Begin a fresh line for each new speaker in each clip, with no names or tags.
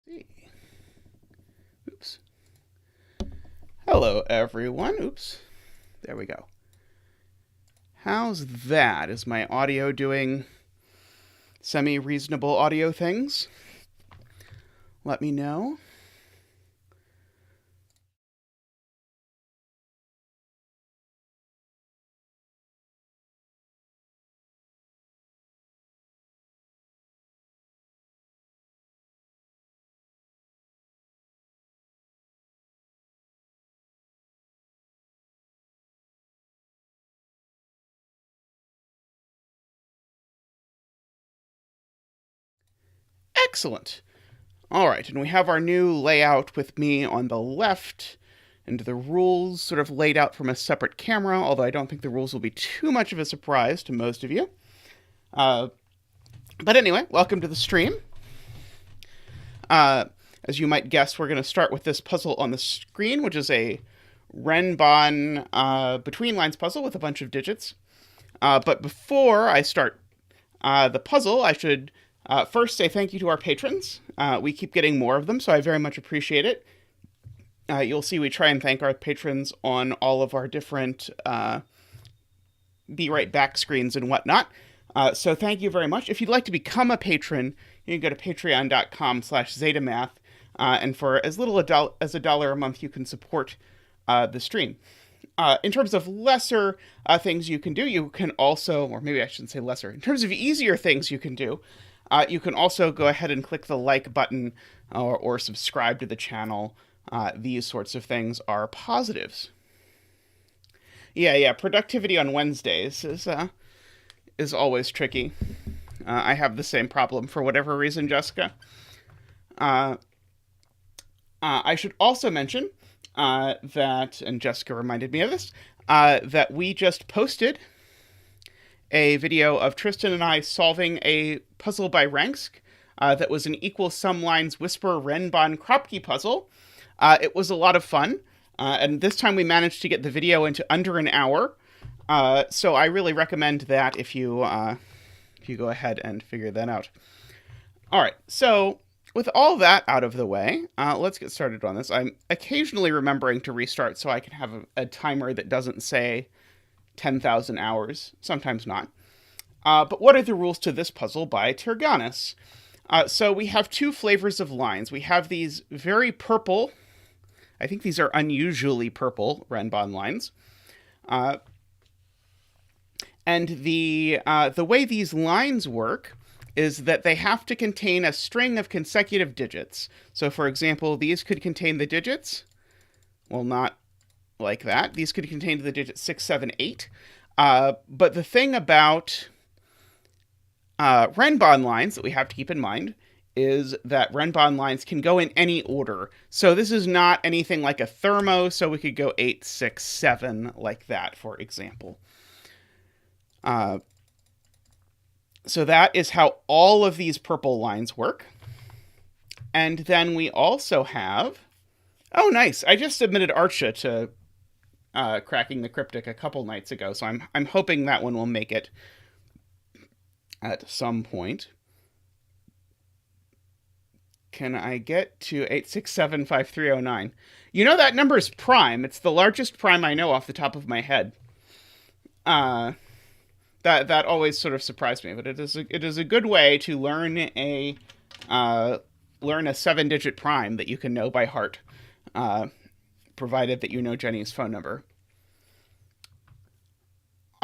See. Oops. Hello, everyone. Oops. There we go. How's that? Is my audio doing semi-reasonable audio things? Let me know. Excellent. All right, and we have our new layout with me on the left, and the rules sort of laid out from a separate camera, although I don't think the rules will be too much of a surprise to most of you. But anyway, welcome to the stream. As you might guess, we're going to start with this puzzle on the screen, which is a renban between lines puzzle with a bunch of digits. But before I start the puzzle, I should first say thank you to our patrons. We keep getting more of them, so I very much appreciate it. You'll see we try and thank our patrons on all of our different Be Right Back screens and whatnot. So thank you very much. If you'd like to become a patron, you can go to patreon.com/zetamath. And for as little as $1 a month, you can support the stream. In terms of lesser things you can do, you can also, or maybe I shouldn't say lesser, in terms of easier things you can do, you can also go ahead and click the like button or subscribe to the channel. These sorts of things are positives. Yeah, productivity on Wednesdays is always tricky. I have the same problem for whatever reason, Jessica. I should also mention that, and Jessica reminded me of this, that we just posted a video of Tristan and I solving a puzzle by Ransk that was an equal sum lines whisper renban Kropke puzzle. It was a lot of fun, and this time we managed to get the video into under an hour. So I really recommend that if you go ahead and figure that out. All right, so with all that out of the way, let's get started on this. I'm occasionally remembering to restart so I can have a timer that doesn't say 10,000 hours, sometimes not. But what are the rules to this puzzle by Tyrgannus? So we have two flavors of lines. We have these very purple, I think these are unusually purple renban lines. And the way these lines work is that they have to contain a string of consecutive digits. So for example, these could contain the digits, well, not like that. These could contain the digits 6, 7, 8. But the thing about renban lines that we have to keep in mind is that renban lines can go in any order. So this is not anything like a thermo, so we could go 8, 6, 7 like that, for example. So that is how all of these purple lines work. And then we also have... Oh, nice. I just submitted Archa to Cracking the Cryptic a couple nights ago, so I'm hoping that one will make it at some point. Can I get to 8675309? You know that number is prime. It's the largest prime I know off the top of my head. That always sort of surprised me, but it is a good way to learn a 7-digit prime that you can know by heart, provided that you know Jenny's phone number.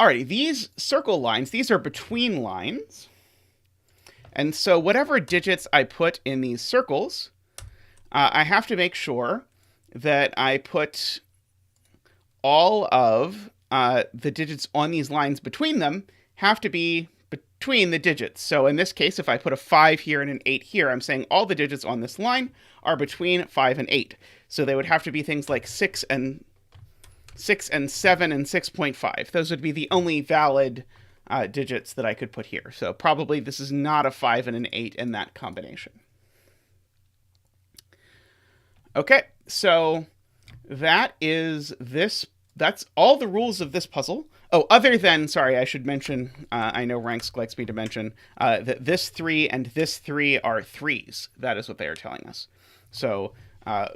Alrighty, these circle lines, these are between lines, and so whatever digits I put in these circles, I have to make sure that I put all of the digits on these lines between them have to be between the digits. So in this case, if I put a 5 here and an 8 here, I'm saying all the digits on this line are between 5 and 8. So they would have to be things like 6 and 7 and 6.5. Those would be the only valid digits that I could put here. So probably this is not a 5 and an 8 in that combination. Okay, so that is this. That's all the rules of this puzzle. Oh, other than, sorry, I should mention, I know Ransk likes me to mention, that this 3 and this 3 are 3s. That is what they are telling us. So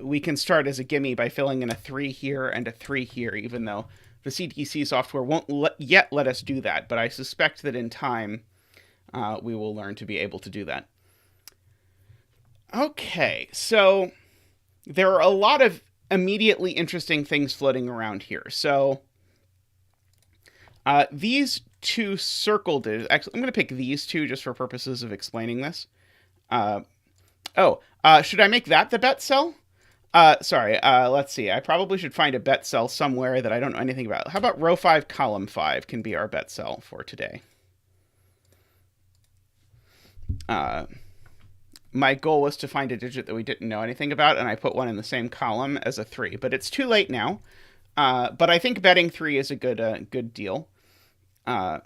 we can start as a gimme by filling in a 3 here and a 3 here, even though the CTC software won't yet let us do that. But I suspect that in time we will learn to be able to do that. Okay, so there are a lot of immediately interesting things floating around here. So these two circle digits, actually, I'm going to pick these two just for purposes of explaining this. Should I make that the bet cell? Sorry, let's see. I probably should find a bet cell somewhere that I don't know anything about. How about row 5, column 5 can be our bet cell for today? My goal was to find a digit that we didn't know anything about, and I put one in the same column as a 3. But it's too late now. But I think betting 3 is a good deal. All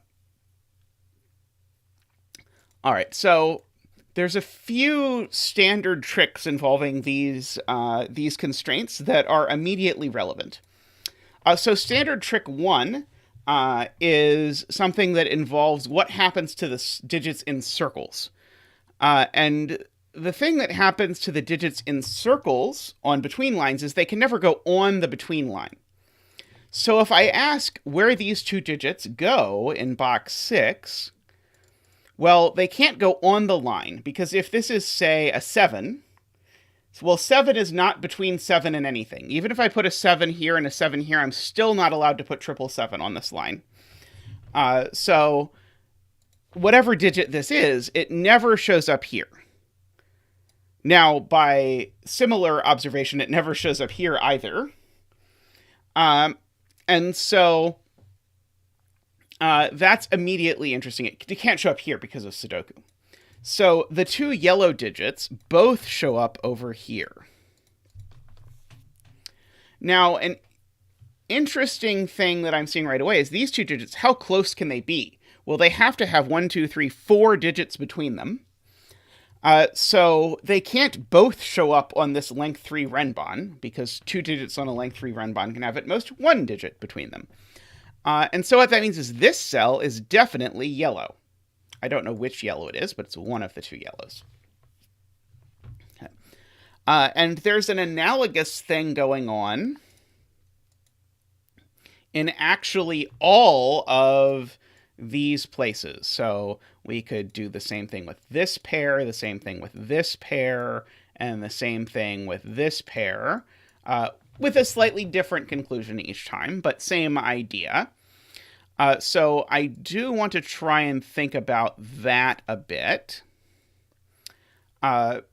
right, so there's a few standard tricks involving these constraints that are immediately relevant. So standard trick 1 is something that involves what happens to the digits in circles. And the thing that happens to the digits in circles on between lines is they can never go on the between line. So if I ask where these two digits go in box 6, well, they can't go on the line, because if this is, say, a 7, well, 7 is not between 7 and anything. Even if I put a 7 here and a 7 here, I'm still not allowed to put 777 on this line. So whatever digit this is, it never shows up here. Now, by similar observation, it never shows up here either. And so that's immediately interesting. It can't show up here because of Sudoku. So the two yellow digits both show up over here. Now, an interesting thing that I'm seeing right away is these two digits, how close can they be? Well, they have to have 1, 2, 3, 4 digits between them. So they can't both show up on this length 3 renban, because 2 digits on a length 3 renban can have at most 1 digit between them. And so what that means is this cell is definitely yellow. I don't know which yellow it is, but it's one of the two yellows. Okay. And there's an analogous thing going on in actually all of these places. So we could do the same thing with this pair, the same thing with this pair, and the same thing with this pair, with a slightly different conclusion each time, but same idea. So I do want to try and think about that a bit. But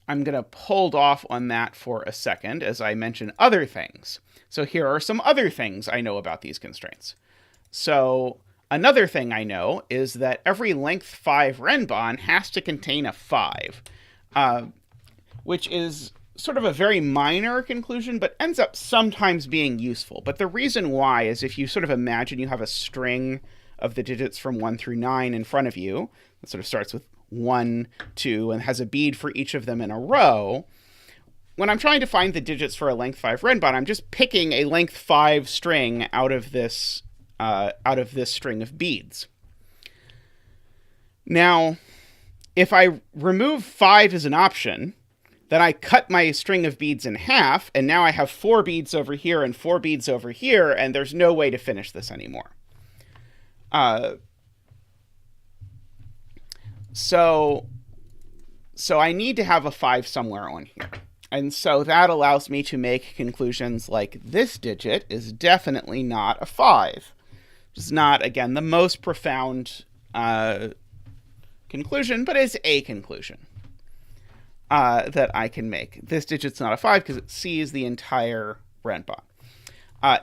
I'm going to hold off on that for a second as I mention other things. So here are some other things I know about these constraints. So another thing I know is that every length 5 renban has to contain a 5, which is sort of a very minor conclusion, but ends up sometimes being useful. But the reason why is if you sort of imagine you have a string of the digits from 1 through 9 in front of you, it sort of starts with 1, 2, and has a bead for each of them in a row. When I'm trying to find the digits for a length 5 renban, I'm just picking a length 5 string out of this string of beads. Now, if I remove 5 as an option, then I cut my string of beads in half, and now I have 4 beads over here and 4 beads over here, and there's no way to finish this anymore. So I need to have a 5 somewhere on here. And so that allows me to make conclusions like this digit is definitely not a 5. It's not, again, the most profound conclusion, but it's a conclusion that I can make. This digit's not a 5 because it sees the entire renban.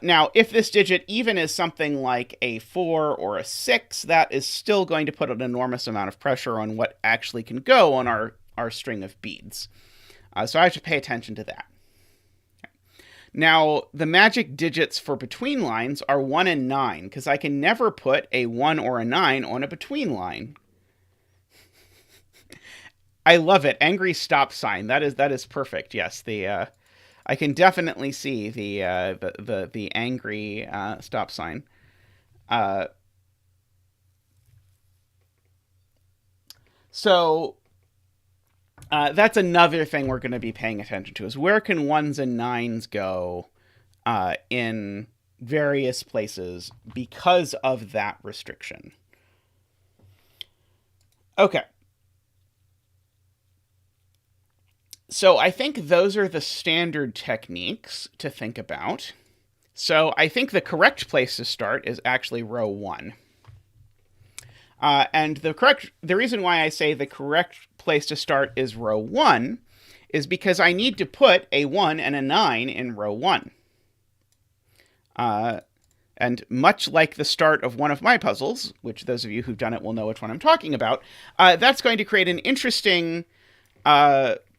Now, if this digit even is something like a 4 or a 6, that is still going to put an enormous amount of pressure on what actually can go on our string of beads. So I have to pay attention to that. Okay. Now, the magic digits for between lines are 1 and 9, because I can never put a 1 or a 9 on a between line. I love it. Angry stop sign. That is perfect. Yes, I can definitely see the angry stop sign. So that's another thing we're going to be paying attention to, is where can 1s and 9s go in various places because of that restriction. Okay. So I think those are the standard techniques to think about. So I think the correct place to start is actually row 1. And the reason why I say the correct place to start is row 1 is because I need to put a 1 and a 9 in row 1. And much like the start of one of my puzzles, which those of you who've done it will know which one I'm talking about, that's going to create an interesting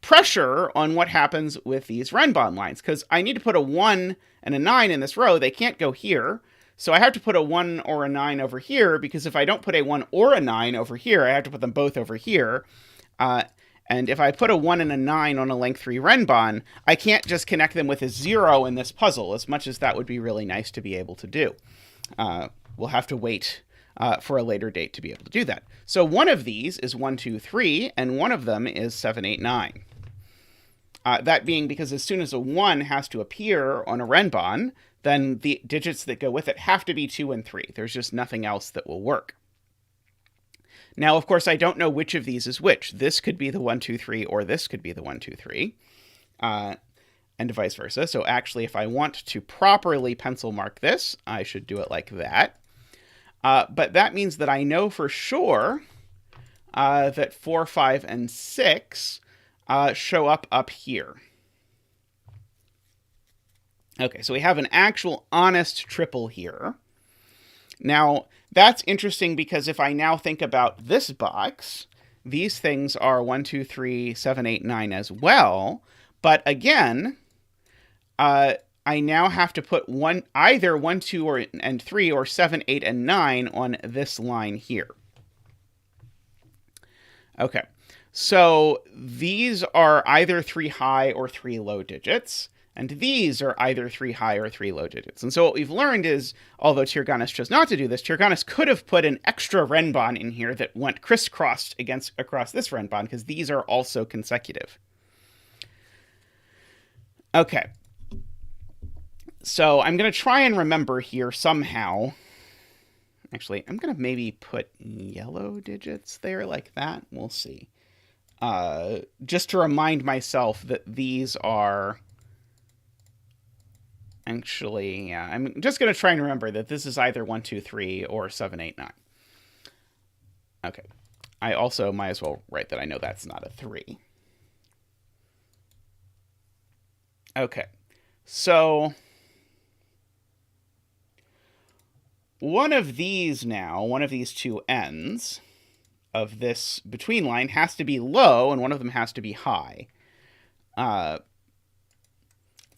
pressure on what happens with these renban lines, because I need to put a 1 and a 9 in this row. They can't go here. So I have to put a 1 or a 9 over here, because if I don't put a 1 or a 9 over here, I have to put them both over here. And if I put a 1 and a 9 on a length 3 renban, I can't just connect them with a 0 in this puzzle, as much as that would be really nice to be able to do. We'll have to wait for a later date to be able to do that. So one of these is 1, 2, 3, and one of them is 7, 8, 9. That being because as soon as a 1 has to appear on a renban, then the digits that go with it have to be 2 and 3. There's just nothing else that will work. Now, of course, I don't know which of these is which. This could be the 1, 2, 3, or this could be the 1, 2, 3, and vice versa. So actually, if I want to properly pencil mark this, I should do it like that. But that means that I know for sure that 4, 5, and 6 show up here. Okay, so we have an actual honest triple here. Now, that's interesting because if I now think about this box, these things are 1, 2, 3, 7, 8, 9 as well. But again, I now have to put either 1, 2, and 3 or 7, 8, and 9 on this line here. Okay, so these are either 3 high or 3 low digits. And these are either 3 high or 3 low digits. And so what we've learned is, although Tyrgannus chose not to do this, Tyrgannus could have put an extra renban in here that went crisscrossed across this renban, because these are also consecutive. Okay. So I'm going to try and remember here somehow. Actually, I'm going to maybe put yellow digits there like that. We'll see. Just to remind myself that these are... Actually, yeah, I'm just going to try and remember that this is either 1, 2, 3 or 7, 8, 9. Okay. I also might as well write that I know that's not a 3. Okay. So one of these two ends of this between line has to be low, and one of them has to be high.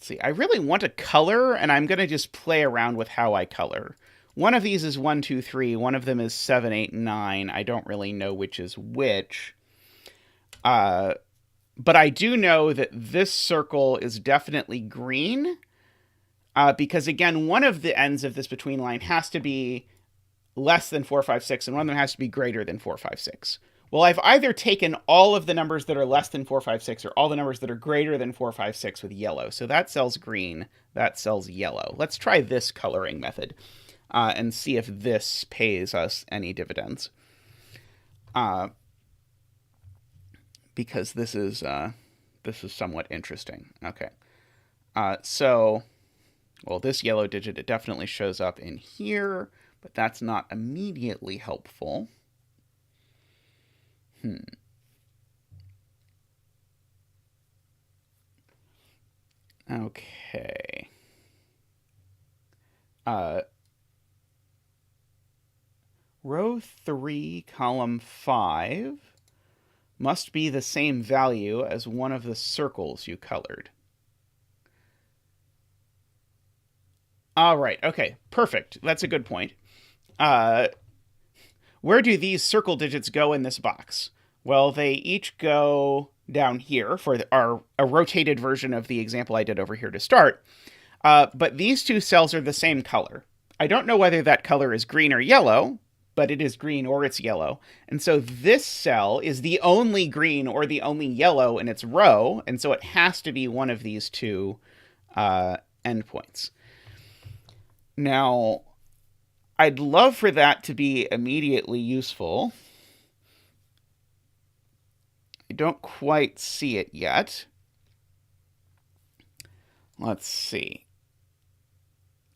Let's see, I really want a color, and I'm going to just play around with how I color. One of these is 1, 2, 3. One of them is 7, 8, 9. I don't really know which is which. But I do know that this circle is definitely green. Because, again, one of the ends of this between line has to be less than 4, 5, 6, and one of them has to be greater than 4, 5, 6. Well, I've either taken all of the numbers that are less than 4, 5, 6, or all the numbers that are greater than 4, 5, 6 with yellow. So that cell's green, that cell's yellow. Let's try this coloring method and see if this pays us any dividends. Because this is somewhat interesting. Okay. Well, this yellow digit, it definitely shows up in here, but that's not immediately helpful. Okay. Row 3, column 5 must be the same value as one of the circles you colored. All right. Okay. Perfect. That's a good point. Where do these circle digits go in this box? Well, they each go down here for a rotated version of the example I did over here to start. But these two cells are the same color. I don't know whether that color is green or yellow, but it is green or it's yellow. And so this cell is the only green or the only yellow in its row, and so it has to be one of these two endpoints. Now, I'd love for that to be immediately useful. I don't quite see it yet. Let's see.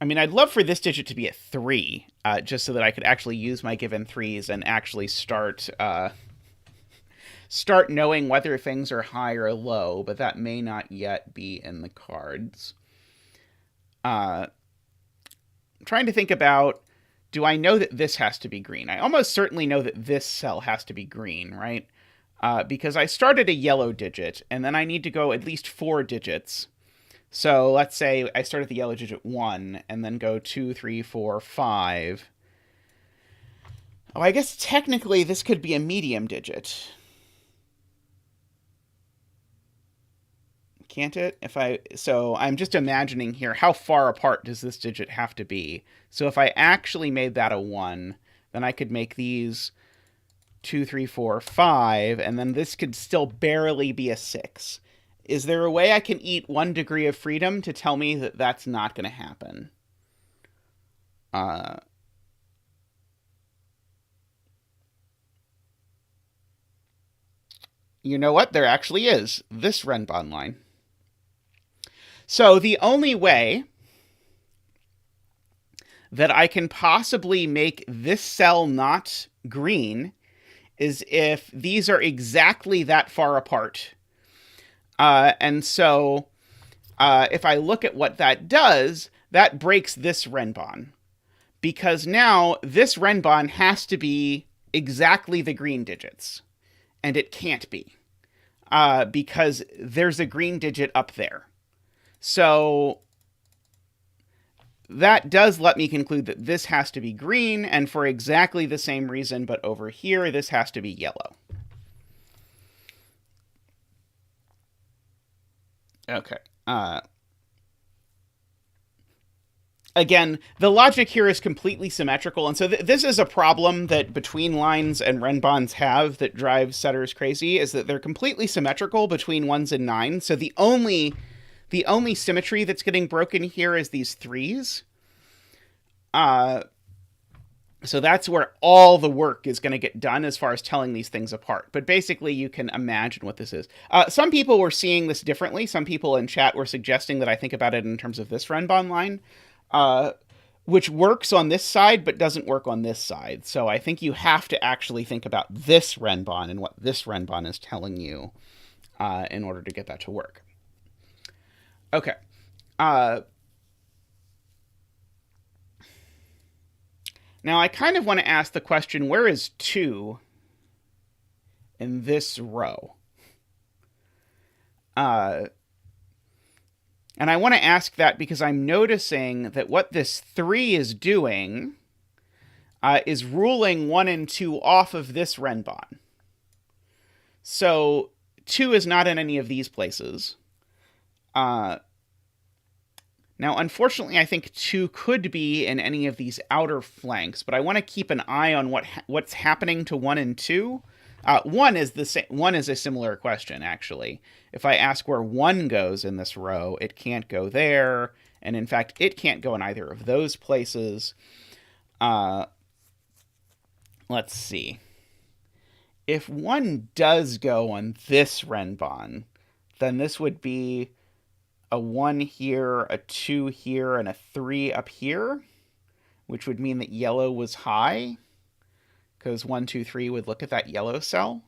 I mean, I'd love for this digit to be at 3, just so that I could actually use my given 3s and actually start knowing whether things are high or low, but that may not yet be in the cards. I'm trying to think about, do I know that this has to be green? I almost certainly know that this cell has to be green, right? Because I started a yellow digit, and then I need to go at least 4 digits. So let's say I start at the yellow digit 1, and then go 2, 3, 4, 5. Oh, I guess technically this could be a medium digit. Can't it? So I'm just imagining here, how far apart does this digit have to be? So if I actually made that a 1, then I could make these 2, 3, 4, 5, and then this could still barely be a 6. Is there a way I can eat 1 degree of freedom to tell me that that's not going to happen? You know what? There actually is. This renban line. So the only way that I can possibly make this cell not green is if these are exactly that far apart. And so if I look at what that does, that breaks this renban. Because now this renban has to be exactly the green digits. And it can't be. Because there's a green digit up there. So that does let me conclude that this has to be green, and for exactly the same reason, but over here, this has to be yellow. Okay. Again, the logic here is completely symmetrical, and so this is a problem that between lines and renbans have that drives setters crazy, is that they're completely symmetrical between 1s and 9s, so the only symmetry that's getting broken here is these 3s. So that's where all the work is going to get done as far as telling these things apart. But basically, you can imagine what this is. Some people were seeing this differently. Some people in chat were suggesting that I think about it in terms of this renban line, which works on this side but doesn't work on this side. So I think you have to actually think about this renban and what this renban is telling you in order to get that to work. Okay. Now, I kind of want to ask the question, where is 2 in this row? And I want to ask that because I'm noticing that what this 3 is doing is ruling 1 and 2 off of this renban. So 2 is not in any of these places. Now, unfortunately, I think 2 could be in any of these outer flanks, but I want to keep an eye on what's happening to 1 and 2. 1 is a similar question, actually. If I ask where 1 goes in this row, it can't go there, and in fact, it can't go in either of those places. Let's see. If 1 does go on this renban, then this would be a 1 here, a 2 here, and a 3 up here, which would mean that yellow was high, because 1, 2, 3 would look at that yellow cell.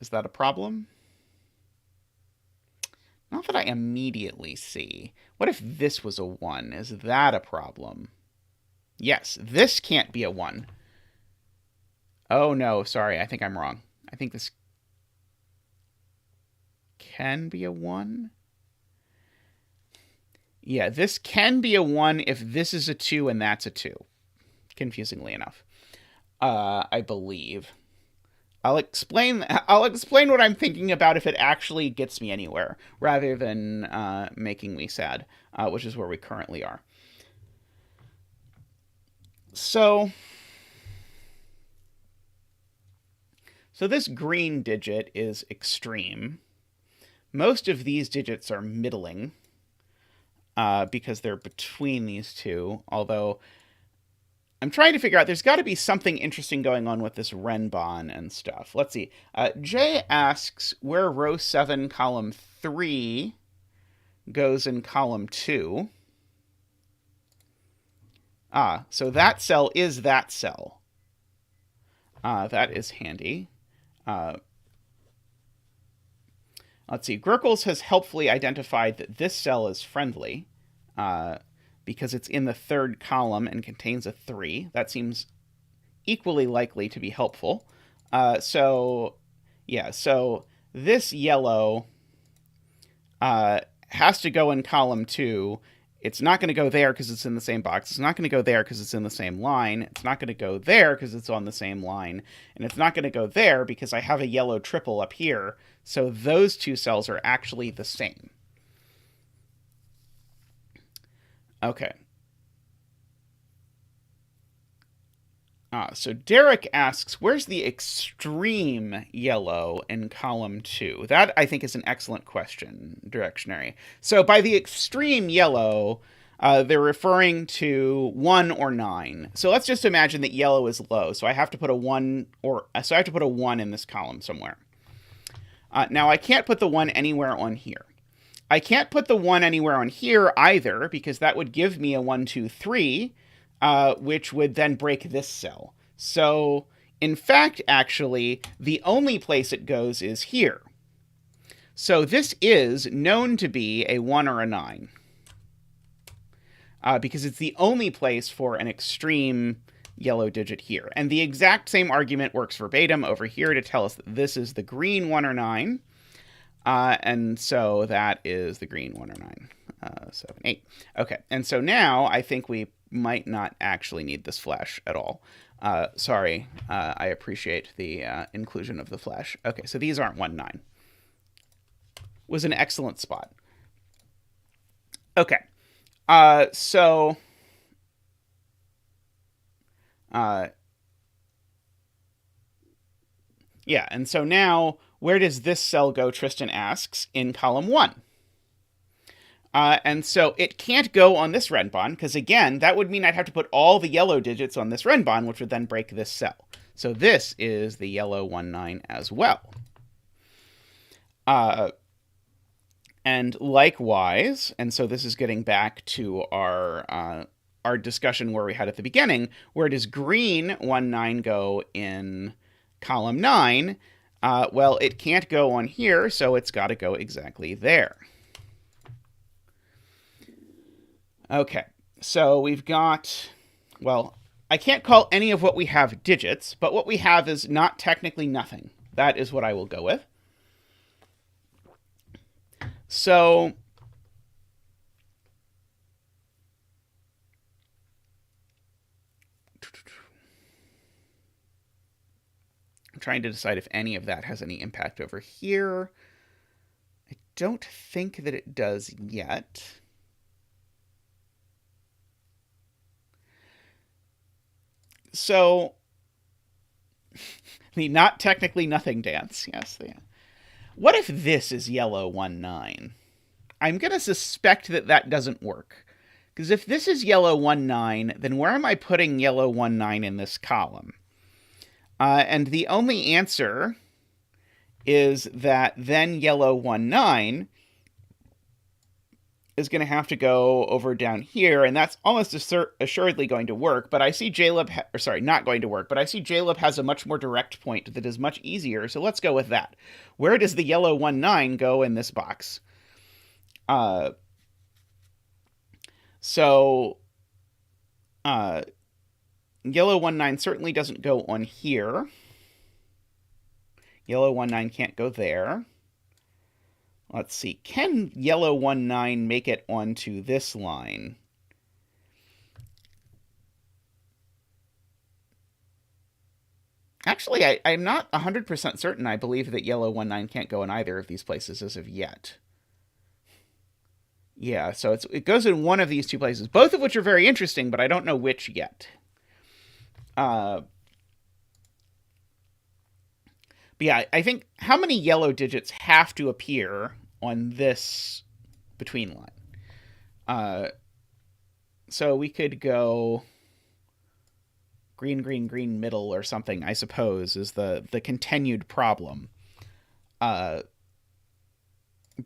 Is that a problem? Not that I immediately see. What if this was a 1? Is that a problem? Yes, this can't be a 1. Oh no, sorry, I think I'm wrong. I think this can be a 1. Yeah, this can be a 1 if this is a 2 and that's a 2. Confusingly enough. I believe. I'll explain what I'm thinking about if it actually gets me anywhere, rather than making me sad, which is where we currently are. So this green digit is extreme. Most of these digits are middling because they're between these two, although I'm trying to figure out, there's got to be something interesting going on with this renban and stuff. Let's see. Jay asks where row 7, column 3 goes in column 2. So that cell is that cell. That is handy. Let's see. Gurkles has helpfully identified that this cell is friendly because it's in the 3rd column and contains a 3. That seems equally likely to be helpful. So this yellow has to go in column 2. It's not going to go there because it's in the same box. It's not going to go there because it's in the same line. It's not going to go there because it's on the same line. And it's not going to go there because I have a yellow triple up here. So those two cells are actually the same. Okay. So Derek asks, where's the extreme yellow in column 2? That, I think, is an excellent question, Directionary. So by the extreme yellow, they're referring to 1 or 9. So let's just imagine that yellow is low. So I have to put a 1 in this column somewhere. Now I can't put the 1 anywhere on here. I can't put the 1 anywhere on here either, because that would give me a 1, 2, 3, which would then break this cell. So, in fact, actually, the only place it goes is here. So this is known to be a 1 or a 9. Because it's the only place for an extreme yellow digit here. And the exact same argument works verbatim over here to tell us that this is the green 1 or 9. And so that is the green 1 or 9. 7, 8. Okay, and so now I think we might not actually need this flash at all. Sorry, I appreciate the inclusion of the flash. Okay, so these aren't 1, 9. Was an excellent spot. Okay, yeah, and so now, where does this cell go, Tristan asks, in column 1? And so it can't go on this renban, because again, that would mean I'd have to put all the yellow digits on this renban, which would then break this cell. So this is the yellow 1, 9 as well. And likewise, and so this is getting back to our discussion where we had at the beginning, where does green 1, 9 go in column 9? Well, it can't go on here, so it's got to go exactly there. Okay, so we've got, well, I can't call any of what we have digits, but what we have is not technically nothing. That is what I will go with. So I'm trying to decide if any of that has any impact over here. I don't think that it does yet. So, the not technically nothing dance. Yes. What if this is yellow 1, 9? I'm going to suspect that that doesn't work. Because if this is yellow 1, 9, then where am I putting yellow 1, 9 in this column? And the only answer is that then yellow 1, 9 is going to have to go over down here, and that's almost assuredly going to work, but I see JLib, not going to work, but I see JLib has a much more direct point that is much easier, so let's go with that. Where does the yellow 1, 9 go in this box? Yellow 1, 9 certainly doesn't go on here. Yellow 1, 9 can't go there. Let's see. Can yellow 1, 9 make it onto this line? Actually, I'm not 100% certain I believe that yellow 1, 9 can't go in either of these places as of yet. Yeah, so it goes in one of these two places, both of which are very interesting, but I don't know which yet. Uh, but yeah, I think how many yellow digits have to appear on this between line? So we could go green, green, green, middle or something, I suppose, is the continued problem. But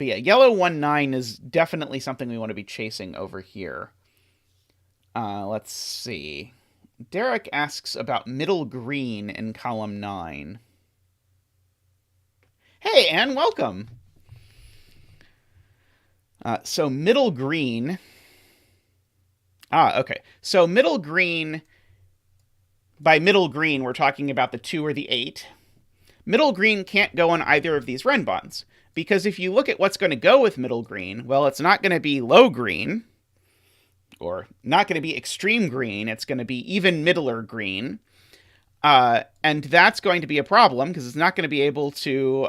yeah, yellow 1-9 is definitely something we want to be chasing over here. Let's see. Derek asks about middle green in column 9. Hey, Anne, welcome. So middle green. Okay. So middle green, by middle green, we're talking about the 2 or the 8. Middle green can't go on either of these renbans, because if you look at what's going to go with middle green, well, it's not going to be low green, or not going to be extreme green. It's going to be even middler green. And that's going to be a problem, because it's not going to be able to,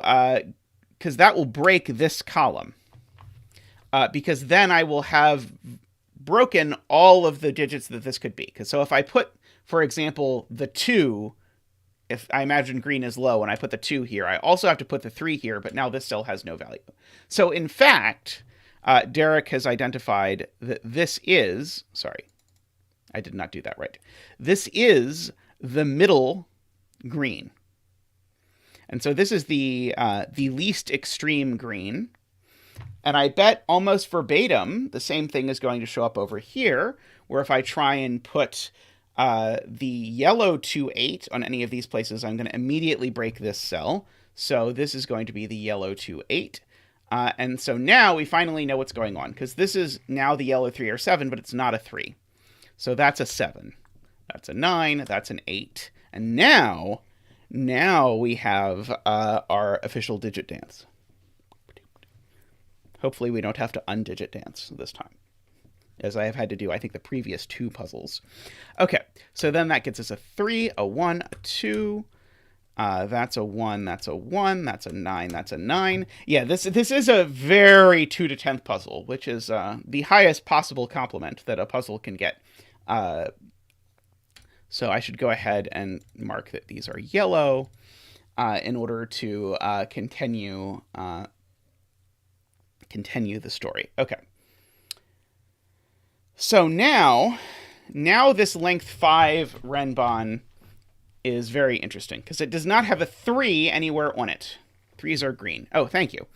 because that will break this column. Because then I will have broken all of the digits that this could be. Because so if I put, for example, the 2, if I imagine green is low and I put the 2 here, I also have to put the 3 here, but now this still has no value. So in fact, Derek has identified that this is, sorry, I did not do that right. This is the middle green. And so this is the least extreme green. And I bet almost verbatim, the same thing is going to show up over here, where if I try and put the yellow 2-8 on any of these places, I'm going to immediately break this cell. So this is going to be the yellow 2-8. And so now we finally know what's going on, because this is now the yellow 3 or 7, but it's not a 3. So that's a 7. That's a 9. That's an 8. And now we have our official digit dance. Hopefully we don't have to undigit dance this time, as I have had to do, I think, the previous 2 puzzles. Okay, so then that gets us a 3, a 1, a 2. That's a 1, that's a 1, that's a 9, that's a 9. Yeah, this is a very 2-10th puzzle, which is the highest possible compliment that a puzzle can get. So I should go ahead and mark that these are yellow in order to continue the story. Okay. So now this length 5 renban is very interesting, because it does not have a 3 anywhere on it. 3s are green. Oh, thank you.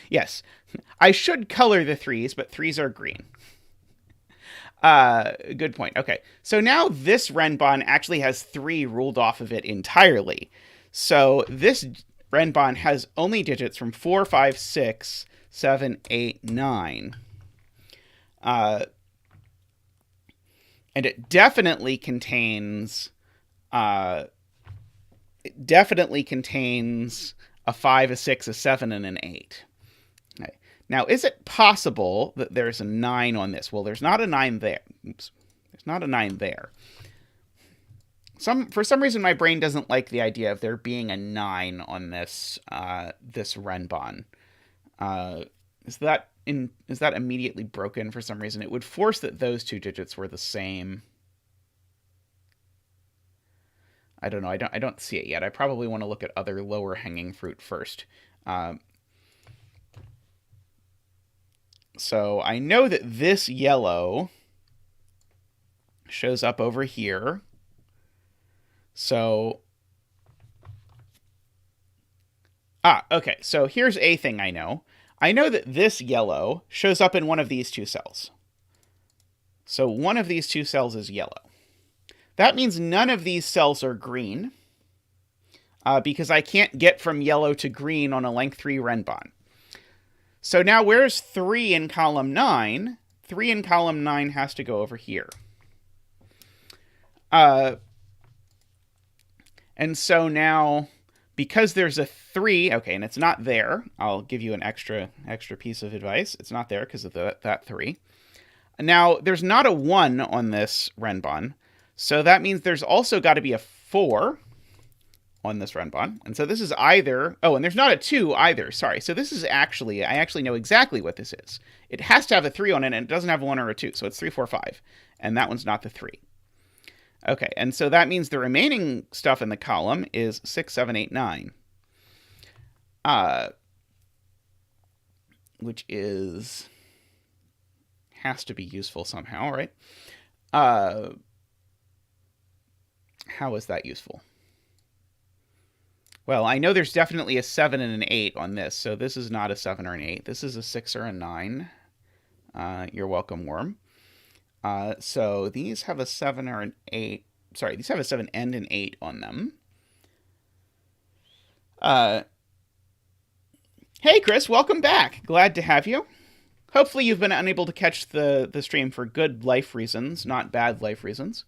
Yes, I should color the 3s, but 3s are green. Good point. Okay, so now this renban actually has 3 ruled off of it entirely. So this renban has only digits from 4, 5, 6, 7, 8, 9. And it definitely contains a 5, a 6, a 7, and an 8. Okay. Now, is it possible that there's a 9 on this? Well, there's not a 9 there. Oops. There's not a 9 there. For some reason, my brain doesn't like the idea of there being a 9 on this this renban. Is that immediately broken for some reason? It would force that those 2 digits were the same. I don't know. I don't see it yet. I probably want to look at other lower hanging fruit first. So I know that this yellow shows up over here. So, okay. So here's a thing I know. I know that this yellow shows up in one of these 2 cells. So one of these 2 cells is yellow. That means none of these cells are green, because I can't get from yellow to green on a length 3 renban. So now where's 3 in column 9? 3 in column 9 has to go over here. And so now, because there's a 3, okay, and it's not there, I'll give you an extra piece of advice. It's not there because of that 3. Now, there's not a 1 on this renban, so that means there's also got to be a 4 on this renban. And so this is either, oh, and there's not a 2 either, sorry. So this is actually, I actually know exactly what this is. It has to have a 3 on it, and it doesn't have a 1 or a 2, so it's 3, 4, 5. And that one's not the 3. Okay, and so that means the remaining stuff in the column is 6, 7, 8, 9. Which has to be useful somehow, right? How is that useful? Well, I know there's definitely a 7 and an 8 on this, so this is not a 7 or an 8. This is a 6 or a 9. You're welcome, worm. So these have a 7 or an 8. Sorry, these have a 7 and an 8 on them. Hey, Chris, welcome back. Glad to have you. Hopefully you've been unable to catch the stream for good life reasons, not bad life reasons.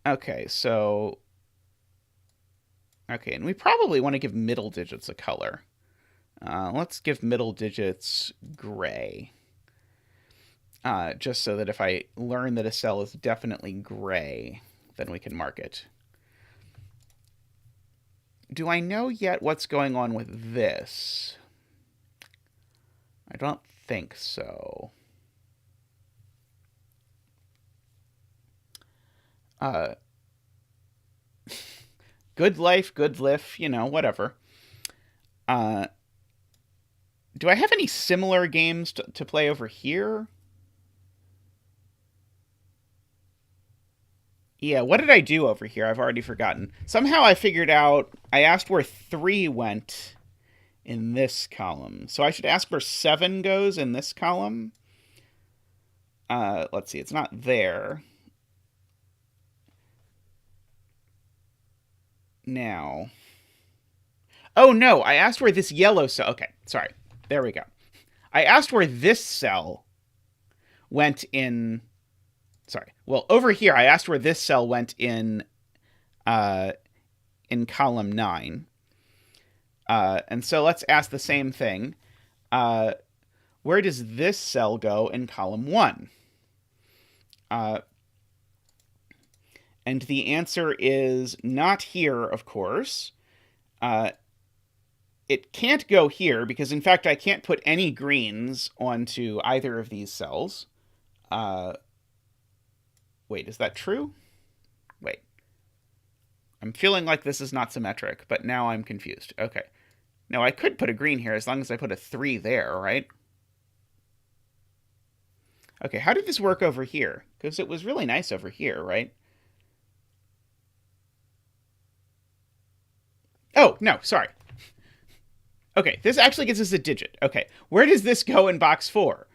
Okay, so... Okay, and we probably want to give middle digits a color. Let's give middle digits gray. Just so that if I learn that a cell is definitely gray, then we can mark it. Do I know yet what's going on with this? I don't think so. Good life, good life, whatever. Do I have any similar games to play over here? Yeah, what did I do over here? I've already forgotten. Somehow I figured out, I asked where 3 went in this column. So I should ask where 7 goes in this column. Let's see, it's not there. Now. Oh, no, I asked where this yellow cell... Okay, sorry. There we go. I asked where this cell went in... Sorry. Well, over here, I asked where this cell went in column 9. And so let's ask the same thing. Where does this cell go in column 1? And the answer is not here, of course. It can't go here because, in fact, I can't put any greens onto either of these cells. Wait, is that true? Wait. I'm feeling like this is not symmetric, but now I'm confused. Okay. No, I could put a green here as long as I put a 3 there, right? Okay, how did this work over here? Because it was really nice over here, right? Oh, no, sorry. Okay, this actually gives us a digit. Okay, where does this go in box 4?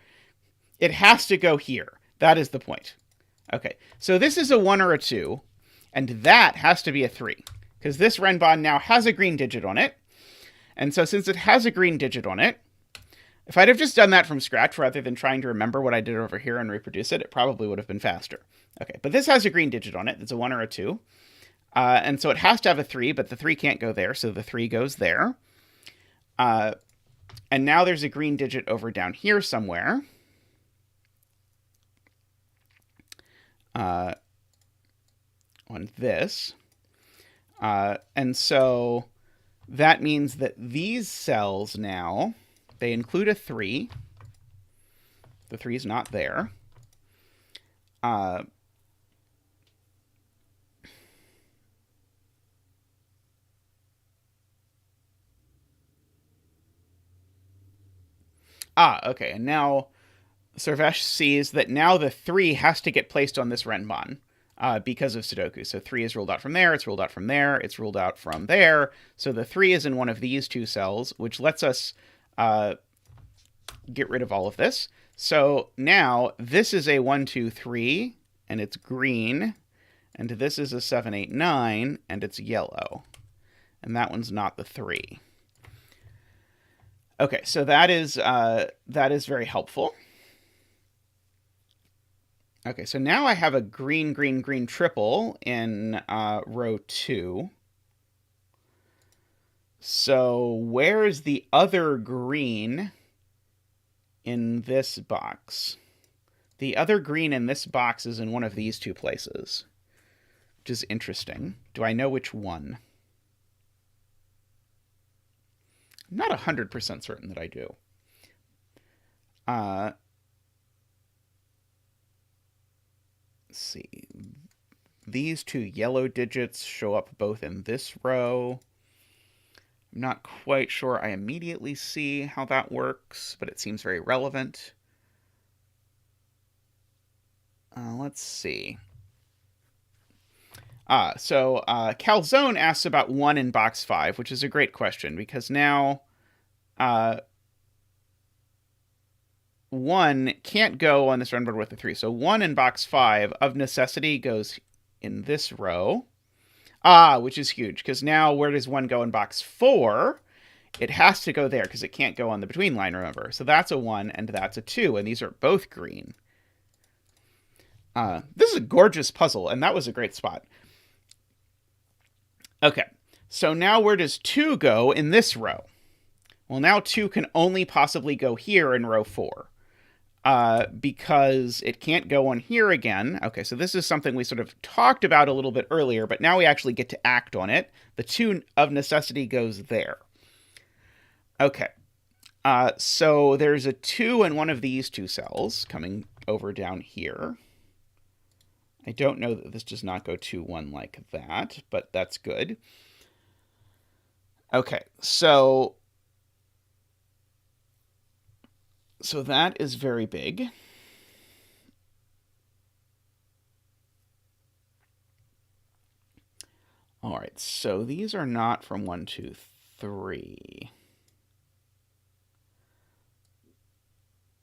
It has to go here. That is the point. Okay, so this is a 1 or a 2, and that has to be a 3, because this renban now has a green digit on it. And so since it has a green digit on it, if I'd have just done that from scratch rather than trying to remember what I did over here and reproduce it, it probably would have been faster. Okay, but this has a green digit on it. It's a 1 or a 2. And so it has to have a 3, but the 3 can't go there, so the 3 goes there. And now there's a green digit over down here somewhere. On this. And so that means that these cells now, they include a 3. The 3 is not there. Okay, and now Sarvesh sees that now the 3 has to get placed on this renban because of sudoku. So 3 is ruled out from there, it's ruled out from there, it's ruled out from there. So the 3 is in one of these 2 cells, which lets us get rid of all of this. So now this is a 1, 2, 3, and it's green. And this is a 7, 8, 9, and it's yellow. And that one's not the 3. Okay, so that is very helpful. Okay, so now I have a green, green, green triple in row 2. So where is the other green in this box? The other green in this box is in one of these 2 places, which is interesting. Do I know which one? I'm not 100% certain that I do. Let's see. These two yellow digits show up both in this row. I'm not quite sure I immediately see how that works, but it seems very relevant. Let's see. So Calzone asks about 1 in box 5, which is a great question, because now 1 can't go on this run board with a 3. So 1 in box 5, of necessity, goes in this row. Which is huge, because now where does 1 go in box 4? It has to go there, because it can't go on the between line, remember. So that's a 1, and that's a 2, and these are both green. This is a gorgeous puzzle, and that was a great spot. Okay, so now where does 2 go in this row? Well, now 2 can only possibly go here in row 4. Because it can't go on here again. Okay, so this is something we sort of talked about a little bit earlier, but now we actually get to act on it. The 2 of necessity goes there. Okay, so there's a 2 in one of these 2 cells coming over down here. I don't know that this does not go 2, 1 like that, but that's good. Okay, so that is very big. All right, so these are not from 1, 2, 3.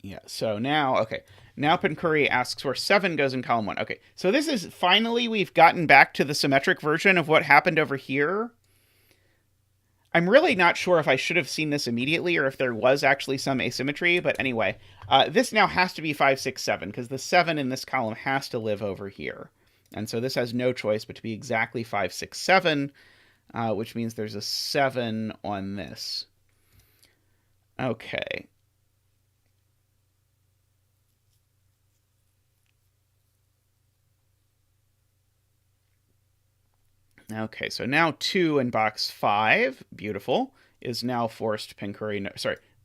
Yeah, so now, okay. Now Pencuri asks where 7 goes in column 1. Okay, so this is finally we've gotten back to the symmetric version of what happened over here. I'm really not sure if I should have seen this immediately or if there was actually some asymmetry, but anyway, this now has to be 5, 6, 7, because the 7 in this column has to live over here. And so this has no choice but to be exactly 5, 6, 7, which means there's a 7 on this. Okay. Okay, so now 2 in box 5, beautiful, is now forced Pencuri.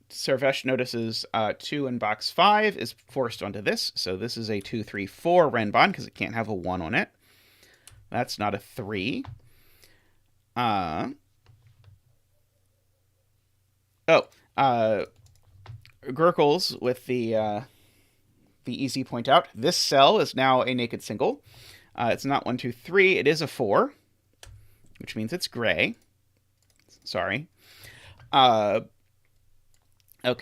Servesh notices 2 in box 5 is forced onto this. So this is a 2, 3, 4 renban because it can't have a 1 on it. That's not a 3. Gurkles with the easy point out. This cell is now a naked single. It's not 1, 2, 3. It is a 4. Which means it's gray. Sorry. Okay,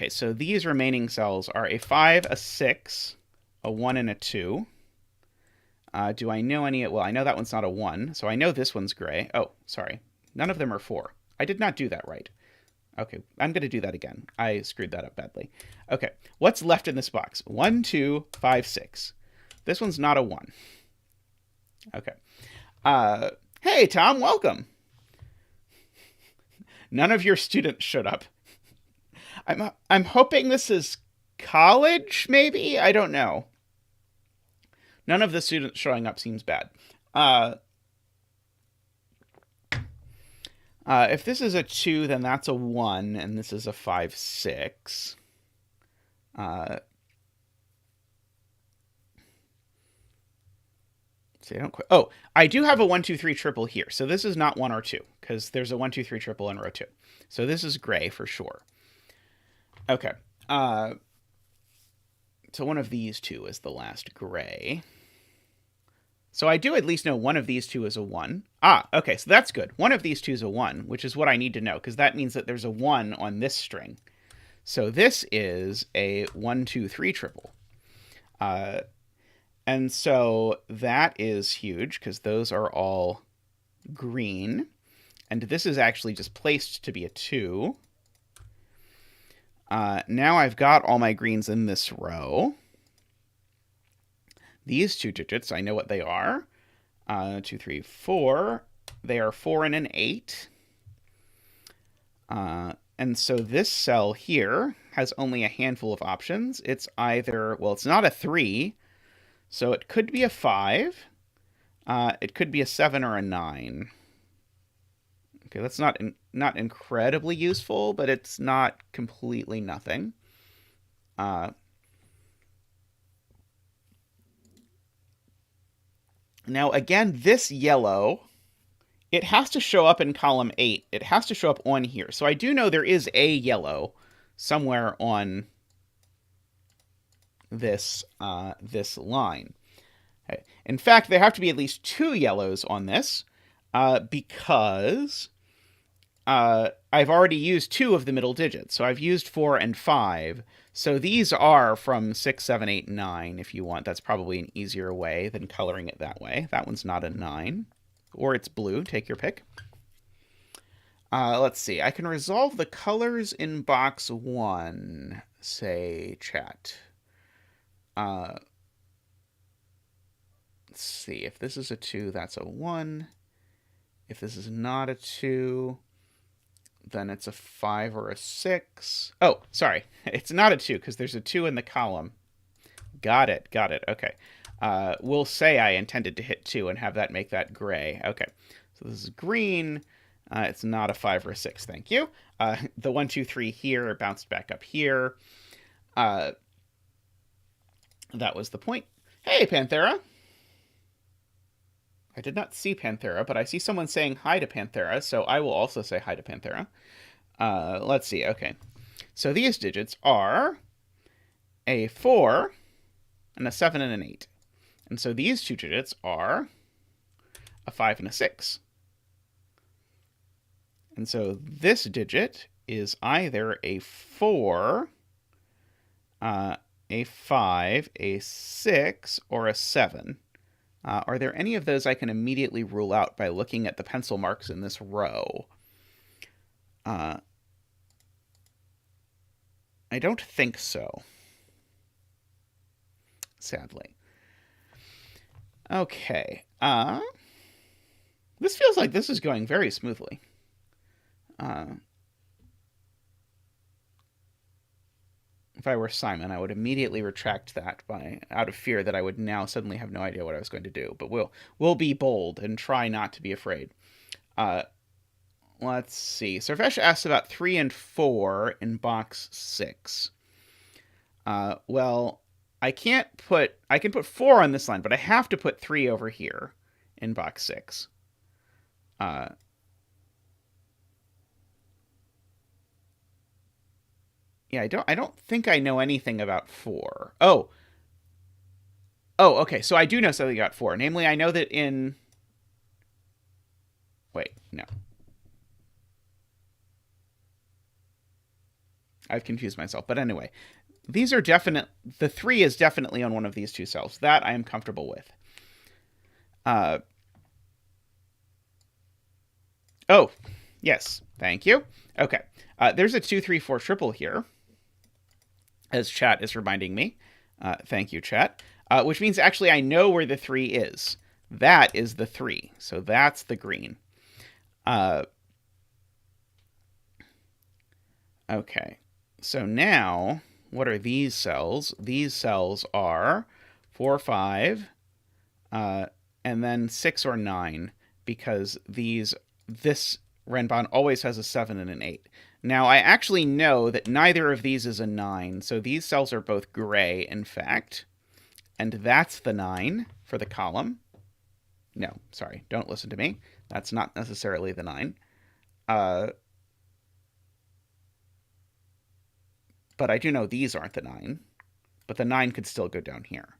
so these remaining cells are a 5, a 6, a 1, and a 2. Do I know any? Well, I know that one's not a 1, so I know this one's gray. Oh, sorry. None of them are 4. I did not do that right. Okay, I'm going to do that again. I screwed that up badly. Okay, what's left in this box? 1, 2, 5, 6. This one's not a 1. Okay. Hey, Tom, welcome. None of your students showed up. I'm hoping this is college, maybe? I don't know. None of the students showing up seems bad. If this is a 2, then that's a 1, and this is a 5, 6. See, I don't quite. Oh, I do have a 1, 2, 3 triple here. So this is not 1 or 2, because there's a 1, 2, 3 triple in row 2. So this is gray for sure. Okay. So one of these 2 is the last gray. So I do at least know one of these 2 is a 1. Okay, so that's good. One of these 2 is a 1, which is what I need to know, because that means that there's a 1 on this string. So this is a 1, 2, 3 triple. And so that is huge, because those are all green. And this is actually just placed to be a 2. Now I've got all my greens in this row. These 2 digits, I know what they are. 2, 3, 4. They are 4 and an 8. And so this cell here has only a handful of options. It's either, well, it's not a 3, so it could be a 5. It could be a 7 or a 9. Okay, that's not incredibly useful, but it's not completely nothing. Now, again, this yellow, it has to show up in column 8. It has to show up on here. So I do know there is a yellow somewhere on this, this line. In fact, there have to be at least 2 yellows on this because I've already used 2 of the middle digits. So I've used 4 and 5. So these are from 6, 7, 8, 9, if you want. That's probably an easier way than coloring it that way. That one's not a 9. Or it's blue. Take your pick. Let's see. I can resolve the colors in box 1, say, chat. Let's see. If this is a 2, that's a 1. If this is not a 2, then it's a 5 or a 6. Oh, sorry. It's not a 2 because there's a 2 in the column. Got it. Got it. Okay. We'll say I intended to hit 2 and have that make that gray. Okay. So this is green. It's not a 5 or a 6. Thank you. The 1, 2, 3 here bounced back up here. That was the point. Hey, Panthera. I did not see Panthera, but I see someone saying hi to Panthera, so I will also say hi to Panthera. Let's see. Okay. So these digits are a 4 and a 7 and an 8. And so these 2 digits are a 5 and a 6. And so this digit is either a 4, a 5, a 6, or a 7. Are there any of those I can immediately rule out by looking at the pencil marks in this row? I don't think so. Sadly. Okay. This feels like this is going very smoothly. If I were Simon, I would immediately retract that out of fear that I would now suddenly have no idea what I was going to do. But we'll be bold and try not to be afraid. Let's see. Sarvesh asks about 3 and 4 in box 6. Well, I can put 4 on this line, but I have to put 3 over here in box 6. Yeah, I don't think I know anything about 4. Oh, okay. So I do know something about 4. Namely, I know that in... Wait, no. I've confused myself. But anyway, these are definite... The 3 is definitely on one of these 2 cells. That I am comfortable with. Oh, yes. Thank you. Okay. There's a 2, 3, 4 triple here, as chat is reminding me. Thank you, chat. Which means actually I know where the 3 is. That is the 3. So that's the green. Okay. So now, what are these cells? These cells are 4, 5, and then 6 or 9, because this renban always has a 7 and an 8. Now, I actually know that neither of these is a 9, so these cells are both gray, in fact. And that's the 9 for the column. No, sorry, don't listen to me. That's not necessarily the 9. But I do know these aren't the 9. But the 9 could still go down here.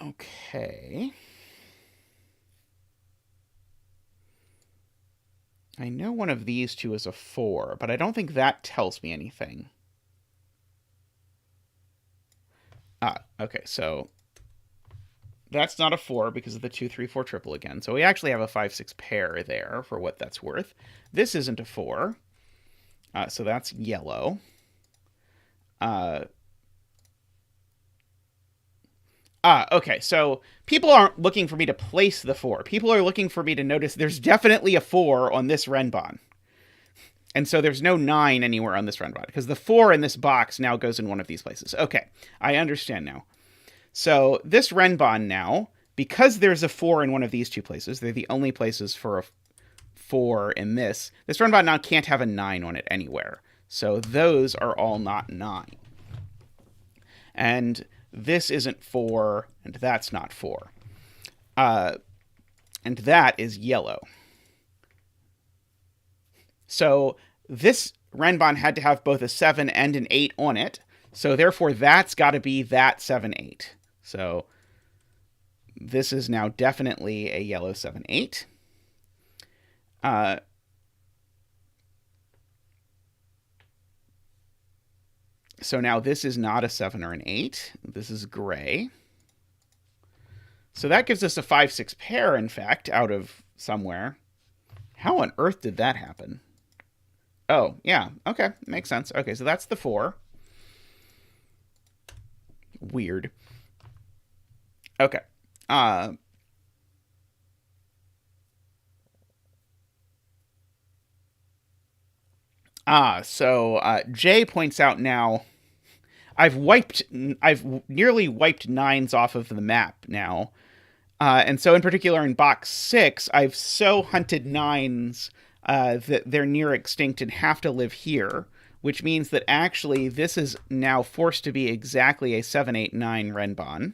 Okay. I know one of these 2 is a 4, but I don't think that tells me anything. Okay, so that's not a 4 because of the 2, 3, 4 triple again. So we actually have a 5, 6 pair there for what that's worth. This isn't a 4, so that's yellow. Okay, so people aren't looking for me to place the 4. People are looking for me to notice there's definitely a 4 on this renban. And so there's no 9 anywhere on this renban, because the 4 in this box now goes in one of these places. Okay, I understand now. So this renban now, because there's a 4 in one of these two places, they're the only places for a 4 in this renban now can't have a 9 on it anywhere. So those are all not 9. And this isn't 4, and that's not 4. And that is yellow. So this renban had to have both a 7 and an 8 on it. So therefore, that's got to be that 7, 8. So this is now definitely a yellow 7, 8. So now this is not a 7 or an 8. This is gray. So that gives us a 5, 6 pair, in fact, out of somewhere. How on earth did that happen? Oh, yeah. Okay, makes sense. Okay, so that's the 4. Weird. Okay. So Jay points out now, I've nearly wiped 9s off of the map now. And so in particular in box 6, I've so hunted 9s that they're near extinct and have to live here, which means that actually this is now forced to be exactly a 7, 8, 9 renban.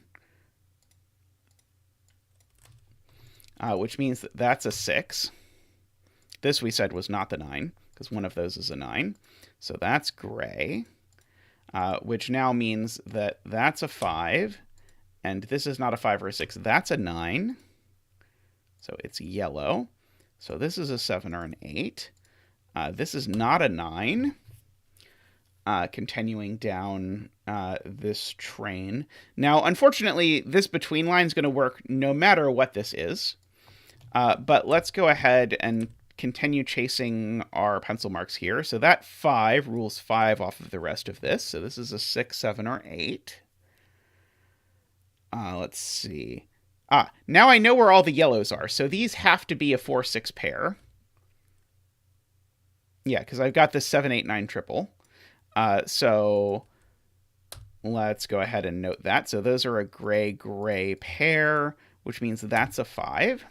Which means that that's a 6. This we said was not the 9, because one of those is a 9. So that's gray, which now means that that's a 5, and this is not a 5 or a 6. That's a 9, so it's yellow. So this is a 7 or an 8. This is not a 9. Continuing down this train. Now, unfortunately, this between line is going to work no matter what this is. But let's go ahead and continue chasing our pencil marks here. So that 5 rules 5 off of the rest of this. So this is a 6, 7, or 8. Let's see. Now I know where all the yellows are. So these have to be a 4, 6 pair. Yeah, because I've got this 7, 8, 9 triple. So let's go ahead and note that. So those are a gray pair, which means that's a 5.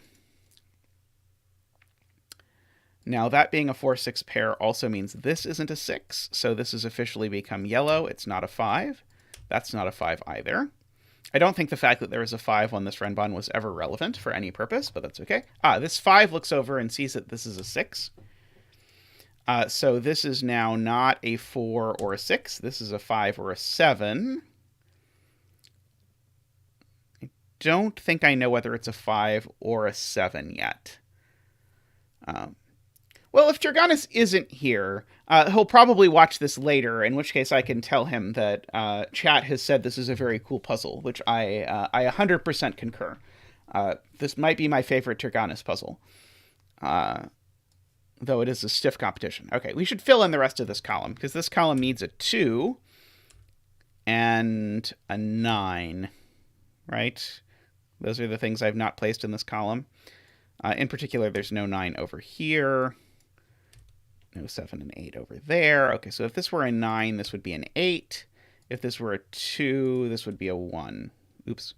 Now, that being a 4, 6 pair also means this isn't a 6, so this has officially become yellow. It's not a 5. That's not a 5 either. I don't think the fact that there is a 5 on this renban was ever relevant for any purpose, but that's okay. This 5 looks over and sees that this is a 6. So this is now not a 4 or a 6. This is a 5 or a 7. I don't think I know whether it's a 5 or a 7 yet. Well, if Tyrgannus isn't here, he'll probably watch this later, in which case I can tell him that chat has said this is a very cool puzzle, which I 100% concur. This might be my favorite Tyrgannus puzzle, though it is a stiff competition. Okay, we should fill in the rest of this column, because this column needs a 2 and a 9, right? Those are the things I've not placed in this column. In particular, there's no 9 over here. No 7 and 8 over there. Okay, so if this were a 9, this would be an 8. If this were a 2, this would be a 1. Oops.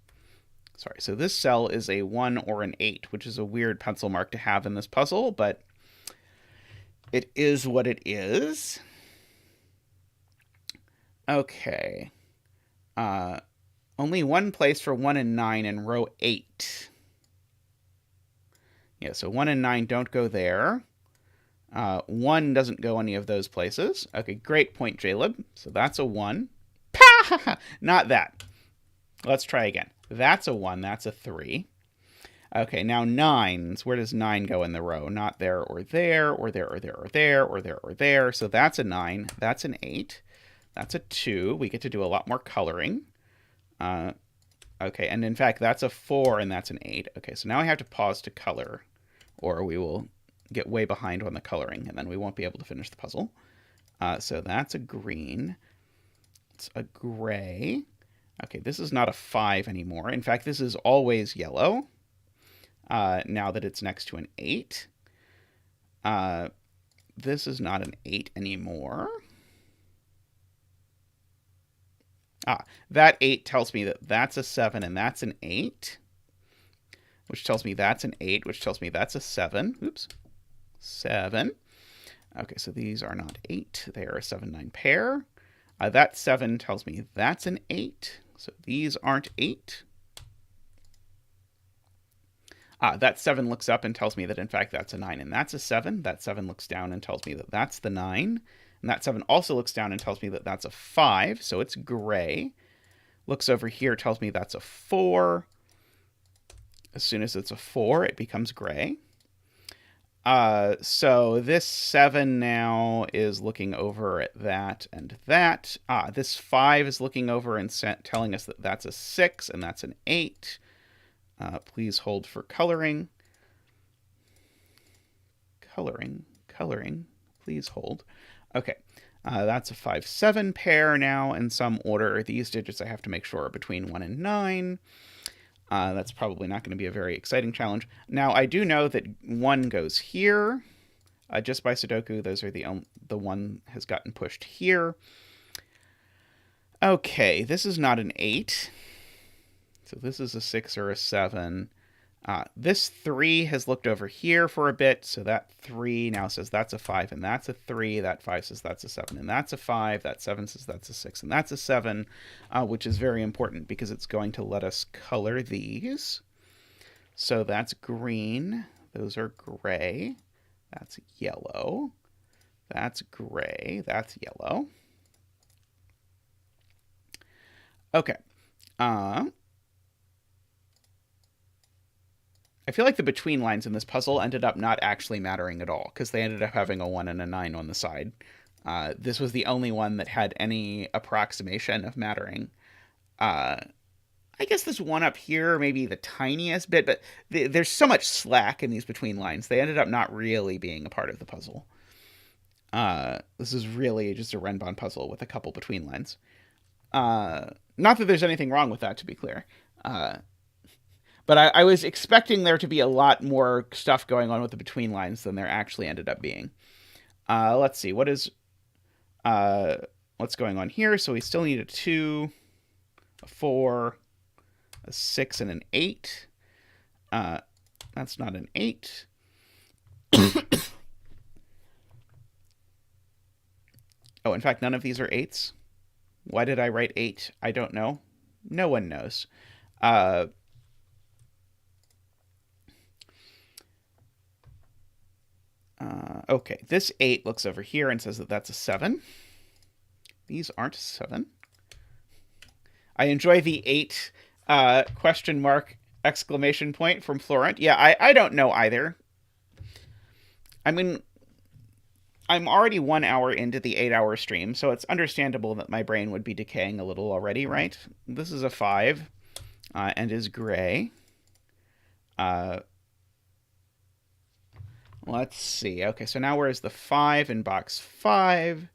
Sorry, so this cell is a 1 or an 8, which is a weird pencil mark to have in this puzzle, but it is what it is. Okay. Only one place for 1 and 9 in row 8. Yeah, so 1 and 9 don't go there. 1 doesn't go any of those places. Okay, great point, Jaleb. So that's a 1. Not that. Let's try again. That's a 1. That's a 3. Okay, now 9s. Where does 9 go in the row? Not there or there, or there or there or there, or there or there. So that's a 9. That's an 8. That's a 2. We get to do a lot more coloring. Okay, and in fact, that's a 4 and that's an 8. Okay, so now I have to pause to color, or we will get way behind on the coloring, and then we won't be able to finish the puzzle. So that's a green. It's a gray. Okay, this is not a 5 anymore. In fact, this is always yellow, now that it's next to an 8. This is not an 8 anymore. That 8 tells me that that's a 7 and that's an 8, which tells me that's an 8, which tells me that's a 7. Oops. 7. Okay, so these are not 8. They are a 7-9 pair. That 7 tells me that's an 8. So these aren't 8. That 7 looks up and tells me that, in fact, that's a 9 and that's a 7. That 7 looks down and tells me that that's the 9. And that 7 also looks down and tells me that that's a 5, so it's gray. Looks over here, tells me that's a 4. As soon as it's a 4, it becomes gray. So this 7 now is looking over at that and that. This 5 is looking over and telling us that that's a 6 and that's an 8. Please hold for coloring. Coloring. Please hold. Okay. That's a 5-7 pair now in some order. These digits I have to make sure are between 1 and 9. That's probably not going to be a very exciting challenge. Now, I do know that 1 goes here. Just by Sudoku, those are the 1 has gotten pushed here. Okay, this is not an 8. So this is a 6 or a 7. This 3 has looked over here for a bit, so that 3 now says that's a 5 and that's a 3. That 5 says that's a 7 and that's a 5. That 7 says that's a 6 and that's a 7, which is very important because it's going to let us color these. So that's green. Those are gray. That's yellow. That's gray. That's yellow. Okay. I feel like the between lines in this puzzle ended up not actually mattering at all, because they ended up having a 1 and a 9 on the side. This was the only one that had any approximation of mattering. I guess this one up here may be the tiniest bit, but there's so much slack in these between lines. They ended up not really being a part of the puzzle. This is really just a renban puzzle with a couple between lines. Not that there's anything wrong with that, to be clear. But I was expecting there to be a lot more stuff going on with the between lines than there actually ended up being. Let's see. What's going on here? So we still need a 2, a 4, a 6, and an 8. That's not an 8. Oh, in fact, none of these are 8s. Why did I write 8? I don't know. No one knows. Okay, this 8 looks over here and says that that's a 7. These aren't 7. I enjoy the 8 question mark exclamation point from Florent. Yeah, I don't know either. I mean, I'm already 1 hour into the 8-hour stream, so it's understandable that my brain would be decaying a little already, right? This is a 5 and is gray. Let's see. Okay, so now where's the 5 in box 5?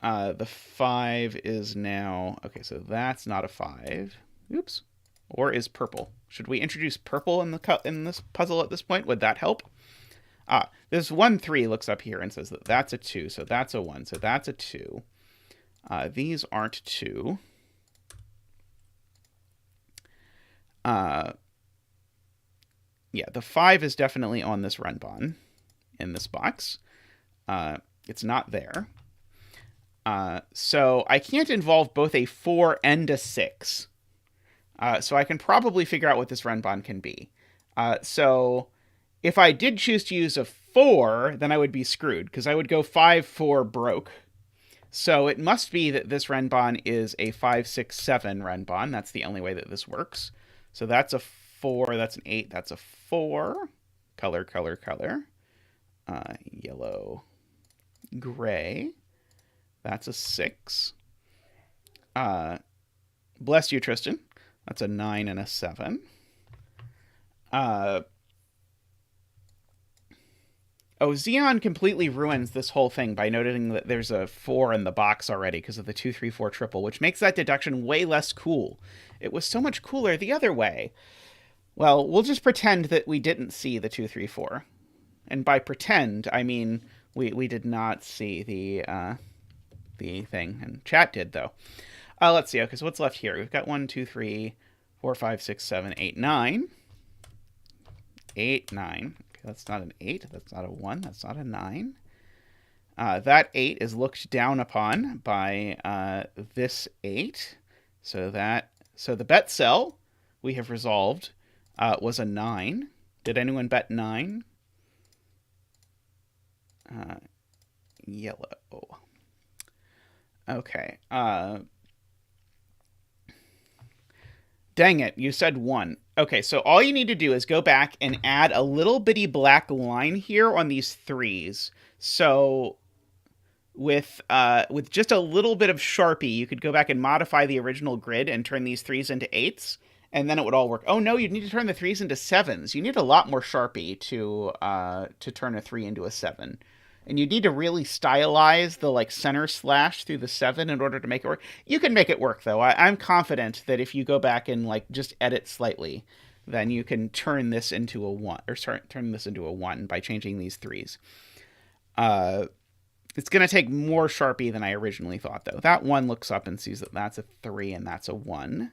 The 5 is now... Okay, so that's not a 5. Oops. Or is purple. Should we introduce purple in this puzzle at this point? Would that help? This 1, 3 looks up here and says that that's a 2, so that's a 1, so that's a 2. These aren't 2. Yeah, the 5 is definitely on this renban in this box. It's not there. So I can't involve both a 4 and a 6. So I can probably figure out what this renban can be. So if I did choose to use a 4, then I would be screwed, because I would go 5, 4, broke. So it must be that this renban is a 5, 6, 7 renban. That's the only way that this works. So that's a 4, that's an 8, that's a 4. Color. Yellow, gray. That's a 6. Bless you, Tristan. That's a 9 and a 7. Xeon completely ruins this whole thing by noting that there's a 4 in the box already because of the 2, 3, 4 triple, which makes that deduction way less cool. It was so much cooler the other way. Well, we'll just pretend that we didn't see the 2, 3, 4. And by pretend, I mean we did not see the thing, and chat did, though. Let's see. Okay, so what's left here? We've got 1, 2, 3, 4, 5, 6, 7, 8, 9. 8, 9. Okay, that's not an 8. That's not a 1. That's not a 9. That 8 is looked down upon by this 8. So the bet cell we have resolved was a 9. Did anyone bet 9? Yellow. Okay. Dang it, you said 1. Okay, so all you need to do is go back and add a little bitty black line here on these 3s. So with just a little bit of Sharpie, you could go back and modify the original grid and turn these 3s into 8s, and then it would all work. Oh no, you need to turn the 3s into 7s. You need a lot more Sharpie to turn a 3 into a 7. And you need to really stylize the like center slash through the 7 in order to make it work. You can make it work though. I'm confident that if you go back and like just edit slightly, then you can turn this into a 1, or turn this into a 1 by changing these 3s. It's going to take more Sharpie than I originally thought, though. That 1 looks up and sees that that's a 3 and that's a 1.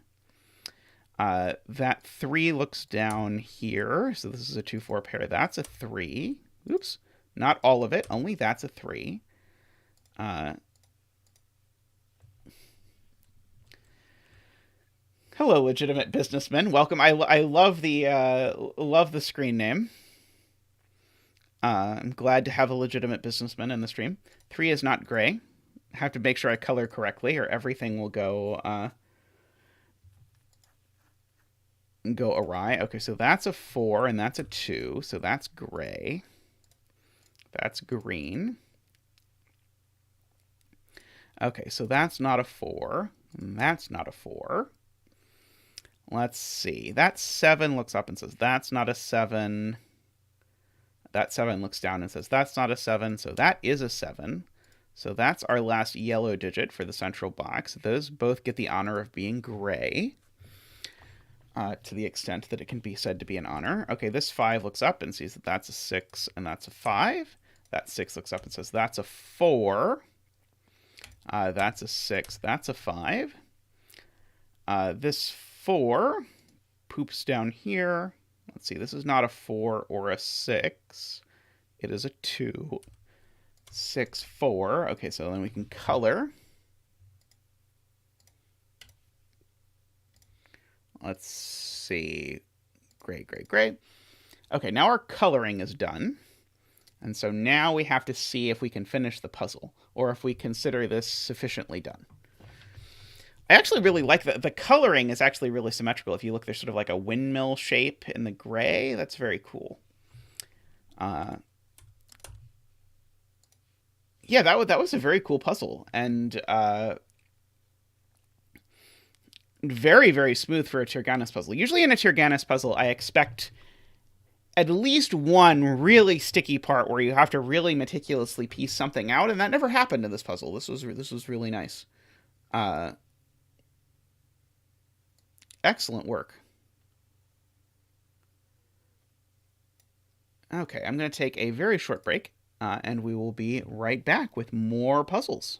That 3 looks down here. So this is a 2, 4 pair. That's a 3. Oops. Not all of it. Only that's a 3. Hello, legitimate businessman. Welcome. I love the screen name. I'm glad to have a legitimate businessman in the stream. 3 is not gray. I have to make sure I color correctly, or everything will go awry. Okay, so that's a 4, and that's a 2, so that's gray. That's green. Okay, so that's not a 4. And that's not a 4. Let's see. That 7 looks up and says, that's not a 7. That 7 looks down and says, that's not a 7, so that is a 7. So that's our last yellow digit for the central box. Those both get the honor of being gray, to the extent that it can be said to be an honor. Okay, this 5 looks up and sees that that's a 6 and that's a 5. That 6 looks up and says, that's a 4. That's a 6. That's a 5. This 4 poops down here. Let's see, this is not a 4 or a 6. It is a 2. 6, 4. Okay, so then we can color. Let's see. Gray, gray, gray. Okay, now our coloring is done. And so now we have to see if we can finish the puzzle, or if we consider this sufficiently done. I actually really like the coloring is actually really symmetrical. If you look, there's sort of like a windmill shape in the gray. That's very cool. Yeah, that was a very cool puzzle, and very, very smooth for a Tyrgannus puzzle. Usually in a Tyrgannus puzzle, I expect at least one really sticky part where you have to really meticulously piece something out, and that never happened in this puzzle. This was really nice. Excellent work. Okay, I'm going to take a very short break, and we will be right back with more puzzles.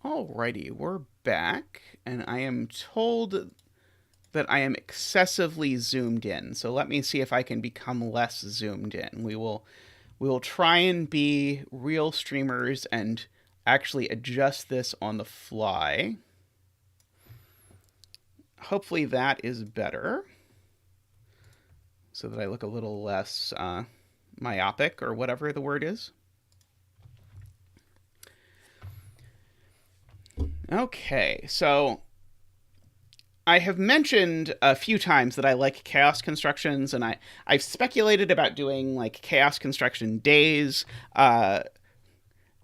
Alrighty, we're back, and I am told that I am excessively zoomed in. So let me see if I can become less zoomed in. We will try and be real streamers and actually adjust this on the fly. Hopefully that is better, so that I look a little less myopic, or whatever the word is. Okay, so I have mentioned a few times that I like chaos constructions, and I've speculated about doing like chaos construction days, and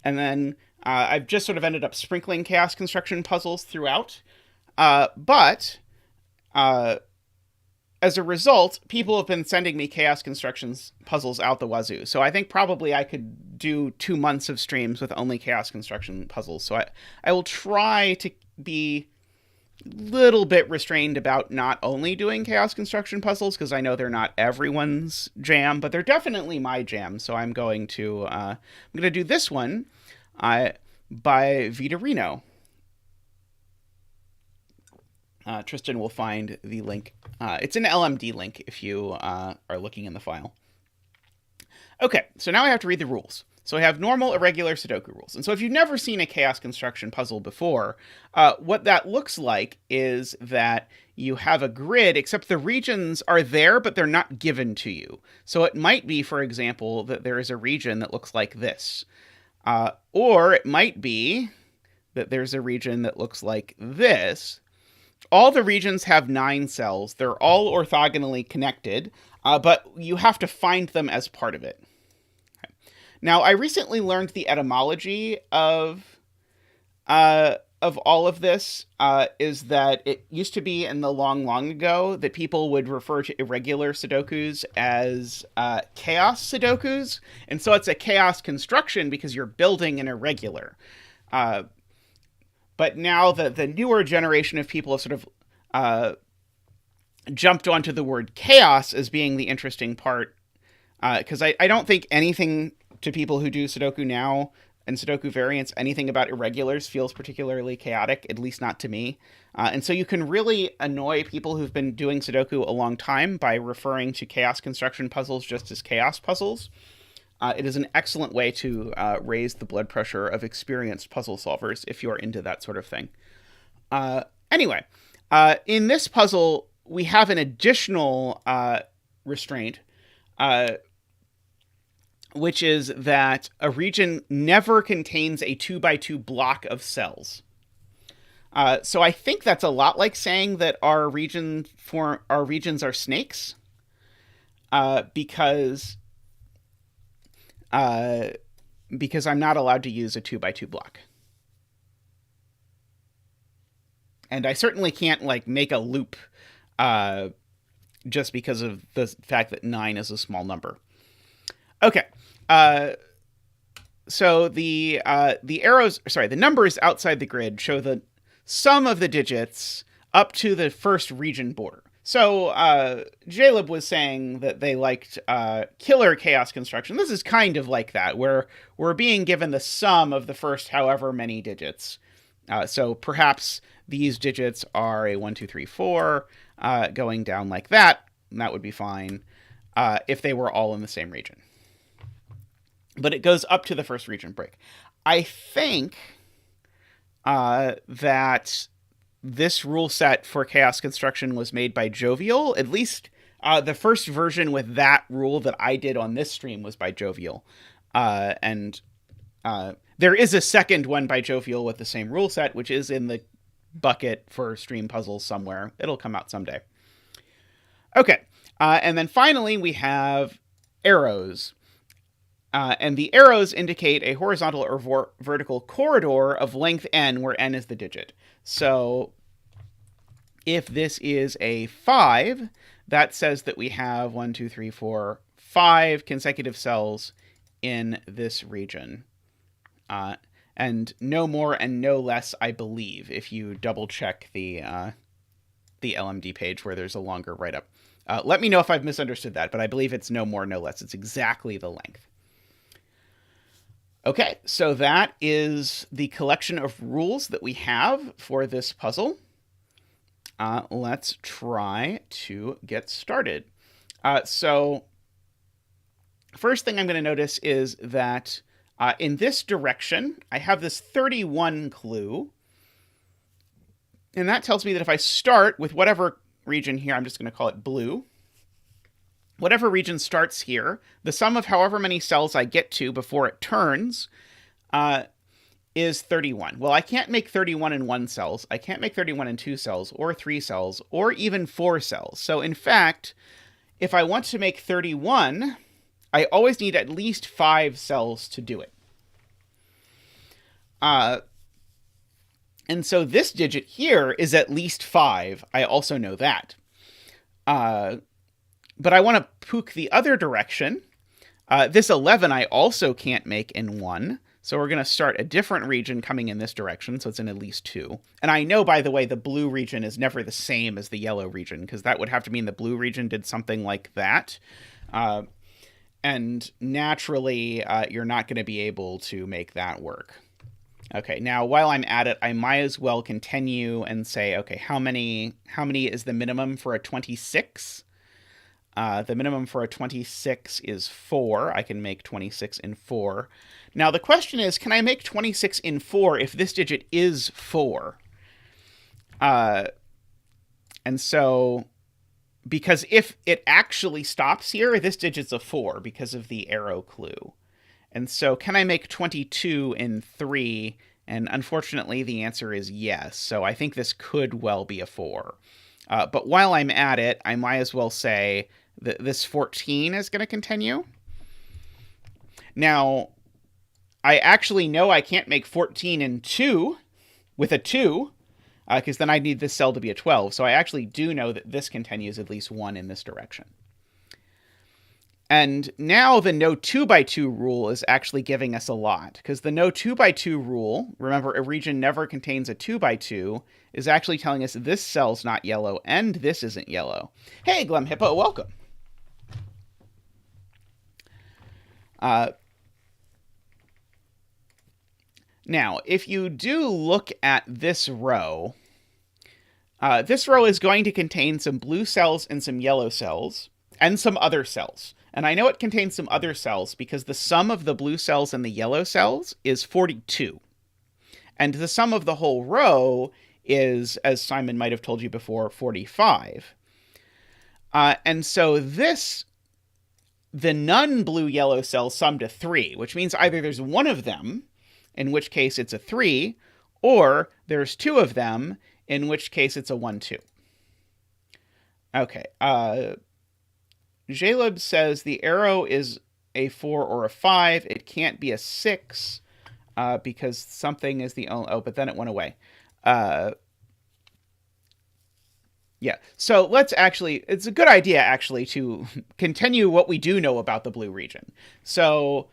then I've just sort of ended up sprinkling chaos construction puzzles throughout. But as a result, people have been sending me chaos constructions puzzles out the wazoo. So I think probably I could do 2 months of streams with only chaos construction puzzles. So I will try to be a little bit restrained about not only doing chaos construction puzzles, because I know they're not everyone's jam, but they're definitely my jam. So I'm going to do this one by Vidarino. Tristan will find the link. It's an LMD link if you are looking in the file. Okay, so now I have to read the rules. So I have normal, irregular, Sudoku rules. And so if you've never seen a chaos construction puzzle before, what that looks like is that you have a grid, except the regions are there, but they're not given to you. So it might be, for example, that there is a region that looks like this. Or it might be that there's a region that looks like this. All the regions have 9 cells. They're all orthogonally connected, but you have to find them as part of it. Okay. Now, I recently learned the etymology of all of this, is that it used to be in the long ago that people would refer to irregular Sudokus as chaos Sudokus, and so it's a chaos construction because you're building an irregular. But now the newer generation of people have sort of jumped onto the word chaos as being the interesting part, because I don't think anything to people who do Sudoku now and Sudoku variants, anything about irregulars feels particularly chaotic, at least not to me. And so you can really annoy people who've been doing Sudoku a long time by referring to chaos construction puzzles just as chaos puzzles. It is an excellent way to raise the blood pressure of experienced puzzle solvers if you're into that sort of thing. Anyway, in this puzzle, we have an additional restraint, which is that a region never contains a 2x2 block of cells. So I think that's a lot like saying that our regions are snakes, because I'm not allowed to use a 2x2 block. And I certainly can't make a loop just because of the fact that 9 is a small number. Okay. So the numbers outside the grid show the sum of the digits up to the first region border. So Jaleb was saying that they liked killer chaos construction. This is kind of like that, where we're being given the sum of the first however many digits. So perhaps these digits are a 1, 2, 3, 4, going down like that. And that would be fine if they were all in the same region. But it goes up to the first region break. I think that this rule set for chaos construction was made by Jovial. At least the first version with that rule that I did on this stream was by Jovial. And there is a second one by Jovial with the same rule set, which is in the bucket for stream puzzles somewhere. It'll come out someday. Okay. And then finally, we have arrows. And the arrows indicate a horizontal or vertical corridor of length n, where n is the digit. So if this is a 5, that says that we have 1, 2, 3, 4, 5 consecutive cells in this region. And no more and no less, I believe, if you double check the LMD page where there's a longer write-up. Let me know if I've misunderstood that, but I believe it's no more, no less. It's exactly the length. Okay, so that is the collection of rules that we have for this puzzle. Let's try to get started. So first thing I'm going to notice is that in this direction, I have this 31 clue. And that tells me that if I start with whatever region here, I'm just going to call it blue. Whatever region starts here, the sum of however many cells I get to before it turns is 31. Well, I can't make 31 in 1 cells. I can't make 31 in 2 cells, or 3 cells, or even 4 cells. So in fact, if I want to make 31, I always need at least 5 cells to do it. And so this digit here is at least 5. I also know that. But I want to pook the other direction. This 11 I also can't make in 1. So we're going to start a different region coming in this direction, so it's in at least 2. And I know, by the way, the blue region is never the same as the yellow region, because that would have to mean the blue region did something like that. And naturally, you're not going to be able to make that work. Okay, now while I'm at it, I might as well continue and say, okay, how many is the minimum for a 26? The minimum for a 26 is 4. I can make 26 in 4. Now the question is, can I make 26 in 4 if this digit is 4? And so, because if it actually stops here, this digit's a 4 because of the arrow clue. And so can I make 22 in 3? And unfortunately, the answer is yes. So I think this could well be a 4. But while I'm at it, I might as well say that this 14 is going to continue. Now, I actually know I can't make 14 in 2 with a 2, because then I need this cell to be a 12. So I actually do know that this continues at least 1 in this direction. And now the no 2x2 rule is actually giving us a lot, because the no 2x2 rule, remember a region never contains a 2x2, is actually telling us this cell's not yellow and this isn't yellow. Hey, Glum Hippo, welcome. Now, if you do look at this row is going to contain some blue cells and some yellow cells and some other cells. And I know it contains some other cells because the sum of the blue cells and the yellow cells is 42. And the sum of the whole row is, as Simon might have told you before, 45. And so the non-blue yellow cells sum to 3, which means either there's one of them, in which case it's a 3, or there's 2 of them, in which case it's a 1, 2. Okay, Jaleb says the arrow is a 4 or a 5. It can't be a 6 because something is the only... Oh, but then it went away. Yeah, so let's actually... It's a good idea, actually, to continue what we do know about the blue region. So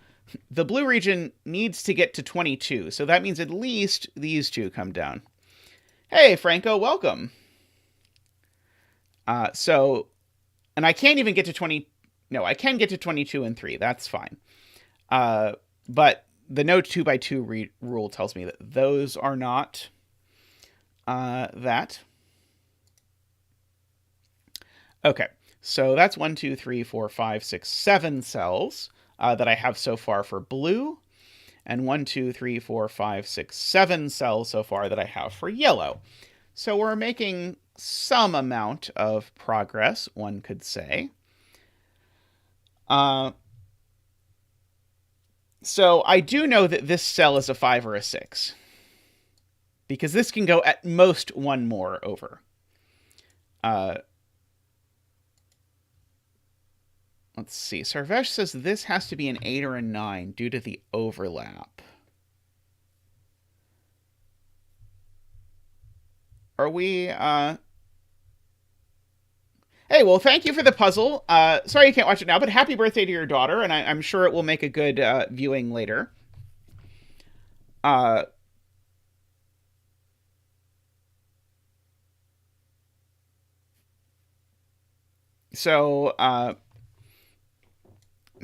the blue region needs to get to 22. So that means at least these two come down. Hey, Franco, welcome. And I can't even get to 20... No, I can get to 22 and 3. That's fine. But the no 2x2 rule tells me that those are not that. Okay, so that's 1, 2, 3, 4, 5, 6, 7 cells that I have so far for blue. And 1, 2, 3, 4, 5, 6, 7 cells so far that I have for yellow. So we're making some amount of progress, one could say. So I do know that this cell is a 5 or a 6, because this can go at most one more over. Let's see. Sarvesh says this has to be an 8 or a 9 due to the overlap. Are we... Hey, well, thank you for the puzzle. Sorry you can't watch it now, but happy birthday to your daughter, and I'm sure it will make a good viewing later. So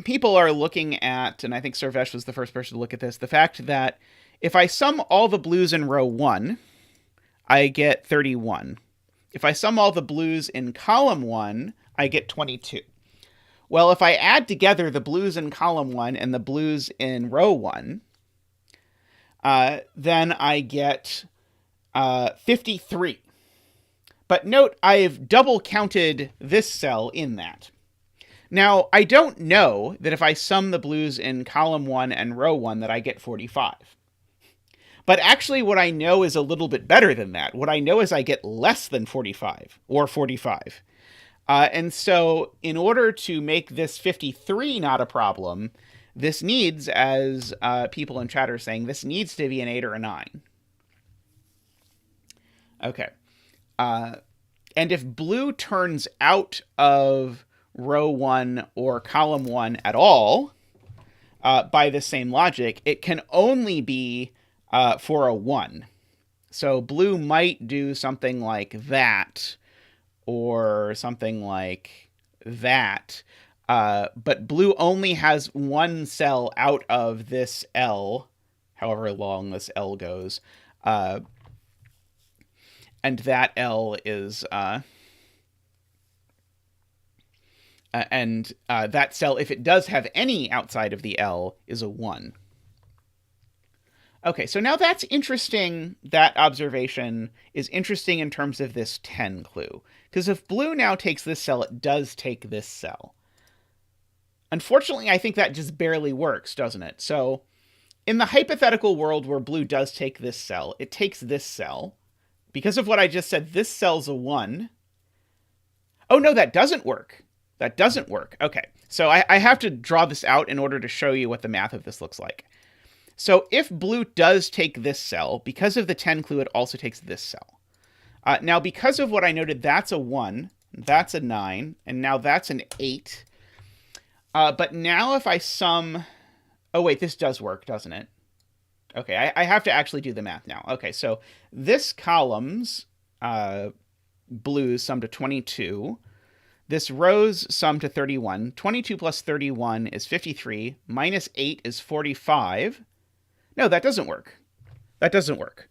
people are looking at, and I think Sarvesh was the first person to look at this, the fact that if I sum all the blues in row 1, I get 31. If I sum all the blues in column 1, I get 22. Well, if I add together the blues in column 1 and the blues in row 1, then I get 53. But note, I've double counted this cell in that. Now, I don't know that if I sum the blues in column 1 and row 1 that I get 45. But actually what I know is a little bit better than that. What I know is I get less than 45, or 45. And so in order to make this 53 not a problem, this needs, as people in chat are saying, this needs to be an 8 or a 9. Okay. And if blue turns out of row 1 or column 1 at all, by the same logic, it can only be for a 1. So blue might do something like that, or something like that. But blue only has one cell out of this L, however long this L goes. And that L is... that cell, if it does have any outside of the L, is a 1. Okay, so now that's interesting. That observation is interesting in terms of this 10 clue. Because if blue now takes this cell, it does take this cell. Unfortunately, I think that just barely works, doesn't it? So in the hypothetical world where blue does take this cell, it takes this cell. Because of what I just said, this cell's a 1. Oh, no, that doesn't work. That doesn't work. Okay, so I have to draw this out in order to show you what the math of this looks like. So if blue does take this cell, because of the 10 clue, it also takes this cell. Now, because of what I noted, that's a 1, that's a 9, and now that's an 8. But now if I sum... Oh, wait, this does work, doesn't it? Okay, I have to actually do the math now. Okay, so this column's blues sum to 22. This row's sum to 31. 22 plus 31 is 53. Minus 8 is 45. No, that doesn't work. That doesn't work.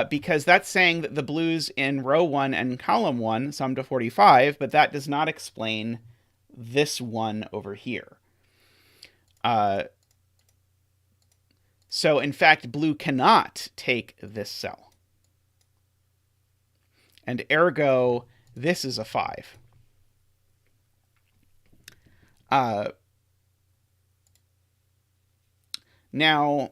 Because that's saying that the blues in row 1 and column 1 sum to 45, but that does not explain this one over here. So, in fact, blue cannot take this cell. And ergo, this is a 5. Now,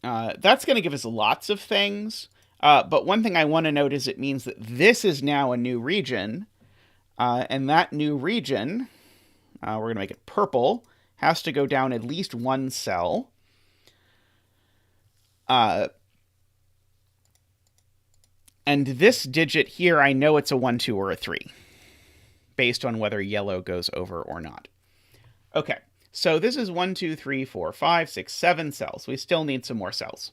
that's going to give us lots of things, but one thing I want to note is it means that this is now a new region, and that new region, we're going to make it purple, has to go down at least one cell. And this digit here, I know it's a 1, 2, or a 3, based on whether yellow goes over or not. Okay, so this is 1, 2, 3, 4, 5, 6, 7 cells. We still need some more cells.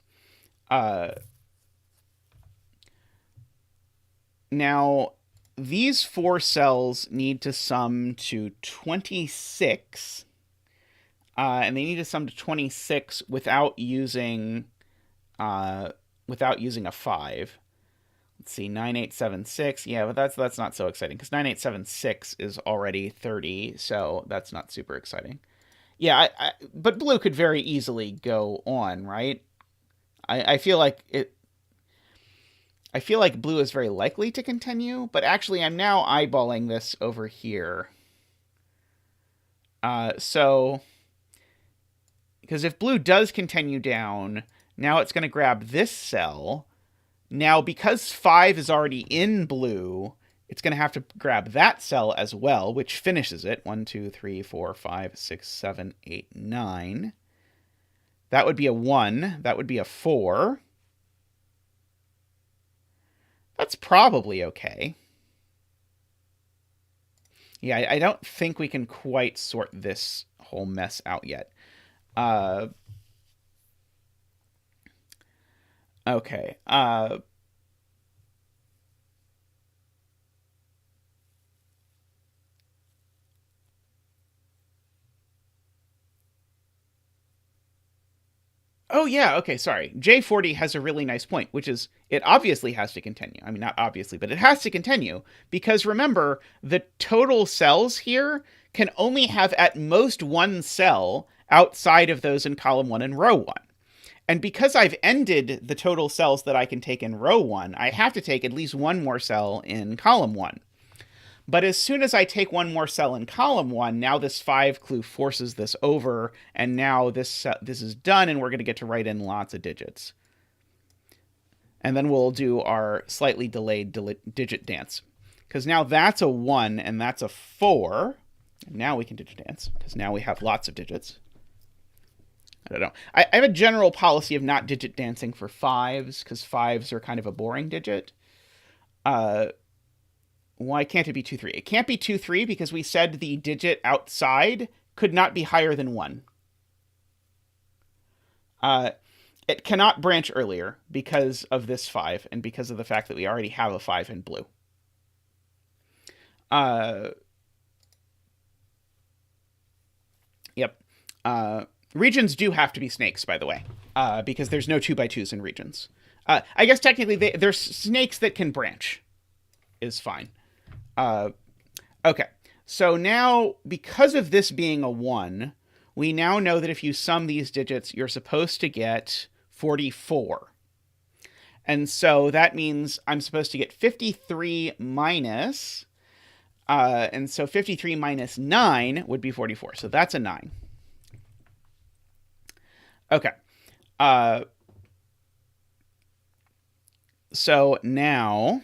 Now, these 4 cells need to sum to 26, and they need to sum to 26 without using a 5. Let's see, 9876. Yeah, but that's not so exciting because 9876 is already 30, so that's not super exciting. Yeah, but blue could very easily go on, right? I feel like it. I feel like blue is very likely to continue, but actually I'm now eyeballing this over here. So, because if blue does continue down, now it's going to grab this cell. Now, because 5 is already in blue, it's going to have to grab that cell as well, which finishes it. 1, 2, 3, 4, 5, 6, 7, 8, 9. That would be a 1. That would be a 4. That's probably okay. Yeah, I don't think we can quite sort this whole mess out yet. Okay. Oh, yeah, okay, sorry. J40 has a really nice point, which is it obviously has to continue. I mean, not obviously, but it has to continue because remember, the total cells here can only have at most one cell outside of those in column 1 and row 1. And because I've ended the total cells that I can take in row 1, I have to take at least one more cell in column 1. But as soon as I take one more cell in column 1, now this 5 clue forces this over, and now this is done, and we're going to get to write in lots of digits. And then we'll do our slightly delayed digit dance. Because now that's a 1, and that's a 4. And now we can digit dance, because now we have lots of digits. I don't know. I have a general policy of not digit dancing for 5s, because 5s are kind of a boring digit. Why can't it be 2, 3? It can't be 2, 3 because we said the digit outside could not be higher than 1. It cannot branch earlier because of this 5 and because of the fact that we already have a 5 in blue. Yep. Regions do have to be snakes, by the way, because there's no 2x2s in regions. I guess technically there's snakes that can branch is fine. Okay, so now, because of this being a 1, we now know that if you sum these digits, you're supposed to get 44. And so that means I'm supposed to get 53 minus, and so 53 minus 9 would be 44. So that's a 9. Okay. So now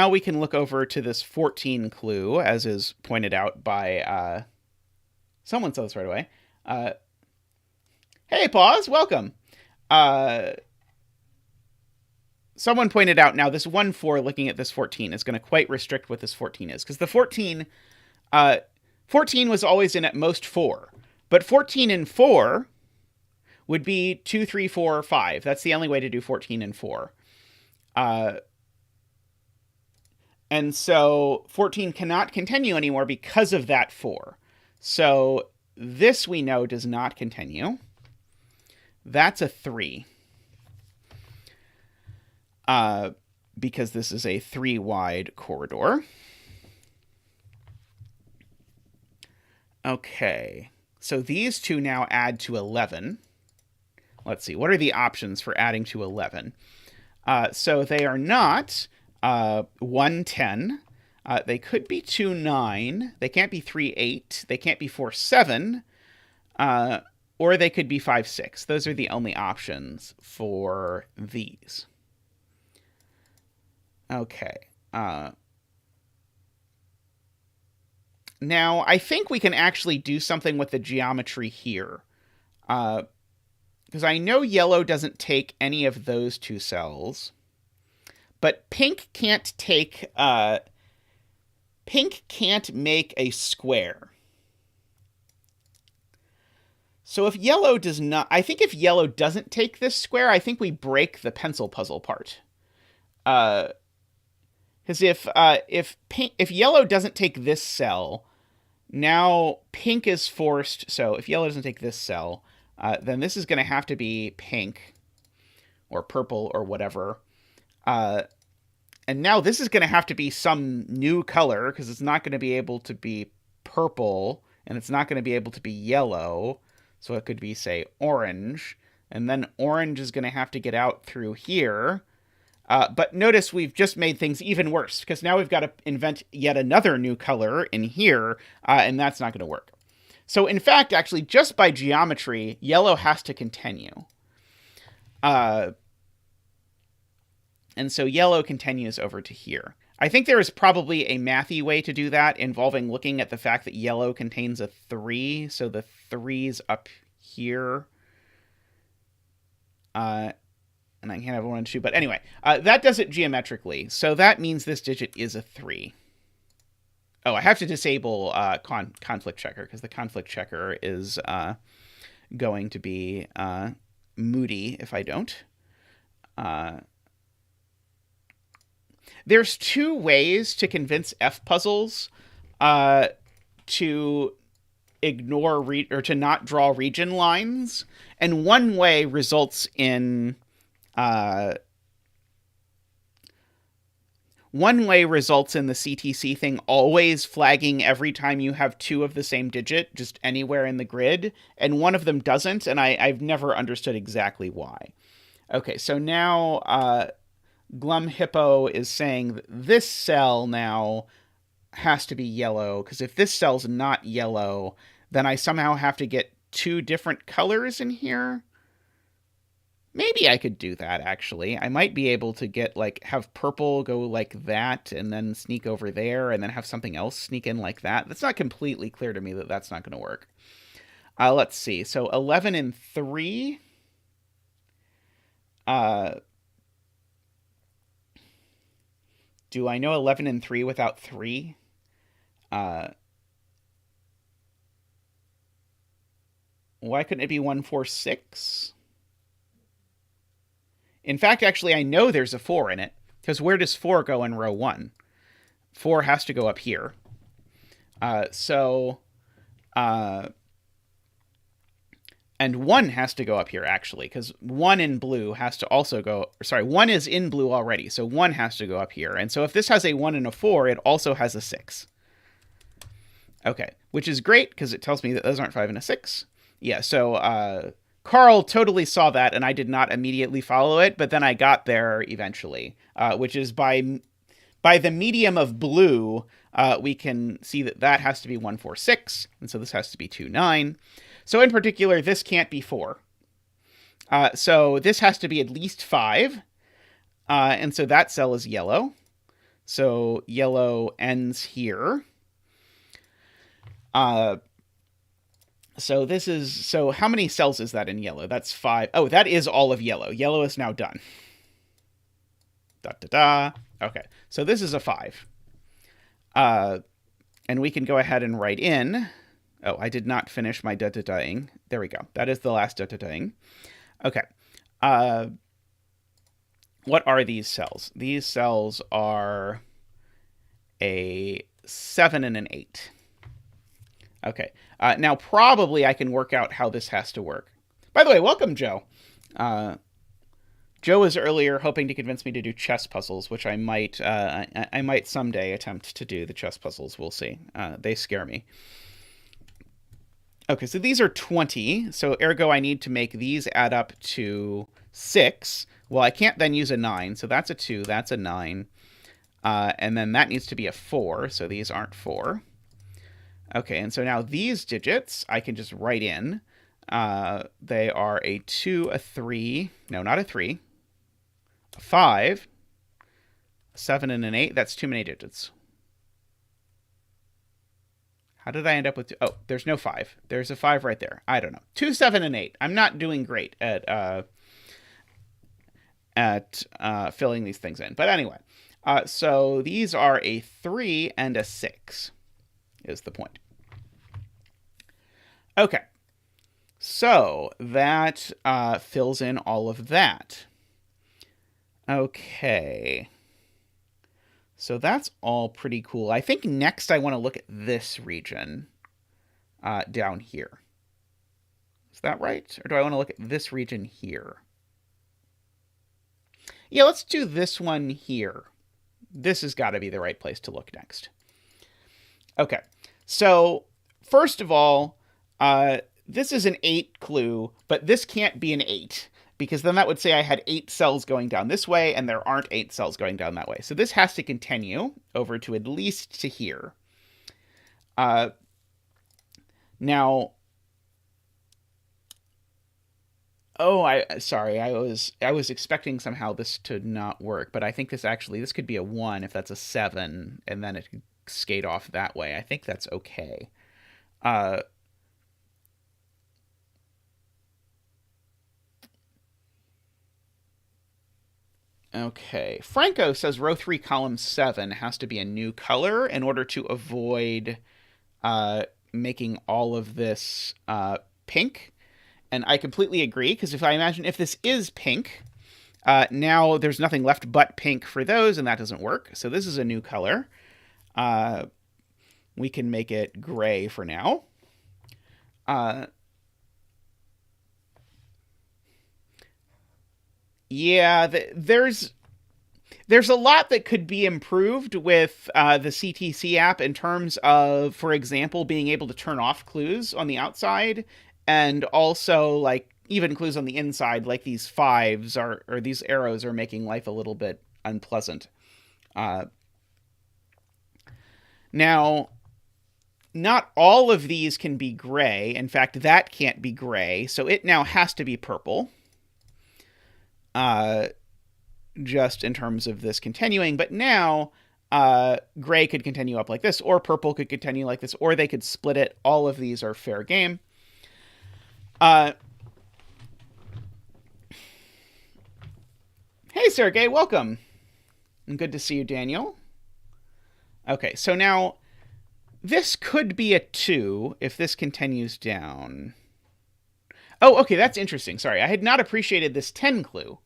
we can look over to this 14 clue, as is pointed out by, someone saw this right away. Hey, Pause, welcome. Someone pointed out now this 1-4 looking at this 14 is going to quite restrict what this 14 is. Because the 14 was always in at most 4. But 14 and 4 would be 2, 3, 4, 5. That's the only way to do 14 and 4. And so 14 cannot continue anymore because of that 4. So this we know does not continue. That's a 3. Because this is a 3-wide corridor. Okay. So these two now add to 11. Let's see. What are the options for adding to 11? So they are not 1, 10. They could be 2, 9. They can't be 3, 8. They can't be 4, 7. Or they could be 5, 6. Those are the only options for these. Okay. Now, I think we can actually do something with the geometry here. Because I know yellow doesn't take any of those two cells. But pink can't take... pink can't make a square. So if yellow does not... I think if yellow doesn't take this square, I think we break the pencil puzzle part. Because if yellow doesn't take this cell, now pink is forced... So if yellow doesn't take this cell, then this is going to have to be pink or purple or whatever. And now this is going to have to be some new color because it's not going to be able to be purple and it's not going to be able to be yellow. So it could be, say, orange. And then orange is going to have to get out through here. But notice we've just made things even worse because now we've got to invent yet another new color in here. And that's not going to work. So in fact, actually, just by geometry, yellow has to continue. And so yellow continues over to here. I think there is probably a mathy way to do that involving looking at the fact that yellow contains a 3. So the 3's up here. And I can't have 1 and 2. But anyway, that does it geometrically. So that means this digit is a 3. Oh, I have to disable conflict checker because the conflict checker is going to be moody if I don't. There's 2 ways to convince F puzzles to ignore or to not draw region lines, and one way results in the CTC thing always flagging every time you have two of the same digit, just anywhere in the grid, and one of them doesn't, and I've never understood exactly why. Okay, so now Glum Hippo is saying that this cell now has to be yellow, because if this cell's not yellow, then I somehow have to get two different colors in here. Maybe I could do that, actually. I might be able to get, like, have purple go like that, and then sneak over there, and then have something else sneak in like that. That's not completely clear to me that that's not going to work. Let's see. So 11 and 3. Do I know 11 and 3 without 3? Why couldn't it be 1, 4, 6? In fact, actually, I know there's a 4 in it, because where does 4 go in row 1? 4 has to go up here. And 1 has to go up here, actually, because 1 in blue has to also go... Sorry, 1 is in blue already, so 1 has to go up here. And so if this has a 1 and a 4, it also has a 6. Okay, which is great, because it tells me that those aren't 5 and a 6. Yeah, so Carl totally saw that, and I did not immediately follow it, but then I got there eventually, which is by the medium of blue, we can see that that has to be 1, 4, 6, and so this has to be 2, 9. So in particular, this can't be 4. So this has to be at least 5, and so that cell is yellow. So yellow ends here. So how many cells is that in yellow? That's 5. Oh, that is all of yellow. Yellow is now done. Okay, so this is a 5. And we can go ahead and write in... Oh, I did not finish my da-da-da-ing. There we go. That is the last da-da-da-ing. Okay. What are these cells? These cells are a 7 and an 8. Okay. Now, probably I can work out how this has to work. By the way, welcome, Joe. Joe was earlier hoping to convince me to do chess puzzles, which I might someday attempt to do the chess puzzles. We'll see. They scare me. Okay, so these are 20, so ergo I need to make these add up to 6. Well, I can't then use a 9, so that's a 2, that's a 9. And then that needs to be a 4, so these aren't 4. Okay, and so now these digits I can just write in. They are a 2, a 3, no, not a 3, a 5, a 7, and an 8. That's too many digits. How did I end up with 2? Oh, there's no 5. There's a 5 right there. I don't know. 2, 7, and 8. I'm not doing great at filling these things in. But anyway, so these are a 3 and a 6 is the point. Okay. So that fills in all of that. Okay. So that's all pretty cool. I think next I want to look at this region down here. Is that right? Or do I want to look at this region here? Yeah, let's do this one here. This has got to be the right place to look next. Okay, so first of all, this is an 8 clue, but this can't be an 8. Because then that would say I had 8 cells going down this way, and there aren't 8 cells going down that way. So this has to continue over to at least to here. Now, sorry, I was expecting somehow this to not work, but I think this could be a 1 if that's a 7, and then it could skate off that way. I think that's okay. Okay. Franco says row 3, column 7 has to be a new color in order to avoid making all of this pink. And I completely agree, because if I imagine if this is pink, now there's nothing left but pink for those, and that doesn't work. So this is a new color. We can make it gray for now. Uh, yeah, there's a lot that could be improved with the CTC app in terms of, for example, being able to turn off clues on the outside, and also like even clues on the inside, like these fives are or these arrows are making life a little bit unpleasant. Uh, Now, not all of these can be gray. In fact, that can't be gray, so it now has to be purple. Uh, just in terms of this continuing, but now gray could continue up like this, or purple could continue like this, or they could split it. All of these are fair game. Hey, Sergey, welcome. And good to see you, Daniel. Okay, so now this could be a 2 if this continues down. Oh, okay, that's interesting. Sorry, I had not appreciated this 10 clue.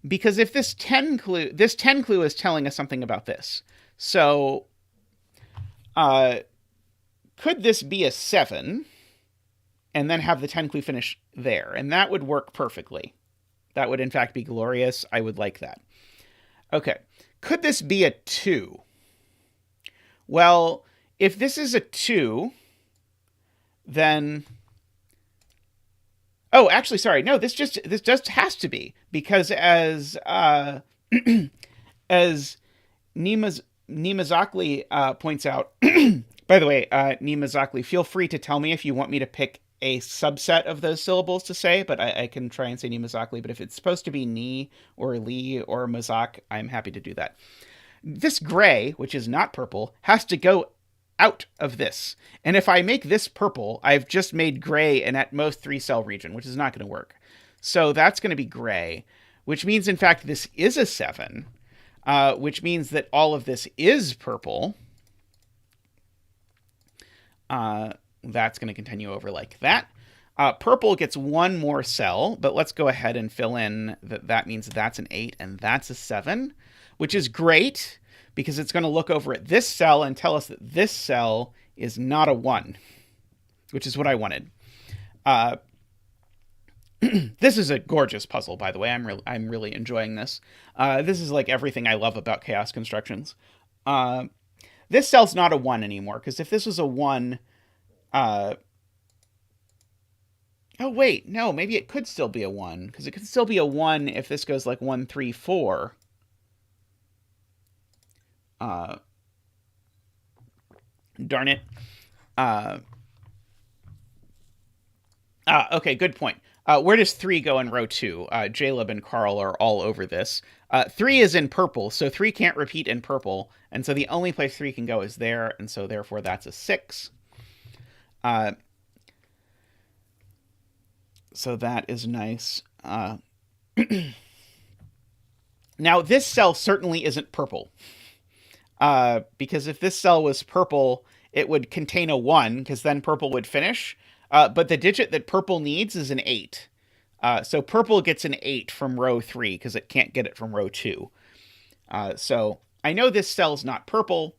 Because if this 10 clue is telling us something about this. So, could this be a 7 and then have the 10 clue finish there? And that would work perfectly. That would, in fact, be glorious. I would like that. Okay. Could this be a 2? Well, if this is a 2, then... Oh, actually, sorry. No, this just has to be, because as as Nimazakli points out. By the way, Nimazakli, feel free to tell me if you want me to pick a subset of those syllables to say, but I can try and say Nimazakli. But if it's supposed to be ni or li or mazak, I'm happy to do that. This gray, which is not purple, has to go out of this. And if I make this purple, I've just made gray an at most 3-cell region, which is not going to work. So that's going to be gray, which means, in fact, this is a 7, which means that all of this is purple. That's going to continue over like that. Purple gets 1 more cell, but let's go ahead and fill in that means that's an 8 and that's a 7, which is great, because it's going to look over at this cell and tell us that this cell is not a 1, which is what I wanted. This is a gorgeous puzzle, by the way. I'm really enjoying this. This is like everything I love about chaos constructions. This cell's not a 1 anymore, because if this was a 1... oh, wait, no, maybe it could still be a 1, because it could still be a 1 if this goes like 1, 3, 4. Darn it. Okay, good point. Where does 3 go in row 2? Jaleb and Carl are all over this. 3 is in purple, so 3 can't repeat in purple, and so the only place 3 can go is there, and so therefore that's a 6. So that is nice. Now, this cell certainly isn't purple. Because if this cell was purple, it would contain a 1, because then purple would finish. But the digit that purple needs is an 8. So purple gets an 8 from row 3, because it can't get it from row 2. So I know this cell's not purple.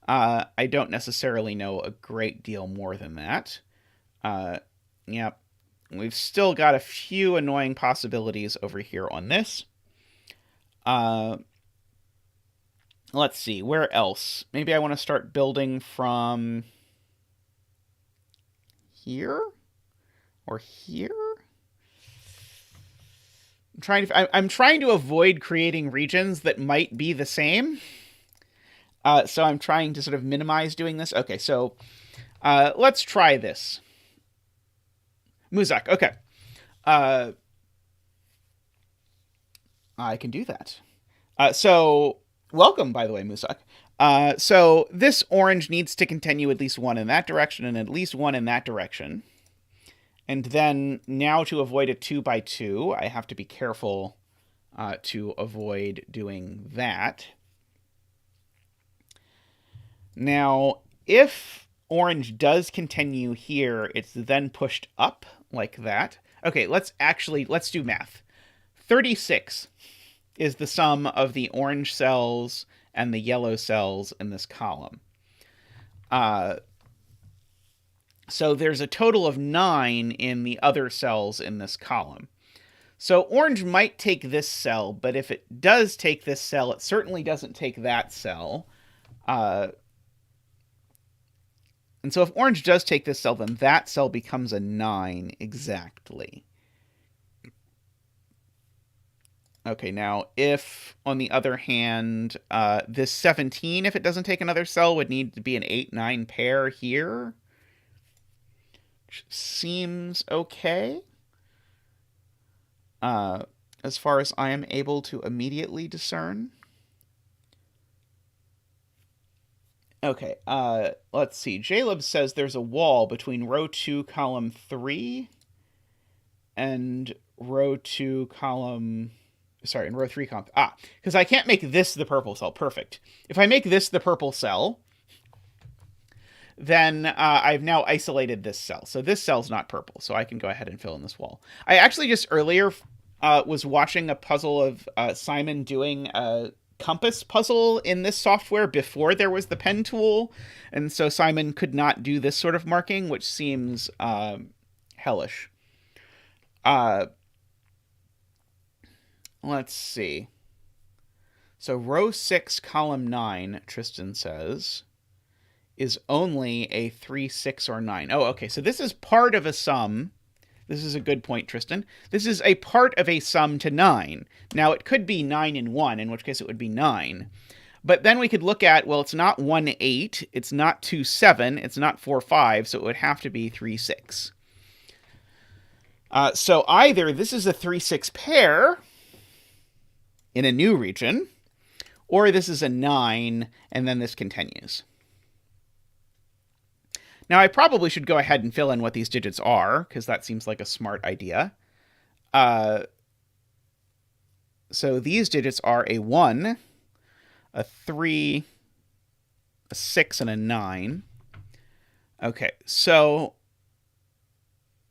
I don't necessarily know a great deal more than that. Yep. We've still got a few annoying possibilities over here on this. Let's see, where else? Maybe I want to start building from here? Or here? I'm trying to avoid creating regions that might be the same. So I'm trying to sort of minimize doing this. Okay, so let's try this. Muzak, okay. I can do that. So... Welcome, by the way, Musak. So this orange needs to continue at least 1 in that direction and at least 1 in that direction. And then now to avoid a 2 by 2, I have to be careful to avoid doing that. Now, if orange does continue here, it's then pushed up like that. Okay, let's do math. 36 is the sum of the orange cells and the yellow cells in this column. So there's a total of 9 in the other cells in this column. So orange might take this cell, but if it does take this cell, it certainly doesn't take that cell. And so if orange does take this cell, then that cell becomes a 9 exactly. Okay, now if, on the other hand, this 17, if it doesn't take another cell, would need to be an 8-9 pair here. Which seems okay. As far as I am able to immediately discern. Okay, let's see. Jaleb says there's a wall between row 2, column 3, and row 2, column... Sorry, in row 3, column... because I can't make this the purple cell. Perfect. If I make this the purple cell, then I've now isolated this cell. So this cell's not purple, so I can go ahead and fill in this wall. I actually just earlier was watching a puzzle of Simon doing a compass puzzle in this software before there was the pen tool, and so Simon could not do this sort of marking, which seems hellish. Let's see. So row 6, column 9, Tristan says, is only a 3, 6, or 9. Oh, okay, so this is part of a sum. This is a good point, Tristan. This is a part of a sum to 9. Now, it could be 9 and 1, in which case it would be 9. But then we could look at, well, it's not 1, 8, it's not 2, 7, it's not 4, 5, so it would have to be 3, 6. So either this is a 3, 6 pair in a new region, or this is a 9, and then this continues. Now, I probably should go ahead and fill in what these digits are, because that seems like a smart idea. So these digits are a 1, a 3, a 6, and a 9. Okay, so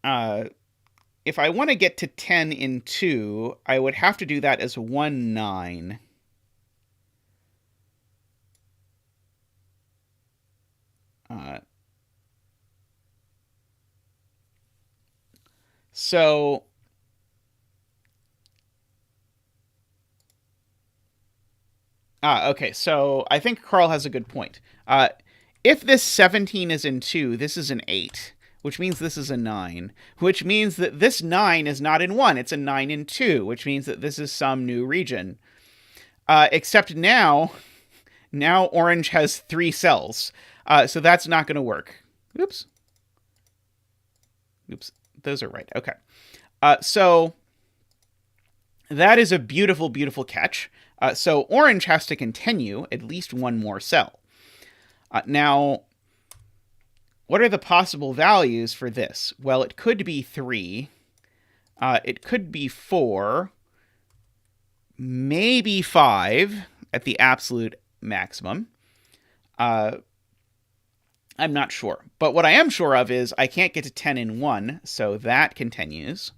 if I want to get to 10 in 2, I would have to do that as 1, 9. So okay, so I think Carl has a good point. If this 17 is in 2, this is an 8, which means this is a 9, which means that this 9 is not in 1, it's a 9 in 2, which means that this is some new region. Except now orange has 3 cells, so that's not going to work. Oops, those are right. Okay. So that is a beautiful, beautiful catch. So orange has to continue at least one more cell. Now, what are the possible values for this? Well, it could be 3. It could be 4. Maybe 5 at the absolute maximum. I'm not sure. But what I am sure of is I can't get to 10 in 1, so that continues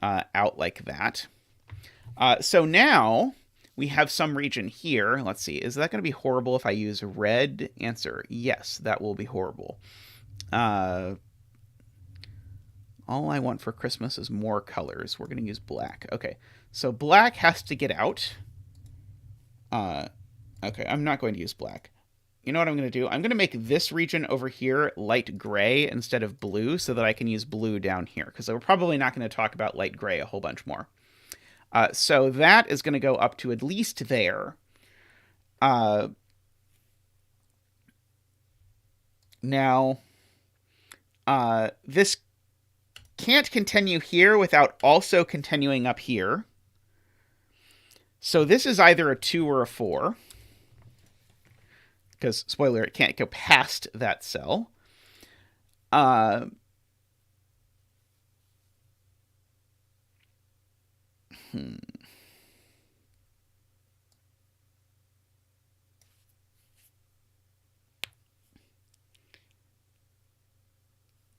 out like that. So now we have some region here. Let's see. Is that going to be horrible if I use red? Answer, yes, that will be horrible. All I want for Christmas is more colors. We're going to use black. Okay, so black has to get out. Okay, I'm not going to use black. You know what I'm going to do? I'm going to make this region over here light gray instead of blue so that I can use blue down here, because we're probably not going to talk about light gray a whole bunch more. So that is going to go up to at least there. Now, this can't continue here without also continuing up here. So this is either a 2 or a 4. Because, spoiler, it can't go past that cell.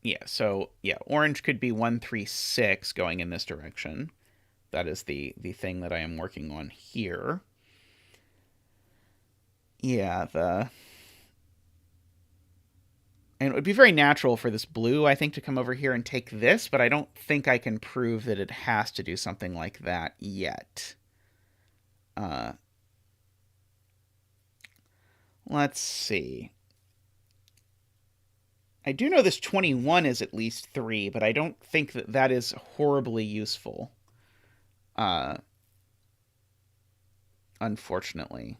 Yeah, so, yeah, orange could be 1, 3, 6 going in this direction. That is the thing that I am working on here. Yeah, And it would be very natural for this blue, I think, to come over here and take this, but I don't think I can prove that it has to do something like that yet. Let's see. I do know this 21 is at least 3, but I don't think that that is horribly useful. Unfortunately.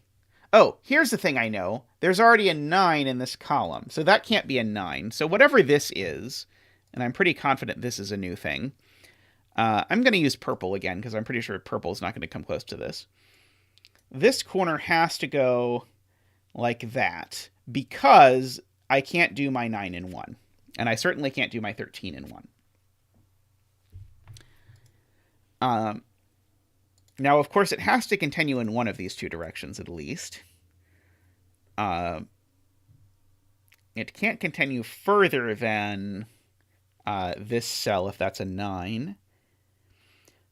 Oh, here's the thing I know. There's already a 9 in this column, so that can't be a 9. So whatever this is, and I'm pretty confident this is a new thing, I'm going to use purple again, because I'm pretty sure purple is not going to come close to this. This corner has to go like that, because I can't do my 9 in 1. And I certainly can't do my 13 in 1. Now, of course, it has to continue in one of these two directions, at least. It can't continue further than this cell, if that's a 9.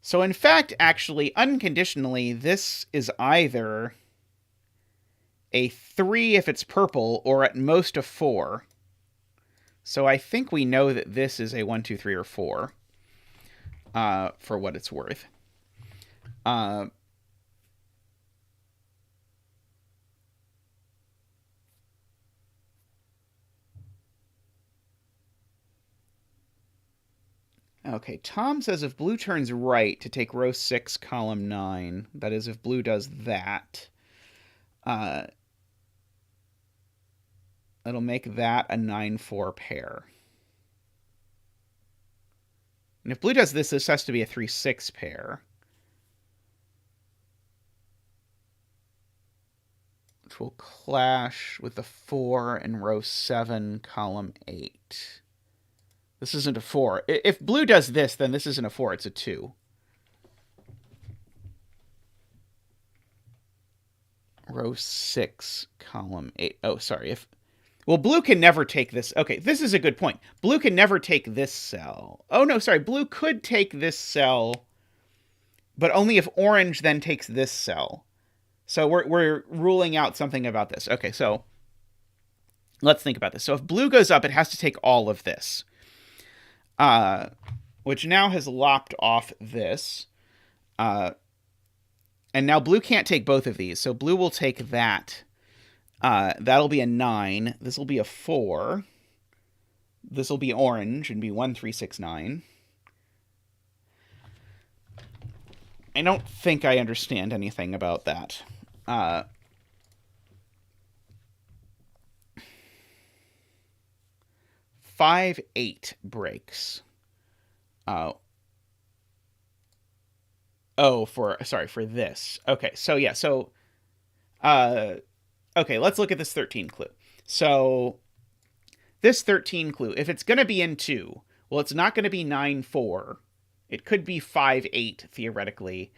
So, in fact, actually, unconditionally, this is either a 3 if it's purple, or at most a 4. So I think we know that this is a 1, 2, 3, or 4, for what it's worth. Okay, Tom says if blue turns right to take row 6, column 9, that is, if blue does that, it'll make that a 9-4 pair. And if blue does this, this has to be a 3-6 pair. Which will clash with the 4 in row 7, column 8. This isn't a 4. If blue does this, then this isn't a 4, it's a 2. Row 6, column 8. Oh, sorry. Well, blue can never take this. Okay, this is a good point. Blue can never take this cell. Oh, no, sorry. Blue could take this cell, but only if orange then takes this cell. So we're ruling out something about this. Okay, so let's think about this. So if blue goes up, it has to take all of this, which now has lopped off this. And now blue can't take both of these, so blue will take that. That'll be a 9. This will be a 4. This will be orange and be 1, 3, 6, 9. I don't think I understand anything about that. 5, 8 breaks. For this. Okay, so yeah, so okay, let's look at this 13 clue. So this 13 clue, if it's going to be in 2, well, it's not going to be 9, 4. It could be 5, 8, theoretically.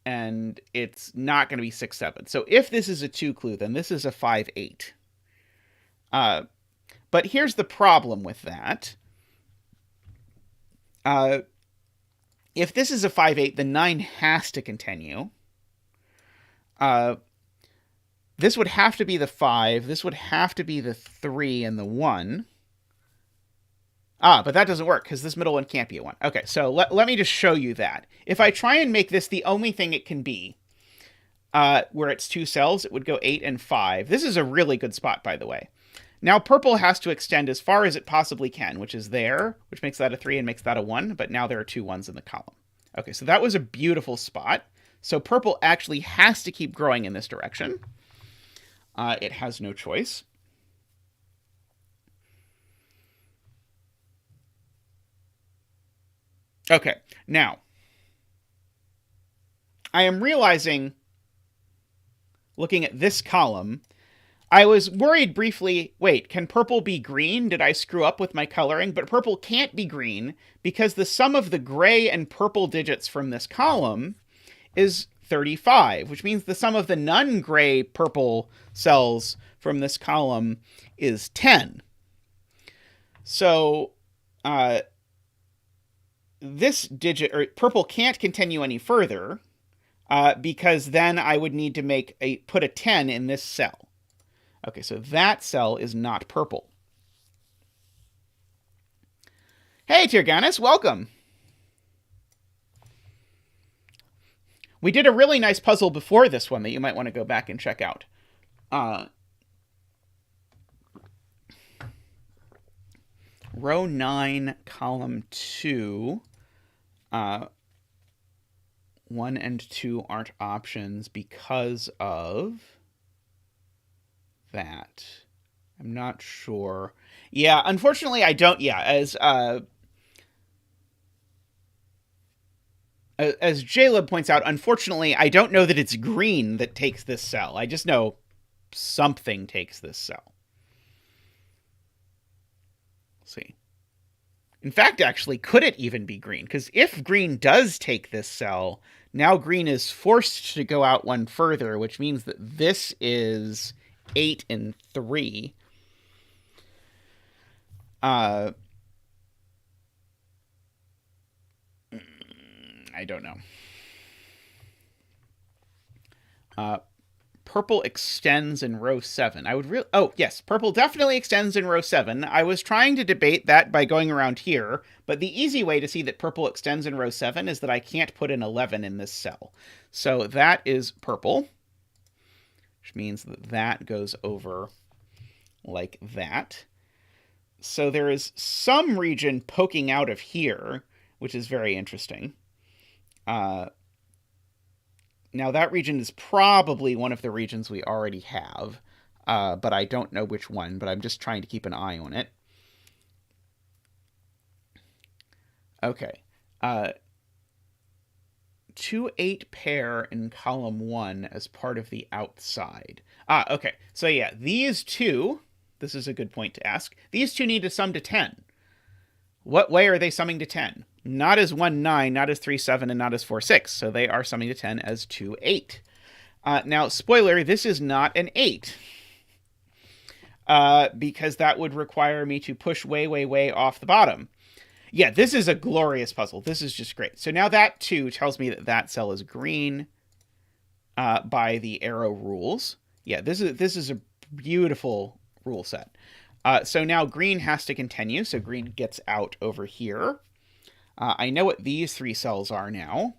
And it's not going to be 6, 7. So if this is a 2 clue, then this is a 5, 8. But here's the problem with that. If this is a 5, 8, the 9 has to continue. This would have to be the 5. This would have to be the 3 and the 1. But that doesn't work, because this middle one can't be a 1. Okay, so let me just show you that. If I try and make this the only thing it can be, where it's 2 cells, it would go 8 and 5. This is a really good spot, by the way. Now, purple has to extend as far as it possibly can, which is there, which makes that a 3 and makes that a 1, but now there are 2 1s in the column. Okay, so that was a beautiful spot. So purple actually has to keep growing in this direction. It has no choice. Okay, now, I am realizing, looking at this column, I was worried briefly, wait, can purple be green? Did I screw up with my coloring? But purple can't be green, because the sum of the gray and purple digits from this column is 35, which means the sum of the non-gray purple cells from this column is 10. So, this digit, or purple, can't continue any further, because then I would need to put a 10 in this cell. Okay, so that cell is not purple. Hey, Tyrgannus, welcome. We did a really nice puzzle before this one that you might want to go back and check out. Row 9, column 2. 1 and 2 aren't options because of that. I'm not sure. Yeah, unfortunately, I don't. Yeah, as Jaleb points out, unfortunately, I don't know that it's green that takes this cell. I just know something takes this cell. Let's see. In fact, actually, could it even be green? Because if green does take this cell, now green is forced to go out one further, which means that this is 8 and 3. I don't know. Purple extends in row 7. Oh, yes, purple definitely extends in row 7. I was trying to debate that by going around here, but the easy way to see that purple extends in row 7 is that I can't put an 11 in this cell. So that is purple, which means that that goes over like that. So there is some region poking out of here, which is very interesting. Now, that region is probably one of the regions we already have, but I don't know which one, but I'm just trying to keep an eye on it. Okay. 2-8 pair in column 1 as part of the outside. Okay. So, yeah, these two, this is a good point to ask. These two need to sum to 10. What way are they summing to 10? Not as 1, 9, not as 3, 7, and not as 4, 6. So they are summing to 10 as 2, 8. Now, spoiler, this is not an 8. Because that would require me to push way, way, way off the bottom. Yeah, this is a glorious puzzle. This is just great. So now that, too, tells me that that cell is green by the arrow rules. Yeah, this is a beautiful rule set. So now green has to continue, so green gets out over here. I know what these 3 cells are now.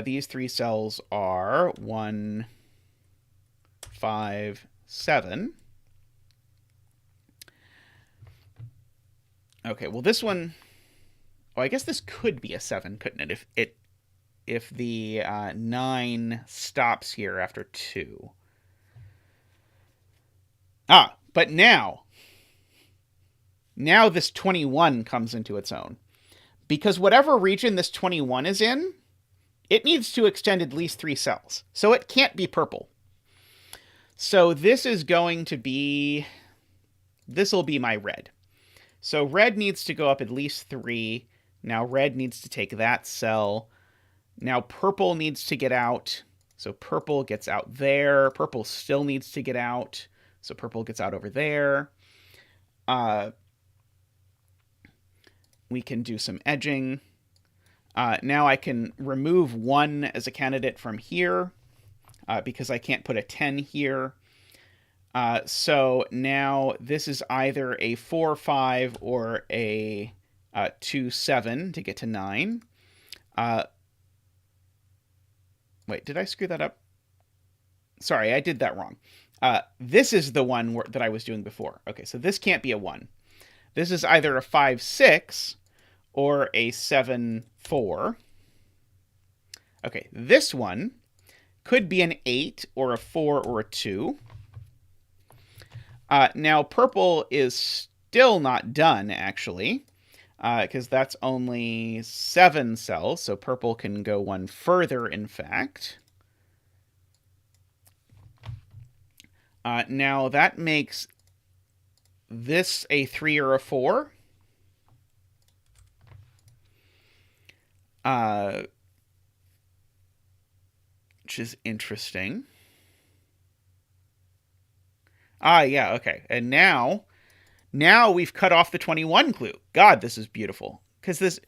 These 3 cells are 1, 5, 7. Okay, well this one... Oh, I guess this could be a 7, couldn't it? If the 9 stops here after 2. But now this 21 comes into its own. Because whatever region this 21 is in, it needs to extend at least 3 cells. So it can't be purple. So this is going to be... This will be my red. So red needs to go up at least 3. Now red needs to take that cell. Now purple needs to get out. So purple gets out there. Purple still needs to get out. So purple gets out over there. We can do some edging. Now I can remove 1 as a candidate from here because I can't put a 10 here. So now this is either a 4, 5 or a 2, 7 to get to 9. Wait, did I screw that up? Sorry, I did that wrong. This is the one that I was doing before. Okay, so this can't be a 1. This is either a 5, 6 or a 7, 4. Okay, this one could be an 8 or a 4 or a 2. Now, purple is still not done, actually, because that's only 7 cells, so purple can go one further, in fact. Now, that makes this a 3 or a 4. Which is interesting. Yeah, okay. And now we've cut off the 21 clue. God, this is beautiful. Because this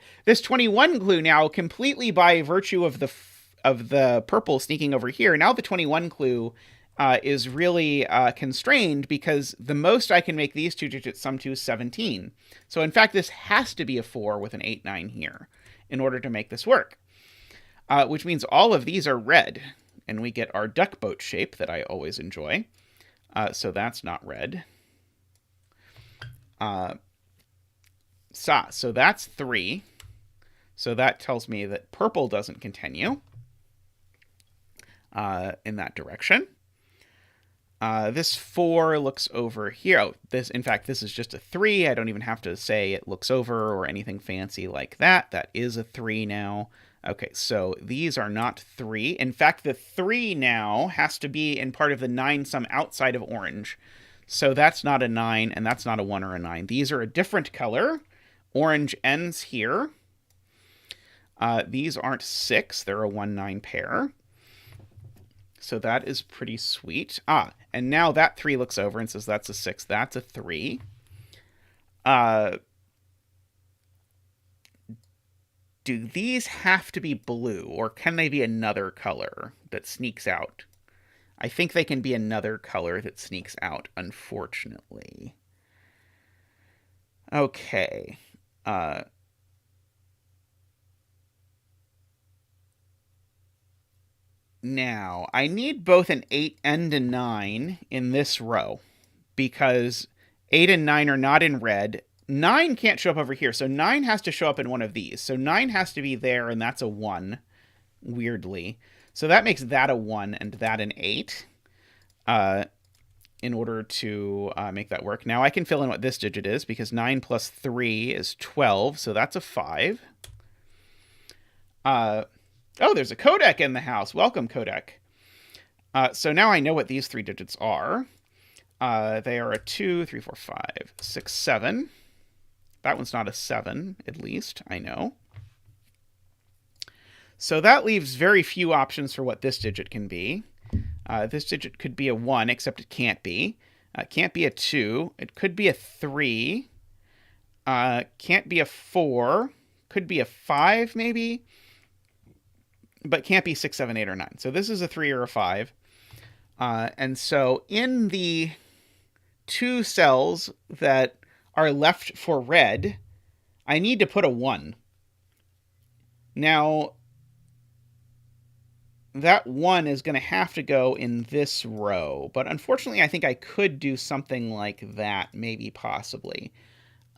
21 clue now, completely by virtue of the purple sneaking over here, now the 21 clue is really constrained because the most I can make these two digits sum to is 17. So in fact, this has to be a 4 with an 8, 9 here in order to make this work, which means all of these are red, and we get our duck boat shape that I always enjoy. So that's not red. So that's 3. So that tells me that purple doesn't continue in that direction. This 4 looks over here. Oh, in fact, this is just a 3. I don't even have to say it looks over or anything fancy like that. That is a 3 now. Okay, so these are not 3. In fact, the 3 now has to be in part of the 9 sum outside of orange. So that's not a 9, and that's not a 1 or a 9. These are a different color. Orange ends here. These aren't 6. They're a 1-9 pair. So that is pretty sweet. And now that 3 looks over and says that's a 6. That's a 3. Do these have to be blue, or can they be another color that sneaks out? I think they can be another color that sneaks out, unfortunately. Okay. Now, I need both an 8 and a 9 in this row, because 8 and 9 are not in red. 9 can't show up over here, so 9 has to show up in one of these. So 9 has to be there, and that's a 1, weirdly. So that makes that a 1 and that an 8 in order to make that work. Now I can fill in what this digit is, because 9 plus 3 is 12, so that's a 5. Oh, there's a codec in the house. Welcome, codec. So now I know what these 3 digits are. They are a 2, 3, 4, 5, 6, 7. That one's not a 7, at least, I know. So that leaves very few options for what this digit can be. This digit could be a 1, except it can't be. It can't be a 2. It could be a 3. Can't be a 4. Could be a 5, maybe. But can't be 6, 7, 8, or 9. So this is a 3 or a 5. And so in the 2 cells that are left for red, I need to put a 1. Now, that 1 is going to have to go in this row. But unfortunately, I think I could do something like that, maybe, possibly.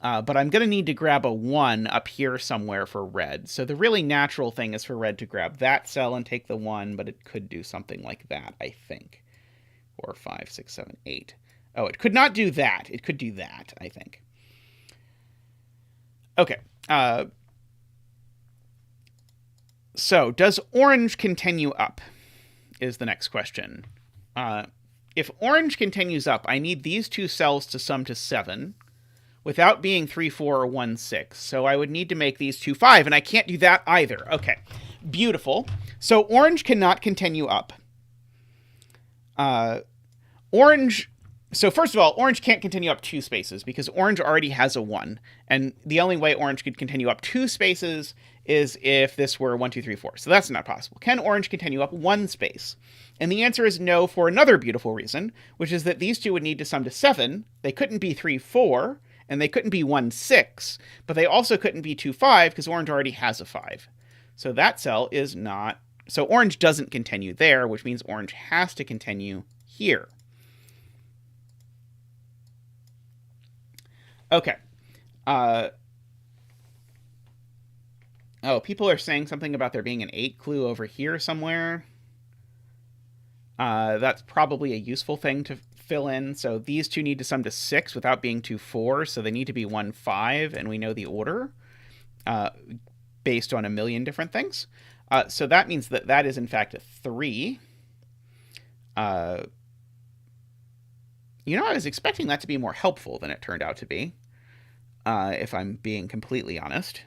But I'm going to need to grab a 1 up here somewhere for red. So the really natural thing is for red to grab that cell and take the 1, but it could do something like that, I think. 4, 5, 6, 7, 8. Oh, it could not do that. It could do that, I think. Okay. So, does orange continue up? Is the next question. If orange continues up, I need these 2 cells to sum to 7 without being 3, 4, or 1, 6. So I would need to make these 2, 5, and I can't do that either. Okay, beautiful. So orange cannot continue up. So first of all, orange can't continue up 2 spaces because orange already has a 1. And the only way orange could continue up 2 spaces is if this were 1, 2, 3, 4. So that's not possible. Can orange continue up 1 space? And the answer is no for another beautiful reason, which is that these 2 would need to sum to 7. They couldn't be 3, 4, and they couldn't be 1, 6, but they also couldn't be 2, 5 because orange already has a 5. So that cell is not... So orange doesn't continue there, which means orange has to continue here. Okay. Oh, people are saying something about there being an 8 clue over here somewhere. That's probably a useful thing to fill in. So these 2 need to sum to 6 without being 2, 4. So they need to be 1, 5, and we know the order based on a million different things. So that means that that is in fact a 3. I was expecting that to be more helpful than it turned out to be, if I'm being completely honest.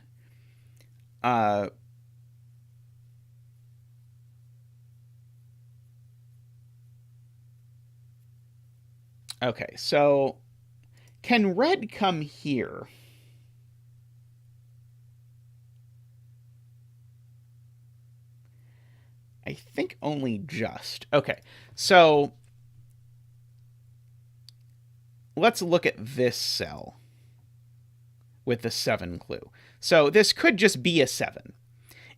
Okay, so can red come here? I think only just. Okay, so let's look at this cell with the 7 clue. So this could just be a 7.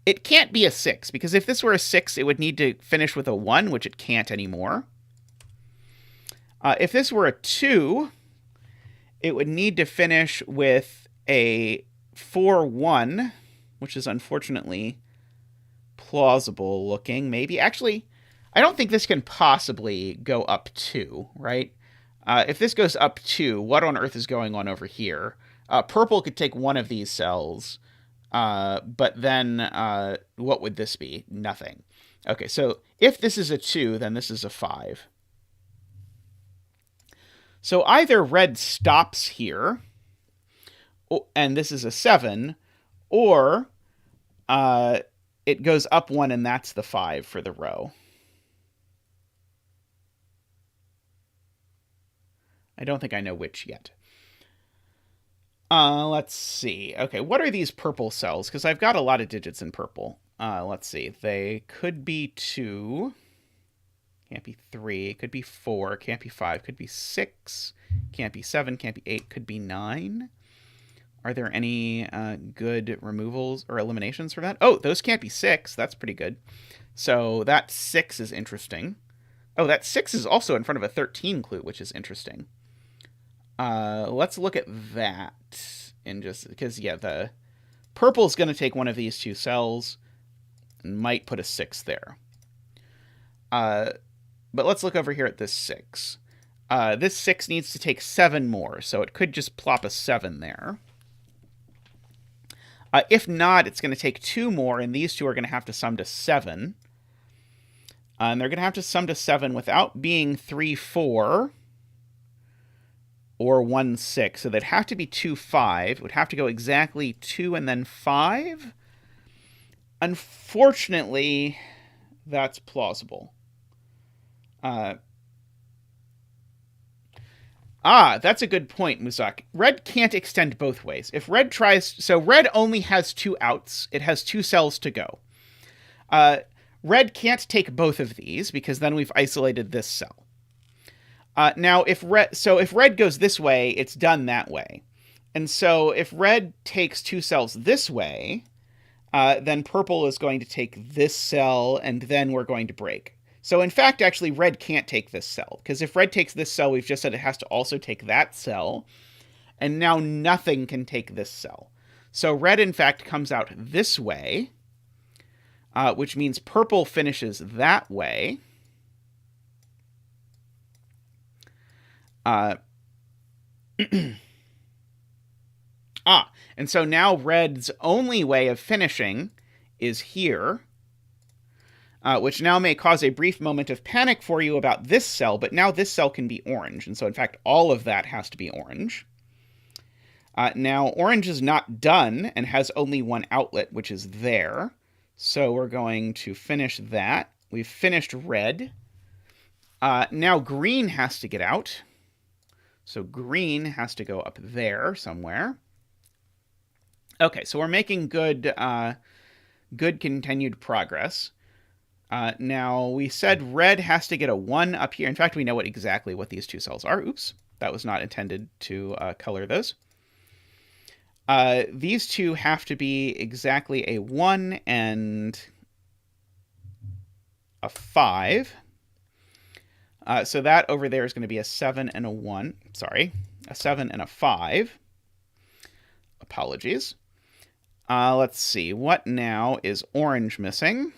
It can't be a 6, because if this were a 6, it would need to finish with a 1, which it can't anymore. If this were a 2, it would need to finish with a 4-1, which is unfortunately plausible looking, maybe. Actually, I don't think this can possibly go up 2, right? If this goes up 2, what on earth is going on over here? Purple could take one of these cells, but then what would this be? Nothing. Okay, so if this is a 2, then this is a 5. So either red stops here, and this is a 7, or it goes up 1, and that's the 5 for the row. I don't think I know which yet. Let's see. Okay, what are these purple cells? Because I've got a lot of digits in purple. Let's see. They could be 2. Can't be 3. Could be 4. Can't be 5. Could be 6. Can't be 7. Can't be 8. Could be 9. Are there any good removals or eliminations for that? Oh, those can't be 6. That's pretty good. So that 6 is interesting. Oh, that 6 is also in front of a 13 clue, which is interesting. Let's look at that. And just because, yeah, the purple's going to take one of these 2 cells and might put a 6 there. But let's look over here at this 6. This 6 needs to take 7 more, so it could just plop a 7 there. If not, it's going to take 2 more, and these 2 are going to have to sum to 7. And they're going to have to sum to 7 without being 3, 4, or 1, 6. So they'd have to be 2, 5. It would have to go exactly 2 and then 5. Unfortunately, that's plausible. That's a good point, Musak. Red can't extend both ways. If red tries... So red only has 2 outs. It has 2 cells to go. Red can't take both of these, because then we've isolated this cell. Now, if red goes this way, it's done that way. And so if red takes 2 cells this way, then purple is going to take this cell, and then we're going to break. So in fact, actually, red can't take this cell, because if red takes this cell, we've just said it has to also take that cell, and now nothing can take this cell. So red, in fact, comes out this way, which means purple finishes that way. And so now red's only way of finishing is here, which now may cause a brief moment of panic for you about this cell, but now this cell can be orange, and so in fact all of that has to be orange. Now orange is not done and has only 1 outlet, which is there, so we're going to finish that. We've finished red. Now green has to get out. So green has to go up there somewhere. Okay, so we're making good continued progress. Now, we said red has to get a 1 up here. In fact, we know exactly what these 2 cells are. Oops, that was not intended to color those. These 2 have to be exactly a 1 and a 5. So that over there is going to be a 7 and a 1. Sorry, a 7 and a 5. Apologies. Let's see. What now is orange missing?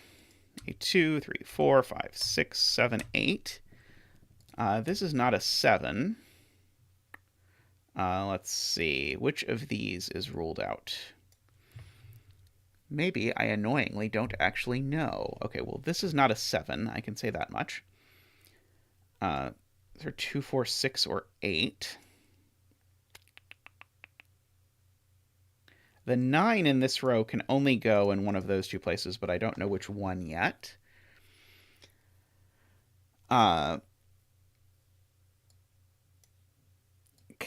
A 2, 3, 4, 5, 6, 7, 8. This is not a 7. Let's see. Which of these is ruled out? Maybe I annoyingly don't actually know. Okay, well, this is not a 7. I can say that much. These are 2, 4, 6, or 8. The 9 in this row can only go in one of those 2 places, but I don't know which one yet. Okay,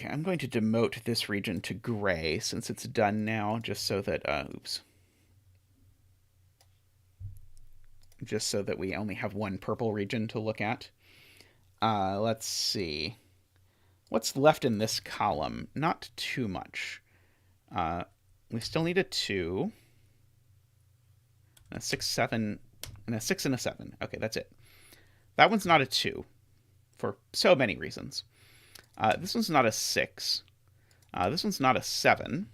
I'm going to demote this region to gray since it's done now, just so that, just so that we only have one purple region to look at. Let's see. What's left in this column? Not too much. We still need a 2, a 6, 7, and a 6 and a 7. Okay, that's it. That one's not a 2 for so many reasons. This one's not a 6. This one's not a 7.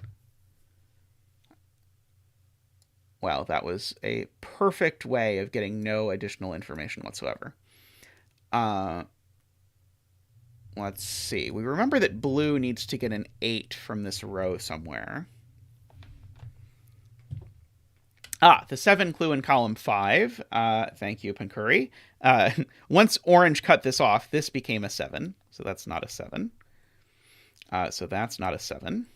Well, that was a perfect way of getting no additional information whatsoever. Let's see. We remember that blue needs to get an 8 from this row somewhere. The 7 clue in column 5. Thank you, Pankuri. Once orange cut this off, this became a 7. So that's not a 7. So that's not a 7.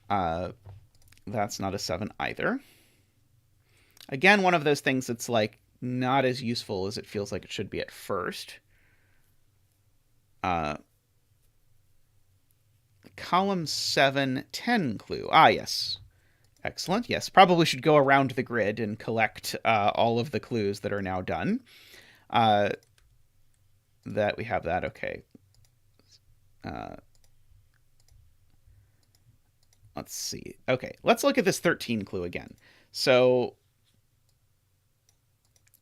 That's not a 7 either. Again, one of those things that's like not as useful as it feels like it should be at first. Column 7, 10 clue. Yes. Excellent. Yes, probably should go around the grid and collect all of the clues that are now done. That we have that. Okay. Let's see. Okay, let's look at this 13 clue again. So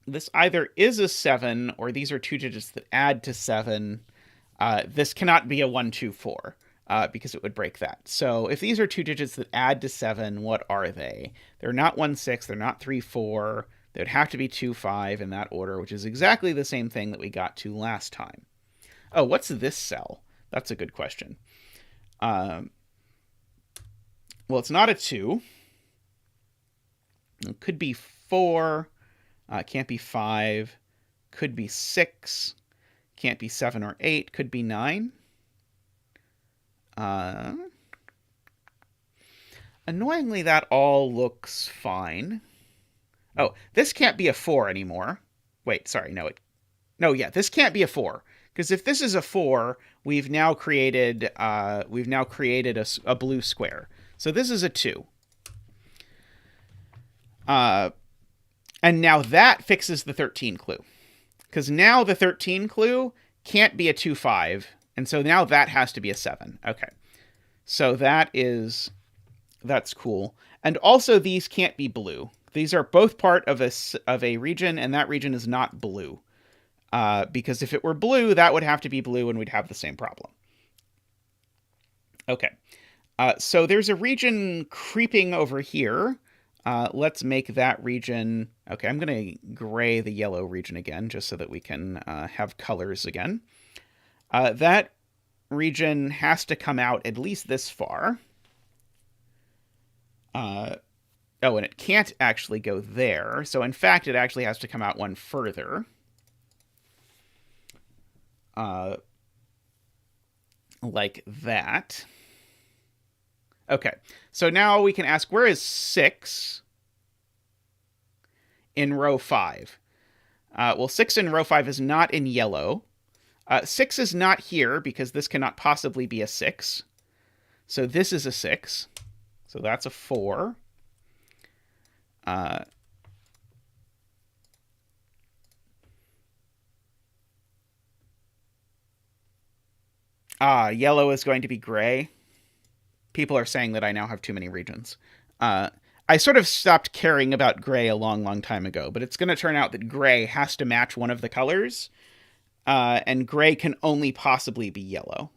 this either is a 7 or these are 2 digits that add to 7. This cannot be a 1, 2, 4. Because it would break that. So if these are 2 digits that add to 7, what are they? They're not 1, 6. They're not 3, 4. They would have to be 2, 5 in that order, which is exactly the same thing that we got to last time. Oh, what's this cell? That's a good question. Well, it's not a 2. It could be 4. Can't be 5. Could be 6. Can't be 7 or 8. Could be 9. Annoyingly, that all looks fine. Oh, this can't be a 4 anymore. Wait, sorry, yeah, this can't be a 4. Because if this is a 4, we've now created a blue square. So this is a 2. And now that fixes the 13 clue. Because now the 13 clue can't be a 2, 5. And so now that has to be a 7. Okay. So that's cool. And also these can't be blue. These are both part of a region, and that region is not blue. Because if it were blue, that would have to be blue, and we'd have the same problem. Okay. So there's a region creeping over here. Let's make that region... Okay, I'm going to gray the yellow region again, just so that we can have colors again. That region has to come out at least this far. And it can't actually go there. So, in fact, it actually has to come out one further. Like that. Okay, so now we can ask, where is 6 in row 5? Well, 6 in row 5 is not in yellow. 6 is not here because this cannot possibly be a 6. So this is a 6. So that's a 4. Yellow is going to be gray. People are saying that I now have too many regions. I sort of stopped caring about gray a long, long time ago, but it's going to turn out that gray has to match one of the colors, and gray can only possibly be yellow.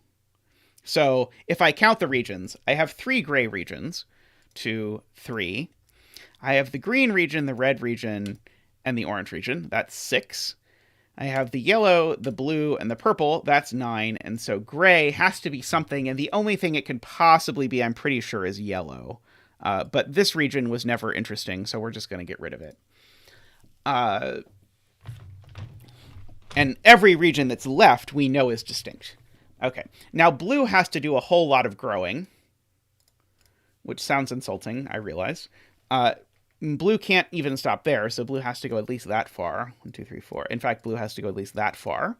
So if I count the regions, I have 3 gray regions. 2, 3. I have the green region, the red region, and the orange region. That's 6. I have the yellow, the blue, and the purple. That's 9. And so gray has to be something, and the only thing it could possibly be, I'm pretty sure, is yellow. But this region was never interesting, so we're just going to get rid of it. And every region that's left, we know is distinct. Okay, now blue has to do a whole lot of growing, which sounds insulting, I realize. Blue can't even stop there, so blue has to go at least that far. 1, 2, 3, 4. In fact, blue has to go at least that far.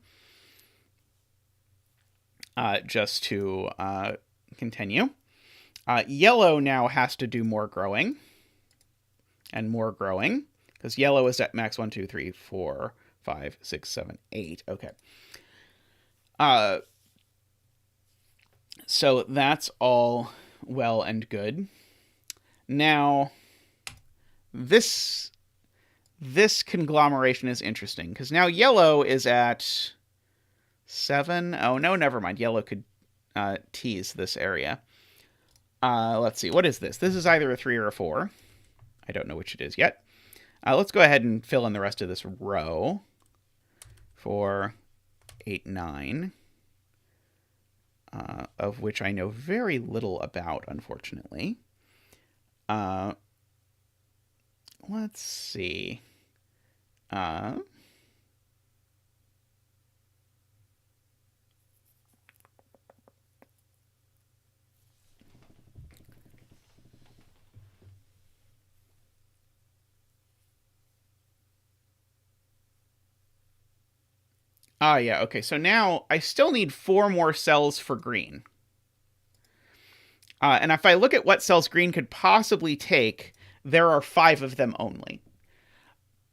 Just to continue. Yellow now has to do more growing. And more growing. Because yellow is at max 1, 2, 3, 4, 5, 6, 7, 8. Okay. So that's all well and good. Now, this conglomeration is interesting, because now yellow is at 7. Oh, no, never mind. Yellow could tease this area. Let's see. What is this? This is either a 3 or a 4. I don't know which it is yet. Let's go ahead and fill in the rest of this row. 4, 8, 9. Of which I know very little about, unfortunately. Let's see. Yeah, okay. So now I still need 4 more cells for green. And if I look at what cells green could possibly take, there are 5 of them only.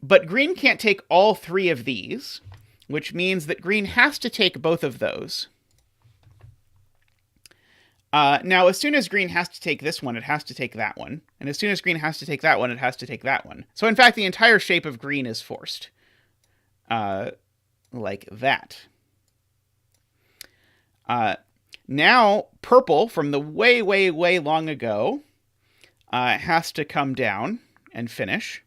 But green can't take all 3 of these, which means that green has to take both of those. Now, as soon as green has to take this one, it has to take that one. And as soon as green has to take that one, it has to take that one. So, in fact, the entire shape of green is forced. Like that. Now, purple, from the way, way, way long ago, has to come down and finish.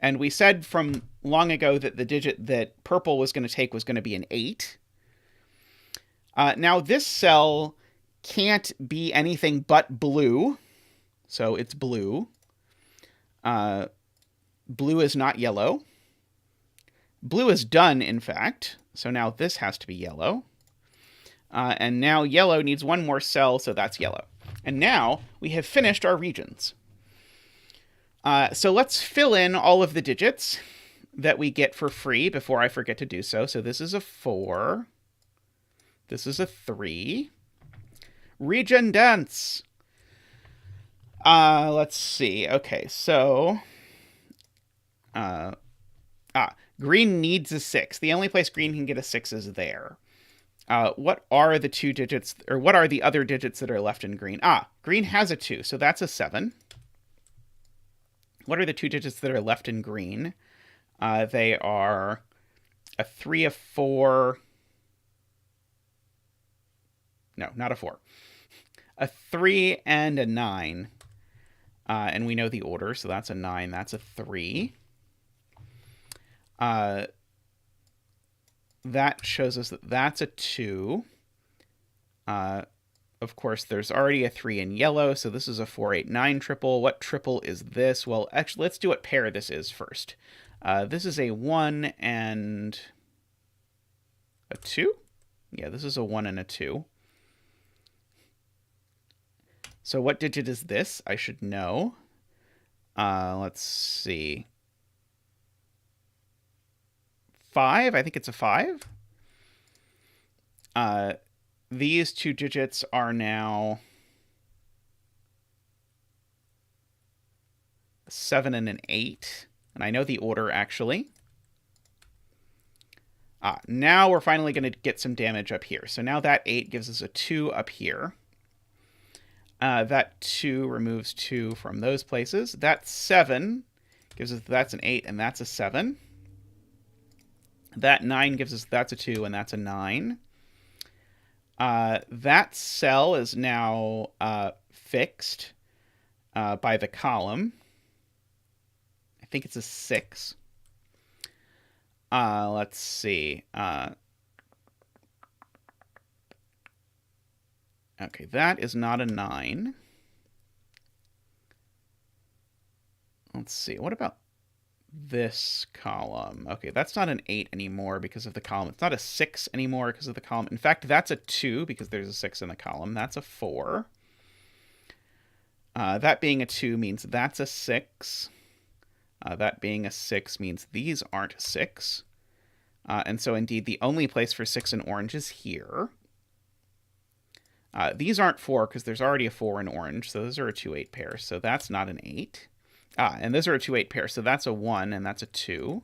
And we said from long ago that the digit that purple was going to take was going to be an 8. Now, this cell can't be anything but blue. So it's blue. Blue is not yellow. Blue is done, in fact. So now this has to be yellow. And now yellow needs 1 more cell, so that's yellow. And now we have finished our regions. So let's fill in all of the digits that we get for free before I forget to do so. So this is a 4. This is a 3. Region dense. Let's see. Okay, so... green needs a 6. The only place green can get a 6 is there. What are the 2 digits, or what are the other digits that are left in green? Green has a 2, so that's a 7. What are the 2 digits that are left in green? They are a 3, a 4. No, not a 4. A 3 and a 9. And we know the order, so that's a 9, that's a 3. That shows us that that's a 2. Of course, there's already a 3 in yellow, so this is a 4, 8, 9 triple. What triple is this? Well, actually, let's do what pair this is first. This is a 1 and a 2? Yeah, this is a 1 and a 2. So what digit is this? I should know. Let's see. 5? I think it's a 5. These 2 digits are now 7 and an 8. And I know the order, actually. Now we're finally going to get some damage up here. So now that 8 gives us a 2 up here. That 2 removes 2 from those places. That 7 gives us, that's an 8, and that's a 7. That 9 gives us, that's a 2, and that's a 9. That cell is now fixed by the column. I think it's a 6. Let's see. Okay, that is not a 9. Let's see. What about this column? Okay, that's not an 8 anymore because of the column. It's not a 6 anymore because of the column. In fact, that's a 2 because there's a 6 in the column. That's a 4. That being a 2 means that's a 6. That being a 6 means these aren't 6. And so, indeed, the only place for 6 in orange is here. These aren't 4 because there's already a 4 in orange, so those are a 2-8 pair, so that's not an 8. And those are a 2-8 pair, so that's a 1 and that's a 2.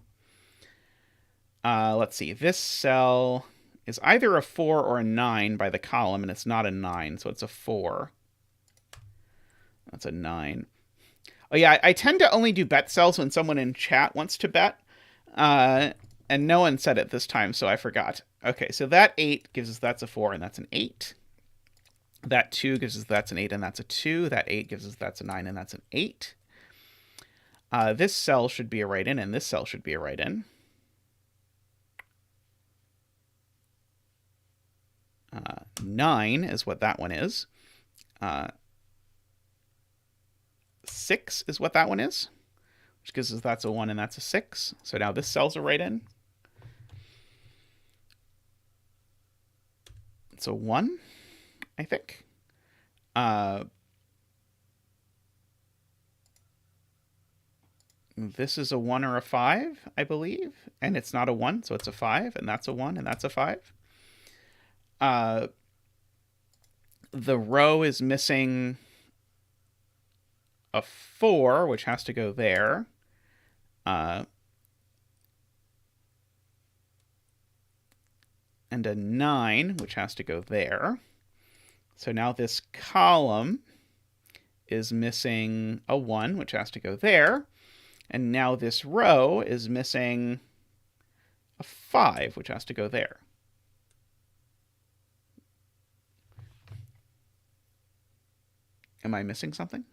Let's see, this cell is either a 4 or a 9 by the column, and it's not a 9, so it's a 4. That's a 9. Oh yeah, I tend to only do bet cells when someone in chat wants to bet. And no one said it this time, so I forgot. Okay, so that 8 gives us that's a 4, and that's an 8. That 2 gives us that's an 8, and that's a 2. That 8 gives us that's a 9, and that's an 8. This cell should be a right in, and this cell should be a right in. 9 is what that one is. 6 is what that one is, which gives us that's a 1 and that's a 6. So now this cell's a right in. It's a 1, I think. This is a 1 or a 5, I believe. And it's not a 1, so it's a 5. And that's a 1, and that's a 5. The row is missing a 4, which has to go there. And a 9, which has to go there. So now this column is missing a 1, which has to go there. And now this row is missing a 5, which has to go there. Am I missing something?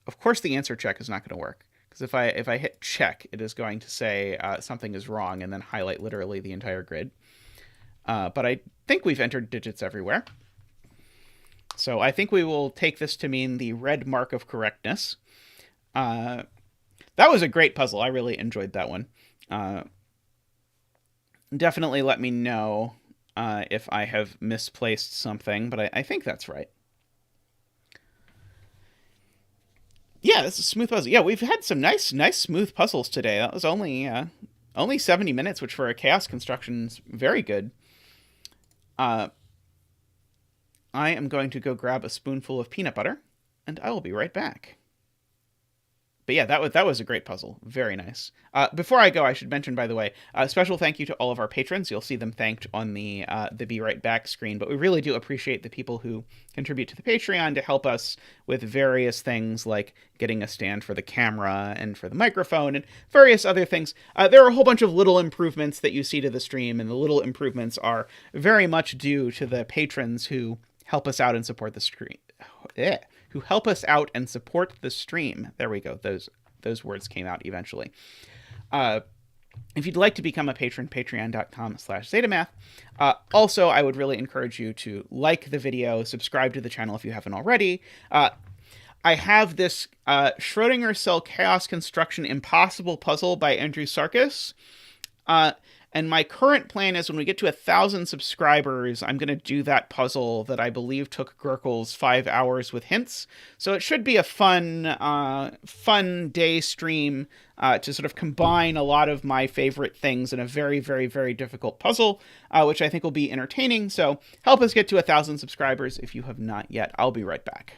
Of course the answer check is not going to work, because if I hit check, it is going to say something is wrong and then highlight literally the entire grid. But I think we've entered digits everywhere. So I think we will take this to mean the red mark of correctness. That was a great puzzle. I really enjoyed that one. Definitely let me know if I have misplaced something, but I think that's right. Yeah, this is a smooth puzzle. Yeah, we've had some nice smooth puzzles today. That was only 70 minutes, which for a chaos construction is very good. I am going to go grab a spoonful of peanut butter, and I will be right back. But yeah, that was a great puzzle. Very nice. Before I go, I should mention, by the way, a special thank you to all of our patrons. You'll see them thanked on the Be Right Back screen. But we really do appreciate the people who contribute to the Patreon to help us with various things like getting a stand for the camera and for the microphone and various other things. There are a whole bunch of little improvements that you see to the stream, and the little improvements are very much due to the patrons who help us out and support the stream. Who help us out and support the stream. There we go. Those words came out eventually. If you'd like to become a patron, patreon.com/zetamath. Also, I would really encourage you to like the video, subscribe to the channel if you haven't already. I have this Schrodinger cell chaos construction impossible puzzle by Andrew Sarkis. And my current plan is when we get to 1,000 subscribers, I'm going to do that puzzle that I believe took Gurkles 5 hours with hints. So it should be a fun day stream to sort of combine a lot of my favorite things in a very, very, very difficult puzzle, which I think will be entertaining. So help us get to 1,000 subscribers if you have not yet. I'll be right back.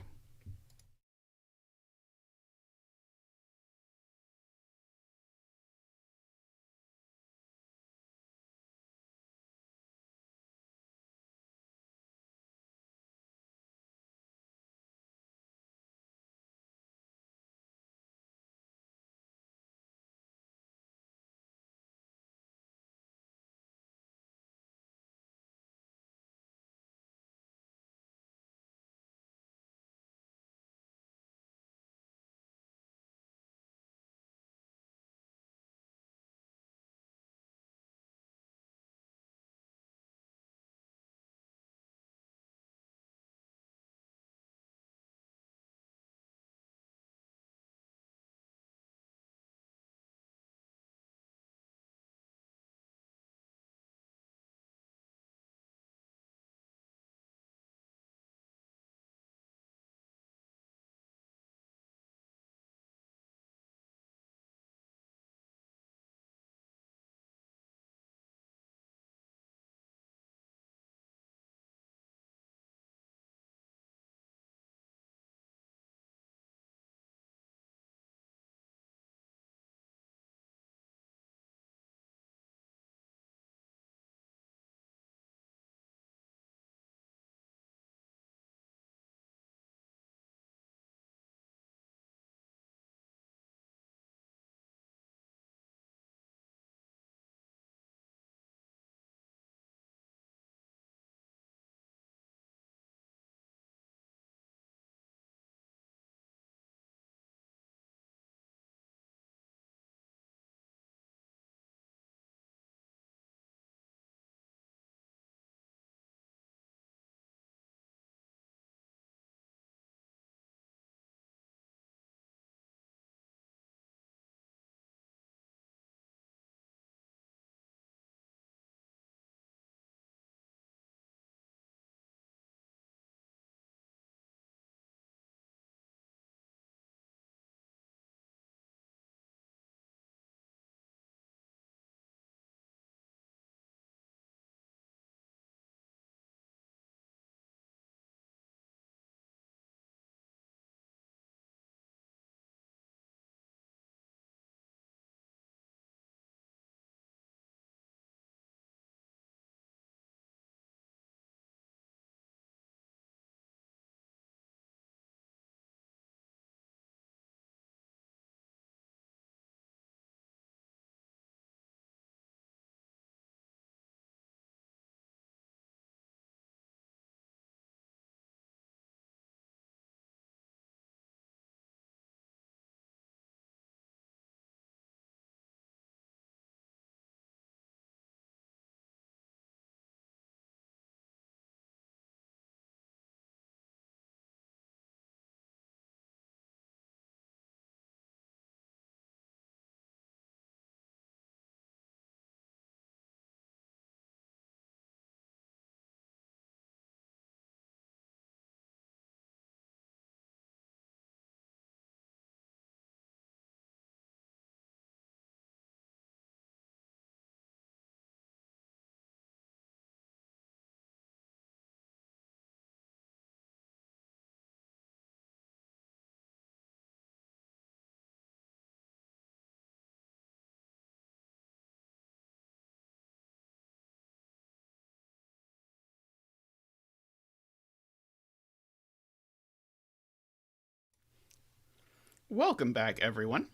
Welcome back, everyone.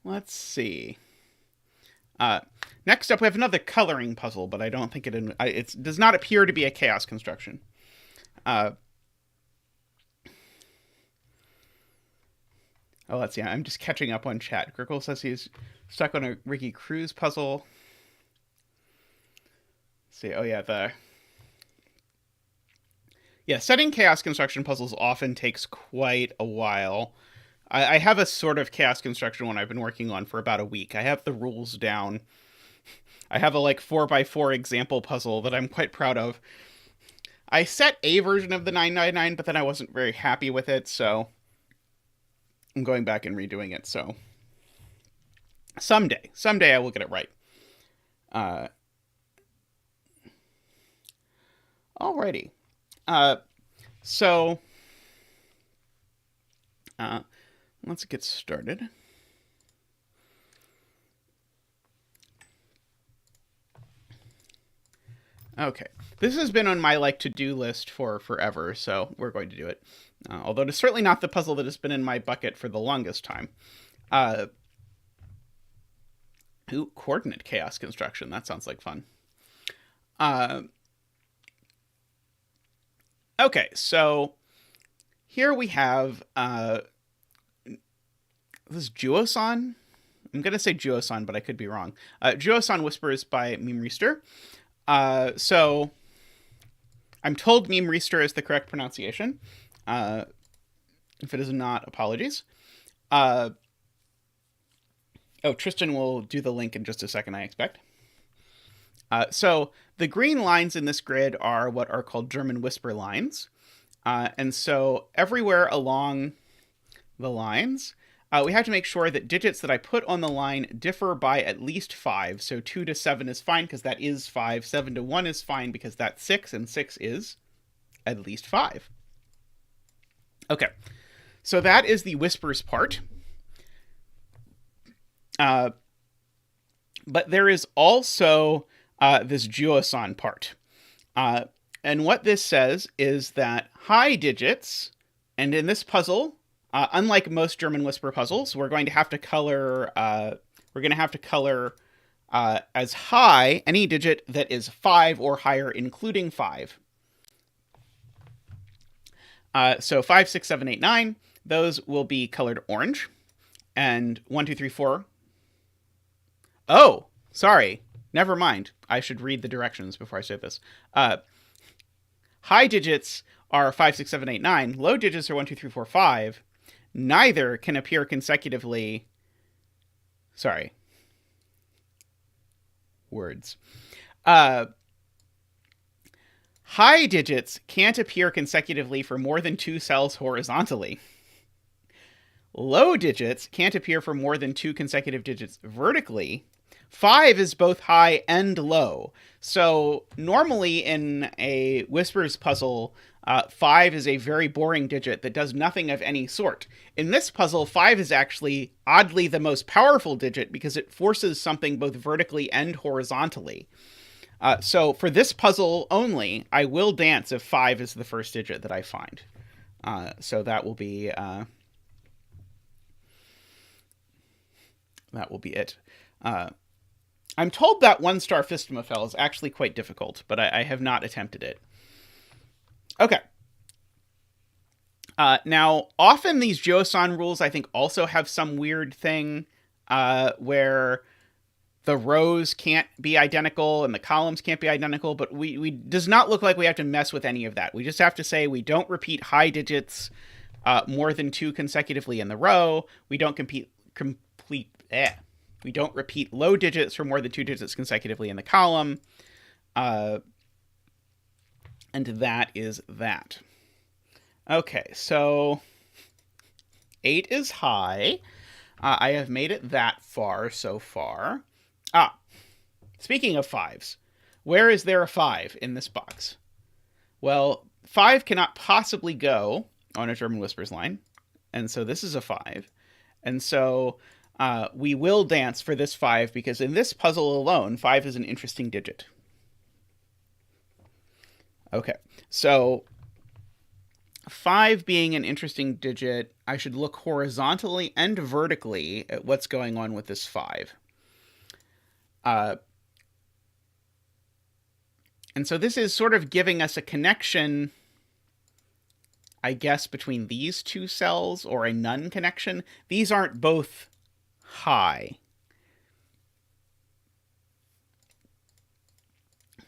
Let's see. Next up, we have another coloring puzzle, but I don't think it does not appear to be a chaos construction. Oh, let's see. I'm just catching up on chat. Grickle says he's stuck on a Ricky Cruz puzzle. Let's see. Oh, yeah, setting chaos construction puzzles often takes quite a while. I have a sort of chaos construction one I've been working on for about a week. I have the rules down. I have a 4x4 example puzzle that I'm quite proud of. I set a version of the 999, but then I wasn't very happy with it, so I'm going back and redoing it. So someday I will get it right. Alrighty. So let's get started. Okay, this has been on my to-do list for forever, so we're going to do it. Although it's certainly not the puzzle that has been in my bucket for the longest time. Coordinate chaos construction. That sounds like fun. Okay, so here we have this is Juosan. I'm going to say Juosan, but I could be wrong. Juosan Whispers by Memeristor. So I'm told Memeristor is the correct pronunciation. If it is not, apologies. Tristan will do the link in just a second, I expect. So the green lines in this grid are what are called German whisper lines. And so everywhere along the lines, we have to make sure that digits that I put on the line differ by at least 5. So 2 to 7 is fine because that is 5. 7 to 1 is fine because that's 6, and 6 is at least 5. Okay, so that is the whispers part. But there is also this Juosan part. And what this says is that high digits, and in this puzzle, unlike most German whisper puzzles, we're going to have to color as high any digit that is 5 or higher, including 5. So 5, 6, 7, 8, 9, those will be colored orange. And 1, 2, 3, 4. Oh, sorry. Never mind. I should read the directions before I say this. High digits are 5, 6, 7, 8, 9. Low digits are 1, 2, 3, 4, 5. Neither can appear consecutively. Sorry. Words. High digits can't appear consecutively for more than 2 cells horizontally. Low digits can't appear for more than 2 consecutive digits vertically. 5 is both high and low. So normally in a whispers puzzle, 5 is a very boring digit that does nothing of any sort. In this puzzle, 5 is actually oddly the most powerful digit because it forces something both vertically and horizontally. So for this puzzle only, I will dance if 5 is the first digit that I find. So that will be it. I'm told that 1-star Phistomefel is actually quite difficult, but I have not attempted it. Okay. Now, often these Juosan rules, I think, also have some weird thing where the rows can't be identical and the columns can't be identical, but we does not look like we have to mess with any of that. We just have to say we don't repeat high digits more than 2 consecutively in the row. We don't We don't repeat low digits for more than 2 digits consecutively in the column. And that is that. Okay, so 8 is high. I have made it that far so far. Speaking of 5s, where is there a 5 in this box? Well, 5 cannot possibly go on a German Whispers line, and so this is a 5. And so we will dance for this 5 because in this puzzle alone, 5 is an interesting digit. Okay, so 5 being an interesting digit, I should look horizontally and vertically at what's going on with this 5. And so this is sort of giving us a connection, I guess, between these two cells, or a none connection. These aren't both high.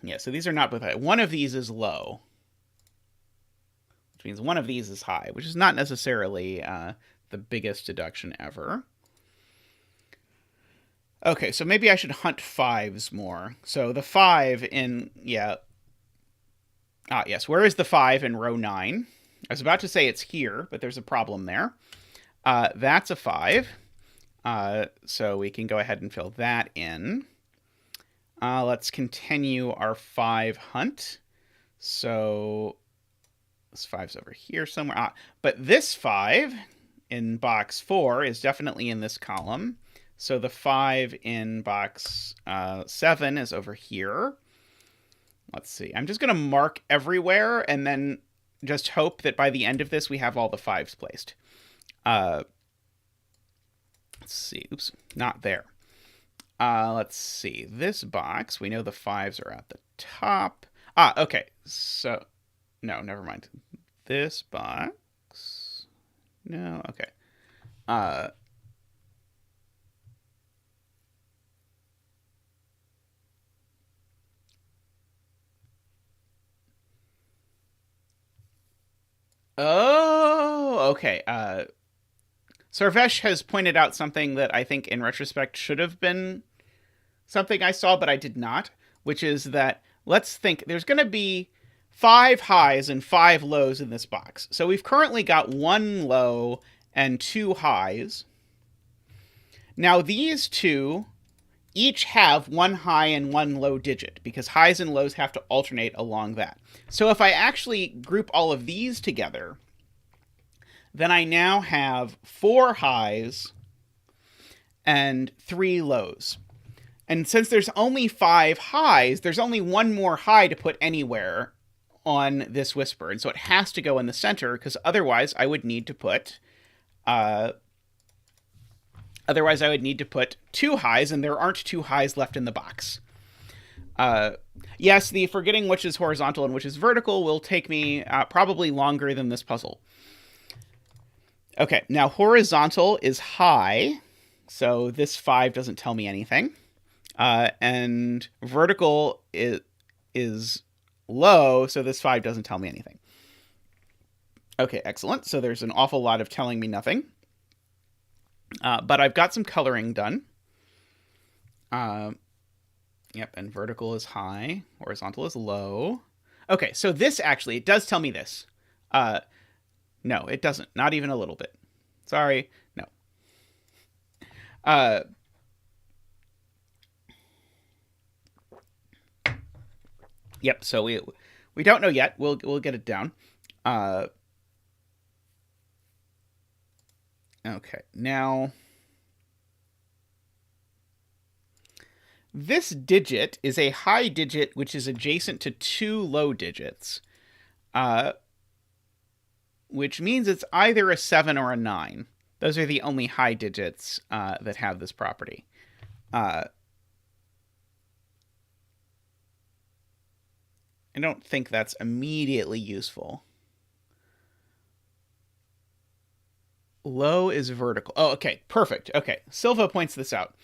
Yeah, so these are not both high. One of these is low, which means one of these is high, which is not necessarily the biggest deduction ever. Okay, so maybe I should hunt 5s more. So the 5 in, yeah. Yes, where is the 5 in row 9? I was about to say it's here, but there's a problem there. That's a 5. So we can go ahead and fill that in. Let's continue our 5 hunt. So this 5's over here somewhere. But this 5 in box 4 is definitely in this column. So the 5 in box 7 is over here. Let's see. I'm just going to mark everywhere and then just hope that by the end of this we have all the 5s placed. Let's see. Oops, not there. Let's see. This box, we know the 5s are at the top. Okay. So, no, never mind. This box. No, okay. Oh, okay. Sarvesh has pointed out something that I think in retrospect should have been something I saw, but I did not, which is that, let's think, there's going to be 5 highs and 5 lows in this box. So we've currently got 1 low and 2 highs. Now these two each have 1 high and 1 low digit, because highs and lows have to alternate along that. So if I actually group all of these together, then I now have 4 highs and 3 lows. And since there's only 5 highs, there's only 1 more high to put anywhere on this whisper. And so it has to go in the center, because otherwise I would need to put 2 highs, and there aren't 2 highs left in the box. Yes, the forgetting which is horizontal and which is vertical will take me probably longer than this puzzle. Okay, now horizontal is high, so this 5 doesn't tell me anything. And vertical is low, so this 5 doesn't tell me anything. Okay, excellent. So there's an awful lot of telling me nothing. But I've got some coloring done. Yep, and vertical is high, horizontal is low. Okay, so this actually, it does tell me this. No, it doesn't. Not even a little bit. Sorry, no. Yep, so we don't know yet. We'll get it down. Okay, now this digit is a high digit which is adjacent to 2 low digits, which means it's either a 7 or a 9. Those are the only high digits that have this property. I don't think that's immediately useful. Low is vertical. Oh, okay, perfect. Okay, Silva points this out.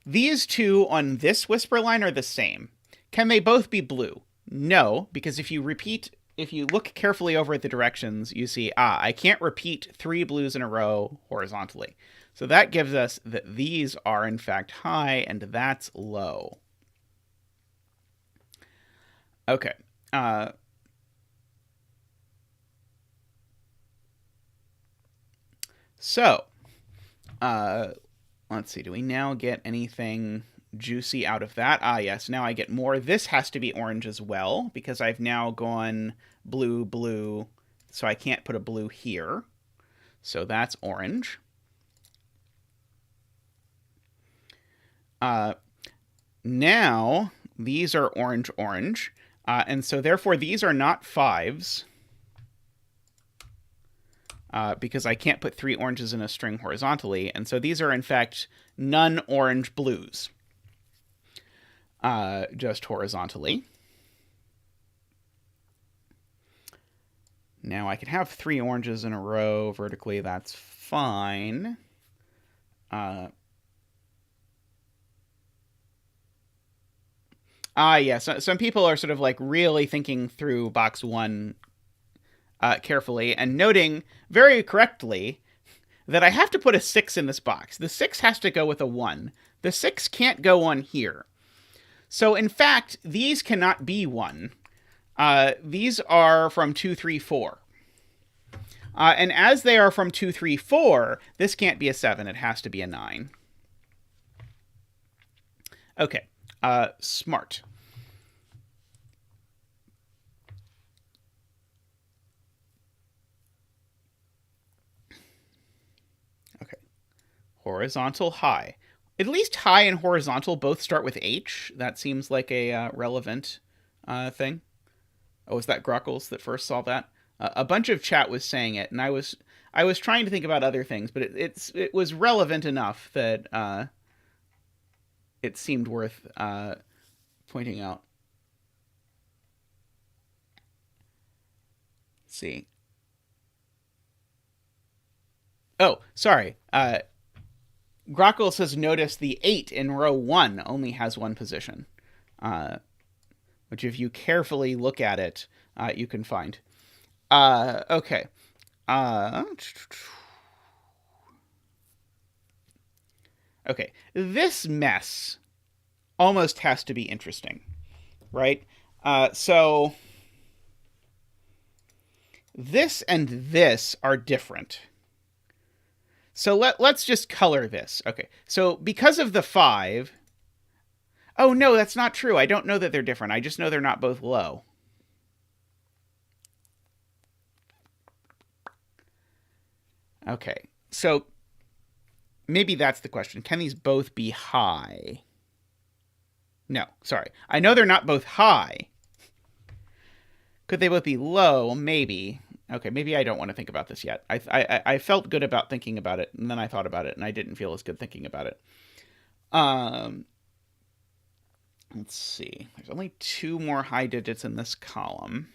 These two on this whisper line are the same. Can they both be blue? No, because if you look carefully over at the directions, you see, I can't repeat 3 blues in a row horizontally. So that gives us that these are in fact high, and that's low. Okay. So, let's see. Do we now get anything juicy out of that? Yes. Now I get more. This has to be orange as well, because I've now gone blue, blue. So I can't put a blue here. So that's orange. Now, these are orange, orange. And so therefore, these are not 5s. because I can't put 3 oranges in a string horizontally. And so these are, in fact, none orange blues, just horizontally. Now I can have 3 oranges in a row vertically. That's fine. Yeah, so some people are sort of like really thinking through box 1 carefully and noting very correctly that I have to put a 6 in this box. The 6 has to go with a 1. The 6 can't go on here. So in fact, these cannot be 1. These are from 2, 3, 4. And as they are from 2, 3, 4, this can't be a 7. It has to be a 9. Okay, smart. Okay, horizontal, high. At least high and horizontal both start with H. That seems like a relevant thing. Oh, was that Grockles that first saw that? A bunch of chat was saying it, and I was trying to think about other things, but it was relevant enough that it seemed worth pointing out. Let's see. Oh, sorry. Grockles has noticed the 8 in row 1 only has 1 position, which if you carefully look at it, you can find. Okay. Okay. This mess almost has to be interesting, right? So this and this are different. So let's just color this. Okay. So because of the 5... Oh, no, that's not true. I don't know that they're different. I just know they're not both low. Okay. So maybe that's the question. Can these both be high? No, sorry. I know they're not both high. Could they both be low? Maybe. Okay, maybe I don't want to think about this yet. I felt good about thinking about it, and then I thought about it, and I didn't feel as good thinking about it. Let's see. There's only 2 more high digits in this column.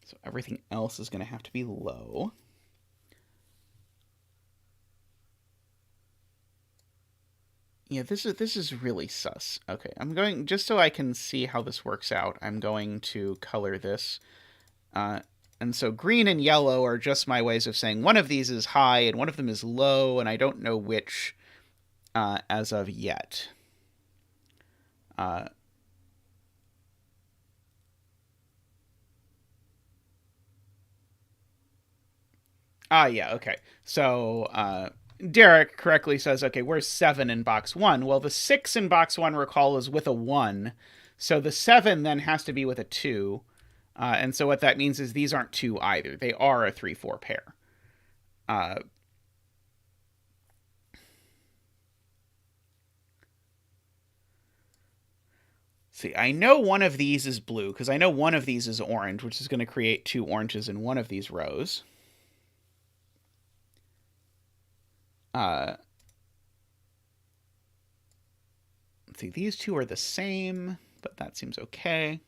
So everything else is going to have to be low. Yeah, this is really sus. Okay, I'm going, just so I can see how this works out, I'm going to color this. And so green and yellow are just my ways of saying one of these is high and one of them is low, and I don't know which as of yet. Yeah, okay. So, Derek correctly says, okay, where's 7 in box 1? Well, the 6 in box 1, recall, is with a 1. So the 7 then has to be with a 2. And so what that means is these aren't 2 either. They are a 3-4 pair. See, I know one of these is blue, because I know one of these is orange, which is going to create 2 oranges in one of these rows. Let's see, these 2 are the same, but that seems okay.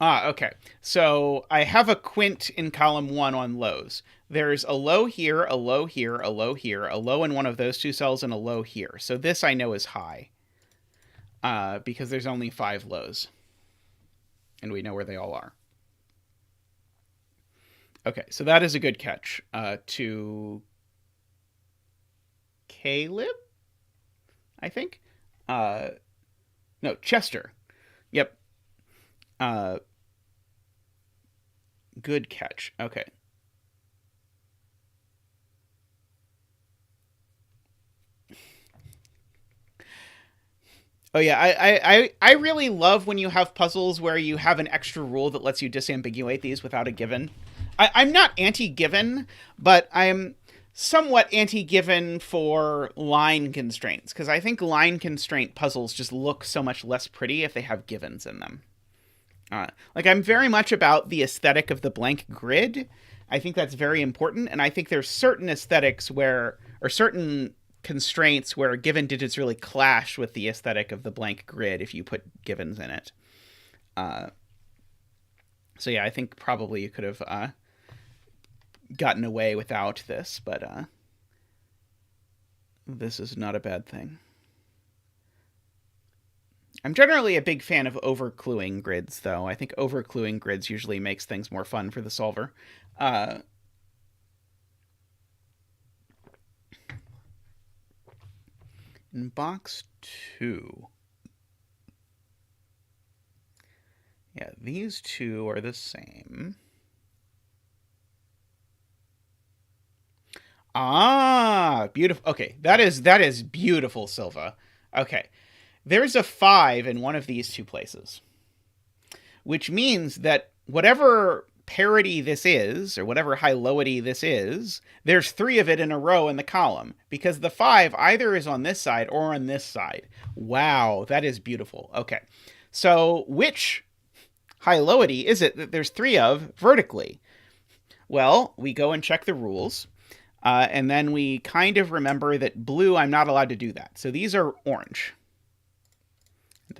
Okay. So I have a quint in column 1 on lows. There's a low here, a low here, a low here, a low in one of those 2 cells, and a low here. So this I know is high, because there's only 5 lows, and we know where they all are. Okay, so that is a good catch. To Caleb, I think. No, Chester. Yep. Good catch. Okay. Oh yeah, I really love when you have puzzles where you have an extra rule that lets you disambiguate these without a given. I'm not anti-given, but I'm somewhat anti-given for line constraints, because I think line constraint puzzles just look so much less pretty if they have givens in them. Like, I'm very much about the aesthetic of the blank grid. I think that's very important, and I think there's certain aesthetics where, or certain constraints where given digits really clash with the aesthetic of the blank grid if you put givens in it. So yeah, I think probably you could have gotten away without this, but this is not a bad thing. I'm generally a big fan of overcluing grids, though. I think overcluing grids usually makes things more fun for the solver. In box 2... yeah, these two are the same. Ah, beautiful. Okay, that is beautiful, Silva. Okay. There's a 5 in one of these two places, which means that whatever parity this is, or whatever high-lowity this is, there's 3 of it in a row in the column, because the 5 either is on this side or on this side. Wow, that is beautiful. Okay, so which high-lowity is it that there's 3 of vertically? Well, we go and check the rules, and then we kind of remember that blue, I'm not allowed to do that. So these are orange.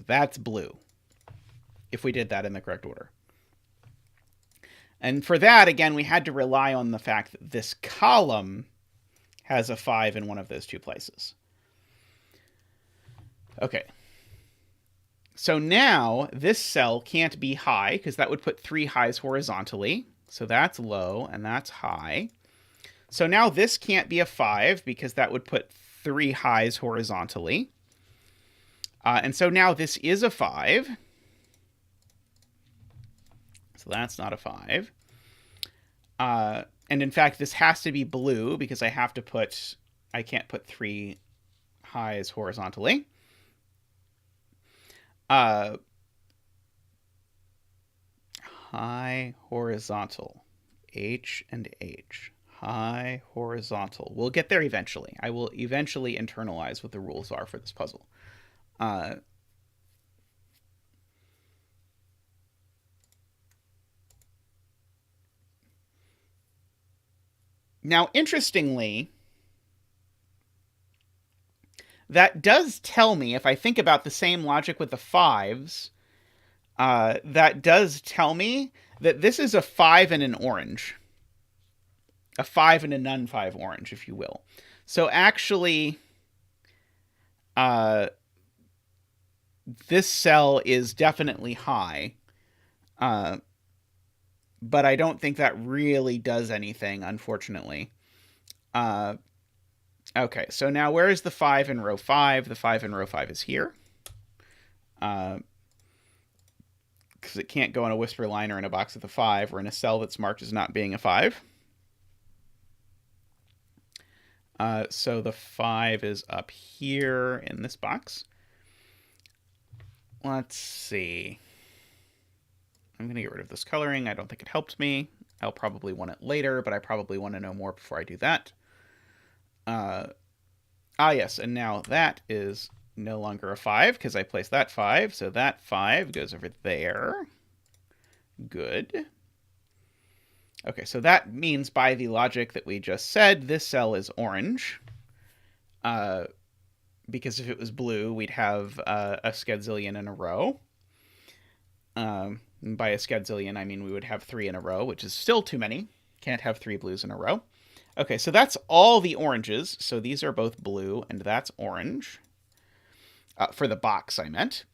That's blue, if we did that in the correct order. And for that, again, we had to rely on the fact that this column has a 5 in one of those two places. Okay. So now this cell can't be high, because that would put 3 highs horizontally. So that's low, and that's high. So now this can't be a 5, because that would put 3 highs horizontally. And so now this is a 5. So that's not a 5. And in fact, this has to be blue, because I can't put 3 highs horizontally. High horizontal. H and H. High horizontal. We'll get there eventually. I will eventually internalize what the rules are for this puzzle. Now, interestingly, that does tell me, if I think about the same logic with the 5s, that does tell me that this is a 5 and an orange. A 5 and a non-5 orange, if you will. So actually, this cell is definitely high. But I don't think that really does anything, unfortunately. Okay, so now where is the 5 in row 5? The 5 in row 5 is here. Because it can't go in a whisper line or in a box with a 5 or in a cell that's marked as not being a 5. So the 5 is up here in this box. Let's see. I'm going to get rid of this coloring. I don't think it helped me. I'll probably want it later, but I probably want to know more before I do that. Yes, and now that is no longer a 5 because I placed that 5, so that 5 goes over there. Good. Okay, so that means by the logic that we just said, this cell is orange. Because if it was blue, we'd have a scadzillion in a row. By a scadzillion, I mean we would have 3 in a row, which is still too many. Can't have 3 blues in a row. Okay, so that's all the oranges. So these are both blue, and that's orange. For the box, I meant.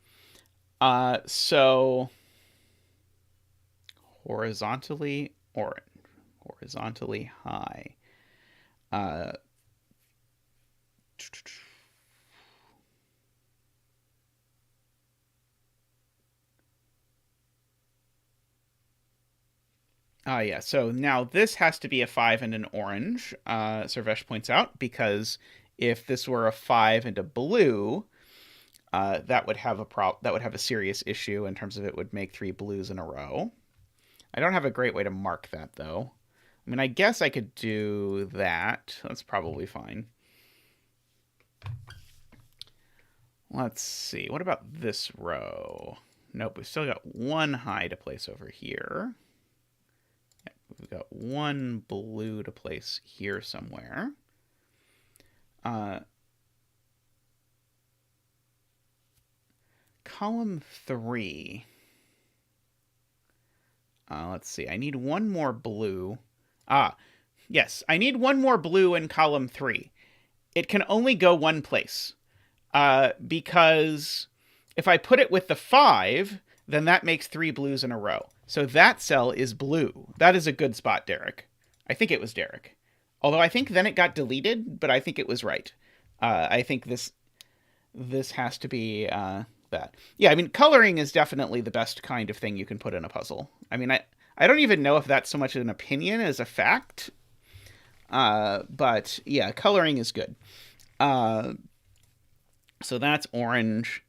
So horizontally orange. Horizontally high. Yeah, so now this has to be a 5 and an orange, Servesh points out, because if this were a 5 and a blue, that would have a serious issue in terms of it would make 3 blues in a row. I don't have a great way to mark that, though. I mean, I guess I could do that. That's probably fine. Let's see. What about this row? Nope, we've still got one high to place over here. Yep, we've got one blue to place here somewhere. Column 3. Let's see. I need one more blue. Yes. I need one more blue in column 3. It can only go one place. Because if I put it with the 5, then that makes 3 blues in a row. So that cell is blue. That is a good spot, Derek. I think it was Derek. Although I think then it got deleted, but I think it was right. I think this has to be that. Yeah, I mean, coloring is definitely the best kind of thing you can put in a puzzle. I mean, I don't even know if that's so much an opinion as a fact. But yeah, coloring is good. So that's orange.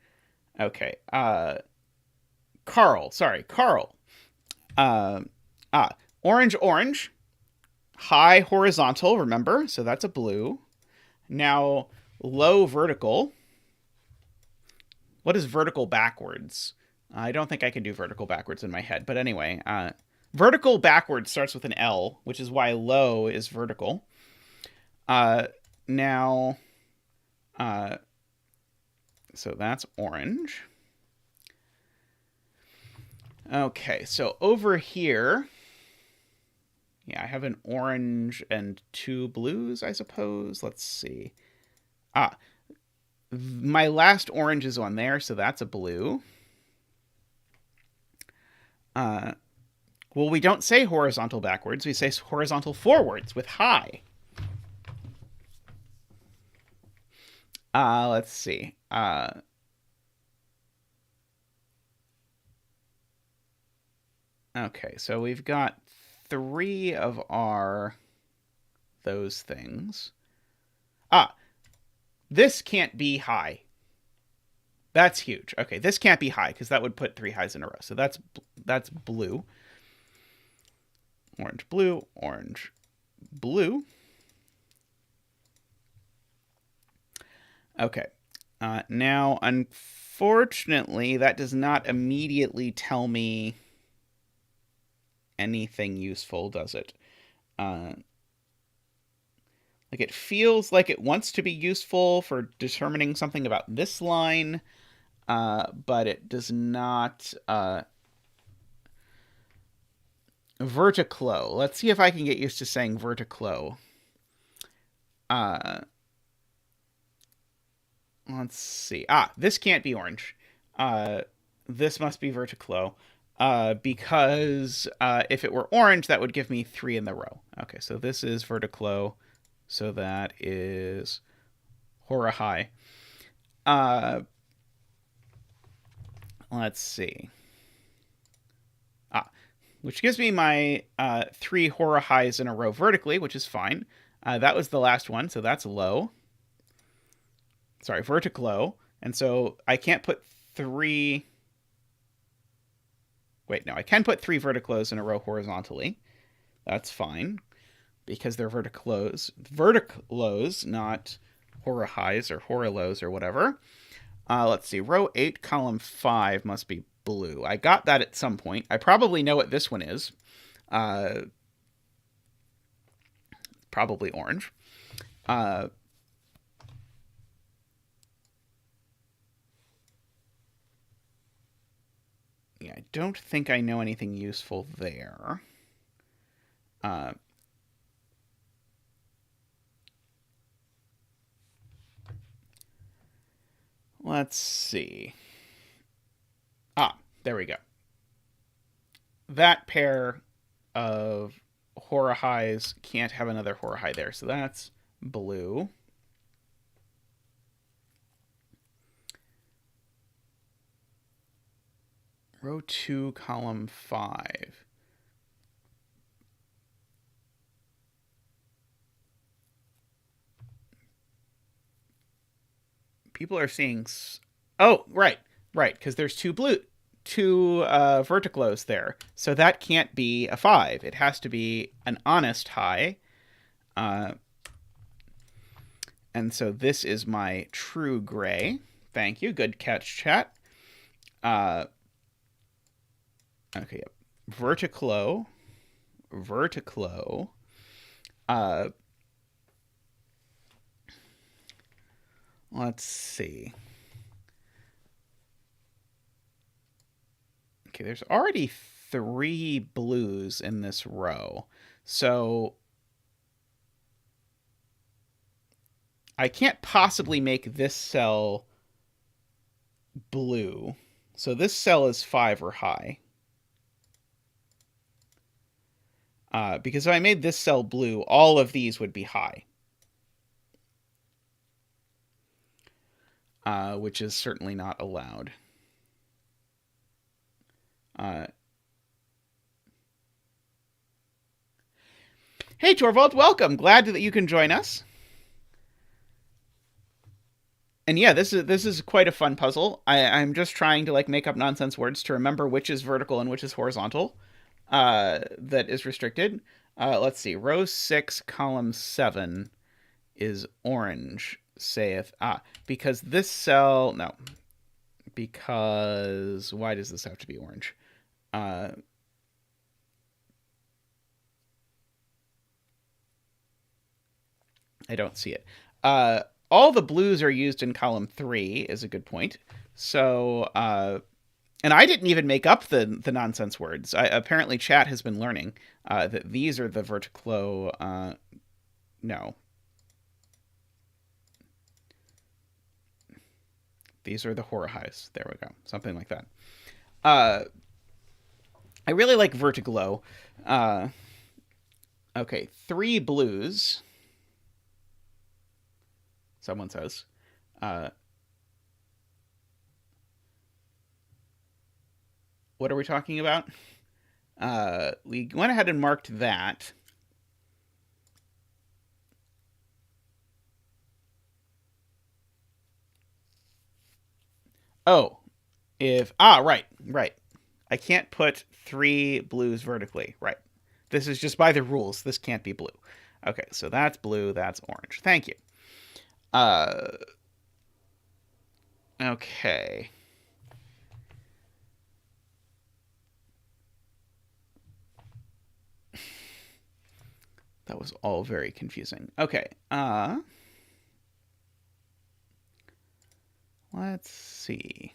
Okay. Carl. Orange. High horizontal, remember? So that's a blue. Now, low vertical. What is vertical backwards? I don't think I can do vertical backwards in my head. But anyway, vertical backwards starts with an L, which is why low is vertical. Now, so that's orange. Okay, so over here, yeah, I have an orange and 2 blues, I suppose. Let's see. My last orange is on there, so that's a blue. Well, we don't say horizontal backwards. We say horizontal forwards with high. Let's see. Okay, so we've got 3 of those things. This can't be high. That's huge. Okay, this can't be high because that would put 3 highs in a row. So that's blue. Orange, blue, orange, blue. Okay. Now, unfortunately, that does not immediately tell me anything useful, does it? Like, it feels like it wants to be useful for determining something about this line, but it does not. Verticlo. Let's see if I can get used to saying verticlo. Let's see. This can't be orange. This must be verticlo. Because if it were orange, that would give me 3 in the row. Okay, so this is verticlo. So that is hora high. Let's see. Which gives me my 3 hora highs in a row vertically, which is fine. That was the last one, so that's low. Sorry, verticlo. And so I can't put 3... Wait, no, I can put 3 verticlos in a row horizontally. That's fine, because they're verticlos. Verticlos, not hora highs or hora lows or whatever. Let's see, row 8, column 5 must be blue. I got that at some point. I probably know what this one is. Probably orange. Yeah, I don't think I know anything useful there. Let's see. There we go. That pair of hora highs can't have another hora high there, so that's blue. Row 2, column 5. People are seeing... Oh, right, because there's 2 blue. 2 verticlos there. So that can't be a 5. It has to be an honest high. And so this is my true gray. Thank you. Good catch, chat. Okay, yep. Verticlo. Let's see. Okay, there's already 3 blues in this row. So I can't possibly make this cell blue. So this cell is 5 or high. Because if I made this cell blue, all of these would be high. Which is certainly not allowed. Hey, Torvald, welcome. Glad that you can join us. And yeah, this is quite a fun puzzle. I'm just trying to like make up nonsense words to remember which is vertical and which is horizontal. That is restricted. Let's see. Row 6, column 7 is orange, saith. Because this cell... No. Because... Why does this have to be orange? I don't see it. All the blues are used in column 3 is a good point. So... and I didn't even make up the nonsense words. Apparently chat has been learning that these are the verticlo... no. These are the horror-highs. There we go. Something like that. I really like vertiglo. Okay, 3 blues. Someone says. What are we talking about? We went ahead and marked that. Oh, right. I can't put 3 blues vertically. Right. This is just by the rules. This can't be blue. Okay, so that's blue, that's orange. Thank you. Okay. That was all very confusing. Okay. Let's see.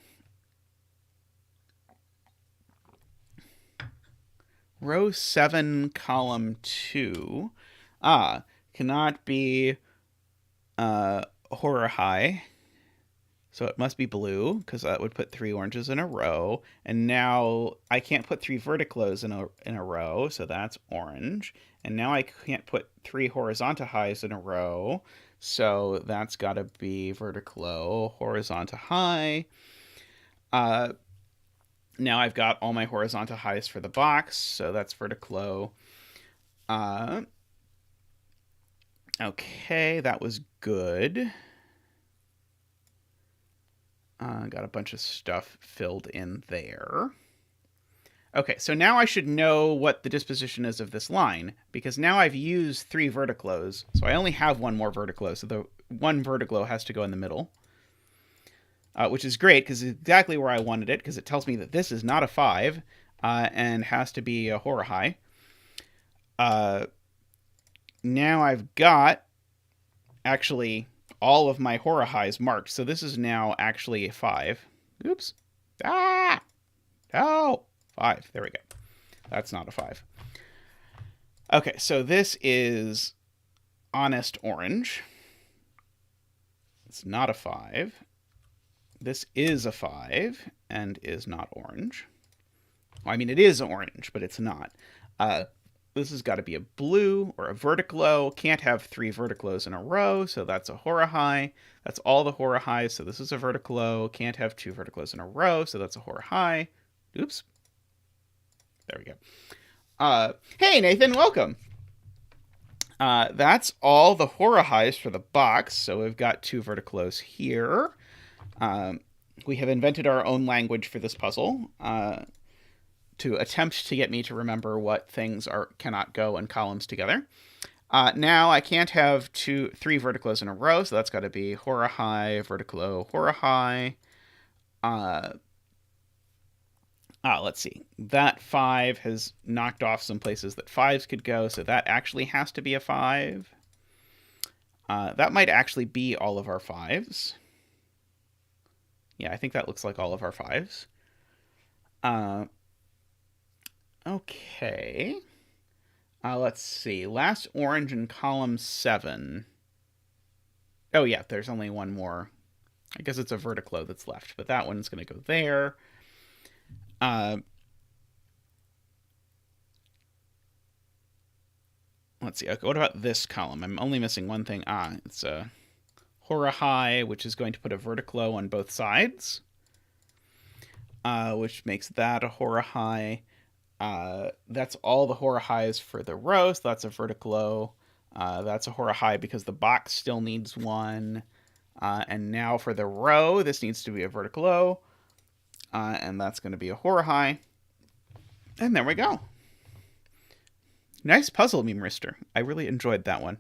Row 7, column 2. Cannot be horror high. So it must be blue, because that would put 3 oranges in a row. And now I can't put 3 verticlos in a row, so that's orange. And now I can't put 3 horizontal highs in a row, so that's got to be verticlo, horizontal high. Now I've got all my horizontal highs for the box, so that's verticlo. Okay, that was good. Got a bunch of stuff filled in there. Okay, so now I should know what the disposition is of this line, because now I've used 3 verticlos, so I only have 1 more verticlo, so the 1 verticlo has to go in the middle. Which is great, because it's exactly where I wanted it, because it tells me that this is not a 5, and has to be a horror high. Now I've got, actually, all of my horror highs marked, so this is now actually a 5. Oops. No! 5. There we go. That's not a 5. Okay, so this is honest orange. It's not a 5. This is a 5 and is not orange. Well, I mean, it is orange, but it's not. This has got to be a blue or a verticlo. Can't have 3 verticlos in a row, so that's a horror high. That's all the horror highs, so this is a verticlo. Can't have 2 verticlos in a row, so that's a horror high. Oops. There we go. Hey, Nathan, welcome. That's all the horror highs for the box, so we've got 2 verticlos here. we have invented our own language for this puzzle to attempt to get me to remember what things cannot go in columns together. Now I can't have 3 verticalos in a row, so that's got to be hora high, verticalo, hora high. Let's see. That 5 has knocked off some places that 5s could go, so that actually has to be a 5. That might actually be all of our 5s. Yeah, I think that looks like all of our 5s. Okay. Let's see. Last orange in column 7. Oh, yeah, there's only one more. I guess it's a verticalo that's left, but that one's going to go there. Let's see. Okay, what about this column? I'm only missing one thing. It's a hora high, which is going to put a verticalo on both sides, which makes that a hora high. That's all the hora highs for the row, so that's a verticalo. That's a hora high because the box still needs one. And now for the row, this needs to be a verticalo. And that's going to be a hora high. And there we go. Nice puzzle, Memeristor. I really enjoyed that one.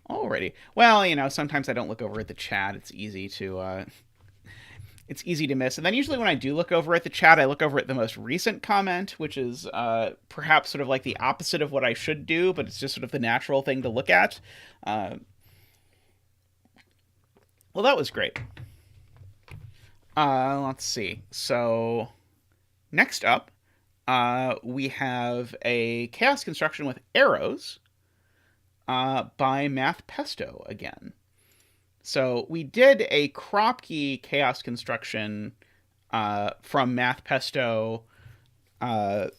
Alrighty. Well, sometimes I don't look over at the chat. It's easy to miss. And then usually when I do look over at the chat, I look over at the most recent comment, which is perhaps sort of like the opposite of what I should do, but it's just sort of the natural thing to look at. Well, that was great. Let's see. So next up, we have a chaos construction with arrows by Math Pesto again. So we did a Kropke chaos construction from Math Pesto a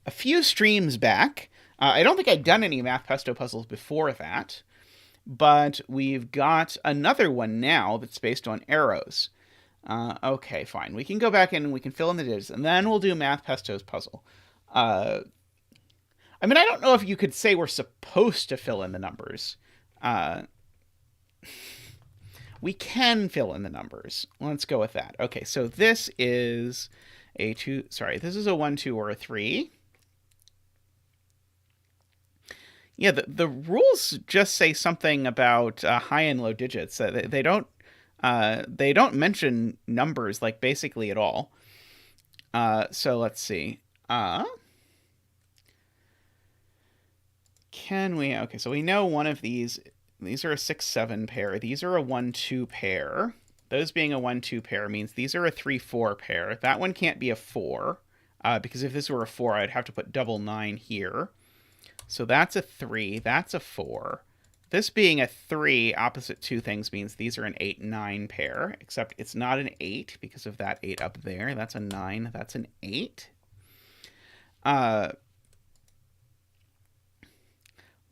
few streams back. I don't think I'd done any Math Pesto puzzles before that, but we've got another one now that's based on arrows. Okay, fine. We can go back in and we can fill in the digits, and then we'll do Math Pesto's puzzle. I don't know if you could say we're supposed to fill in the numbers. We can fill in the numbers. Let's go with that. Okay, so this is this is a 1, 2, or a 3. Yeah, the rules just say something about high and low digits. They don't mention numbers like basically at all. So let's see. Okay, so we know one of these are a 6, 7 pair. These are a 1, 2 pair. Those being a 1, 2 pair means these are a 3, 4 pair. That one can't be a 4, because if this were a 4, I'd have to put double 9 here. So that's a 3, that's a 4. This being a 3, opposite two things means these are an 8, 9 pair, except it's not an 8 because of that 8 up there. That's a 9, that's an 8.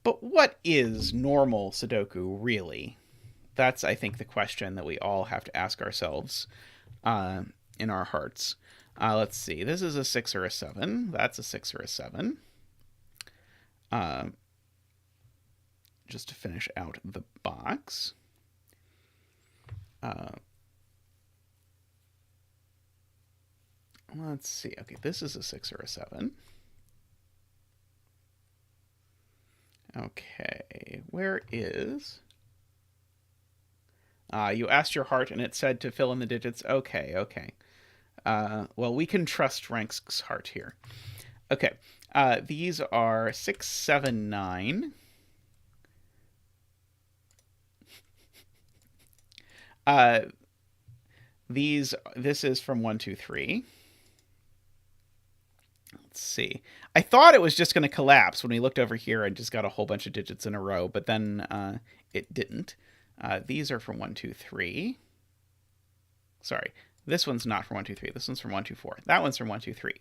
But what is normal Sudoku really? That's, I think, the question that we all have to ask ourselves in our hearts. Let's see. This is a 6 or a 7. That's a 6 or a 7. Just to finish out the box. Let's see. Okay, this is a 6 or a 7. Okay, where is... you asked your heart and it said to fill in the digits. Okay. Well, we can trust Rank's heart here. Okay, these are 6, 7, 9. This is from 1, 2, 3. Let's see. I thought it was just going to collapse when we looked over here and just got a whole bunch of digits in a row, but then it didn't. These are from 1, 2, 3. Sorry, this one's not from 1, 2, 3. This one's from 1, 2, 4. That one's from 1, 2, 3.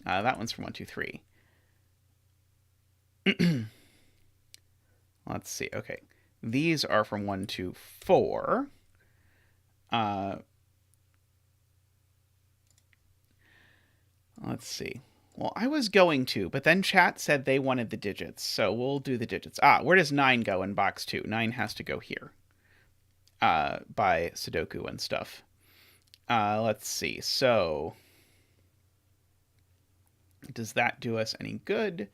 That one's from 1, 2, 3. Let's see. Okay, these are from 1, 2, 4. Let's see. Well, I was going to, but then chat said they wanted the digits, so we'll do the digits. Where does 9 go in box 2? 9 has to go here. By Sudoku and stuff. Let's see. So, does that do us any good?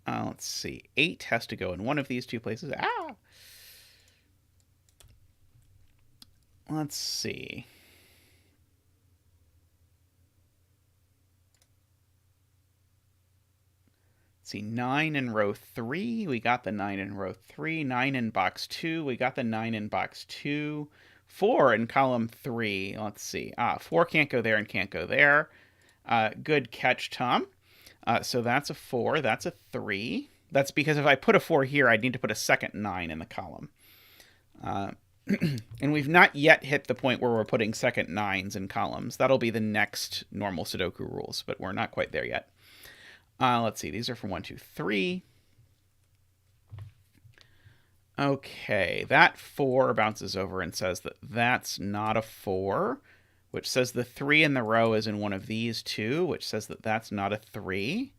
Let's see. 8 has to go in one of these two places. Let's see. See, 9 in row 3. We got the 9 in row 3. 9 in box 2. We got the 9 in box 2. 4 in column 3. Let's see. 4 can't go there and can't go there. Good catch, Tom. So that's a 4. That's a 3. That's because if I put a 4 here, I'd need to put a second 9 in the column. And we've not yet hit the point where we're putting second 9s in columns. That'll be the next normal Sudoku rules, but we're not quite there yet. Let's see. These are from 1, 2, 3. Okay, that 4 bounces over and says that that's not a 4, which says the 3 in the row is in one of these two, which says that that's not a 3.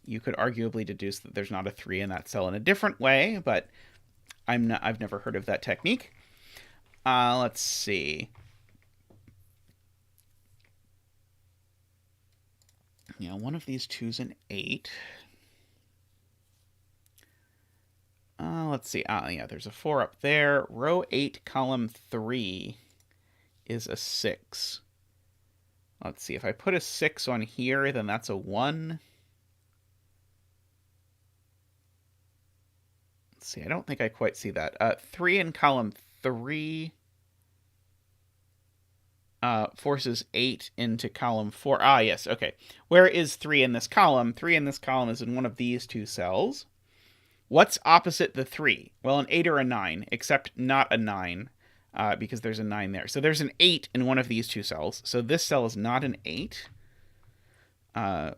You could arguably deduce that there's not a 3 in that cell in a different way, but I've never heard of that technique. Let's see. Yeah, one of these 2's an 8. Let's see. Yeah, there's a 4 up there. Row 8, column 3 is a 6. Let's see. If I put a 6 on here, then that's a 1. Let's see. I don't think I quite see that. 3 in column 3 forces 8 into column 4. Yes. Okay. Where is 3 in this column? 3 in this column is in one of these two cells. What's opposite the 3? Well, an 8 or a 9, except not a 9, because there's a 9 there. So there's an 8 in one of these two cells. So this cell is not an 8. This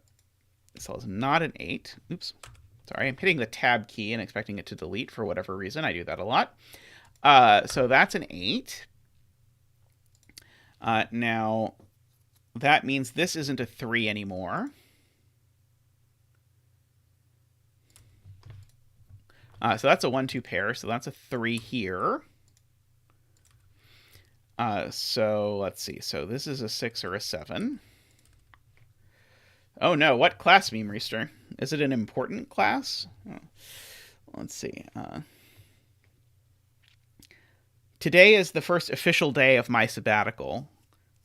cell is not an 8. Oops. Sorry, I'm hitting the tab key and expecting it to delete for whatever reason. I do that a lot. So that's an 8. Now, that means this isn't a 3 anymore. So that's a 1-2 pair, so that's a 3 here. So let's see. So this is a 6 or a 7. Oh no, what class, Memeristor? Is it an important class? Oh, let's see. Today is the first official day of my sabbatical,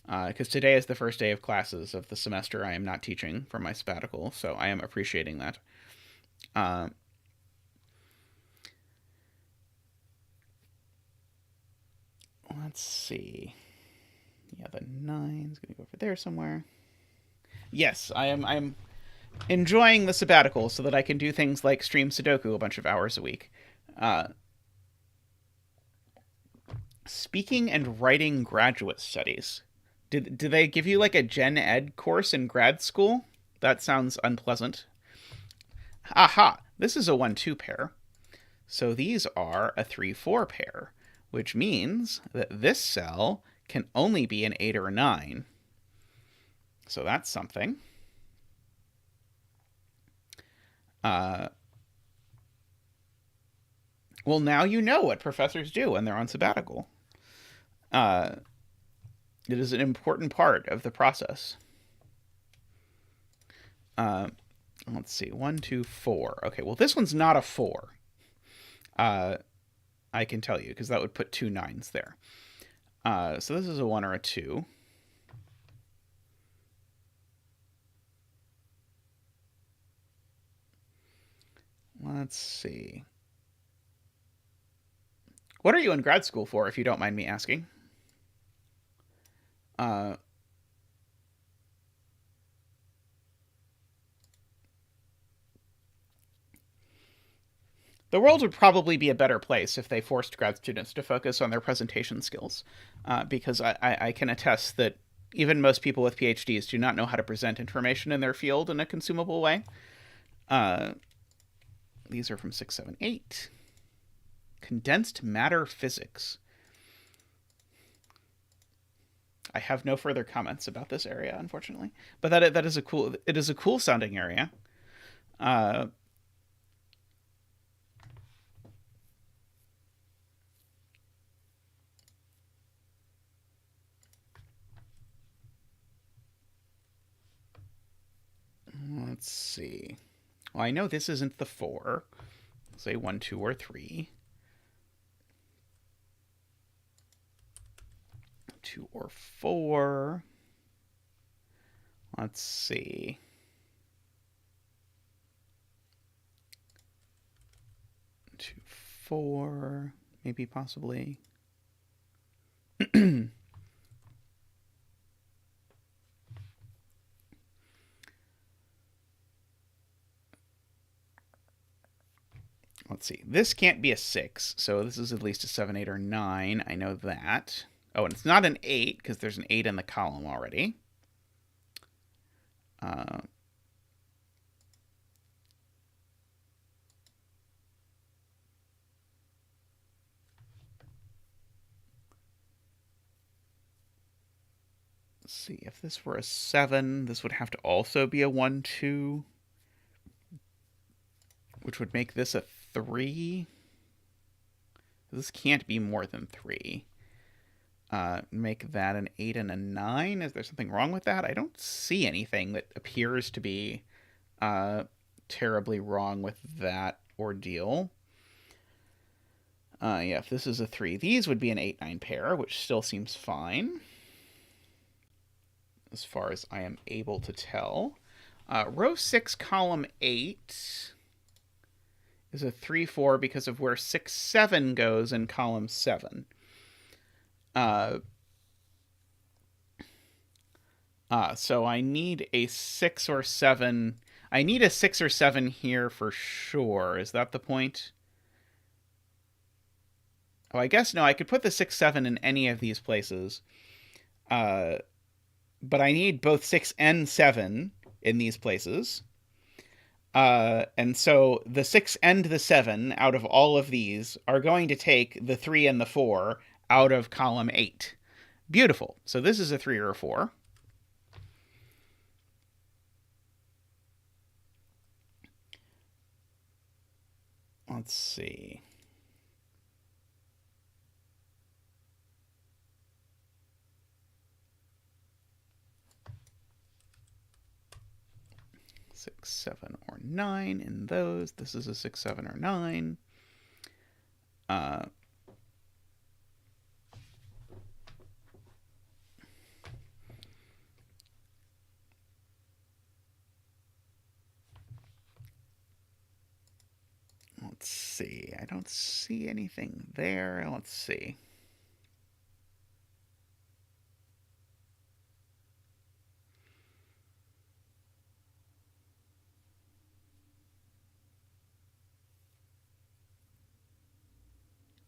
because today is the first day of classes of the semester I am not teaching for my sabbatical, so I am appreciating that. Let's see. Yeah, the 9's going to go over there somewhere. Yes, I'm enjoying the sabbatical so that I can do things like stream Sudoku a bunch of hours a week. Speaking and writing graduate studies. Do they give you like a gen ed course in grad school? That sounds unpleasant. Aha! This is a 1-2 pair. So these are a 3-4 pair, which means that this cell can only be an 8 or a 9. So that's something. Well, now you know what professors do when they're on sabbatical. It is an important part of the process. Let's see. 1, 2, 4. Okay, well, this one's not a 4. I can tell you, because that would put 2 9s there. So this is a 1 or a 2. Let's see. What are you in grad school for, if you don't mind me asking? The world would probably be a better place if they forced grad students to focus on their presentation skills, because I can attest that even most people with PhDs do not know how to present information in their field in a consumable way. These are from 6, 7, 8. Condensed matter physics. I have no further comments about this area, unfortunately. But that is a cool. It is a cool sounding area. Let's see. Well, I know this isn't the 4. Say 1, 2, or 3. 2 or 4. Let's see. 2, 4, maybe possibly. Let's see. This can't be a 6, so this is at least a 7, 8, or 9. I know that. Oh, and it's not an 8, because there's an 8 in the column already. Let's see. If this were a 7, this would have to also be a 1, 2, which would make this a 3. This can't be more than 3. Make that an 8 and a 9. Is there something wrong with that? I don't see anything that appears to be terribly wrong with that ordeal. Yeah, if this is a 3, these would be an 8, 9 pair, which still seems fine, as far as I am able to tell. Row 6, column 8 is a 3, 4 because of where 6, 7 goes in column 7. So I need a 6 or 7. I need a 6 or 7 here for sure. Is that the point? Oh, I guess no. I could put the 6, 7 in any of these places. But I need both 6 and 7 in these places. And so the 6 and the 7 out of all of these are going to take the 3 and the 4 out of column 8. Beautiful. So this is a 3 or a 4. Let's see. Six, 7, or 9 in those. This is a 6, 7, or 9. Let's see. I don't see anything there. Let's see.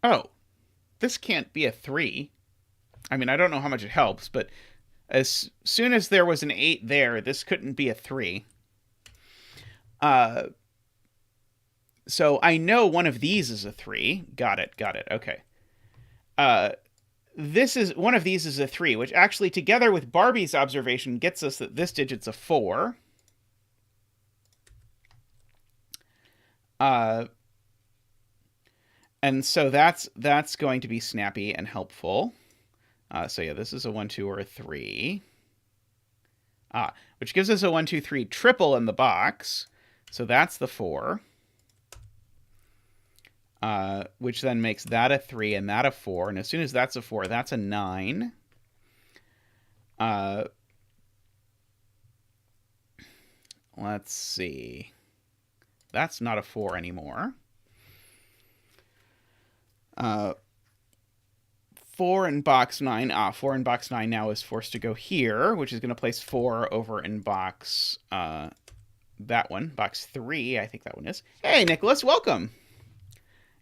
Oh, this can't be a 3. I mean, I don't know how much it helps, but as soon as there was an 8 there, this couldn't be a 3. So I know one of these is a 3. Got it. Okay. This is one of these is a 3, which actually, together with Barbie's observation, gets us that this digit's a 4. And so that's going to be snappy and helpful. So yeah, this is a 1, 2, or a 3. Which gives us a 1, 2, 3 triple in the box. So that's the 4. Which then makes that a 3 and that a 4. And as soon as that's a 4, that's a 9. Let's see. That's not a 4 anymore. 4 in box 9. 4 in box 9 now is forced to go here, which is going to place 4 over in box, that one. Box 3, I think that one is. Hey, Nicholas, welcome.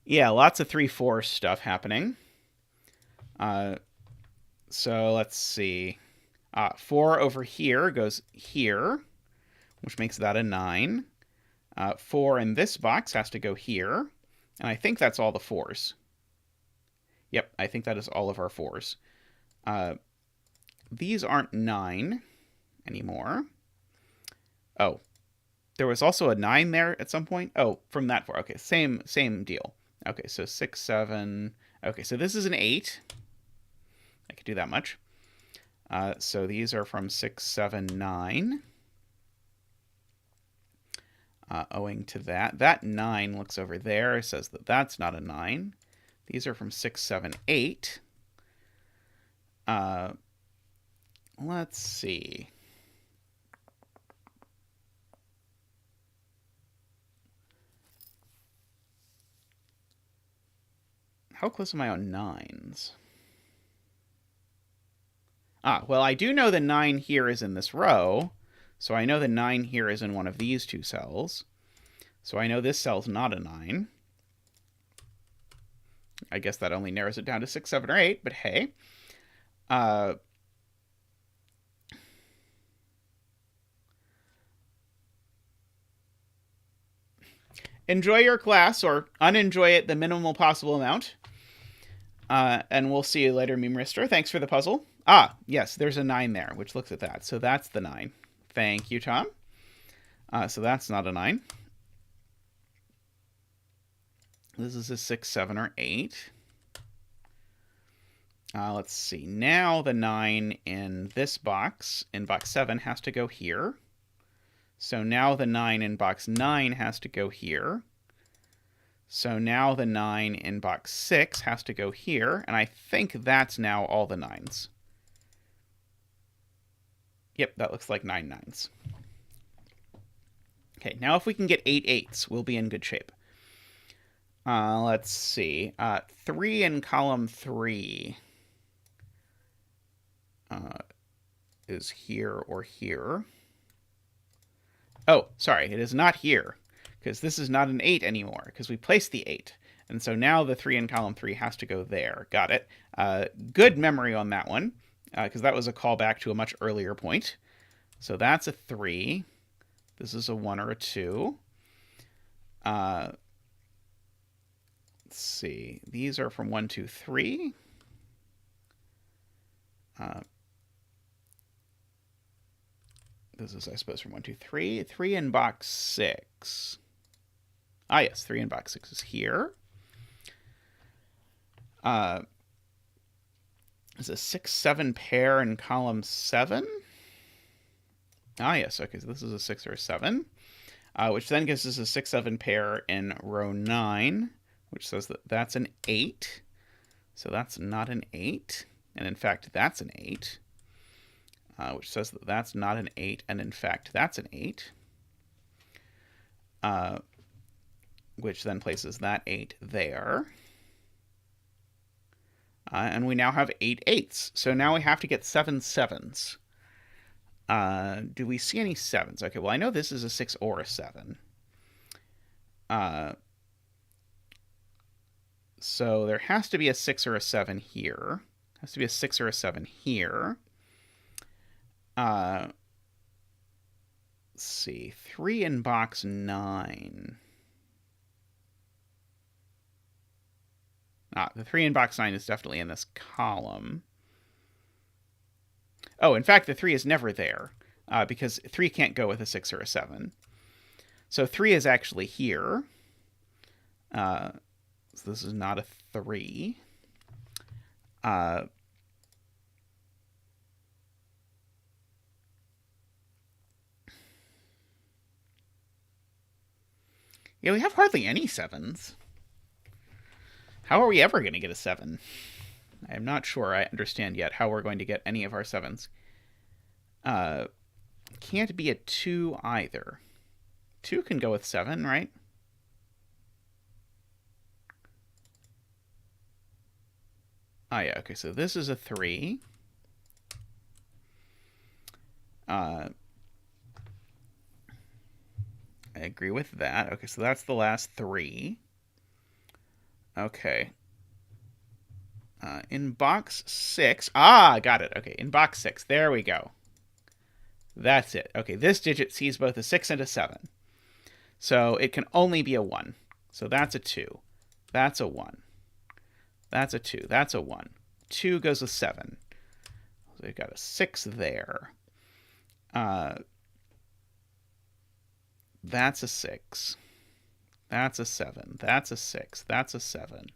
Yeah, lots of 3, 4 stuff happening. So let's see. 4 over here goes here, which makes that a 9. 4 in this box has to go here. And I think that's all the 4s. Yep, I think that is all of our 4s. these aren't 9 anymore. Oh, there was also a 9 there at some point. Oh, from that 4. Okay, same deal. Okay, so 6, 7. Okay, so this is an 8. I could do that much. So these are from 6, 7, 9. Owing to that. That 9 looks over there, says that that's not a 9. These are from 6, 7, 8. Let's see. How close am I on 9s? Well, I do know the 9 here is in this row. So I know the 9 here is in one of these 2 cells. So I know this cell's not a 9. I guess that only narrows it down to 6, 7, or 8, but hey. Enjoy your class, or unenjoy it the minimal possible amount. And we'll see you later, Memeristor. Thanks for the puzzle. Yes, there's a 9 there, which looks at that. So that's the 9. Thank you, Tom. So that's not a 9. This is a 6, 7, or 8. Let's see. Now the 9 in this box, in box 7, has to go here. So now the 9 in box 9 has to go here. So now the 9 in box 6 has to go here. And I think that's now all the 9s. Yep, that looks like 9 9s. Okay, now if we can get 8 8s, we'll be in good shape. Let's see. 3 in column 3 is here or here. Oh, sorry, it is not here, because this is not an 8 anymore, because we placed the 8. And so now the 3 in column 3 has to go there. Got it. Good memory on that one, because that was a callback to a much earlier point. So that's a 3. This is a 1 or a 2. Let's see. These are from 1, 2, 3. This is, I suppose, from 1, 2, 3. 3 in box 6. Yes, 3 in box 6 is here. Is a 6, 7 pair in column 7. Yes, okay, so this is a 6 or a 7. Which then gives us a 6, 7 pair in row 9, which says that that's an 8. So that's not an 8. And in fact, that's an 8. Which says that that's not an 8, and in fact, that's an 8. Which then places that 8 there. And we now have 8 8s. So now we have to get 7 7s. Do we see any 7s? Okay, well, I know this is a 6 or a 7. So there has to be a 6 or a 7 here. Has to be a 6 or a 7 here. Let's see. 3 in box 9. The 3 in box 9 is definitely in this column. Oh, in fact, the 3 is never there, because 3 can't go with a 6 or a 7. So 3 is actually here. So this is not a 3. Yeah, we have hardly any 7s. How are we ever going to get a 7? I am not sure I understand yet how we're going to get any of our 7s. Can't be a 2 either. 2 can go with 7, right? Yeah, okay, so this is a 3. I agree with that. Okay, so that's the last 3. Okay. In box 6... got it. Okay, in box 6. There we go. That's it. Okay, this digit sees both a 6 and a 7. So it can only be a 1. So that's a 2. That's a 1. That's a 2. That's a 1. 2 goes with 7. we've got a 6 there. That's a 6. That's a 7. That's a 6. That's a 7.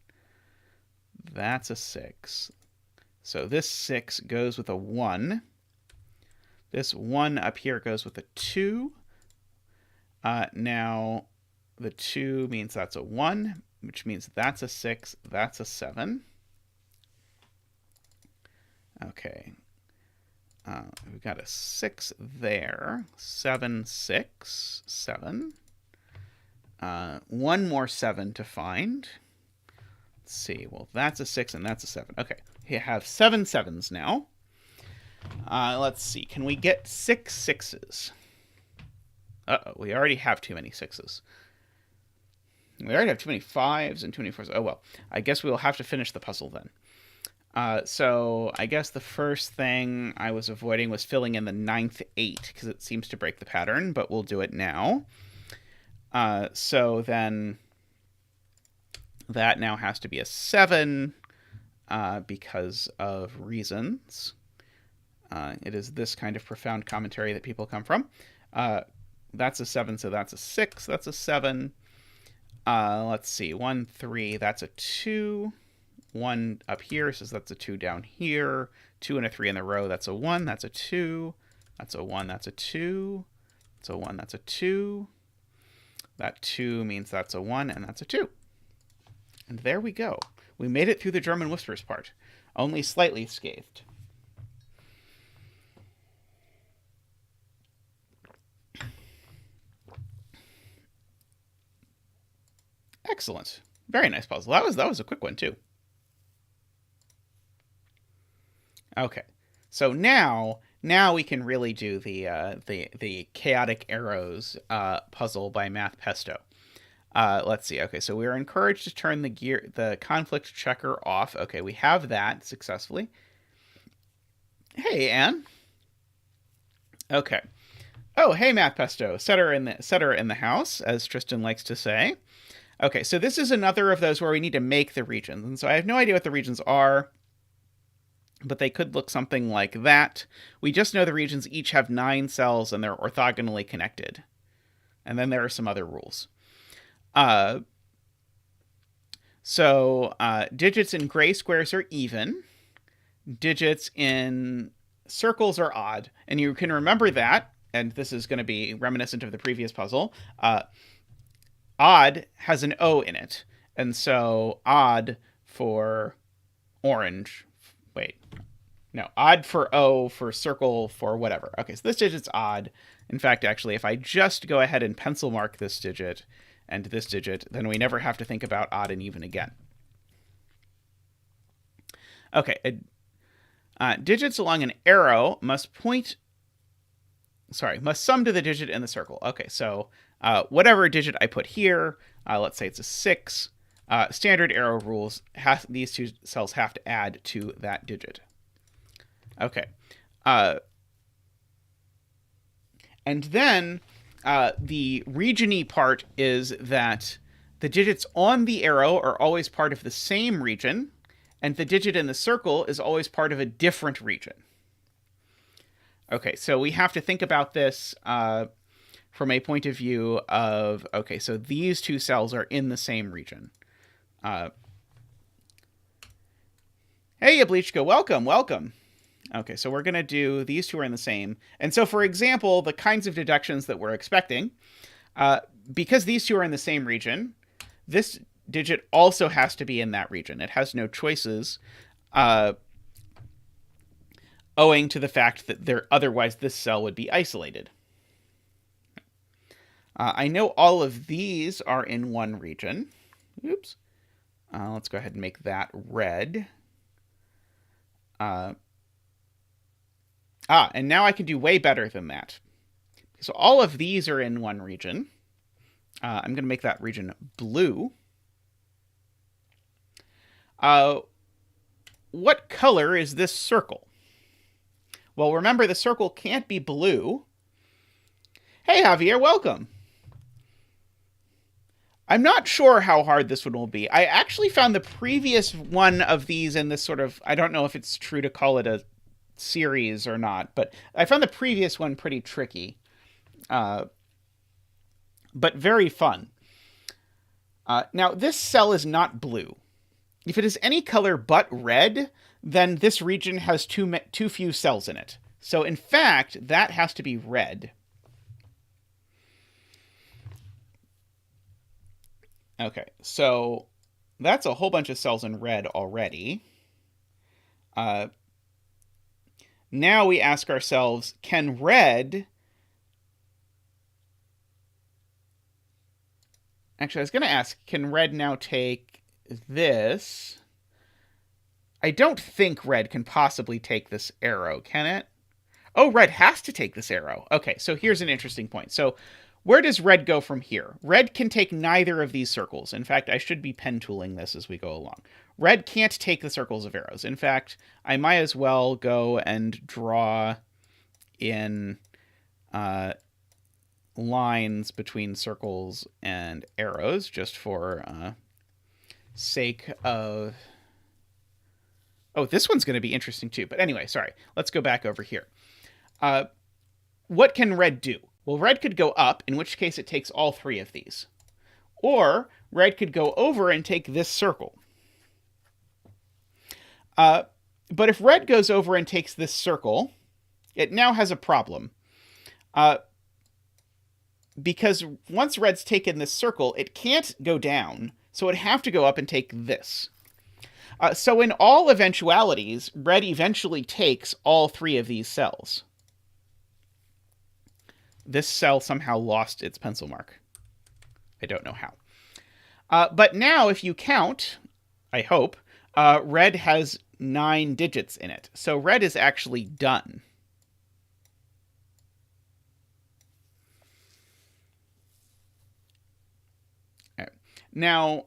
That's a 6. So this 6 goes with a 1. This 1 up here goes with a 2. Now, the 2 means that's a 1, which means that's a 6. That's a 7. Okay. We've got a 6 there. 7, 6, 7. One more 7 to find. Let's see. Well, that's a 6 and that's a 7. Okay. We have 7 7s now. Let's see. Can we get 6 6s? Uh-oh. We already have too many 6s. We already have too many 5s and too many 4s. Oh, well. I guess we'll have to finish the puzzle then. So I guess the first thing I was avoiding was filling in the 9th 8, because it seems to break the pattern, but we'll do it now. So then that now has to be a 7 because of reasons. It is this kind of profound commentary that people come from. That's a 7, so that's a 6. That's a 7. Let's see. 1, 3, that's a 2. 1 up here says that's a 2 down here. 2 and a 3 in the row, that's a 1. That's a 2. That's a 1. That's a 2. That's a 1. That's a 2. That 2 means that's a 1, and that's a 2. And there we go. We made it through the German whispers part, only slightly scathed. Excellent. Very nice puzzle. That was a quick one too. Okay. So now we can really do the chaotic arrows puzzle by Math Pesto. Let's see. Okay, so we're encouraged to turn the conflict checker off. Okay, we have that successfully. Hey, Anne. Okay. Oh, hey, Math Pesto. Setter in the house, as Tristan likes to say. Okay, so this is another of those where we need to make the regions. And so I have no idea what the regions are, but they could look something like that. We just know the regions each have 9 cells and they're orthogonally connected. And then there are some other rules. Digits in gray squares are even. Digits in circles are odd. And you can remember that, and this is going to be reminiscent of the previous puzzle. Odd has an O in it. And so odd for orange. Wait. No, odd for O, for circle, for whatever. Okay, so this digit's odd. In fact, actually, if I just go ahead and pencil mark this digit and this digit, then we never have to think about odd and even again. Okay, digits along an arrow must sum to the digit in the circle. Okay, so whatever digit I put here, let's say it's a 6, standard arrow rules, these two cells have to add to that digit. Okay. And then the region-y part is that the digits on the arrow are always part of the same region, and the digit in the circle is always part of a different region. Okay, so we have to think about this from a point of view of, okay, so these two cells are in the same region. Hey, Yablichka, welcome. Okay, so we're going to do, these two are in the same. And so, for example, the kinds of deductions that we're expecting, because these two are in the same region, this digit also has to be in that region. It has no choices, owing to the fact that otherwise this cell would be isolated. I know all of these are in one region. Oops. Let's go ahead and make that red. And now I can do way better than that. So all of these are in one region. I'm going to make that region blue. What color is this circle? Well, remember, the circle can't be blue. Hey, Javier, welcome. I'm not sure how hard this one will be. I actually found the previous one of these in this sort of, I don't know if it's true to call it a series or not, but I found the previous one pretty tricky, but very fun. Now, this cell is not blue. If it is any color but red, then this region has too few cells in it. So, in fact, that has to be red. Okay, so that's a whole bunch of cells in red already. Now we ask ourselves, can red... Actually, I was going to ask, can red now take this? I don't think red can possibly take this arrow, can it? Oh, red has to take this arrow. Okay, so here's an interesting point. So where does red go from here? Red can take neither of these circles. In fact, I should be pen tooling this as we go along. Red can't take the circles of arrows. In fact, I might as well go and draw in lines between circles and arrows, just for sake of... Oh, this one's going to be interesting too. But anyway, sorry. Let's go back over here. What can red do? Well, red could go up, in which case it takes all three of these. Or red could go over and take this circle. But if red goes over and takes this circle, it now has a problem. Because once red's taken this circle, it can't go down, so it'd have to go up and take this. So in all eventualities, red eventually takes all three of these cells. This cell somehow lost its pencil mark. I don't know how. But now, if you count, I hope, red has 9 digits in it. So red is actually done. Right. Now,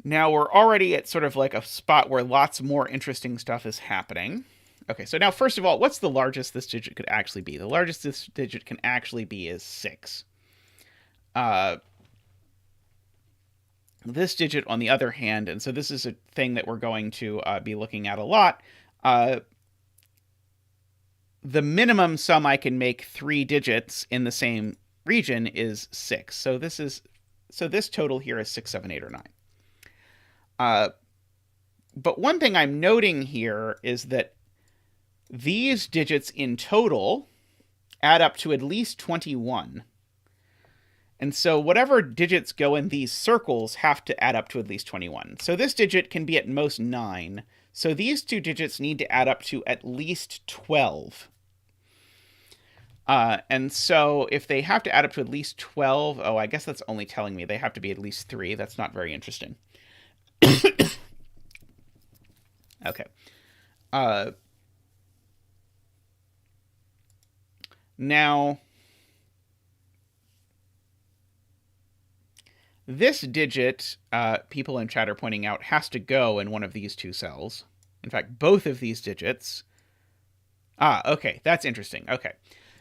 now we're already at sort of like a spot where lots more interesting stuff is happening. Okay, so now first of all, what's the largest this digit could actually be? The largest this digit can actually be is 6. This digit, on the other hand, and so this is a thing that we're going to be looking at a lot, the minimum sum I can make 3 digits in the same region is 6. So this total here is 6, 7, 8, or 9. But one thing I'm noting here is that these digits in total add up to at least 21. And so whatever digits go in these circles have to add up to at least 21. So this digit can be at most 9. So these two digits need to add up to at least 12. And so if they have to add up to at least 12, oh, I guess that's only telling me they have to be at least 3. That's not very interesting. Okay. Now, this digit, people in chat are pointing out, has to go in one of these two cells. In fact, both of these digits. Okay, that's interesting. Okay.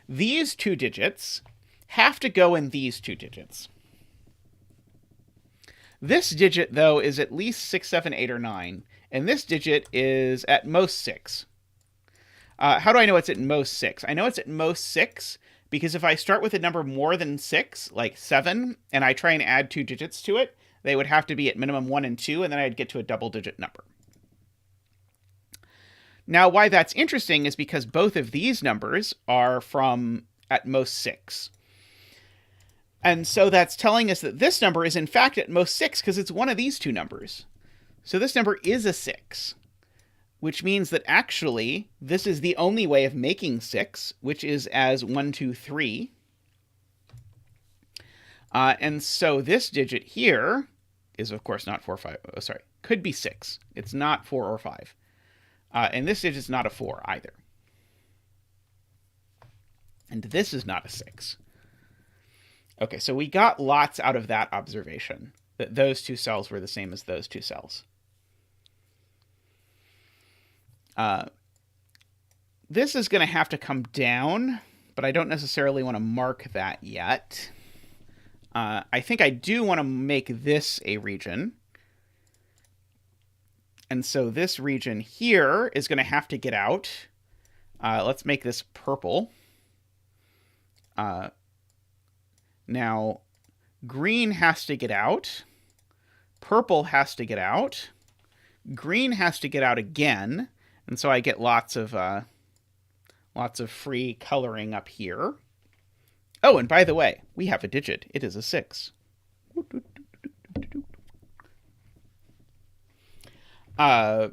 These two digits have to go in these two digits. This digit, though, is at least 6, 7, 8, or 9, and this digit is at most 6. How do I know it's at most 6? I know it's at most 6 because if I start with a number more than 6, like 7, and I try and add 2 digits to it, they would have to be at minimum 1 and 2, and then I'd get to a double-digit number. Now, why that's interesting is because both of these numbers are from at most 6. And so that's telling us that this number is in fact at most 6 because it's one of these two numbers. So this number is a 6, which means that actually this is the only way of making 6, which is as 1, 2, 3. And so this digit here is, of course, not 4, 5. Oh, sorry, could be 6. It's not 4 or 5. And this digit's not a 4 either. And this is not a 6. Okay, so we got lots out of that observation, that those two cells were the same as those two cells. This is going to have to come down but I don't necessarily want to mark that yet. I think I do want to make this a region. And so this region here is going to have to get out. Let's make this purple. Now, green has to get out. Purple has to get out. Green has to get out again. And so I get lots of free coloring up here. Oh, and by the way, we have a digit. It is a 6. Now,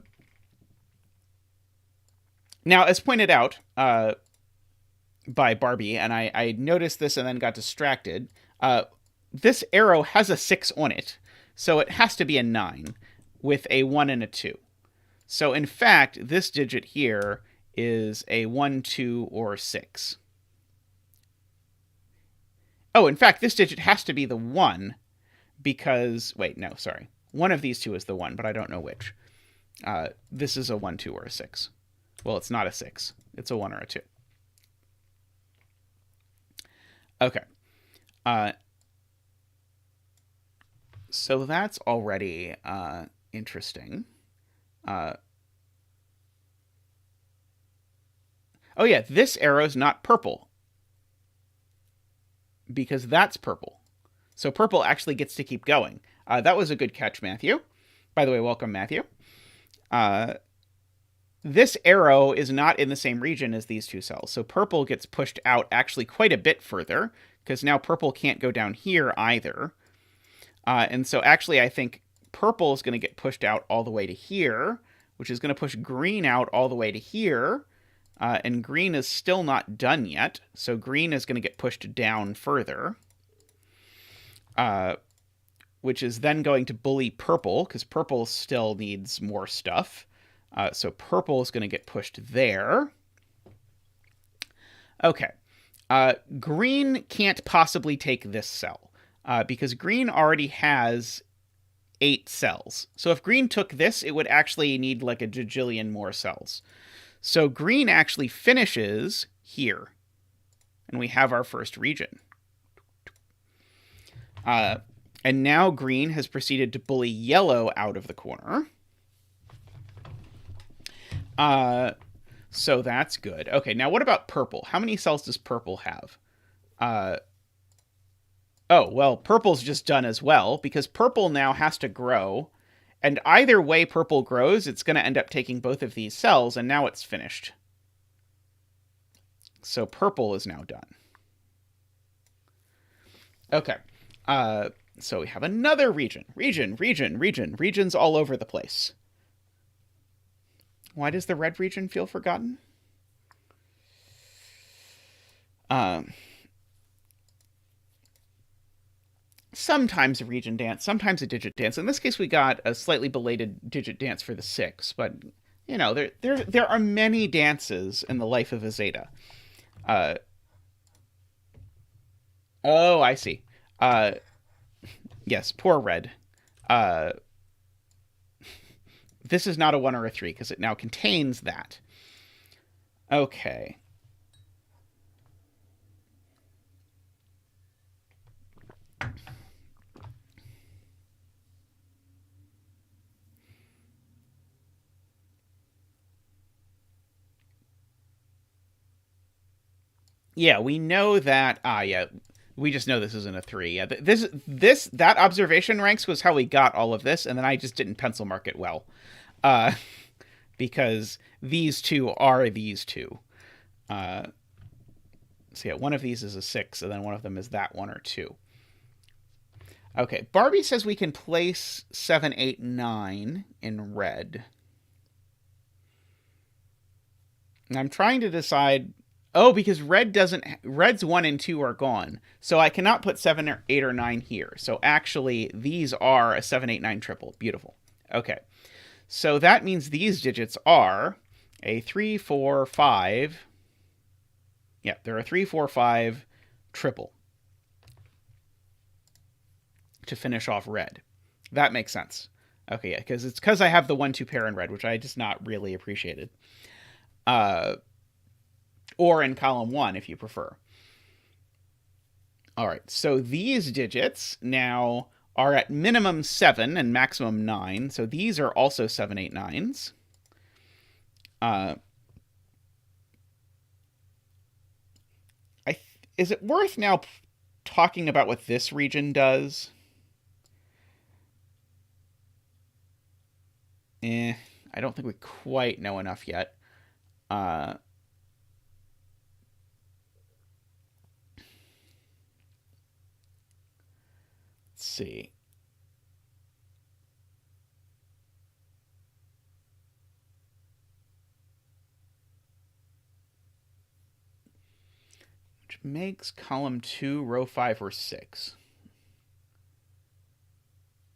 as pointed out by Barbie, and I noticed this and then got distracted, this arrow has a 6 on it, so it has to be a 9 with a 1 and a 2. So, in fact, this digit here is a 1, 2, or 6. Oh, in fact, this digit has to be the 1 because... Wait, no, sorry. One of these two is the 1, but I don't know which. This is a 1, 2, or a 6. Well, it's not a 6. It's a 1 or a 2. Okay. So that's already interesting. Oh yeah, this arrow is not purple. Because that's purple. So purple actually gets to keep going. That was a good catch, Matthew. By the way, welcome, Matthew. This arrow is not in the same region as these two cells. So purple gets pushed out actually quite a bit further, because now purple can't go down here either. And so actually I think purple is going to get pushed out all the way to here, which is going to push green out all the way to here. And green is still not done yet, so green is going to get pushed down further. Which is then going to bully purple, because purple still needs more stuff. So purple is going to get pushed there. Okay. Green can't possibly take this cell, because green already has 8 cells. So if green took this, it would actually need like a jajillion more cells. So green actually finishes here, and we have our first region. And now green has proceeded to bully yellow out of the corner. So that's good. Okay, now what about purple? How many cells does purple have? Oh, well, purple's just done as well, because purple now has to grow. And either way purple grows, it's going to end up taking both of these cells, and now it's finished. So purple is now done. Okay. So we have another region. Regions all over the place. Why does the red region feel forgotten? Sometimes a region dance, sometimes a digit dance. In this case, we got a slightly belated digit dance for the 6, but, you know, there are many dances in the life of a zeta. Oh, I see. Yes, poor red. This is not a 1 or a 3, because it now contains that. Okay. Yeah, we know that... yeah, we just know this isn't a 3. Yeah, that observation ranks was how we got all of this, and then I just didn't pencil mark it well. Because these two are these two. So yeah, one of these is a 6, and then one of them is that 1 or 2. Okay, Barbie says we can place 7, 8, 9 in red. And I'm trying to decide... Oh, because red's 1 and 2 are gone. So I cannot put 7 or 8 or 9 here. So actually, these are a 7, 8, 9 triple. Beautiful. Okay. So that means these digits are a 3, 4, 5. Yeah, they're a 3, 4, 5 triple. To finish off red. That makes sense. Okay, yeah, because I have the 1, 2 pair in red, which I just not really appreciated. or in column 1 if you prefer. All right, so these digits now are at minimum 7 and maximum 9. So these are also 7, 8, 9s. Is it worth now talking about what this region does? I don't think we quite know enough yet. Let's see. Which makes column 2, row 5, or 6.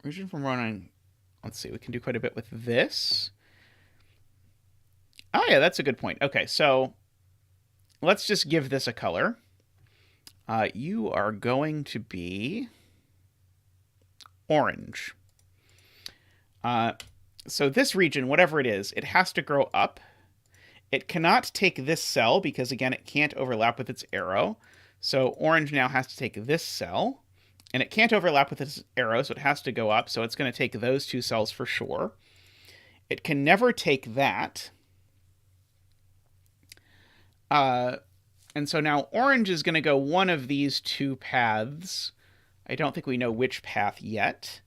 Region from row 9. Let's see, we can do quite a bit with this. Oh, yeah, that's a good point. Okay, so let's just give this a color. You are going to be orange. So this region, whatever it is, it has to grow up. It cannot take this cell because, again, it can't overlap with its arrow. So orange now has to take this cell. And it can't overlap with its arrow, so it has to go up. So it's going to take those 2 cells for sure. It can never take that. And so now orange is going to go one of these 2 paths. I don't think we know which path yet.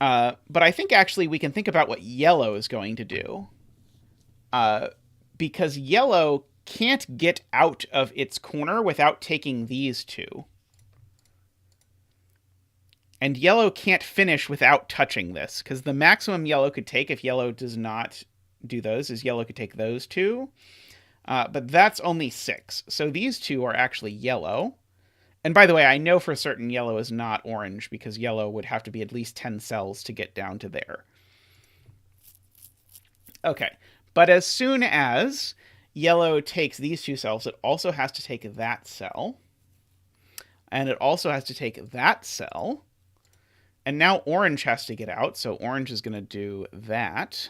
But I think actually we can think about what yellow is going to do. Because yellow can't get out of its corner without taking these 2. And yellow can't finish without touching this, because the maximum yellow could take if yellow does not do those is yellow could take those 2. But that's only 6. So these 2 are actually yellow. And by the way, I know for certain yellow is not orange, because yellow would have to be at least 10 cells to get down to there. Okay, but as soon as yellow takes these 2 cells, it also has to take that cell. And it also has to take that cell. And now orange has to get out, so orange is going to do that.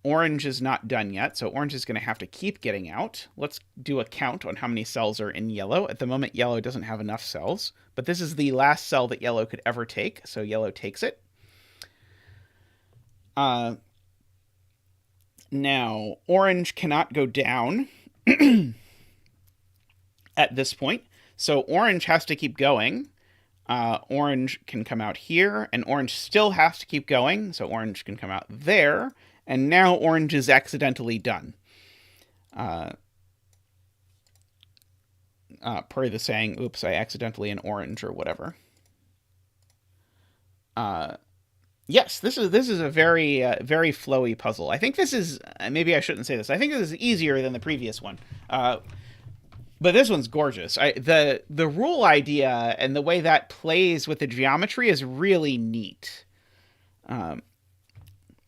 Orange is not done yet, so orange is going to have to keep getting out. Let's do a count on how many cells are in yellow. At the moment, yellow doesn't have enough cells, but this is the last cell that yellow could ever take, so yellow takes it. Now, orange cannot go down at this point, so orange has to keep going. Orange can come out here, and orange still has to keep going, so orange can come out there, and now orange is accidentally done. Per the saying, oops, I accidentally an orange, or whatever. Yes, this is a very, very flowy puzzle. I think this is, maybe I shouldn't say this, I think this is easier than the previous one. But this one's gorgeous. The rule idea and the way that plays with the geometry is really neat. I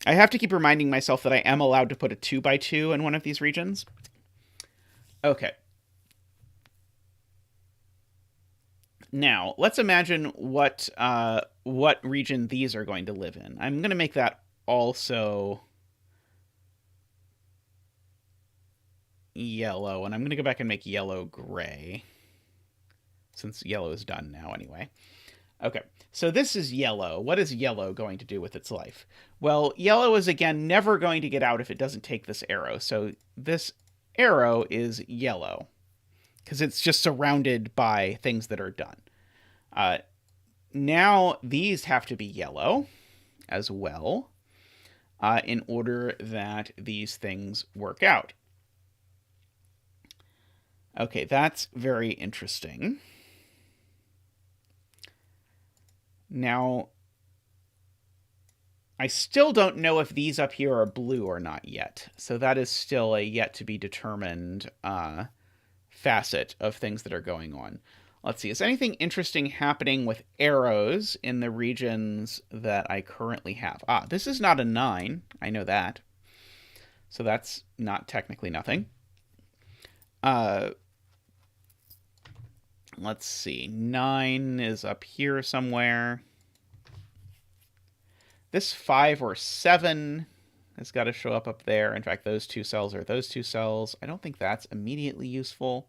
have to keep reminding myself that I am allowed to put a 2x2 in one of these regions. Okay. Now, let's imagine what region these are going to live in. I'm going to make that also yellow, and I'm going to go back and make yellow gray, since yellow is done now anyway. Okay, so this is yellow. What is yellow going to do with its life? Well, yellow is, again, never going to get out if it doesn't take this arrow. So this arrow is yellow, because it's just surrounded by things that are done. Now these have to be yellow as well, in order that these things work out. Okay, that's very interesting. Now, I still don't know if these up here are blue or not yet. So that is still a yet to be determined facet of things that are going on. Let's see, is anything interesting happening with arrows in the regions that I currently have? This is not a 9. I know that. So that's not technically nothing. Let's see, 9 is up here somewhere. This 5 or 7 has got to show up there. In fact, those two cells are those two cells. I don't think that's immediately useful.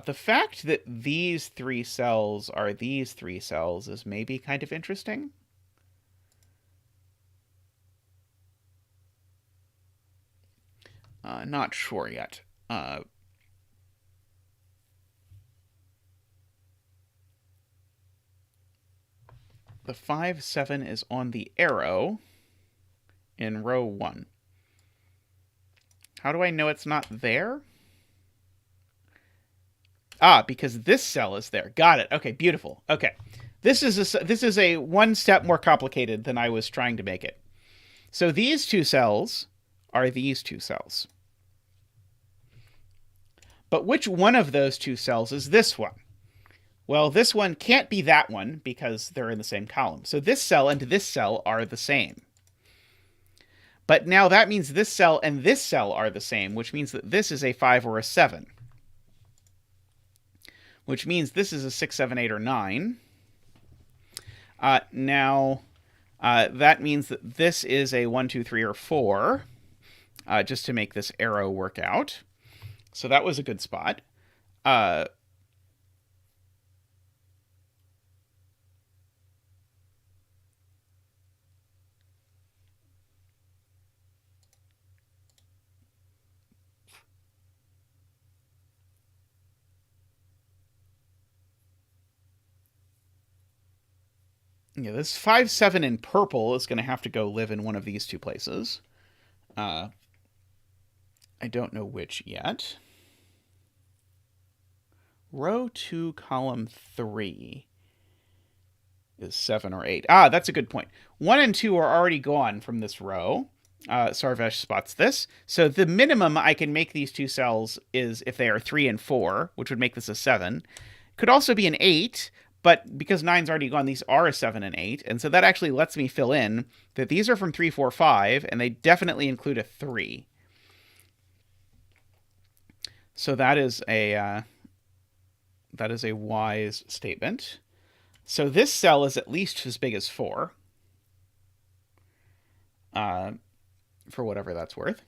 The fact that these three cells are these three cells is maybe kind of interesting. Not sure yet. The 5, 7 is on the arrow in row 1. How do I know it's not there? Because this cell is there. Got it. Okay, beautiful. Okay. This is a one step more complicated than I was trying to make it. So these two cells are these two cells. But which one of those two cells is this one? Well, this one can't be that one because they're in the same column. So this cell and this cell are the same. But now that means this cell and this cell are the same, which means that this is a 5 or a 7. Which means this is a 6, 7, 8, or 9. Now, that means that this is a 1, 2, 3, or 4, just to make this arrow work out. So that was a good spot. Yeah, this 5, 7 in purple is going to have to go live in one of these two places. I don't know which yet. Row 2, column 3 is 7 or 8. That's a good point. 1 and 2 are already gone from this row. Sarvesh spots this. So the minimum I can make these two cells is if they are 3 and 4, which would make this a 7. Could also be an 8, but because 9's already gone, these are a 7 and 8. And so that actually lets me fill in that these are from 3, 4, 5, and they definitely include a 3. So that is a wise statement. So this cell is at least as big as 4. For whatever that's worth.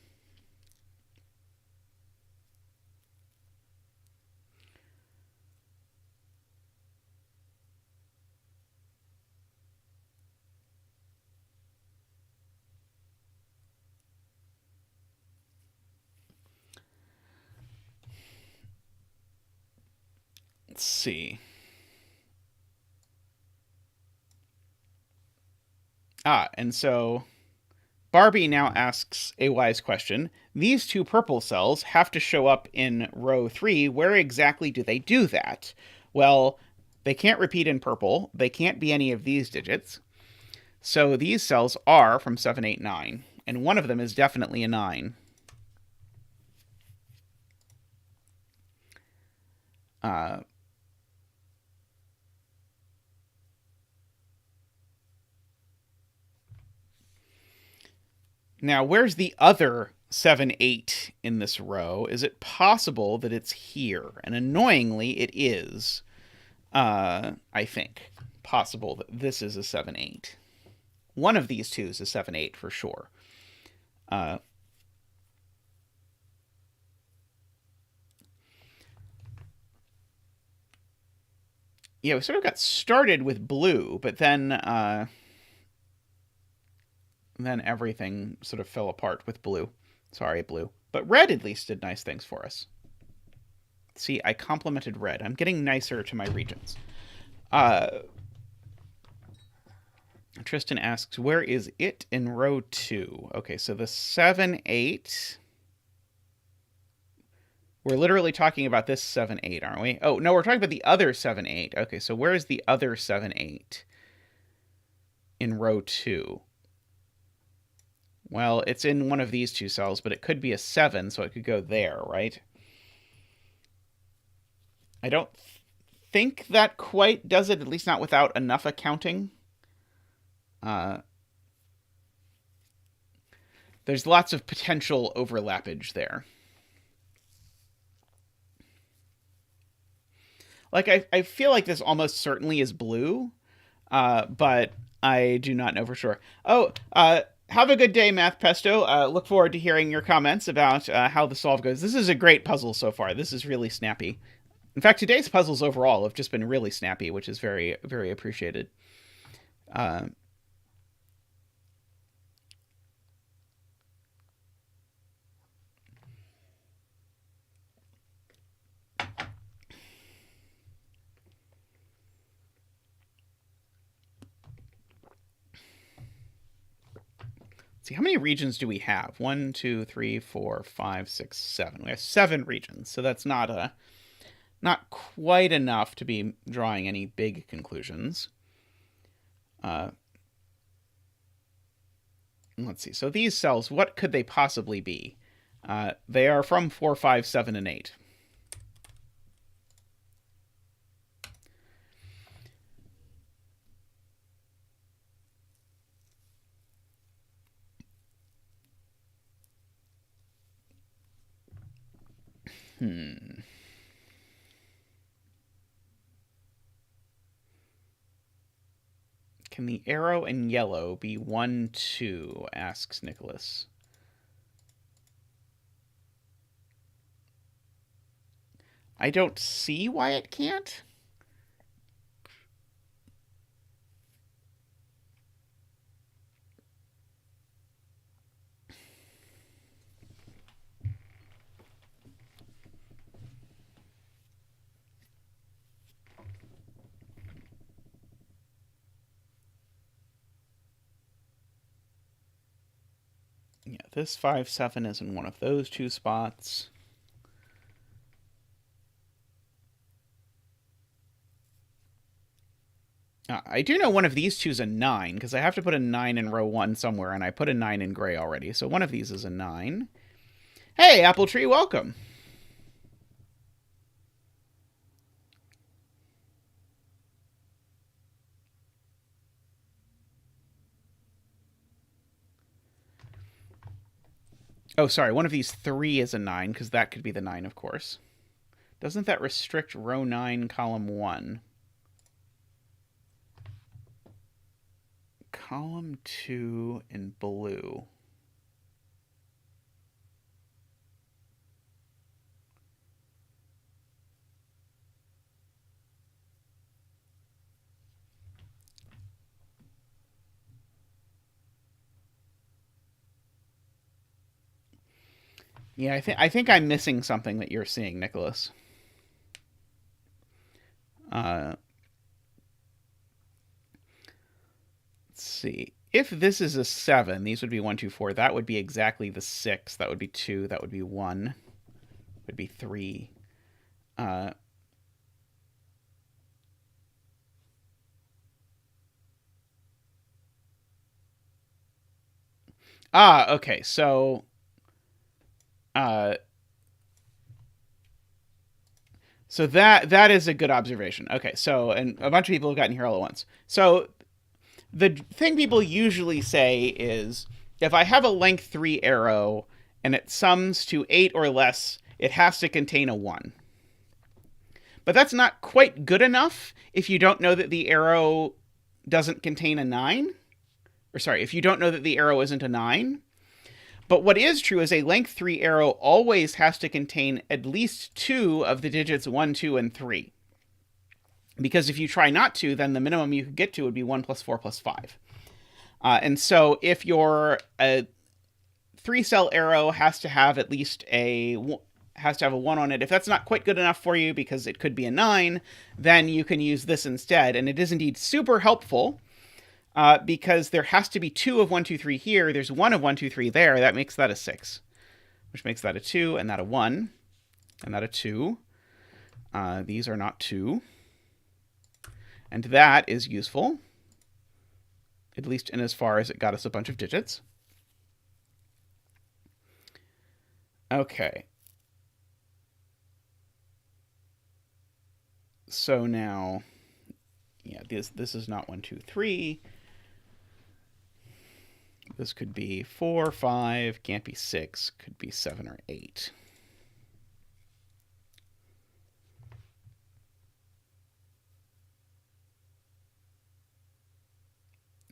Let's see. And so Barbie now asks a wise question. These two purple cells have to show up in row 3. Where exactly do they do that? Well, they can't repeat in purple. They can't be any of these digits. So these cells are from 7, 8, 9. And one of them is definitely a 9. Now, where's the other 7, 8 in this row? Is it possible that it's here? And annoyingly, it is. I think. Possible that this is a 7, 8. One of these two is a 7, 8 for sure. Yeah, we sort of got started with blue, but then everything sort of fell apart with blue. Sorry, blue. But red at least did nice things for us. See, I complimented red. I'm getting nicer to my regions. Tristan asks, where is it in row 2? Okay, so the 7, 8... We're literally talking about this 7, 8, aren't we? Oh, no, we're talking about the other 7, 8. Okay, so where is the other 7, 8 in row 2? Well, it's in one of these two cells, but it could be a 7, so it could go there, right? I don't think that quite does it, at least not without enough accounting. There's lots of potential overlappage there. Like, I feel like this almost certainly is blue, but I do not know for sure. Oh, have a good day, Math Pesto. Look forward to hearing your comments about how the solve goes. This is a great puzzle so far. This is really snappy. In fact, today's puzzles overall have just been really snappy, which is very, very appreciated. See, how many regions do we have? 1, 2, 3, 4, 5, 6, 7. We have 7 regions, so that's not quite enough to be drawing any big conclusions. Let's see. So these cells, what could they possibly be? They are from 4, 5, 7, and 8. Can the arrow in yellow be 1, 2? Asks Nicholas. I don't see why it can't. Yeah, this 5, 7 is in one of those 2 spots. I do know one of these 2 is a 9, because I have to put a 9 in row 1 somewhere, and I put a 9 in gray already. So one of these is a 9. Hey, Apple Tree, welcome. Oh, sorry, one of these 3 is a 9, because that could be the 9, of course. Doesn't that restrict row 9, column 1? Column 2 in blue. Yeah, I think I'm missing something that you're seeing, Nicholas. Let's see. If this is a 7, these would be 1, 2, 4. That would be exactly the 6. That would be 2. That would be 1. Would be 3. Okay. So so that is a good observation. Okay, so and a bunch of people have gotten here all at once. So the thing people usually say is if I have a length 3 arrow and it sums to 8 or less, it has to contain a 1. But that's not quite good enough if you don't know that the arrow doesn't contain a 9. Or sorry, if you don't know that the arrow isn't a 9. But what is true is a length 3 arrow always has to contain at least 2 of the digits 1, 2, and 3. Because if you try not to, then the minimum you could get to would be 1 plus 4 plus 5. And so if your 3-cell arrow has to have at least a 1 on it, if that's not quite good enough for you because it could be a 9, then you can use this instead. And it is indeed super helpful because there has to be 2 of 1, 2, 3 here. There's 1 of 1, 2, 3 there. That makes that a 6, which makes that a 2, and that a 1, and that a 2. These are not 2. And that is useful, at least in as far as it got us a bunch of digits. Okay. So now, yeah, this is not 1, 2, 3. This could be 4, 5, can't be 6, could be 7 or 8.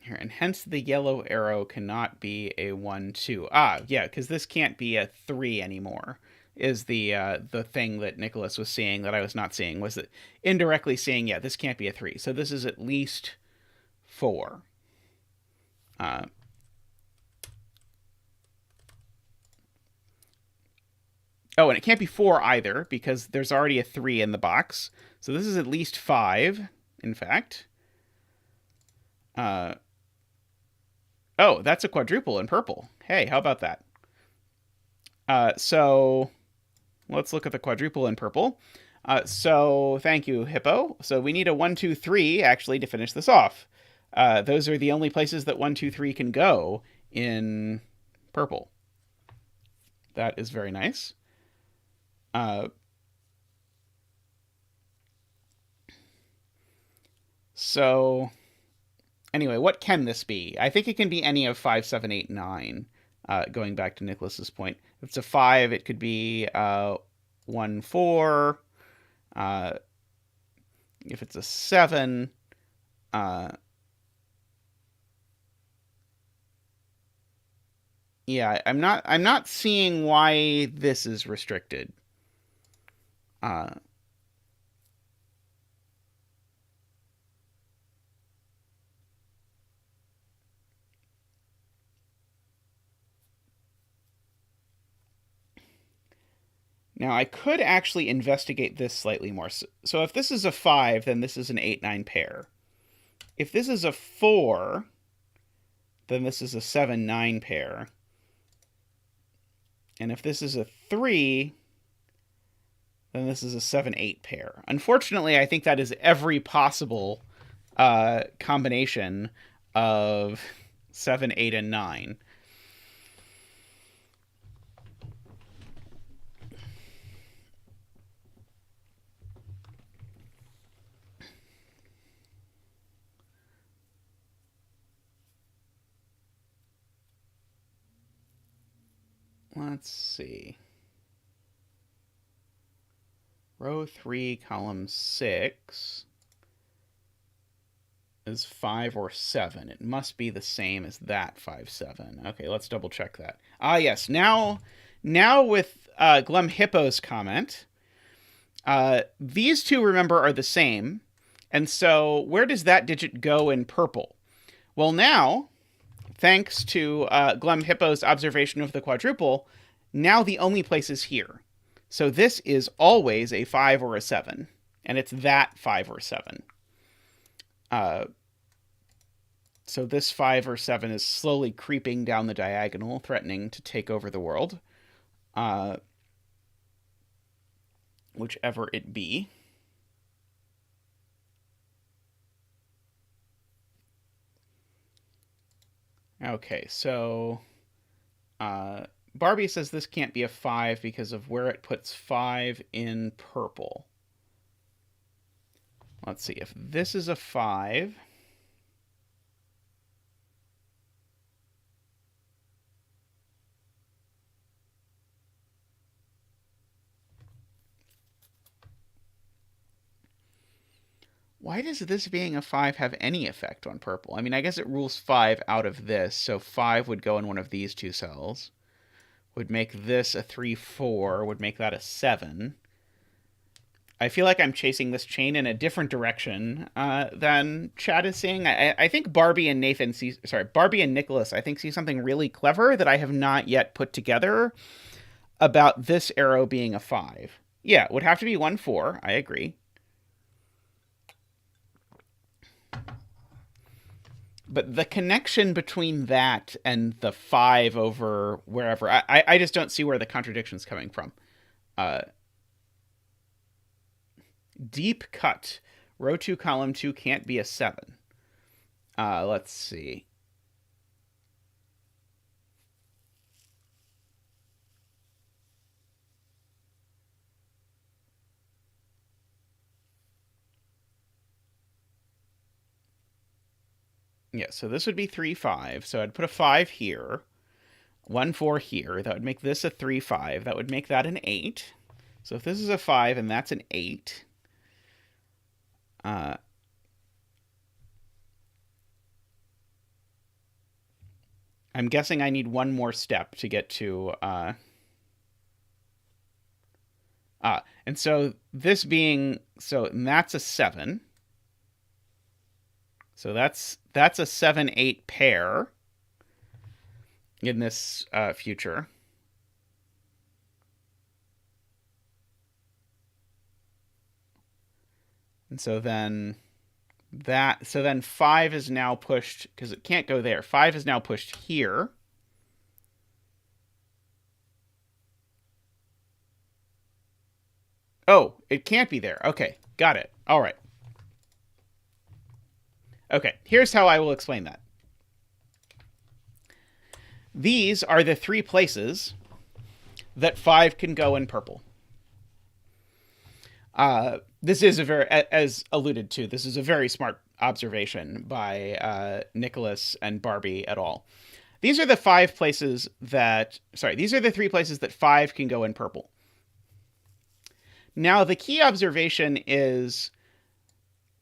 Here, and hence the yellow arrow cannot be a 1, 2. Ah, yeah, because this can't be a 3 anymore, is the thing that Nicholas was seeing that I was not seeing, was that indirectly seeing, yeah, this can't be a 3. So this is at least 4. Oh, and it can't be 4 either, because there's already a 3 in the box. So this is at least 5, in fact. Oh, that's a quadruple in purple. Hey, how about that? So let's look at the quadruple in purple. So thank you, Hippo. So we need a 1, 2, 3 actually to finish this off. Those are the only places that 1, 2, 3 can go in purple. That is very nice. So anyway, what can this be? I think it can be any of 5, 7, 8, 9. Going back to Nicholas's point, if it's a 5, it could be 1, 4. If it's a 7, yeah, I'm not seeing why this is restricted. Now, I could actually investigate this slightly more. So if this is a 5, then this is an 8, 9 pair. If this is a 4, then this is a 7, 9 pair. And if this is a 3, then this is a 7, 8 pair. Unfortunately, I think that is every possible combination of 7, 8, and 9. Let's see. Row 3, column 6 is 5 or 7. It must be the same as that 5, 7. Okay, let's double check that. Ah, yes. Now with Glum Hippo's comment, these two, remember, are the same. And so where does that digit go in purple? Well, now, thanks to Glum Hippo's observation of the quadruple, now the only place is here. So this is always a 5 or a 7, and it's that 5 or 7. So this 5 or 7 is slowly creeping down the diagonal, threatening to take over the world. Whichever it be. Okay, so Barbie says this can't be a 5 because of where it puts 5 in purple. Let's see, if this is a 5... Why does this being a 5 have any effect on purple? I mean, I guess it rules 5 out of this, so 5 would go in one of these two cells. Would make this a 3, 4, would make that a 7. I feel like I'm chasing this chain in a different direction than Chad is seeing. I think Barbie and Nicholas, I think, see something really clever that I have not yet put together about this arrow being a 5. Yeah, it would have to be 1, 4. I agree. But the connection between that and the 5 over wherever, I just don't see where the contradiction's coming from. Deep cut. Row 2, column 2 can't be a 7. Let's see. Yeah, so this would be 3, 5. So I'd put a 5 here, 1, 4 here. That would make this a 3, 5. That would make that an 8. So if this is a 5 and that's an 8, I'm guessing I need one more step to get to... and so this being... So that's a 7. So that's a 7-8 pair in this future. And so then so then 5 is now pushed, because it can't go there. 5 is now pushed here. Oh, it can't be there. Okay, got it. All right. Okay, here's how I will explain that. These are the 3 places that 5 can go in purple. This is a very, as alluded to, this is a very smart observation by Nicholas and Barbie et al. These are the 5 places that, these are the 3 places that 5 can go in purple. Now, the key observation is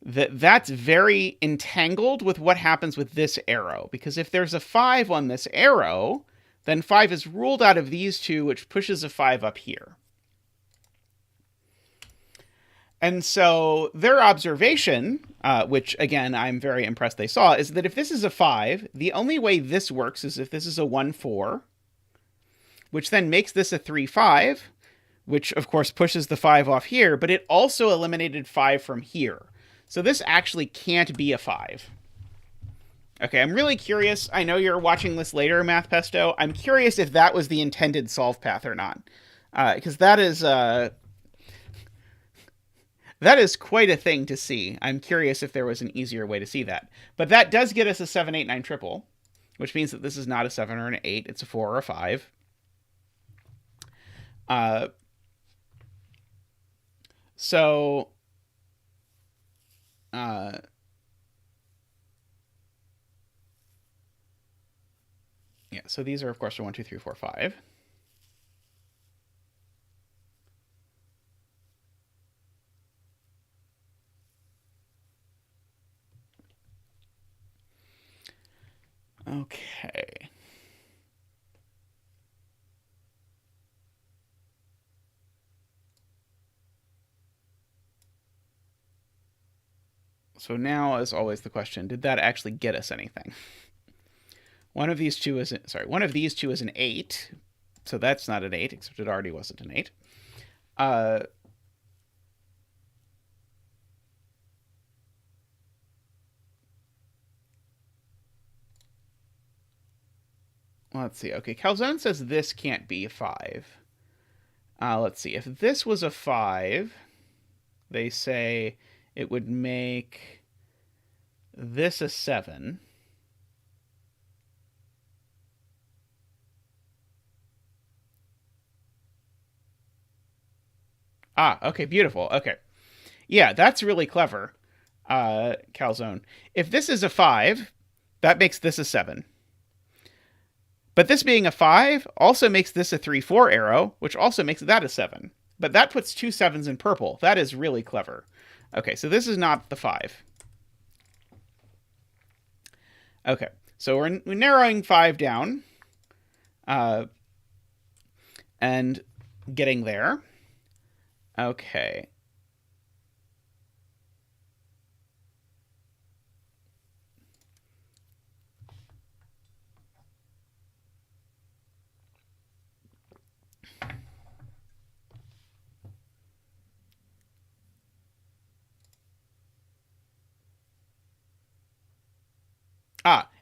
that that's very entangled with what happens with this arrow, because if there's a 5 on this arrow, then 5 is ruled out of these 2, which pushes a 5 up here. And so their observation, which, again, I'm very impressed they saw, is that if this is a 5, the only way this works is if this is a 1-4, which then makes this a 3-5, which, of course, pushes the 5 off here, but it also eliminated 5 from here. So this actually can't be a 5. Okay, I'm really curious. I know you're watching this later, Math Pesto. I'm curious if that was the intended solve path or not. Because that is quite a thing to see. I'm curious if there was an easier way to see that. But that does get us a 7, 8, 9 triple, which means that this is not a 7 or an 8. It's a 4 or a 5. Yeah, so these are, of course, 1, 2, 3, 4, 5. Okay. So now, as always, the question, did that actually get us anything? One of these two is an 8. So that's not an 8, except it already wasn't an 8. Let's see. Okay, Calzone says this can't be a 5. Let's see. If this was a 5, they say it would make this a 7. Okay, beautiful. Okay. Yeah, that's really clever, Calzone. If this is a 5, that makes this a 7. But this being a 5 also makes this a 3-4 arrow, which also makes that a 7. But that puts 2 7s in purple. That is really clever. Okay, so this is not the 5. Okay, so we're narrowing 5 down. And getting there. Okay.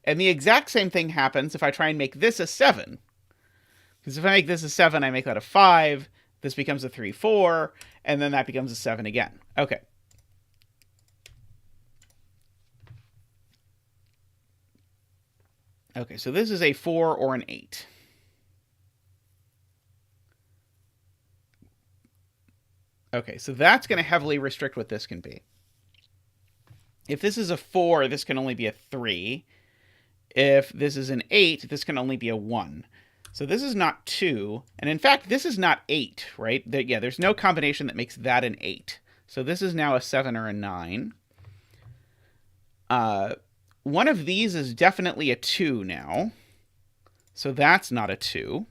And the exact same thing happens if I try and make this a 7. Because if I make this a 7, I make that a 5. This becomes a 3-4, and then that becomes a 7 again. Okay. Okay, so this is a 4 or an 8. Okay, so that's going to heavily restrict what this can be. If this is a 4, this can only be a 3. If this is an 8, this can only be a 1. So this is not 2. And in fact, this is not 8, right? Yeah, there's no combination that makes that an 8. So this is now a 7 or a 9. One of these is definitely a 2 now. So that's not a 2.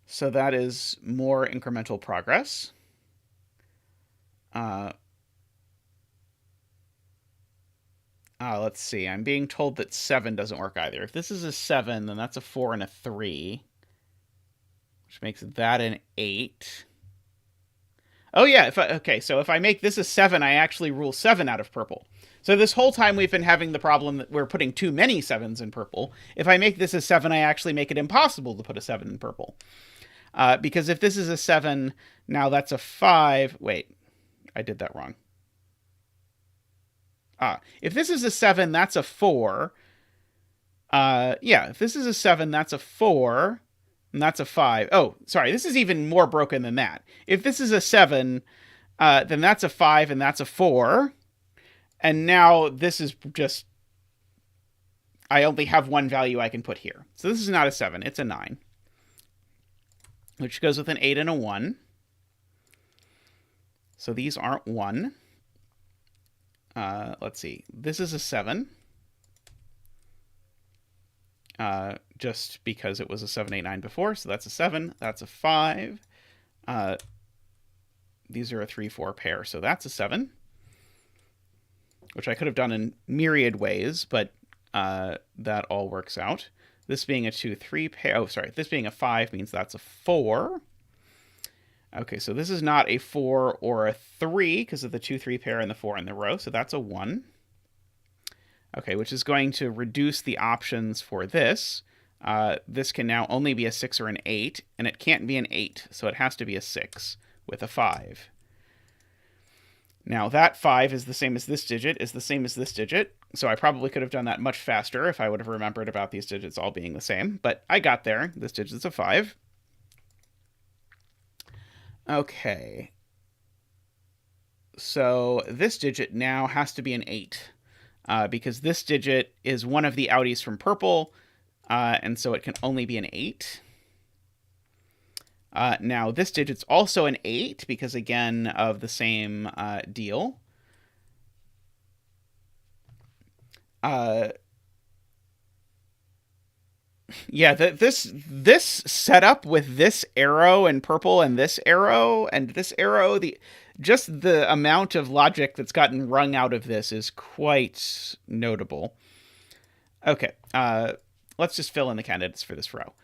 So that is more incremental progress. Let's see. I'm being told that 7 doesn't work either. If this is a 7, then that's a 4 and a 3, which makes that an 8. Oh, yeah. Okay, so if I make this a 7, I actually rule 7 out of purple. So this whole time we've been having the problem that we're putting too many 7s in purple. If I make this a 7, I actually make it impossible to put a 7 in purple. Because if this is a 7, now that's a 5. Wait, I did that wrong. If this is a 7, that's a 4. Yeah, if this is a 7, that's a 4. And that's a 5. Oh, sorry, this is even more broken than that. If this is a 7, then that's a 5 and that's a 4. And now this is just... I only have one value I can put here. So this is not a 7, it's a 9. Which goes with an 8 and a 1. So these aren't 1. Let's see. This is a 7. Just because it was a 7, 8, 9 before. So that's a 7. That's a 5. These are a 3, 4 pair. So that's a 7. Which I could have done in myriad ways, but that all works out. This being a 2, 3 pair. Oh, sorry. This being a 5 means that's a 4. Okay, so this is not a 4 or a 3 because of the 2, 3 pair and the 4 in the row. So that's a 1. Okay, which is going to reduce the options for this. This can now only be a 6 or an 8, and it can't be an 8, so it has to be a 6 with a 5. Now, that 5 is the same as this digit, is the same as this digit, so I probably could have done that much faster if I would have remembered about these digits all being the same, but I got there. This digit's a 5. Okay. So this digit now has to be an 8, because this digit is one of the outies from purple, and so it can only be an 8. Now, this digit's also an 8, because, again, of the same deal. Yeah, this setup with this arrow and purple and this arrow, just the amount of logic that's gotten wrung out of this is quite notable. Okay, let's just fill in the candidates for this row.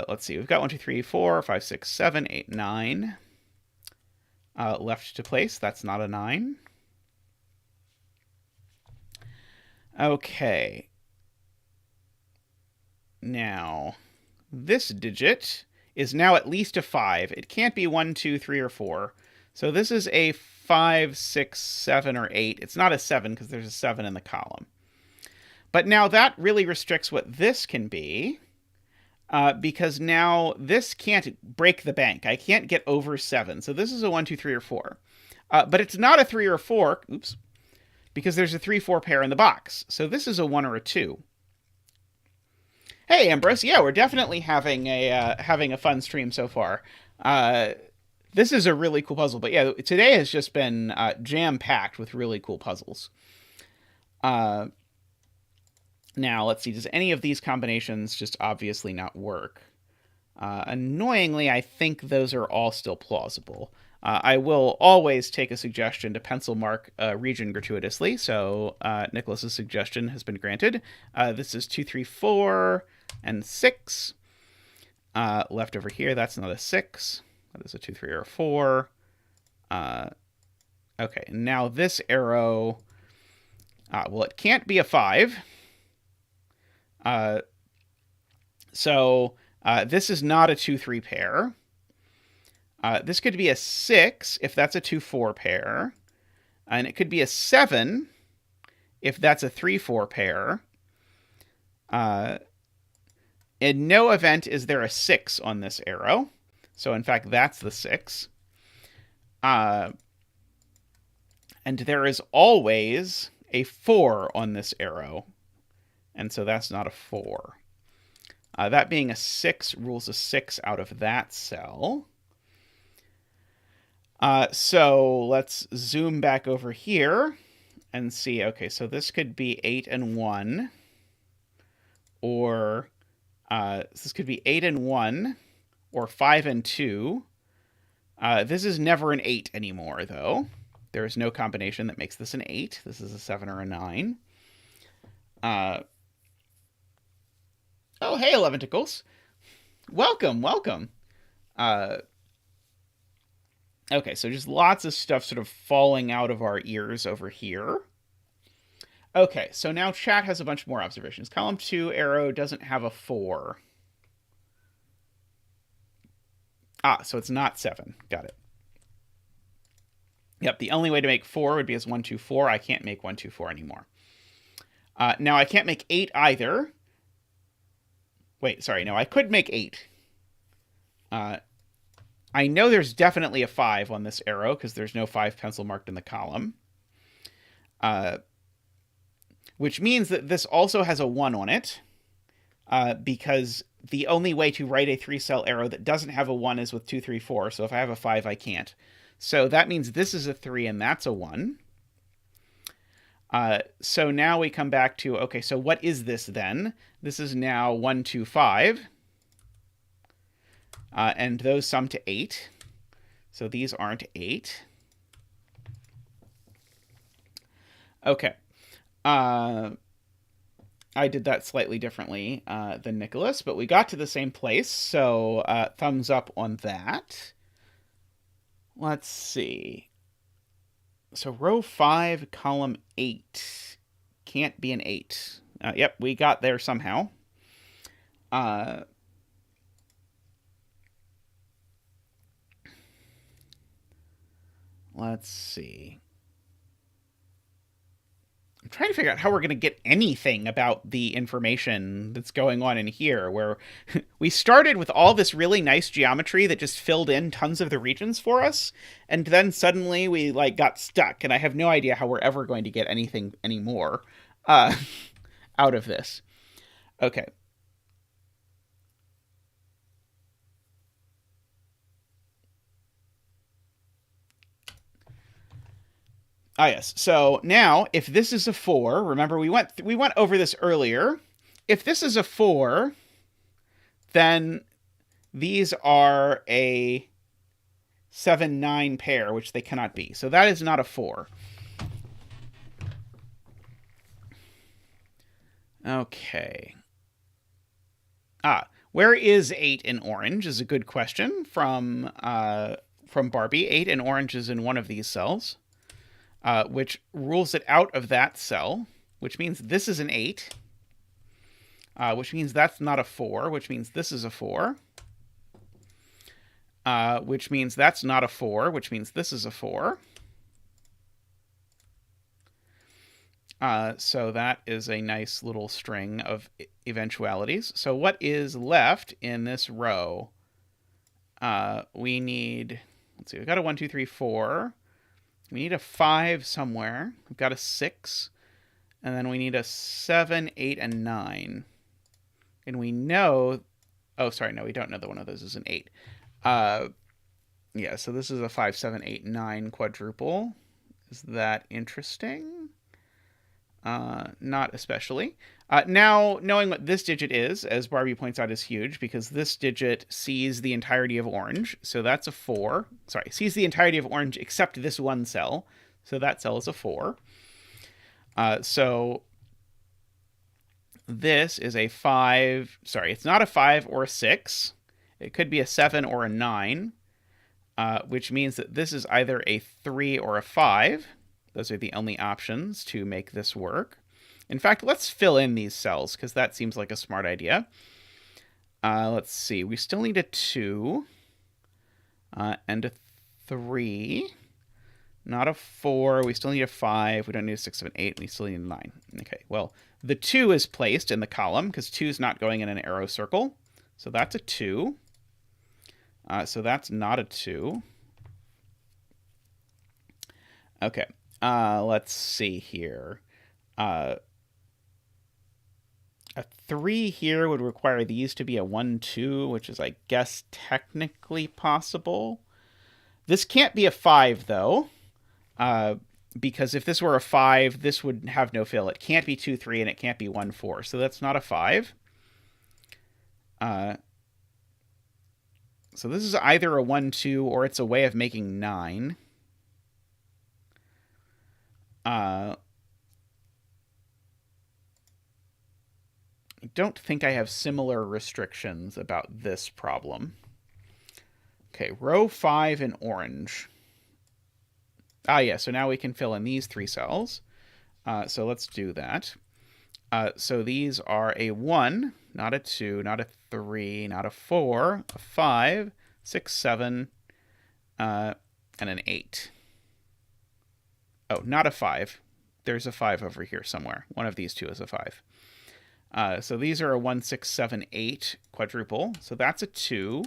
Let's see, we've got 1, 2, 3, 4, 5, 6, 7, 8, 9 left to place. That's not a 9. Okay. Now, this digit is now at least a 5. It can't be 1, 2, 3, or 4. So this is a 5, 6, 7, or 8. It's not a 7 because there's a 7 in the column. But now that really restricts what this can be, because now this can't break the bank. I can't get over 7. So this is a 1, 2, 3, or 4. But it's not a 3 or a 4, oops, because there's a 3, 4 pair in the box. So this is a 1 or a 2. Hey, Ambrose. Yeah, we're definitely having a fun stream so far. This is a really cool puzzle. But yeah, today has just been jam-packed with really cool puzzles. Now, let's see. Does any of these combinations just obviously not work? Annoyingly, I think those are all still plausible. I will always take a suggestion to pencil mark a region gratuitously, so Nicholas's suggestion has been granted. This is 2, 3, 4, and 6. Left over here, that's not a 6. That is a 2, 3, or a 4. Okay, now this arrow... well, it can't be a 5. So this is not a 2, 3 pair. This could be a 6 if that's a 2, 4 pair. And it could be a 7 if that's a 3, 4 pair. In no event is there a 6 on this arrow. So, in fact, that's the 6. And there is always a 4 on this arrow. And so that's not a 4. That being a 6 rules a 6 out of that cell. So let's zoom back over here and see, okay, so this could be 8 and 1, or this could be 8 and 1, or 5 and 2. This is never an 8 anymore, though. There is no combination that makes this an 8. This is a 7 or a 9. Oh, hey, Eleventicles. Welcome, welcome. Okay, so just lots of stuff sort of falling out of our ears over here. Okay, so now chat has a bunch more observations. Column 2 arrow doesn't have a 4. So it's not 7. Got it. Yep, the only way to make 4 would be as 1, 2, 4. I can't make 1, 2, 4 anymore. Now I can't make 8 either. Wait, sorry, no, I could make 8. I know there's definitely a 5 on this arrow because there's no 5 pencil marked in the column. Which means that this also has a 1 on it, because the only way to write a 3-cell arrow that doesn't have a 1 is with 2, 3, 4. So if I have a 5, I can't. So that means this is a 3 and that's a 1. So now we come back to, okay, so what is this then? This is now 1, 2, 5. And those sum to 8. So these aren't 8. Okay. I did that slightly differently than Nicholas, but we got to the same place, so thumbs up on that. Let's see. So row 5, column 8. Can't be an 8. Yep, we got there somehow. Let's see. I'm trying to figure out how we're going to get anything about the information that's going on in here, where we started with all this really nice geometry that just filled in tons of the regions for us, and then suddenly we got stuck, and I have no idea how we're ever going to get anything anymore out of this. Okay. Yes. So now, if this is a 4, remember we went over this earlier. If this is a 4, then these are a 7-9 pair, which they cannot be. So that is not a 4. Okay. Where is 8 in orange is a good question from Barbie. 8 in orange is in one of these cells. Which rules it out of that cell, which means this is an 8, which means that's not a 4, which means this is a 4, which means that's not a 4, which means this is a 4. So that is a nice little string of eventualities. So what is left in this row? We need, let's see, we've got a 1, 2, 3, 4. We need a 5 somewhere. We've got a 6. And then we need a 7, 8, and 9. And we know... Oh, sorry, no, we don't know that one of those is an 8. Yeah, so this is a 5, 7, 8, 9 quadruple. Is that interesting? Not especially. Now, knowing what this digit is, as Barbie points out, is huge, because this digit sees the entirety of orange, so that's a 4. Sorry, sees the entirety of orange except this one cell, so that cell is a 4. So this is a 5... Sorry, it's not a 5 or a 6. It could be a 7 or a 9, which means that this is either a 3 or a 5. Those are the only options to make this work. In fact, let's fill in these cells, because that seems like a smart idea. Let's see. We still need a 2 and a 3. Not a 4. We still need a 5. We don't need a 6, 7, 8. We still need a 9. Okay, well, the 2 is placed in the column, because 2 is not going in an arrow circle. So that's a 2. So that's not a 2. Okay. Let's see here. A 3 here would require these to be a 1, 2, which is, I guess, technically possible. This can't be a 5, though, because if this were a 5, this would have no fill. It can't be 2, 3, and it can't be 1, 4. So that's not a 5. So this is either a 1, 2, or it's a way of making 9. I don't think I have similar restrictions about this problem. Okay, row 5 in orange. Yeah, so now we can fill in these 3 cells. So let's do that. So these are a 1, not a 2, not a 3, not a 4, a 5, 6, 7, and an 8. Oh, not a 5. There's a 5 over here somewhere. One of these two is a 5. So these are a 1, 6, 7, 8 quadruple. So that's a 2,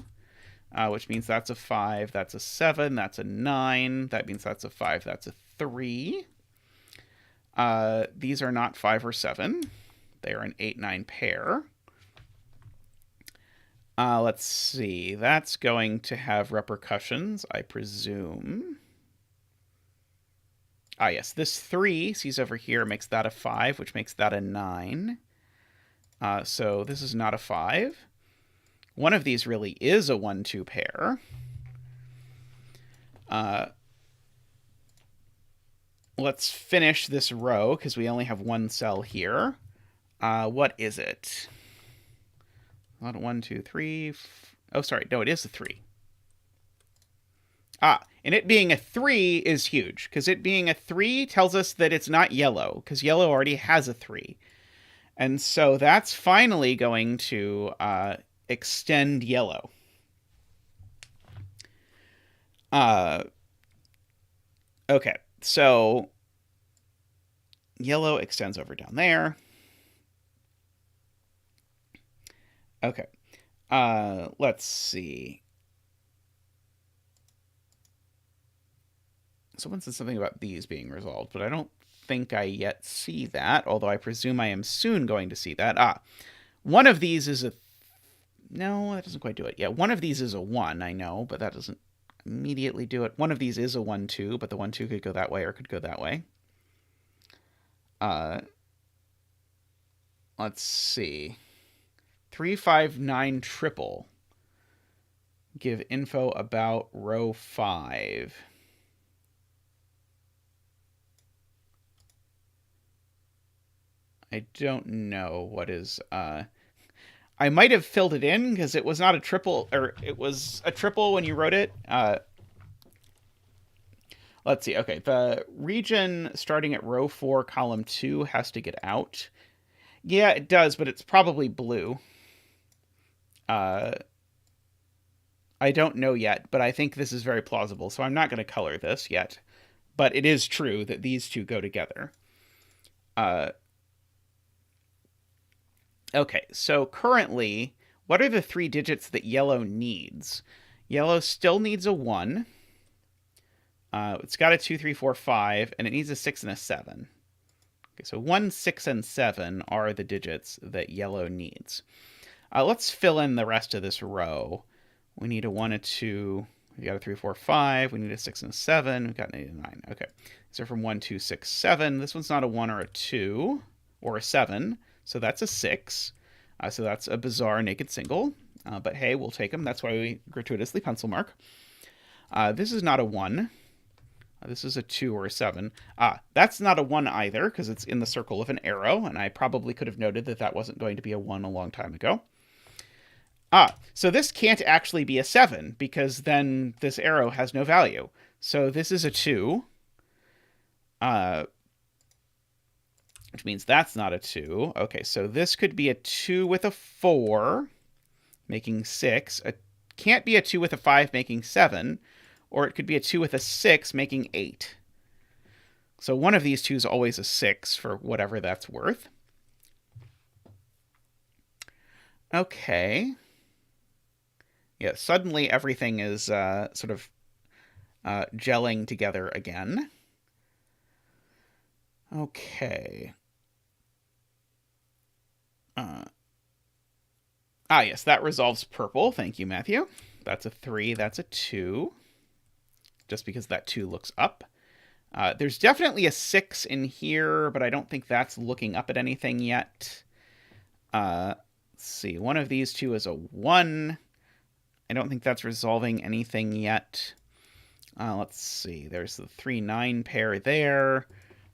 which means that's a 5, that's a 7, that's a 9. That means that's a 5, that's a 3. These are not 5 or 7. They are an 8, 9 pair. Let's see. That's going to have repercussions, I presume. Yes. This 3 sees over here makes that a 5, which makes that a 9. So this is not a 5. One of these really is a 1, 2 pair. Let's finish this row, because we only have one cell here. What is it? Not 1, 2, 3. Oh, sorry. No, it is a 3. And it being a 3 is huge, because it being a 3 tells us that it's not yellow, because yellow already has a 3. And so that's finally going to extend yellow. Okay, so yellow extends over down there. Okay, let's see. Someone said something about these being resolved, but I don't think I yet see that, although I presume I am soon going to see that. One of these is a... No, that doesn't quite do it. Yeah, one of these is a 1, I know, but that doesn't immediately do it. One of these is a 1, 2, but the 1, 2 could go that way or could go that way. Let's see. 3, 5, 9 triple. Give info about row 5. I don't know what is... I might have filled it in because it was not a triple, or it was a triple when you wrote it. Let's see. Okay, the region starting at row 4, column 2 has to get out. Yeah, it does, but it's probably blue. I don't know yet, but I think this is very plausible, so I'm not going to color this yet. But it is true that these two go together. Okay, so currently, what are the 3 digits that yellow needs? Yellow still needs a 1. It's got a 2, 3, 4, 5, and it needs a 6 and a 7. Okay, so 1, 6, and 7 are the digits that yellow needs. Let's fill in the rest of this row. We need a 1, a 2, we got a 3, 4, 5, we need a 6 and a 7, we've got an 8 and a 9. Okay, these are from 1, 2, 6, 7. This one's not a 1 or a 2 or a 7. So that's a 6. So that's a bizarre naked single. But hey, we'll take them. That's why we gratuitously pencil mark. This is not a 1. This is a 2 or a 7. That's not a 1 either, because it's in the circle of an arrow, and I probably could have noted that that wasn't going to be a 1 a long time ago. So this can't actually be a 7, because then this arrow has no value. So this is a 2. Which means that's not a 2. Okay, so this could be a 2 with a 4, making 6. It can't be a 2 with a 5, making 7. Or it could be a 2 with a 6, making 8. So one of these two is always a 6, for whatever that's worth. Okay. Yeah, suddenly everything is sort of gelling together again. Okay. Yes, that resolves purple. Thank you, Matthew. That's a 3. That's a 2. Just because that 2 looks up. There's definitely a 6 in here, but I don't think that's looking up at anything yet. Let's see. One of these two is a 1. I don't think that's resolving anything yet. Let's see. There's the 3-9 pair there.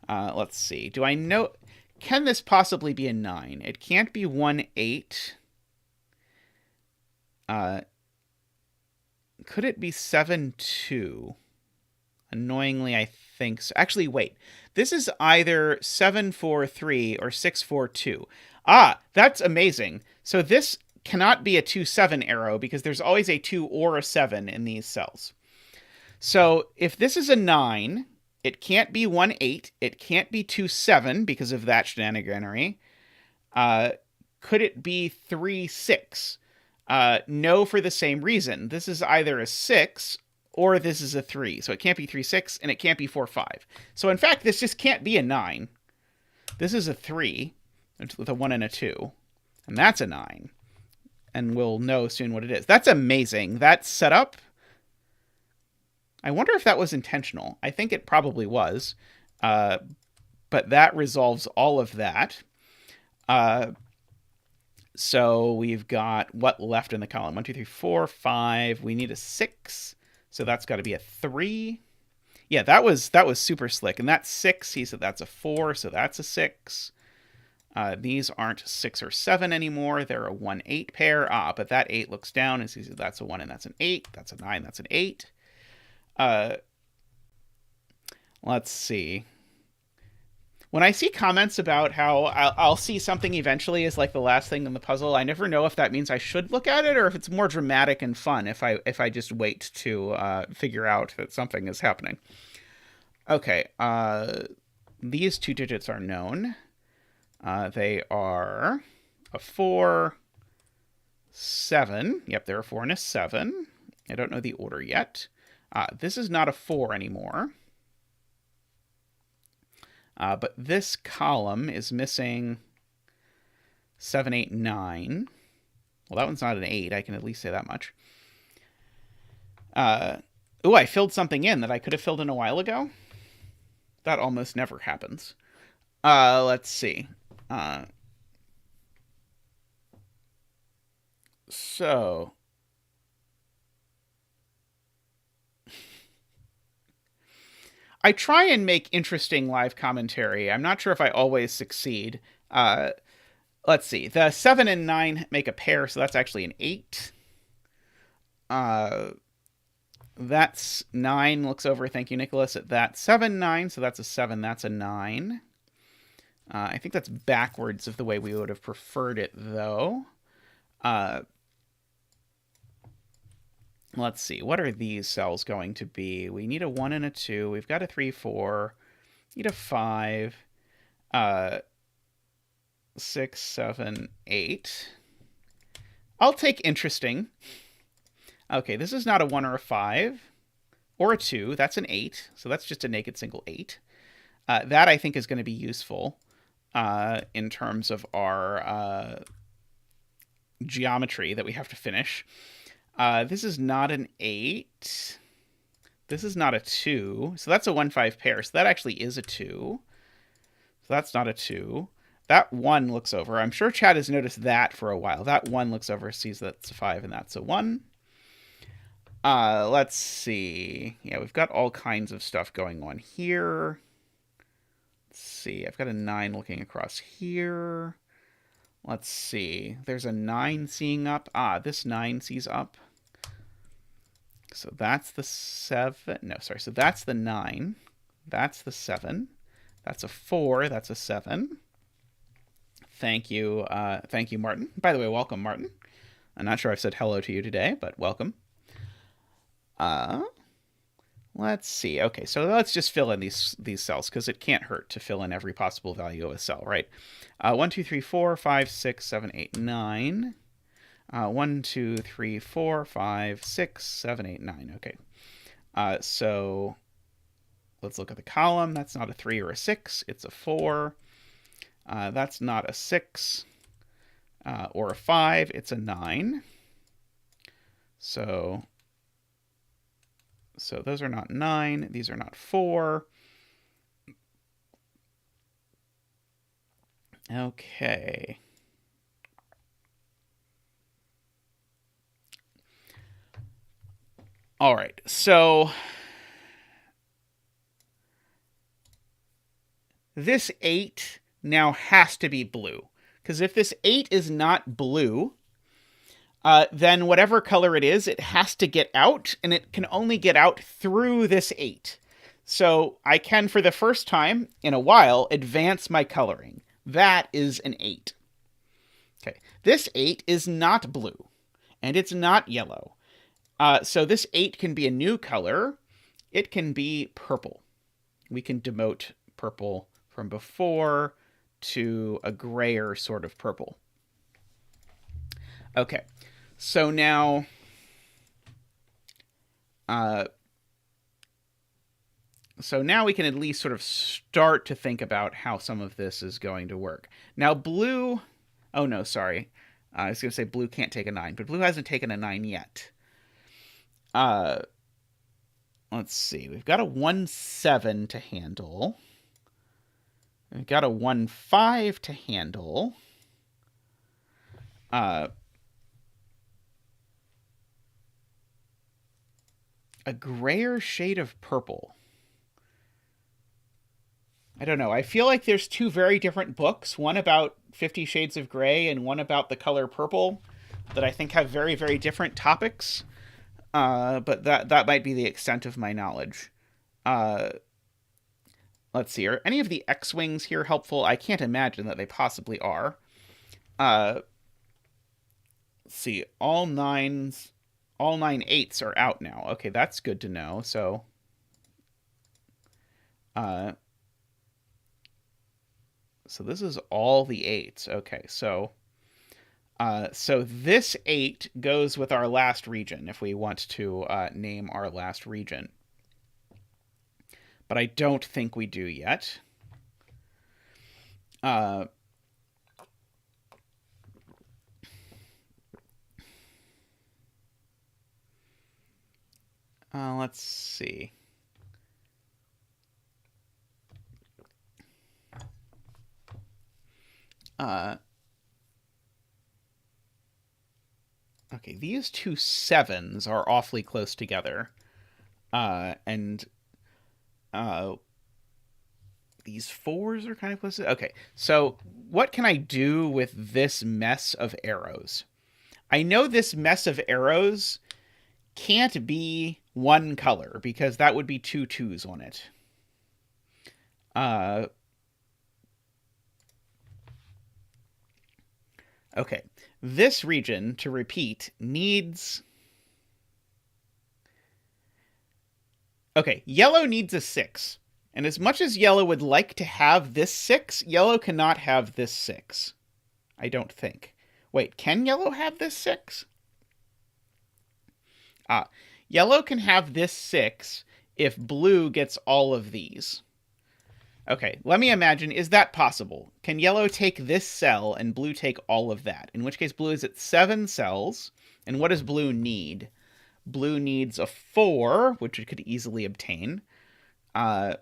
Let's see. Do I know... Can this possibly be a 9? It can't be 1-8. Could it be 7-2? Annoyingly, I think so. Actually, wait. This is either 7-4-3 or 6-4-2. Ah, that's amazing. So this cannot be a 2-7 arrow because there's always a 2 or a 7 in these cells. So if this is a 9, it can't be 1-8. It can't be 2-7 because of that shenaniganery. Could it be 3-6? No, for the same reason. This is either a 6 or this is a 3. So it can't be 3-6 and it can't be 4-5. So in fact, this just can't be a 9. This is a 3 with a 1 and a 2. And that's a 9. And we'll know soon what it is. That's amazing. That setup... I wonder if that was intentional. I think it probably was. But that resolves all of that. So we've got what left in the column? 1, 2, 3, 4, 5. We need a 6. So that's got to be a 3. Yeah, that was super slick. And that's 6. He said that's a 4, so that's a 6. These aren't 6 or 7 anymore. They're a 1-8 pair. But that 8 looks down and sees that's a 1 and that's an 8. That's a 9, that's an 8. Let's see. When I see comments about how I'll see something eventually as like the last thing in the puzzle, I never know if that means I should look at it or if it's more dramatic and fun if I just wait to figure out that something is happening. Okay, these 2 digits are known. They are a 4, 7. Yep, they're a 4 and a 7. I don't know the order yet. This is not a 4 anymore. But this column is missing 7, 8, 9. Well, that one's not an 8. I can at least say that much. Ooh, I filled something in that I could have filled in a while ago. That almost never happens. Let's see. So... I try and make interesting live commentary. I'm not sure if I always succeed. Let's see. The 7 and 9 make a pair, so that's actually an 8. That's 9. Looks over, thank you, Nicholas, at that. 7, 9, so that's a 7. That's a 9. I think that's backwards of the way we would have preferred it, though. Let's see. What are these cells going to be? We need a 1 and a 2. We've got a 3, 4. Need a 5. 6, 7, 8. I'll take interesting. Okay, this is not a 1 or a 5. Or a 2. That's an 8. So that's just a naked single 8. That, I think, is going to be useful in terms of our geometry that we have to finish. This is not an 8. This is not a 2. So that's a 1-5 pair. So that actually is a 2. So that's not a 2. That 1 looks over. I'm sure Chad has noticed that for a while. That 1 looks over, sees that's a 5, and that's a 1. Let's see. Yeah, we've got all kinds of stuff going on here. Let's see. I've got a 9 looking across here. Let's see. There's a 9 seeing up. This 9 sees up. So that's the 7. No, sorry. So that's the 9. That's the 7. That's a 4. That's a 7. Thank you. Thank you, Martin. By the way, welcome, Martin. I'm not sure I've said hello to you today, but welcome. Let's see. Okay, so let's just fill in these cells because it can't hurt to fill in every possible value of a cell, right? 1, 2, 3, 4, 5, 6, 7, 8, 9. 1, 2, 3, 4, 5, 6, 7, 8, 9. Okay. So let's look at the column. That's not a 3 or a 6. It's a 4. That's not a 6 or a 5. It's a 9. So those are not 9. These are not 4. Okay. All right, so this 8 now has to be blue. Because if this 8 is not blue, then whatever color it is, it has to get out, and it can only get out through this 8. So I can, for the first time in a while, advance my coloring. That is an 8. Okay, this 8 is not blue, and it's not yellow. So this 8 can be a new color. It can be purple. We can demote purple from before to a grayer sort of purple. Okay, so now we can at least sort of start to think about how some of this is going to work. Now blue, oh no, sorry. I was going to say blue can't take a 9, but blue hasn't taken a 9 yet. Let's see. We've got a 1-7 to handle. We've got a 1-5 to handle. A grayer shade of purple. I don't know. I feel like there's two very different books, one about 50 Shades of Grey and one about the color purple, that I think have very, very different topics. But that might be the extent of my knowledge. Let's see. Are any of the X-Wings here helpful? I can't imagine that they possibly are. Let's see. All 9 8s are out now. Okay, that's good to know. So, so this is all the 8s. Okay, so this 8 goes with our last region if we want to name our last region. But I don't think we do yet. Let's see. Okay, these two 7s are awfully close together. And these 4s are kind of close. Okay, so what can I do with this mess of arrows? I know this mess of arrows can't be one color, because that would be 2 2s on it. Okay, this region, to repeat, needs... Okay, yellow needs a 6. And as much as yellow would like to have this 6, yellow cannot have this 6. I don't think. Wait, can yellow have this 6? Yellow can have this 6 if blue gets all of these. Okay, let me imagine, is that possible? Can yellow take this cell and blue take all of that? In which case blue is at 7 cells, and what does blue need? Blue needs a 4, which it could easily obtain, and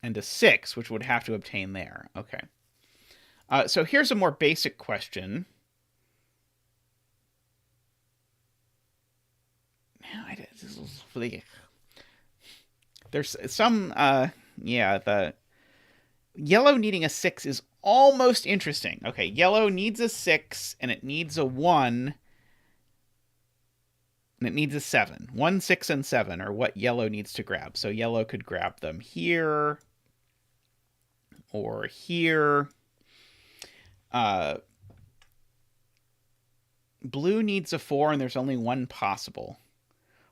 a 6, which would have to obtain there. Okay. So here's a more basic question. There's some, the yellow needing a 6 is almost interesting. Okay, yellow needs a 6, and it needs a 1, and it needs a 7. 1, 6, and 7 are what yellow needs to grab. So yellow could grab them here, or here. Blue needs a 4, and there's only one possible.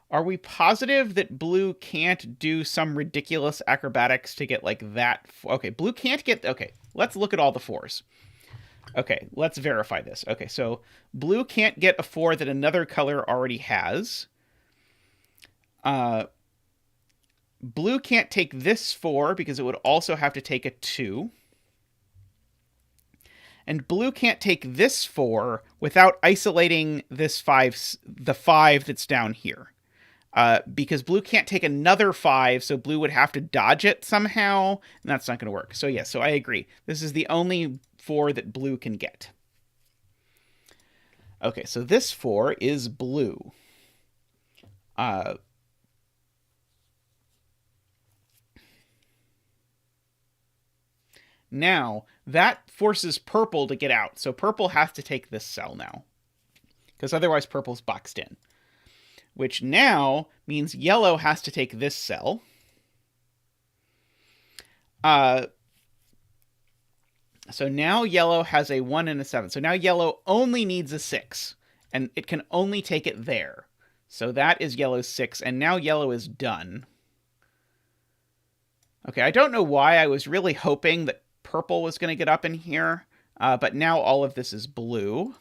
Are we positive that blue can't do some ridiculous acrobatics to get like that? Okay, blue can't get... Okay, let's look at all the 4s. Okay, let's verify this. Okay, so blue can't get a 4 that another color already has. Blue can't take this 4 because it would also have to take a 2. And blue can't take this 4 without isolating this 5, the 5 that's down here. because blue can't take another 5, so blue would have to dodge it somehow, and that's not going to work. So yes, so I agree. This is the only 4 that blue can get. Okay, so this 4 is blue. Now, that forces purple to get out, so purple has to take this cell now, because otherwise purple's boxed in. Which now means yellow has to take this cell. So now yellow has a 1 and a 7. So now yellow only needs a 6, and it can only take it there. So that is yellow's 6, and now yellow is done. Okay, I don't know why. I was really hoping that purple was going to get up in here, but now all of this is blue.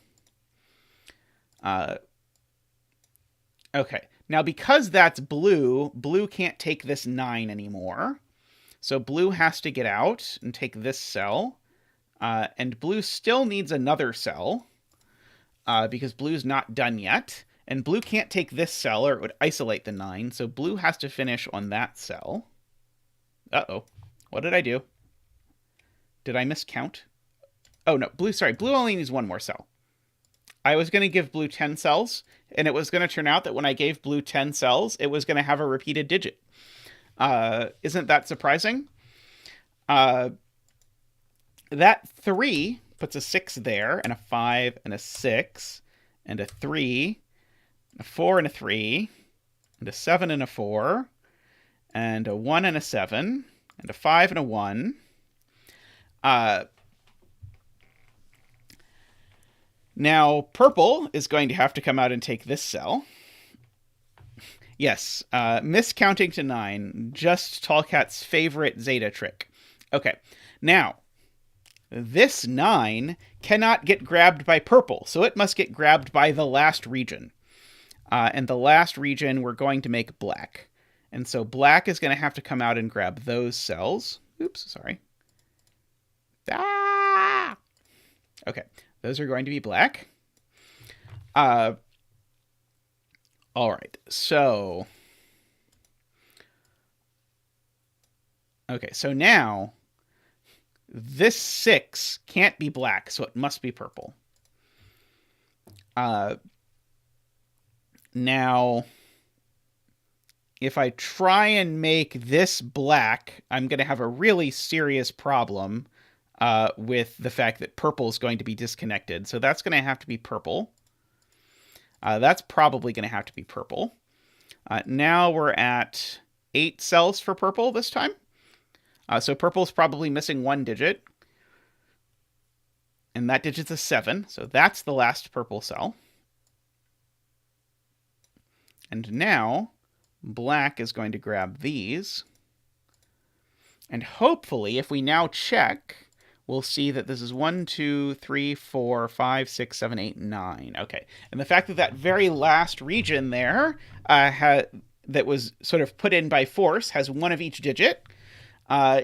Okay, now because that's blue, blue can't take this 9 anymore. So blue has to get out and take this cell. And blue still needs another cell, because blue's not done yet. And blue can't take this cell, or it would isolate the 9. So blue has to finish on that cell. Uh-oh. What did I do? Did I miscount? Oh, no. Blue only needs 1 more cell. I was going to give blue 10 cells, and it was going to turn out that when I gave blue 10 cells, it was going to have a repeated digit. Isn't that surprising? That 3 puts a 6 there, and a 5, and a 6, and a 3, a 4, and a 3, and a 7, and a 4, and a 1, and a 7, and a 5, and a 1. Now, purple is going to have to come out and take this cell. Yes, miscounting to 9, just Tallcat's favorite Zeta trick. Okay, now, this 9 cannot get grabbed by purple, so it must get grabbed by the last region. And the last region we're going to make black. And so black is going to have to come out and grab those cells. Oops, sorry. Ah! Okay, those are going to be black. All right, so... Okay, so now... This 6 can't be black, so it must be purple. Now, if I try and make this black, I'm going to have a really serious problem with the fact that purple is going to be disconnected. So that's going to have to be purple. That's probably going to have to be purple. Now we're at 8 cells for purple this time. So purple's probably missing 1 digit. And that digit's a 7. So that's the last purple cell. And now black is going to grab these. And hopefully, if we now check, we'll see that this is 1, 2, 3, 4, 5, 6, 7, 8, 9. Okay. And the fact that that very last region there that was sort of put in by force has 1 of each digit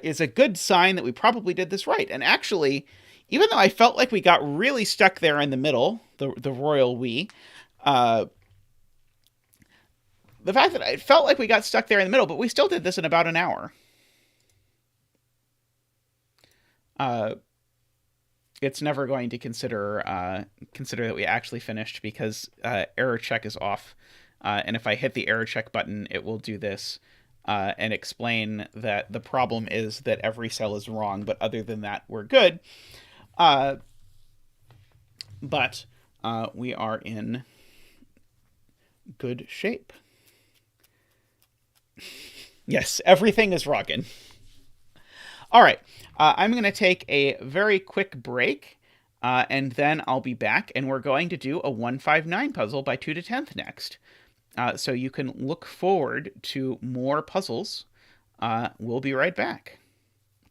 is a good sign that we probably did this right. And actually, even though I felt like we got really stuck there in the middle, the royal we, the fact that it felt like we got stuck there in the middle, but we still did this in about an hour. It's never going to consider that we actually finished because error check is off. And if I hit the error check button, it will do this and explain that the problem is that every cell is wrong, but other than that, we're good. But we are in good shape. Yes, everything is rocking. All right, I'm going to take a very quick break, and then I'll be back, and we're going to do a 159 puzzle by 2totenth next. So you can look forward to more puzzles. We'll be right back.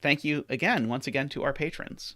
Thank you again, once again, to our patrons.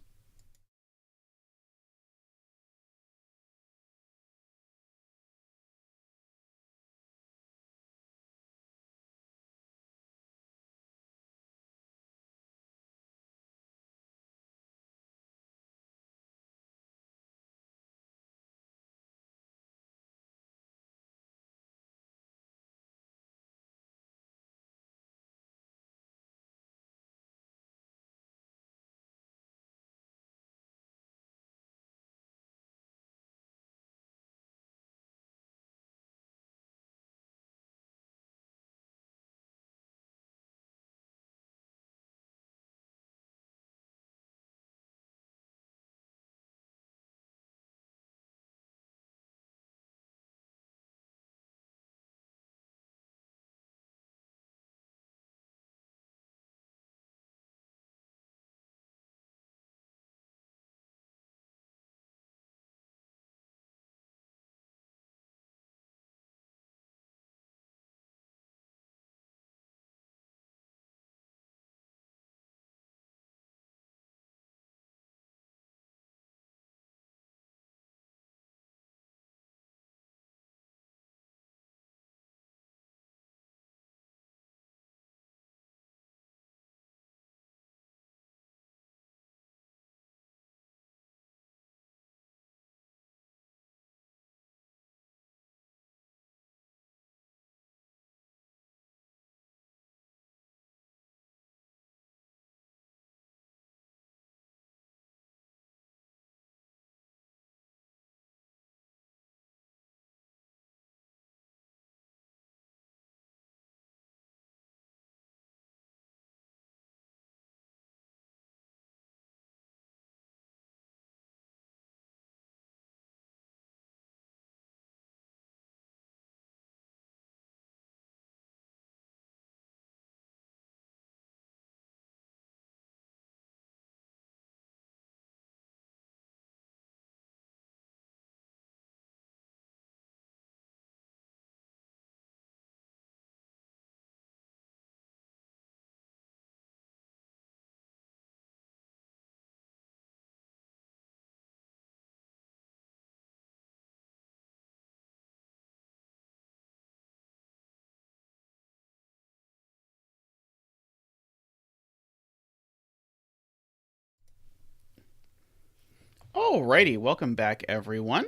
Alrighty, welcome back, everyone.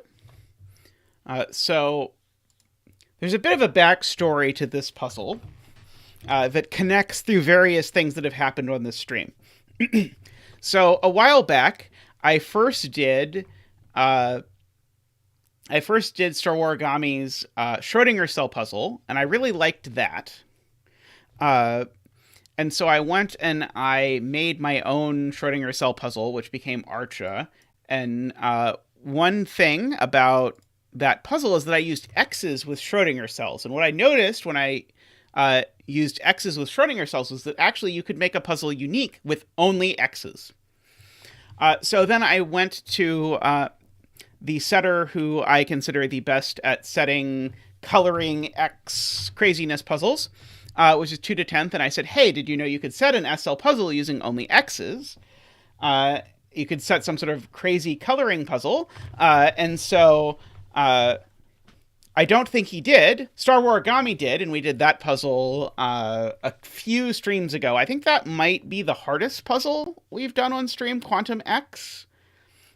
So there's a bit of a backstory to this puzzle that connects through various things that have happened on this stream. So a while back, I first did Star Origami's Schrodinger cell puzzle, and I really liked that. And so I went and I made my own Schrodinger cell puzzle, which became Archa. And one thing about that puzzle is that I used X's with Schrodinger cells. And what I noticed when I used X's with Schrodinger cells was that actually you could make a puzzle unique with only X's. So then I went to the setter who I consider the best at setting coloring X craziness puzzles, which is 2totenth. And I said, hey, did you know you could set an SL puzzle using only X's? You could set some sort of crazy coloring puzzle. And so I don't think he did. Star Origami did, and we did that puzzle a few streams ago. I think that might be the hardest puzzle we've done on stream, Quantum X.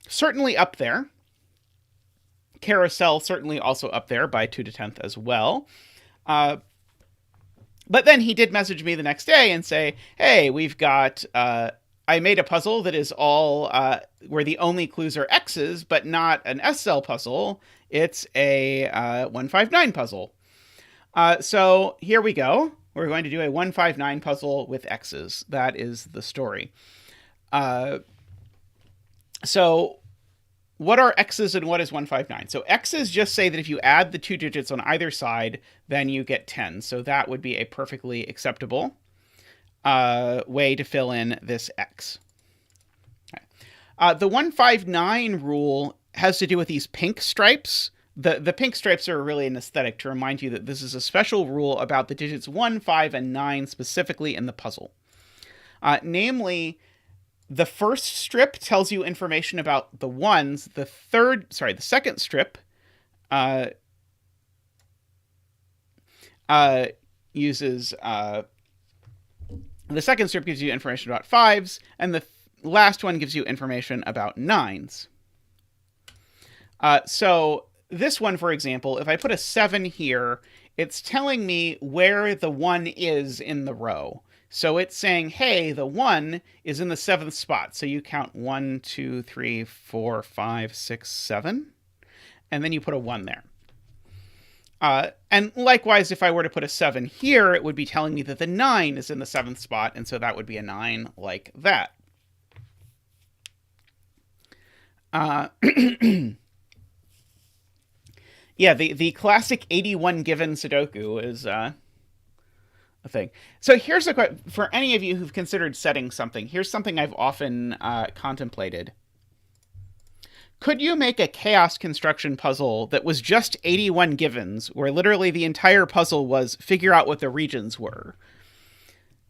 Certainly up there. Carousel certainly also up there by 2totenth as well. But then he did message me the next day and say, hey, we've got... I made a puzzle that is all where the only clues are X's, but not an SL puzzle. It's a 159 puzzle. So here we go. We're going to do a 159 puzzle with X's. That is the story. So what are X's and what is 159? So X's just say that if you add the two digits on either side, then you get 10. So that would be a perfectly acceptable way to fill in this X. Okay. The 159 rule has to do with these pink stripes. The pink stripes are really an aesthetic to remind you that this is a special rule about the digits 1, 5, and 9 specifically in the puzzle. Namely, the first strip tells you information about the ones. The second strip uses... The second strip gives you information about 5s, and the last one gives you information about 9s. So this one, for example, if I put a 7 here, it's telling me where the 1 is in the row. So it's saying, hey, the 1 is in the 7th spot. So you count 1, 2, 3, 4, 5, 6, 7, and then you put a 1 there. And likewise, if I were to put a 7 here, it would be telling me that the 9 is in the 7th spot, and so that would be a 9 like that. Yeah, the classic 81 given sudoku is a thing. So here's a question for any of you who've considered setting something. Here's something I've often contemplated. Could you make a chaos construction puzzle that was just 81 givens, where literally the entire puzzle was figure out what the regions were?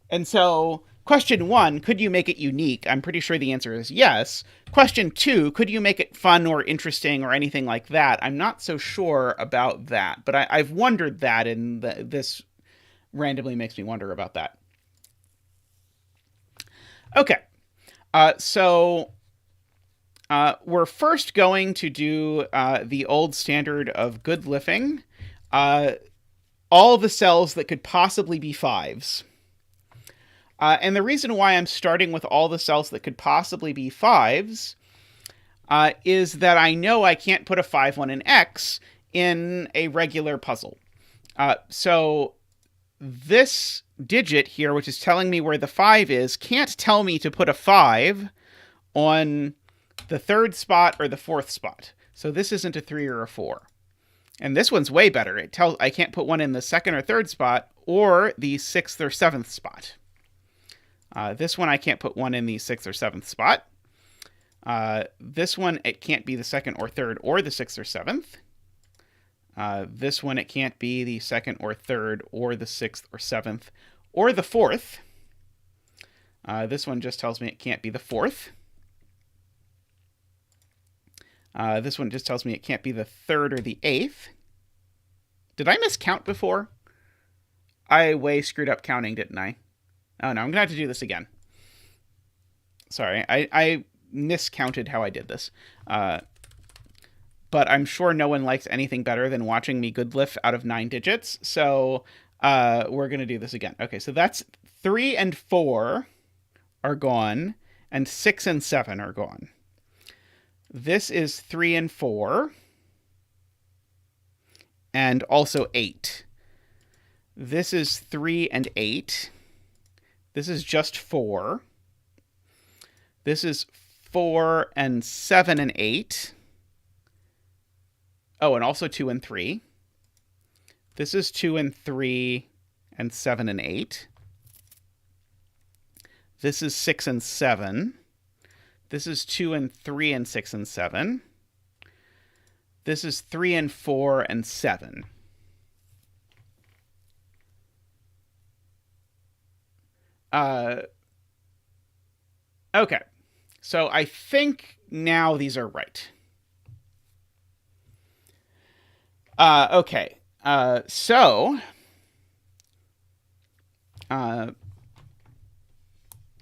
And so, question 1, could you make it unique? I'm pretty sure the answer is yes. Question 2, could you make it fun or interesting or anything like that? I'm not so sure about that, but I've wondered that, and this randomly makes me wonder about that. Okay, so... we're first going to do the old standard of good living. All the cells that could possibly be 5s. And the reason why I'm starting with all the cells that could possibly be 5s is that I know I can't put a 5 on an X in a regular puzzle. So this digit here, which is telling me where the 5 is, can't tell me to put a 5 on the 3rd spot or the 4th spot. So this isn't a 3 or a 4. And this one's way better. It tells I can't put one in the 2nd or 3rd spot or the 6th or 7th spot. This one I can't put one in the 6th or 7th spot. This one it can't be the 2nd or 3rd or the 6th or 7th. This one it can't be the 2nd or 3rd or the 6th or 7th or the 4th. This one just tells me it can't be the 4th. This one just tells me it can't be the 3rd or the 8th. Did I miscount before? I way screwed up counting, didn't I? Oh no, I'm going to have to do this again. Sorry, I miscounted how I did this. But I'm sure no one likes anything better than watching me goodlift out of 9 digits. So we're going to do this again. Okay, so that's 3 and 4 are gone, and 6 and 7 are gone. This is 3 and 4, and also 8. This is 3 and 8. This is just 4. This is 4 and 7 and 8. Oh, and also 2 and 3. This is 2 and 3 and 7 and 8. This is 6 and 7. This is 2 and 3 and 6 and 7. This is 3 and 4 and 7. Okay. So I think now these are right. Okay.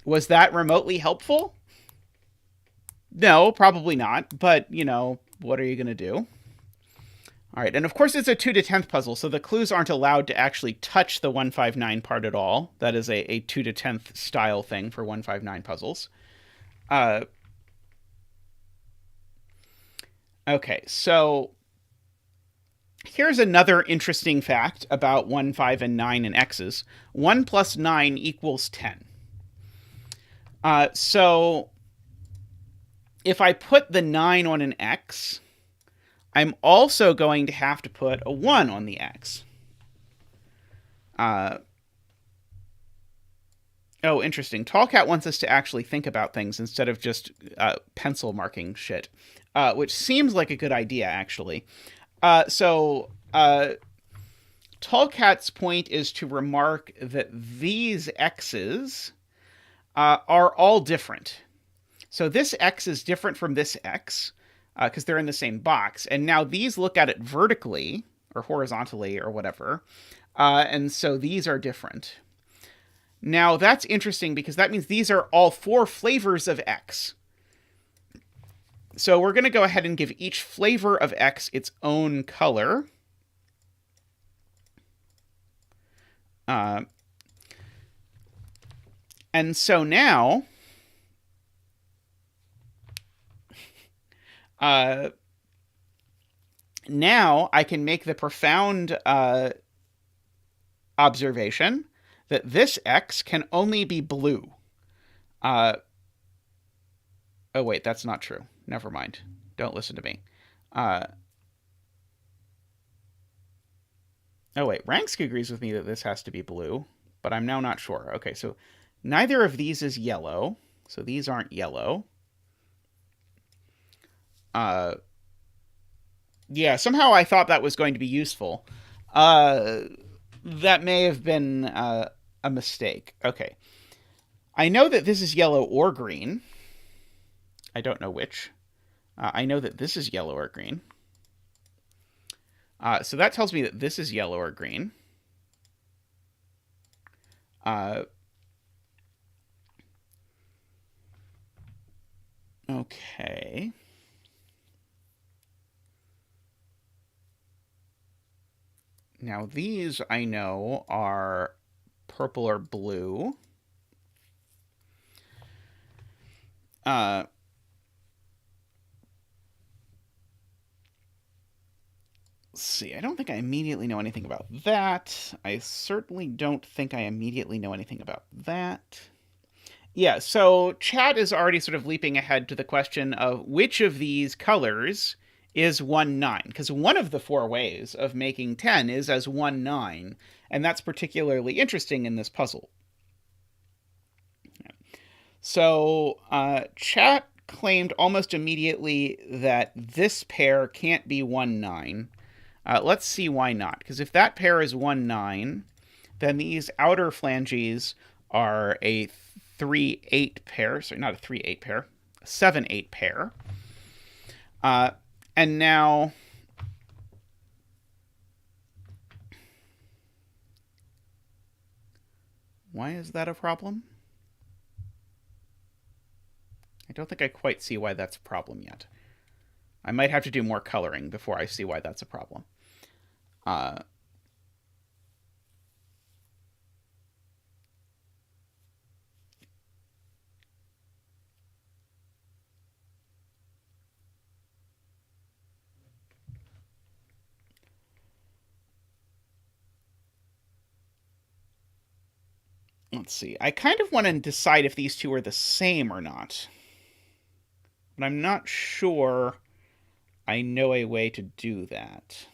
Was that remotely helpful? No, probably not. But, what are you going to do? All right. And of course, it's a 2 to 10th puzzle, so the clues aren't allowed to actually touch the 159 part at all. That is a 2 to 10th style thing for 159 puzzles. Okay, so here's another interesting fact about 1, 5, and 9 and x's. 1 plus 9 equals 10. So if I put the 9 on an x, I'm also going to have to put a 1 on the x. Oh, interesting. Tallcat wants us to actually think about things instead of just pencil marking shit, which seems like a good idea, actually. Tallcat's point is to remark that these x's are all different. So this x is different from this x because they're in the same box. And now these look at it vertically or horizontally or whatever. And so these are different. Now, that's interesting because that means these are all 4 flavors of X. So we're going to go ahead and give each flavor of X its own color. And so now, now I can make the profound observation that this X can only be blue. Oh, wait, that's not true. Never mind. Don't listen to me. Oh, wait, Ransk agrees with me that this has to be blue, but I'm now not sure. Okay, so neither of these is yellow, so these aren't yellow. Yeah, somehow I thought that was going to be useful. That may have been a mistake. Okay. I know that this is yellow or green. I don't know which. I know that this is yellow or green. So that tells me that this is yellow or green. Okay. Now these I know are purple or blue. Let's see, I don't think I immediately know anything about that. I certainly don't think I immediately know anything about that. Yeah, so chat is already sort of leaping ahead to the question of which of these colors is 1, 9, because one of the 4 ways of making 10 is as 1, 9, and that's particularly interesting in this puzzle. So chat claimed almost immediately that this pair can't be 1, 9. Let's see why not, because if that pair is 1, 9, then these outer phalanges are a 3, 8 pair. Sorry, not a 3, 8 pair. A 7, 8 pair. And now why is that a problem? I don't think I quite see why that's a problem yet. I might have to do more coloring before I see why that's a problem. Let's see. I kind of want to decide if these two are the same or not. But I'm not sure I know a way to do that.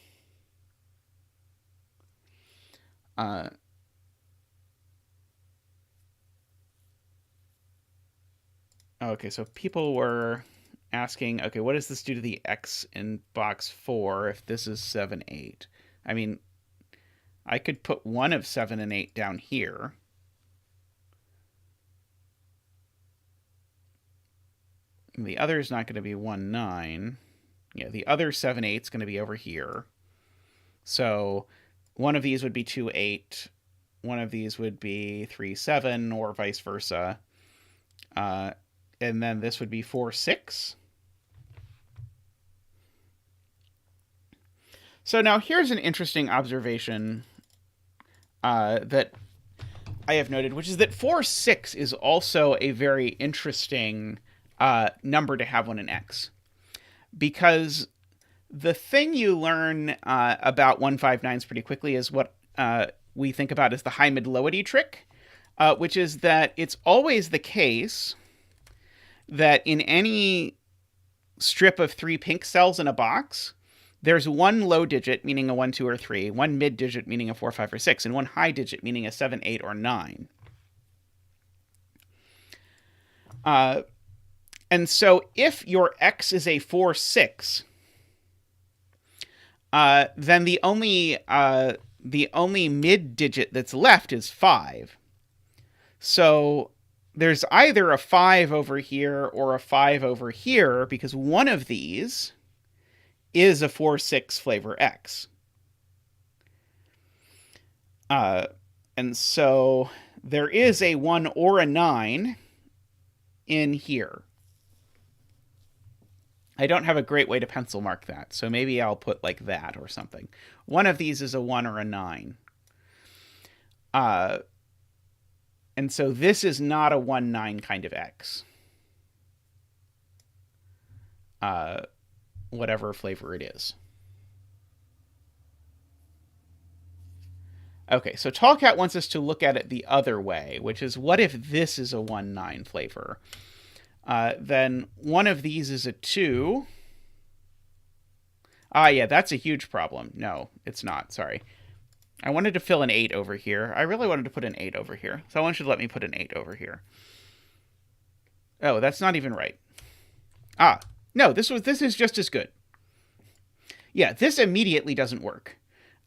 Okay, so people were asking, okay, what does this do to the X in box 4 if this is 7, 8? I mean, I could put one of 7 and 8 down here. And the other is not going to be 1, 9. Yeah, the other 7, 8 is going to be over here. So one of these would be 2, 8. One of these would be 3, 7, or vice versa. And then this would be 4, 6. So now here's an interesting observation that I have noted, which is that 4, 6 is also a very interesting number to have on an X. Because the thing you learn about 159s pretty quickly is what we think about as the high mid-lowity trick, which is that it's always the case that in any strip of 3 pink cells in a box, there's one low digit, meaning a 1, 2, or 3, one mid digit, meaning a 4, 5, or 6, and one high digit, meaning a 7, 8, or 9. And so if your X is a 4, 6, then the only mid digit that's left is 5. So there's either a 5 over here or a 5 over here, because one of these is a 4, 6 flavor X. And so there is a 1 or a 9 in here. I don't have a great way to pencil mark that, so maybe I'll put like that or something. One of these is a 1 or a 9. And so this is not a 1, 9 kind of X. Whatever flavor it is. Okay, so Tallcat wants us to look at it the other way, which is what if this is a 1, 9 flavor? Then one of these is a 2. Yeah, that's a huge problem. No, it's not. Sorry. I wanted to fill an 8 over here. I really wanted to put an 8 over here. Someone should let me put an 8 over here. Oh, that's not even right. No, this is just as good. Yeah, this immediately doesn't work.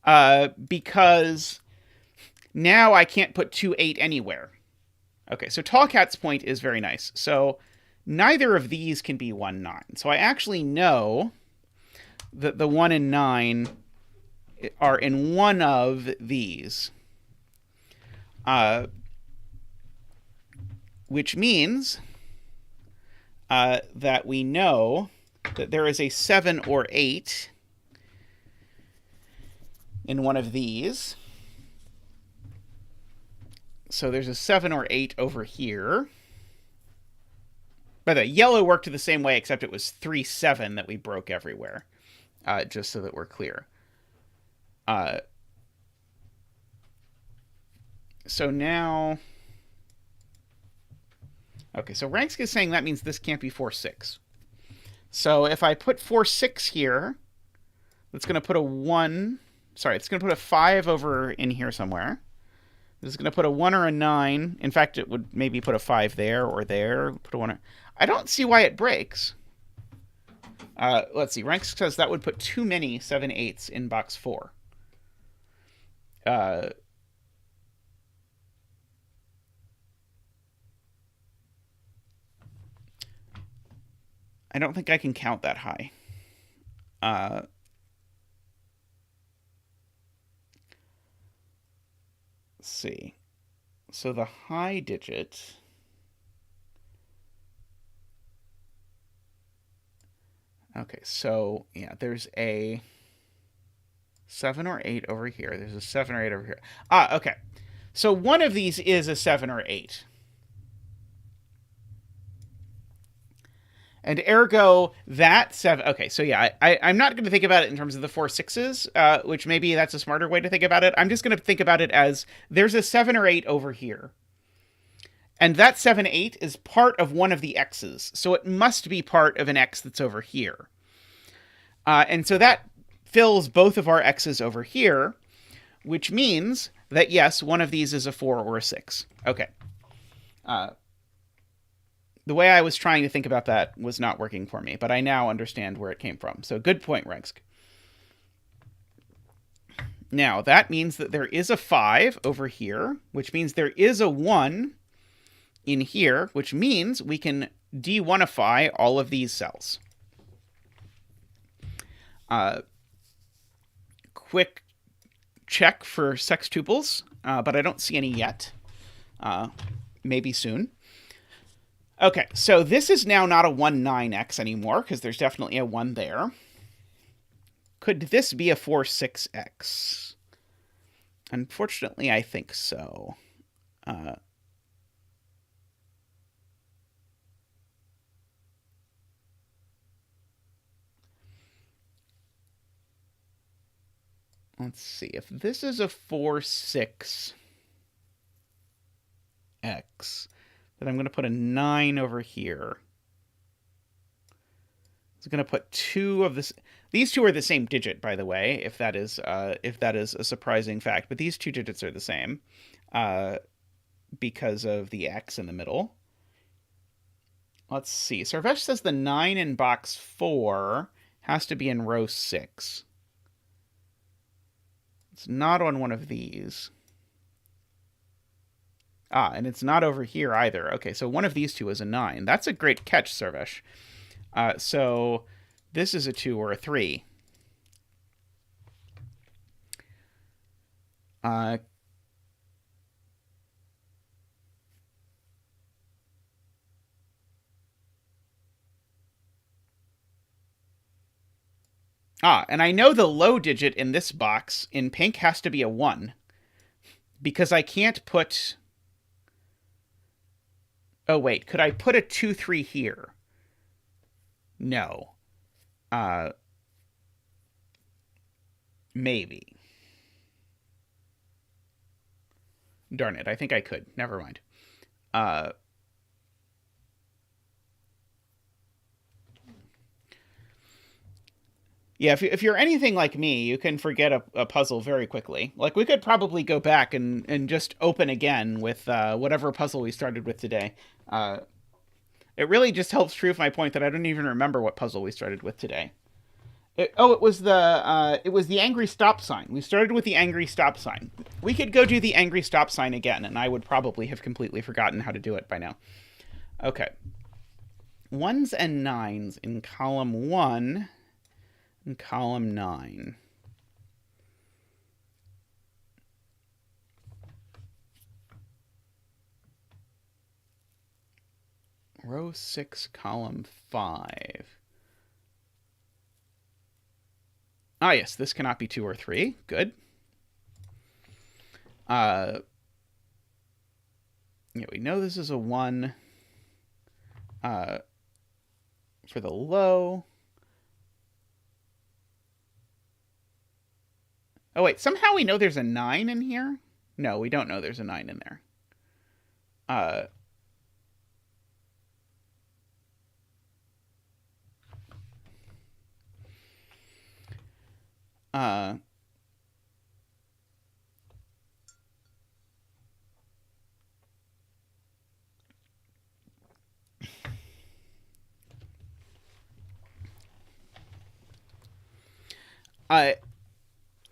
Because now I can't put 2, 8 anywhere. Okay, so Tallcat's point is very nice. So neither of these can be 1, 9. So I actually know that the 1 and 9 are in one of these. Which means that we know that there is a 7 or 8 in one of these. So there's a 7 or 8 over here. By the way, yellow worked the same way, except it was 3, 7 that we broke everywhere. Just so that we're clear. So now... Okay, so Ranks is saying that means this can't be 4, 6. So if I put 4, 6 here, that's going to put a 1... Sorry, it's going to put a 5 over in here somewhere. This is going to put a 1 or a 9. In fact, it would maybe put a 5 there or there. Put a 1 or... I don't see why it breaks. Let's see. Ranks says that would put too many 7, 8s in box 4. I don't think I can count that high. Let's see. So the high digit Okay, so, yeah, there's a 7 or 8 over here. There's a 7 or 8 over here. Okay. So one of these is a 7 or 8. And ergo, that 7... Okay, so yeah, I'm not going to think about it in terms of the 4 6s, which maybe that's a smarter way to think about it. I'm just going to think about it as there's a 7 or 8 over here. And that 7, 8 is part of one of the x's. So it must be part of an x that's over here. And so that fills both of our x's over here, which means that, yes, one of these is a 4 or a 6. Okay. The way I was trying to think about that was not working for me, but I now understand where it came from. So good point, Regsk. Now, that means that there is a 5 over here, which means there is a 1 in here, which means we can de-1ify all of these cells. Quick check for sextuples, but I don't see any yet. Maybe soon. Okay, so this is now not a 1, 9x anymore, because there's definitely a 1 there. Could this be a 4, 6x? Unfortunately, I think so. Let's see. If this is a 4, 6x, then I'm going to put a 9 over here. It's going to put 2 of this. These two are the same digit, by the way, if that is a surprising fact. But these two digits are the same because of the x in the middle. Let's see. Sarvesh says the 9 in box 4 has to be in row 6. It's not on one of these. And it's not over here either. Okay, so one of these two is a 9. That's a great catch, Sarvesh. So this is a 2 or a 3. And I know the low digit in this box in pink has to be a 1. Because I can't put... Oh, wait. Could I put a 2, 3 here? No. Maybe. Darn it. I think I could. Never mind. Yeah, if you're anything like me, you can forget a puzzle very quickly. Like, we could probably go back and just open again with whatever puzzle we started with today. It really just helps prove my point that I don't even remember what puzzle we started with today. It was the angry stop sign. We started with the angry stop sign. We could go do the angry stop sign again, and I would probably have completely forgotten how to do it by now. Okay. 1s and 9s in column 1 and column 9. Row 6, column 5. Yes, this cannot be 2 or 3. Good. Yeah, we know this is a 1 for the low. Oh, wait, somehow we know there's a 9 in here? No, we don't know there's a 9 in there.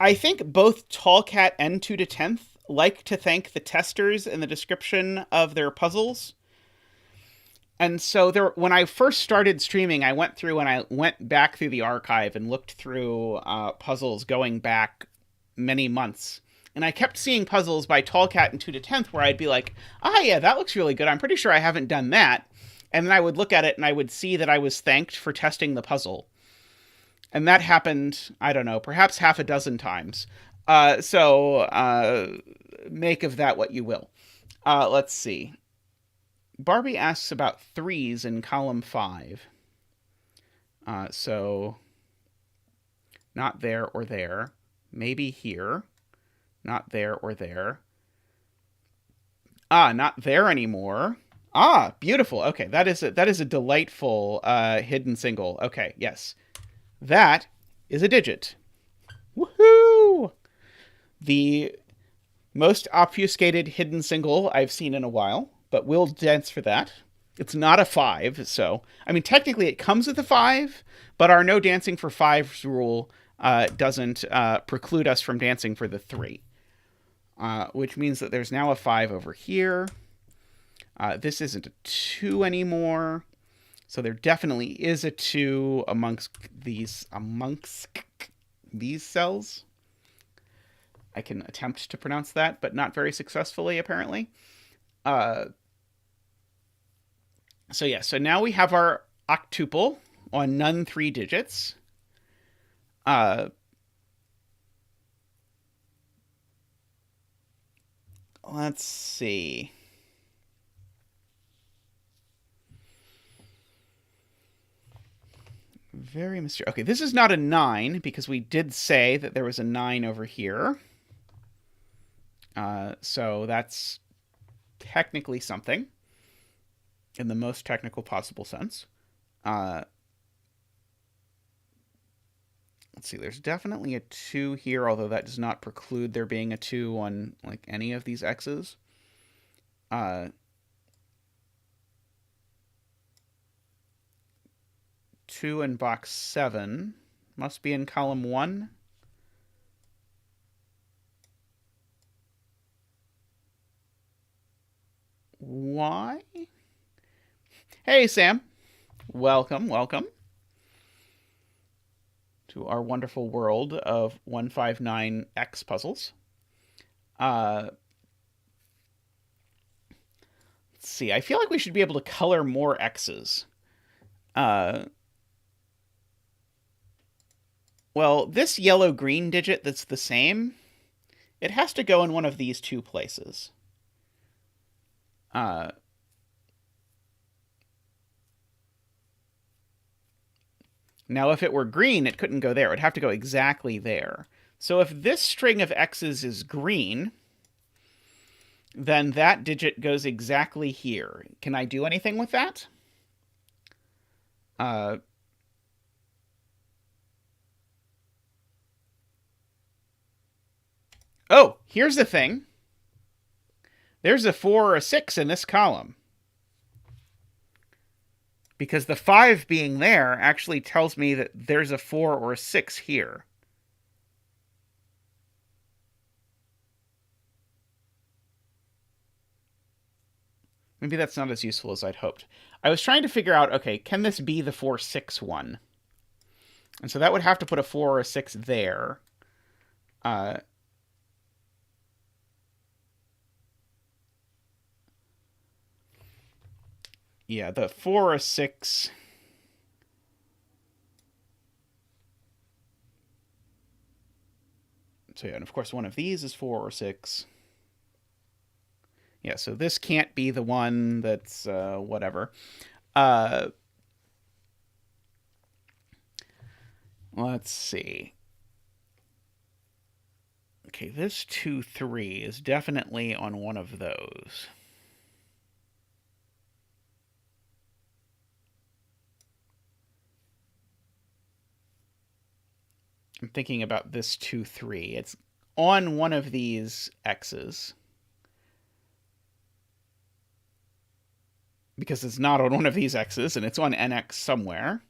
I think both Tallcat and twototenth like to thank the testers in the description of their puzzles. And so when I first started streaming, I went through and I went back through the archive and looked through puzzles going back many months. And I kept seeing puzzles by Tallcat and twototenth where I'd be like, yeah, that looks really good. I'm pretty sure I haven't done that. And then I would look at it and I would see that I was thanked for testing the puzzle. And that happened, I don't know, perhaps half a dozen times. Make of that what you will. Let's see. Barbie asks about threes in column 5. So not there or there. Maybe here. Not there or there. Not there anymore. Beautiful. Okay, that is a delightful hidden single. Okay, yes. That is a digit. Woohoo! The most obfuscated hidden single I've seen in a while, but we'll dance for that. It's not a 5, so... I mean, technically it comes with a 5, but our no dancing for 5s rule doesn't preclude us from dancing for the 3. Which means that there's now a 5 over here. This isn't a 2 anymore. So there definitely is a 2 amongst these cells. I can attempt to pronounce that, but not very successfully, apparently. So now we have our octuple on none 3 digits. Let's see. Very mysterious. Okay, this is not a 9, because we did say that there was a 9 over here. So that's technically something, in the most technical possible sense. Let's see, there's definitely a 2 here, although that does not preclude there being a 2 on, like, any of these x's. 2 in box 7 must be in column 1. Why? Hey, Sam. Welcome, welcome to our wonderful world of 159X puzzles. Let's see. I feel like we should be able to color more X's. Well, this yellow-green digit that's the same, it has to go in one of these 2 places. Now, if it were green, it couldn't go there. It would have to go exactly there. So if this string of X's is green, then that digit goes exactly here. Can I do anything with that? Oh, here's the thing. There's a 4 or a 6 in this column. Because the 5 being there actually tells me that there's a 4 or a 6 here. Maybe that's not as useful as I'd hoped. I was trying to figure out, okay, can this be the 4-6 one? And so that would have to put a 4 or a 6 there. Yeah, the 4 or 6... So yeah, and of course one of these is 4 or 6. Yeah, so this can't be the one that's whatever. Let's see. Okay, this 2-3 is definitely on one of those. I'm thinking about this 2-3. It's on one of these x's. Because it's not on one of these x's, and it's on nx somewhere.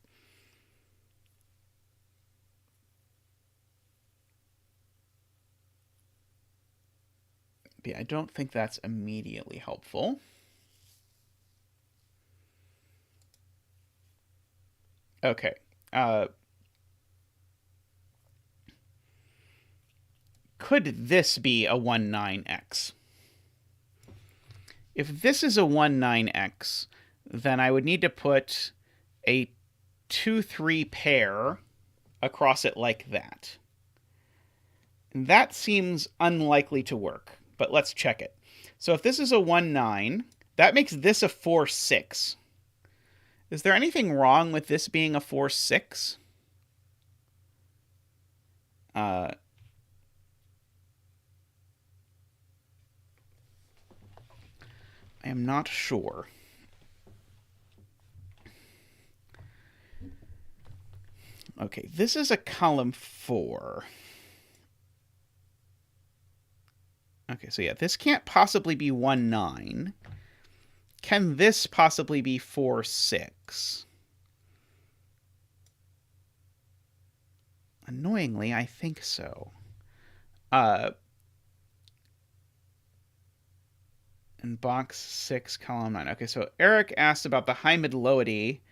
Yeah, I don't think that's immediately helpful. Okay. Could this be a 1-9x? If this is a 1-9x, then I would need to put a 2-3 pair across it like that. And that seems unlikely to work, but let's check it. So if this is a 1, 9, that makes this a 4, 6. Is there anything wrong with this being a 4, 6? I am not sure. Okay, this is a column 4. Okay, so yeah, this can't possibly be 1, 9. Can this possibly be 4, 6? Annoyingly, I think so. In box 6, column 9. Okay, so Eric asked about the high mid-lowity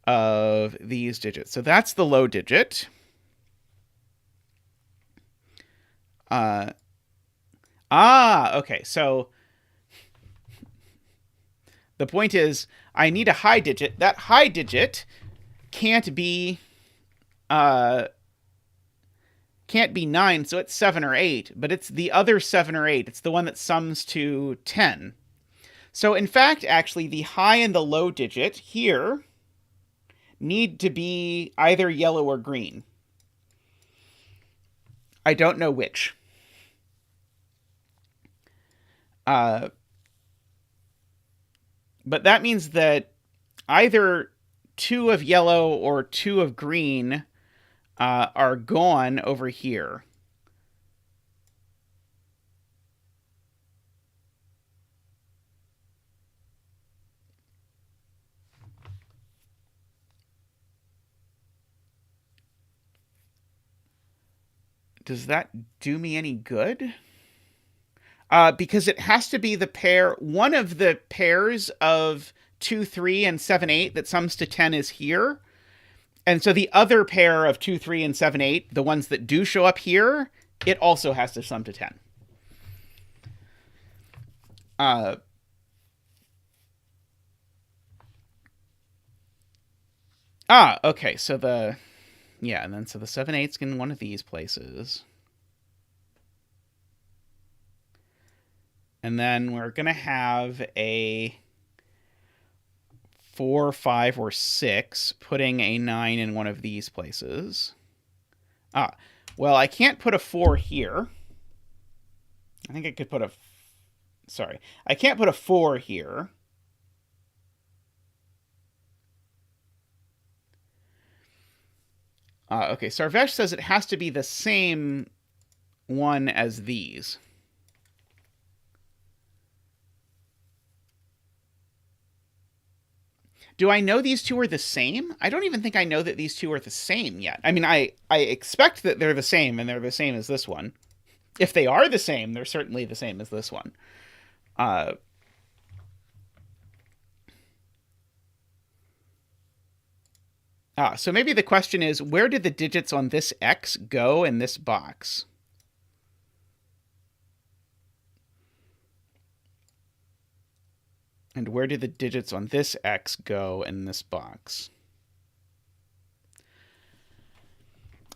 of these digits. So that's the low digit. Okay, so the point is I need a high digit. That high digit can't be 9, so it's 7 or 8, but it's the other 7 or 8. It's the one that sums to 10. So in fact, actually, the high and the low digit here need to be either yellow or green. I don't know which. But that means that either 2 of yellow or 2 of green are gone over here. Does that do me any good? Because it has to be the pair, one of the pairs of 2, 3, and 7, 8 that sums to 10 is here. And so the other pair of 2, 3, and 7, 8, the ones that do show up here, it also has to sum to 10. Okay, so and then so the 7, 8's in one of these places. And then we're going to have a 4, 5, or 6, putting a 9 in one of these places. Well, I can't put a 4 here. I think I could put I can't put a 4 here. Okay, Sarvesh says it has to be the same one as these. Do I know these two are the same? I don't even think I know that these two are the same yet. I mean, I expect that they're the same, and they're the same as this one. If they are the same, they're certainly the same as this one. So maybe the question is, where did the digits on this X go in this box? And where did the digits on this X go in this box?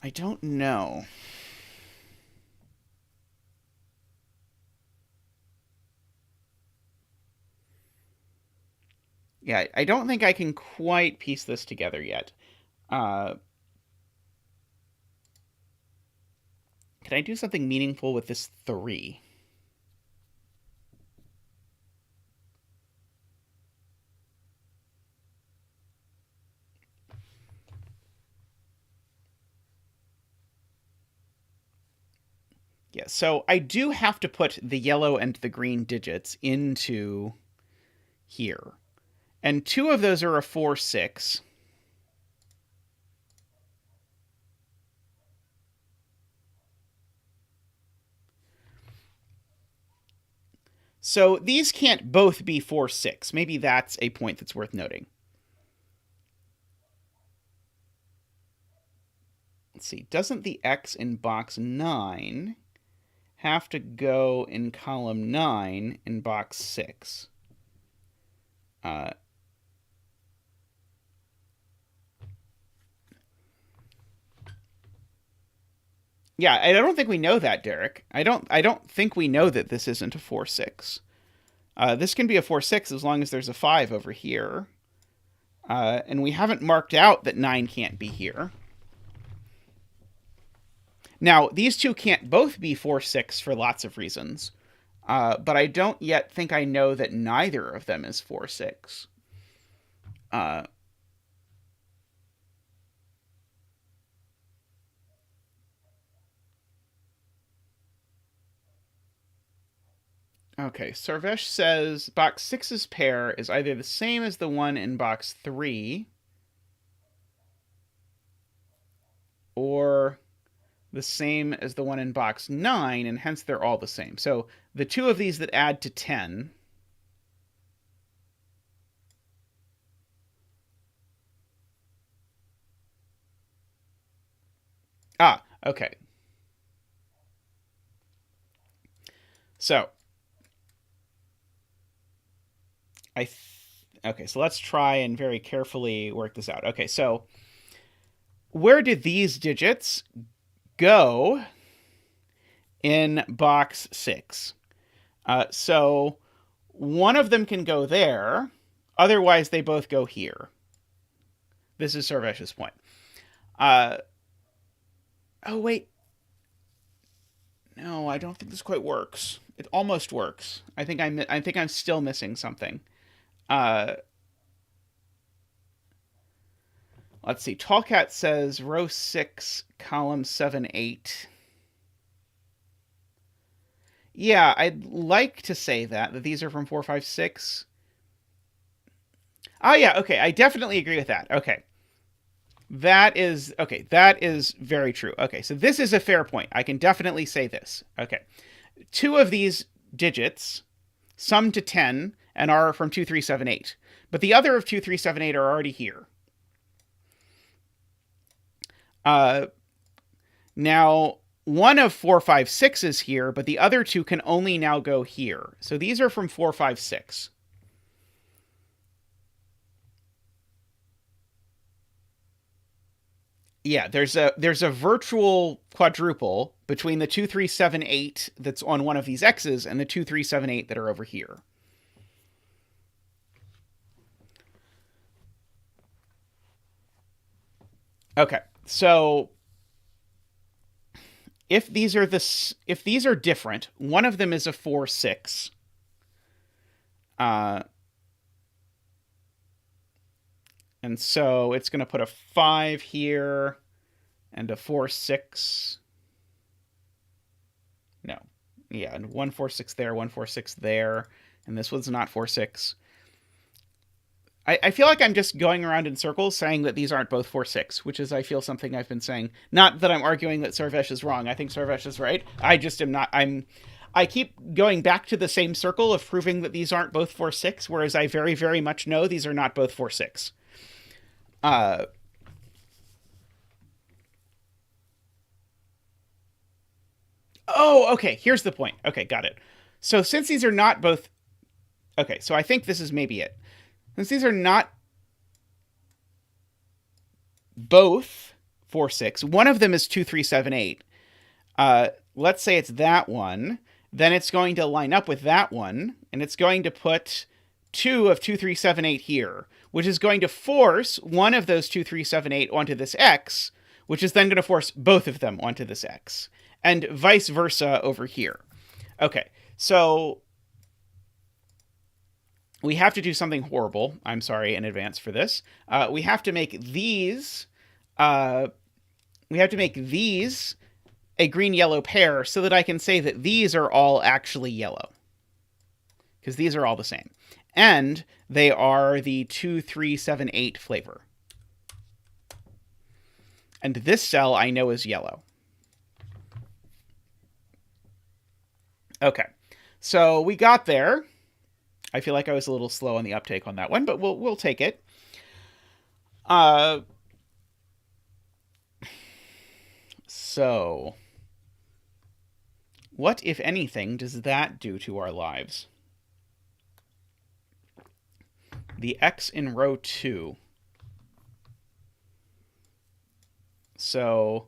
I don't know. Yeah, I don't think I can quite piece this together yet. Can I do something meaningful with this 3? Yeah, so I do have to put the yellow and the green digits into here. And 2 of those are a 4, 6. So these can't both be 4, 6. Maybe that's a point that's worth noting. Let's see. Doesn't the X in box 9 have to go in column 9 in box 6? Yeah, I don't think we know that, Derek. I don't think we know that this isn't a 4-6. This can be a 4-6 as long as there's a 5 over here. And we haven't marked out that 9 can't be here. Now, these two can't both be 4-6 for lots of reasons. But I don't yet think I know that neither of them is 4-6. Okay, Sarvesh says box 6's pair is either the same as the one in box 3 or the same as the one in box 9, and hence they're all the same. So the two of these that add to 10... Ah, okay. So okay, so let's try and very carefully work this out. Okay, so where did these digits go in box 6? So one of them can go there. Otherwise, they both go here. This is Sarvesh's point. Oh, wait. No, I don't think this quite works. It almost works. I think I'm still missing something. Let's see. Tallcat says row 6, column 7, 8. Yeah, I'd like to say that these are from 4, 5, 6. Oh, yeah, okay. I definitely agree with that. Okay. That is very true. Okay, so this is a fair point. I can definitely say this. Okay. Two of these digits sum to 10 and are from 2, 3, 7, 8. But the other of 2, 3, 7, 8 are already here. Now, one of 4, 5, 6 is here, but the other two can only now go here. So these are from 4, 5, 6. Yeah, there's a virtual quadruple between the 2, 3, 7, 8 that's on one of these X's and the 2, 3, 7, 8 that are over here. Okay, so if these are different, one of them is a 4, 6. And so it's going to put a 5 here and a 4, 6. No. Yeah, and 1, 4, 6 there, 1, 4, 6 there. And this one's not 4, 6. I feel like I'm just going around in circles saying that these aren't both 4, 6, which is, I feel, something I've been saying. Not that I'm arguing that Sarvesh is wrong. I think Sarvesh is right. I just am not. I keep going back to the same circle of proving that these aren't both 4, 6, whereas I very, very much know these are not both 4, 6. Oh, okay. Here's the point. Okay, got it. So since these are not both... Okay, so I think this is maybe it. Since these are not both 4, 6, one of them is 2, 3, 7, 8. Let's say it's that one. Then it's going to line up with that one, and it's going to put 2 of 2, 3, 7, 8 here, which is going to force one of those 2, 3, 7, 8 onto this X, which is then going to force both of them onto this X, and vice versa over here. Okay, so we have to do something horrible. I'm sorry in advance for this. We have to make these... we have to make these a green-yellow pair so that I can say that these are all actually yellow. Because these are all the same. And they are the 2, 3, 7, 8 flavor. And this cell I know is yellow. Okay. So we got there. I feel like I was a little slow on the uptake on that one, but we'll take it. So, what, if anything, does that do to our lives? The X in row 2. So,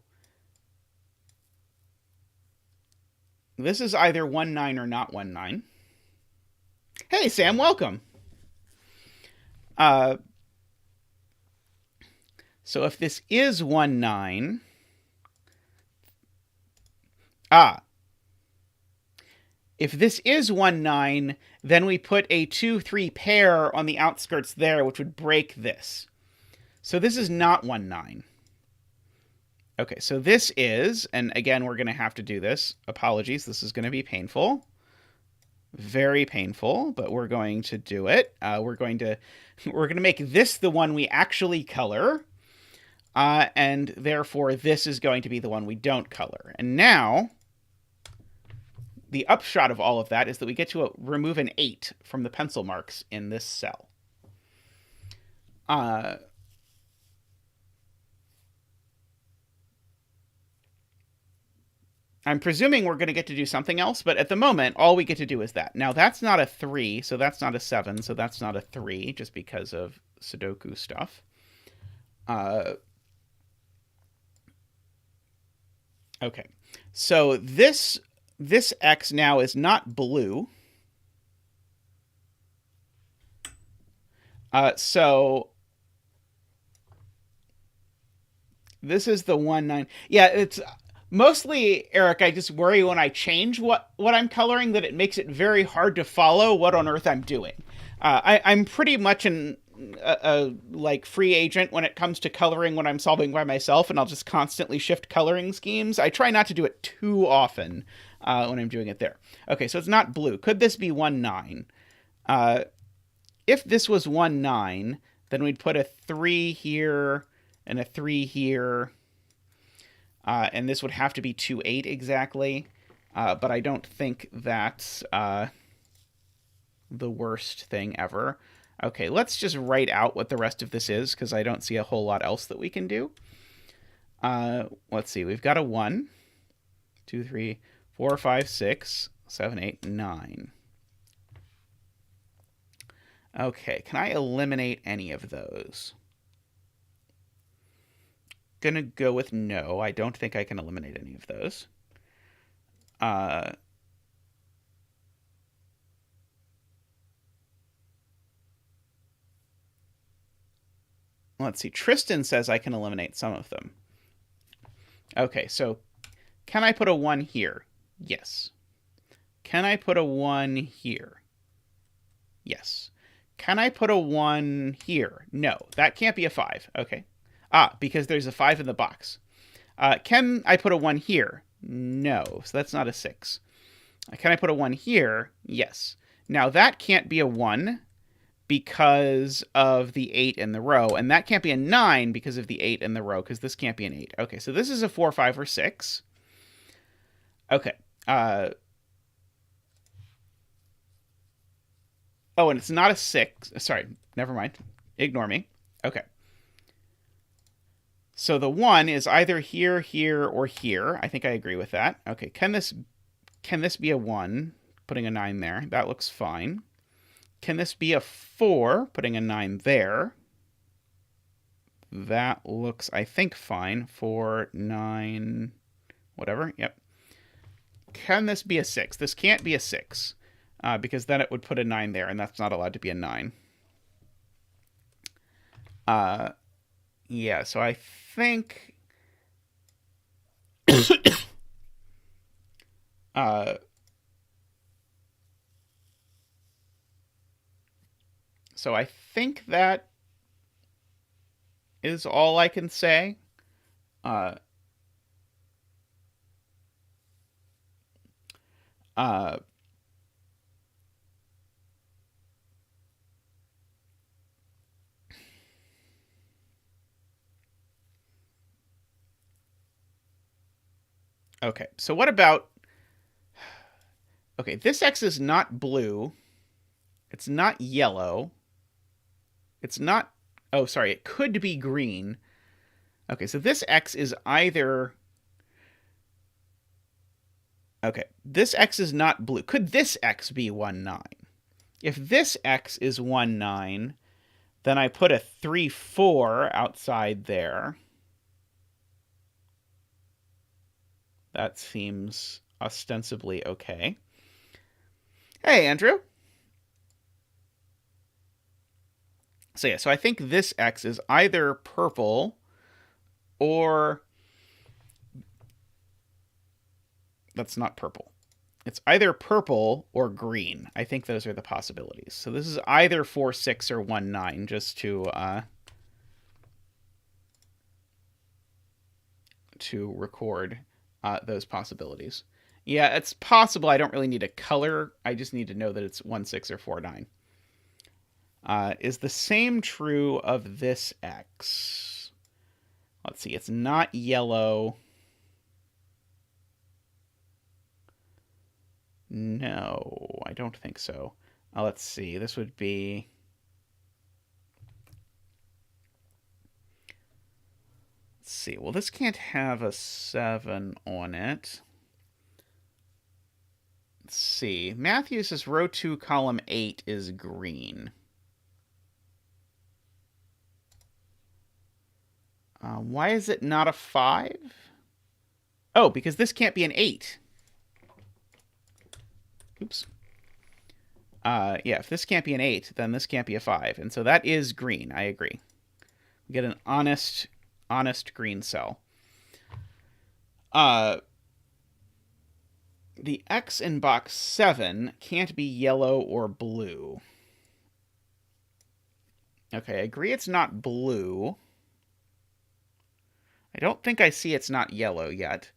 This is either 1, 9 or not 1, 9. Hey, Sam, welcome. So if this is 1, 9... If this is 1, 9, then we put a 2, 3 pair on the outskirts there, which would break this. So this is not 1, 9. Okay, so this is, and again, we're going to have to do this. Apologies, this is going to be painful. Very painful, but we're going to do it. We're going to make this the one we actually color, and therefore this is going to be the one we don't color. And now, the upshot of all of that is that we get to remove an 8 from the pencil marks in this cell. I'm presuming we're going to get to do something else, but at the moment, all we get to do is that. Now, that's not a 3, so that's not a 7, so that's not a 3, just because of sudoku stuff. Okay, so this X now is not blue. So this is the 1, 9. Yeah, it's... Mostly, Eric, I just worry when I change what I'm coloring that it makes it very hard to follow what on earth I'm doing. I'm pretty much a like free agent when it comes to coloring when I'm solving by myself, and I'll just constantly shift coloring schemes. I try not to do it too often when I'm doing it there. Okay, so it's not blue. Could this be 1, 9? If this was 1, 9, then we'd put a 3 here and a 3 here. And this would have to be 2, 8 exactly, but I don't think that's the worst thing ever. Okay, let's just write out what the rest of this is, because I don't see a whole lot else that we can do. Let's see, we've got a 1, 2, 3, 4, 5, 6, 7, 8, 9. Okay, can I eliminate any of those? Gonna go with no. I don't think I can eliminate any of those. Let's see. Tristan says I can eliminate some of them. Okay, so can I put a 1 here? Yes. Can I put a 1 here? Yes. Can I put a 1 here? No. That can't be a 5. Okay. Because there's a 5 in the box. Can I put a 1 here? No. So that's not a 6. Can I put a 1 here? Yes. Now that can't be a 1 because of the 8 in the row. And that can't be a 9 because of the 8 in the row, because this can't be an 8. Okay, so this is a 4, 5, or 6. Okay. Oh, and it's not a 6. Sorry, never mind. Ignore me. Okay. So the 1 is either here, here, or here. I think I agree with that. Okay, can this be a 1? Putting a 9 there. That looks fine. Can this be a 4? Putting a 9 there. That looks, I think, fine. 4, 9, whatever. Yep. Can this be a 6? This can't be a 6, because then it would put a 9 there, and that's not allowed to be a 9. Yeah, so I think... so I think that is all I can say. Okay, so what about... Okay, this X is not blue. It's not yellow. It's not... Oh, sorry, it could be green. Okay, so this X is either... Okay, this X is not blue. Could this X be 1, 9? If this X is 1, 9, then I put a 3, 4 outside there. That seems ostensibly okay. Hey, Andrew. So yeah, so I think this X is either purple or... That's not purple. It's either purple or green. I think those are the possibilities. So this is either 4-6 or 1-9, just to record those possibilities. Yeah, it's possible. I don't really need a color. I just need to know that it's 1-6 or 4-9. Is the same true of this X? Let's see. It's not yellow. No, I don't think so. Let's see. This would be... Let's see. Well, this can't have a 7 on it. Let's see. Matthew says row 2, column 8 is green. Why is it not a 5? Oh, because this can't be an 8. Oops. Yeah, if this can't be an 8, then this can't be a 5. And so that is green. I agree. We get an honest green cell. The X in box 7 can't be yellow or blue. Okay, I agree it's not blue. I don't think I see it's not yellow yet.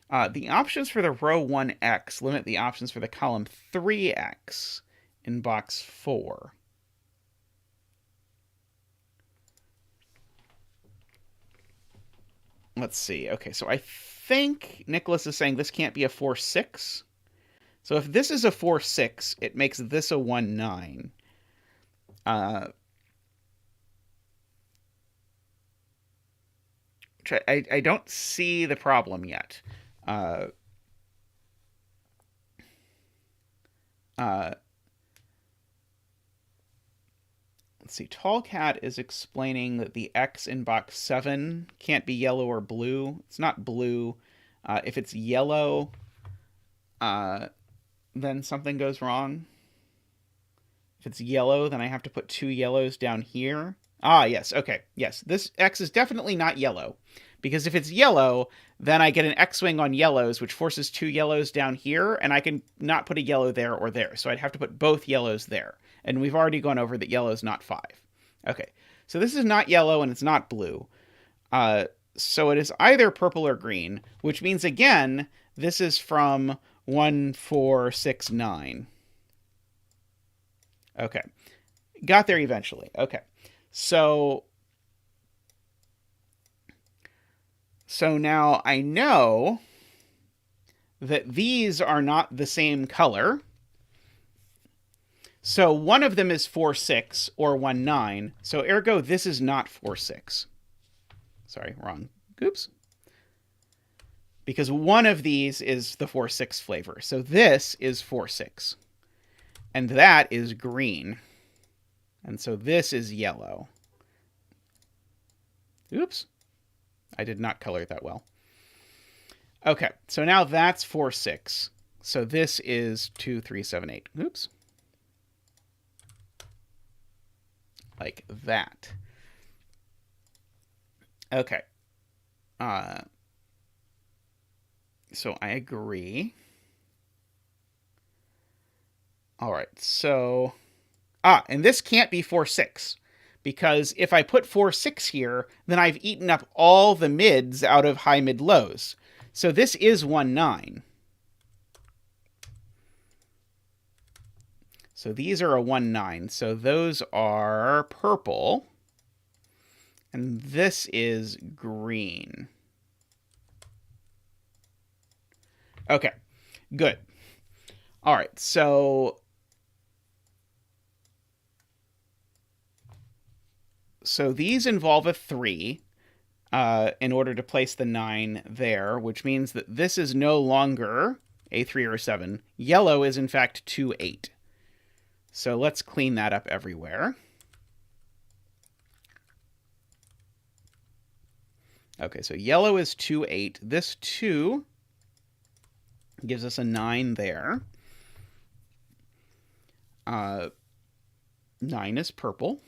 The options for the row 1X limit the options for the column 3X in box 4. Let's see. Okay, so I think Nicholas is saying this can't be a 4-6. So if this is a 4-6, it makes this a 1-9. I don't see the problem yet. Let's see. Tall Cat is explaining that the X in box 7 can't be yellow or blue. It's not blue. If it's yellow, then something goes wrong. If it's yellow, then I have to put 2 yellows down here. Ah, yes. Okay. Yes. This X is definitely not yellow. Because if it's yellow, then I get an X-wing on yellows, which forces 2 yellows down here, and I can not put a yellow there or there. So I'd have to put both yellows there. And we've already gone over that yellow is not 5. Okay. So this is not yellow and it's not blue. So it is either purple or green, which means, again, this is from 1, 4, 6, 9. Okay. Got there eventually. Okay. So now I know that these are not the same color. So one of them is 4-6 or 1-9. So ergo, this is not 4-6. Sorry, wrong. Oops. Because one of these is the 4-6 flavor. So this is 4-6. And that is green. And so this is yellow. Oops. I did not color it that well. Okay, so now that's 4-6. So this is 2, 3, 7, 8. Oops. Like that. Okay. So I agree. All right, so... and this can't be 4-6. Because if I put 4-6 here, then I've eaten up all the mids out of high, mid, lows. So this is 1-9. So these are a 1-9. So those are purple. And this is green. Okay, good. All right, so these involve a 3 in order to place the 9 there, which means that this is no longer a 3 or a 7. Yellow is, in fact, 2-8. So let's clean that up everywhere. Okay, so yellow is 2-8. This 2 Gives us a 9 there. 9 is purple.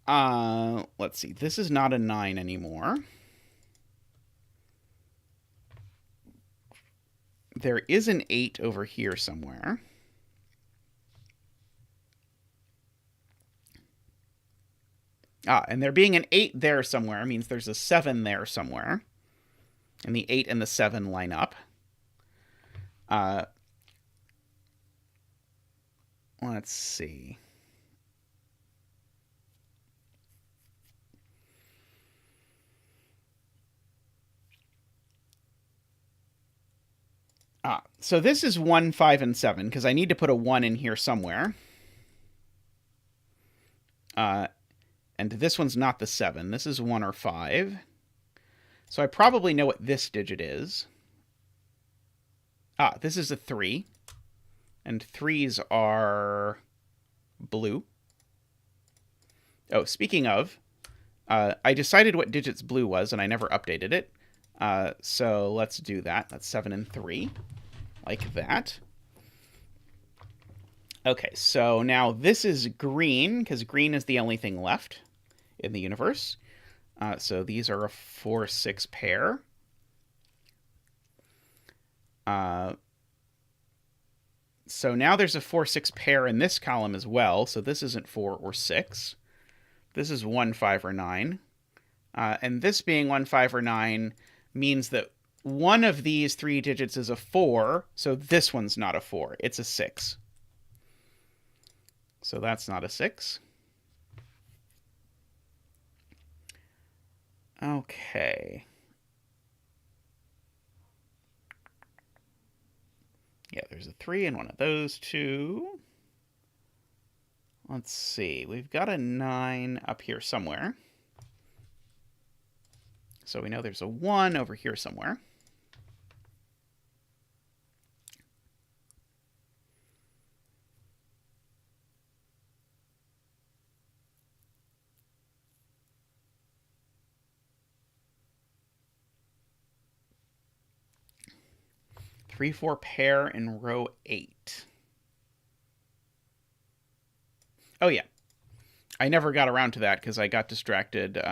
Let's see. This is not a 9 anymore. There is an 8 over here somewhere. And there being an 8 there somewhere means there's a 7 there somewhere. And the 8 and the 7 line up. Let's see. So this is 1, 5, and 7, because I need to put a 1 in here somewhere. And this one's not the 7. This is 1 or 5. So I probably know what this digit is. This is a 3. And 3s are blue. Oh, speaking of, I decided what digits blue was, and I never updated it. So let's do that. That's 7 and 3. Like that. Okay, so now this is green, because green is the only thing left in the universe. So these are a 4, 6 pair. So now there's a 4, 6 pair in this column as well. So this isn't 4 or 6. This is 1, 5, or 9. And this being 1, 5, or 9 means that one of these 3 digits is a 4. So this one's not a 4. It's a 6. So that's not a 6. Okay. Yeah, there's a 3 in one of those two. Let's see. We've got a 9 up here somewhere. So we know there's a 1 over here somewhere. Three, 4 pair in row 8. Oh, yeah. I never got around to that because I got distracted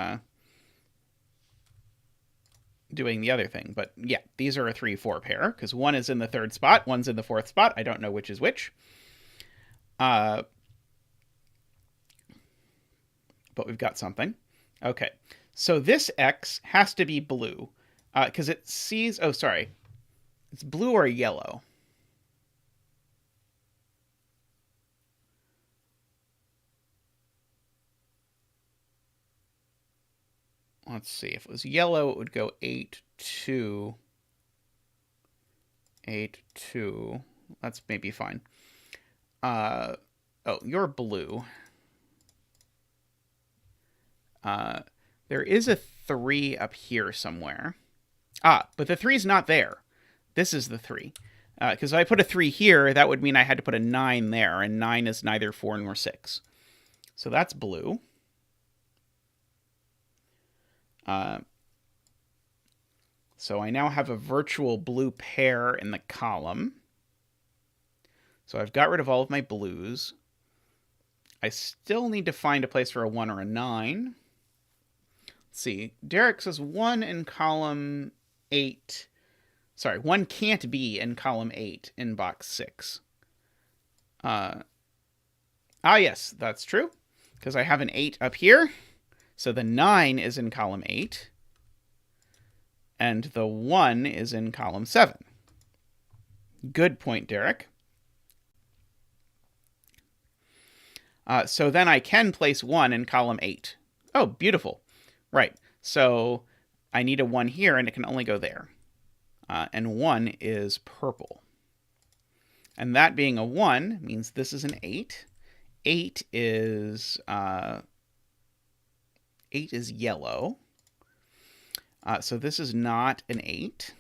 doing the other thing. But yeah, these are a 3, 4 pair because 1 is in the 3rd spot, 1's in the 4th spot. I don't know which is which. But we've got something. Okay. So this X has to be blue because it sees... Oh, sorry. It's blue or yellow. Let's see. If it was yellow, it would go 8, 2. 8, 2. That's maybe fine. Oh, you're blue. There is a 3 up here somewhere. But the 3's not there. This is the 3. Because if I put a 3 here, that would mean I had to put a 9 there, and 9 is neither 4 nor 6. So that's blue. So I now have a virtual blue pair in the column. So I've got rid of all of my blues. I still need to find a place for a 1 or a 9. Let's see. Derek says 1 in column 8. Sorry, 1 can't be in column 8 in box 6. Yes, that's true. Because I have an 8 up here. So the 9 is in column 8. And the 1 is in column 7. Good point, Derek. So then I can place 1 in column 8. Oh, beautiful. Right. So I need a 1 here, and it can only go there. And 1 is purple. And that being a 1 means this is an 8. 8 is 8 is yellow. So this is not an 8.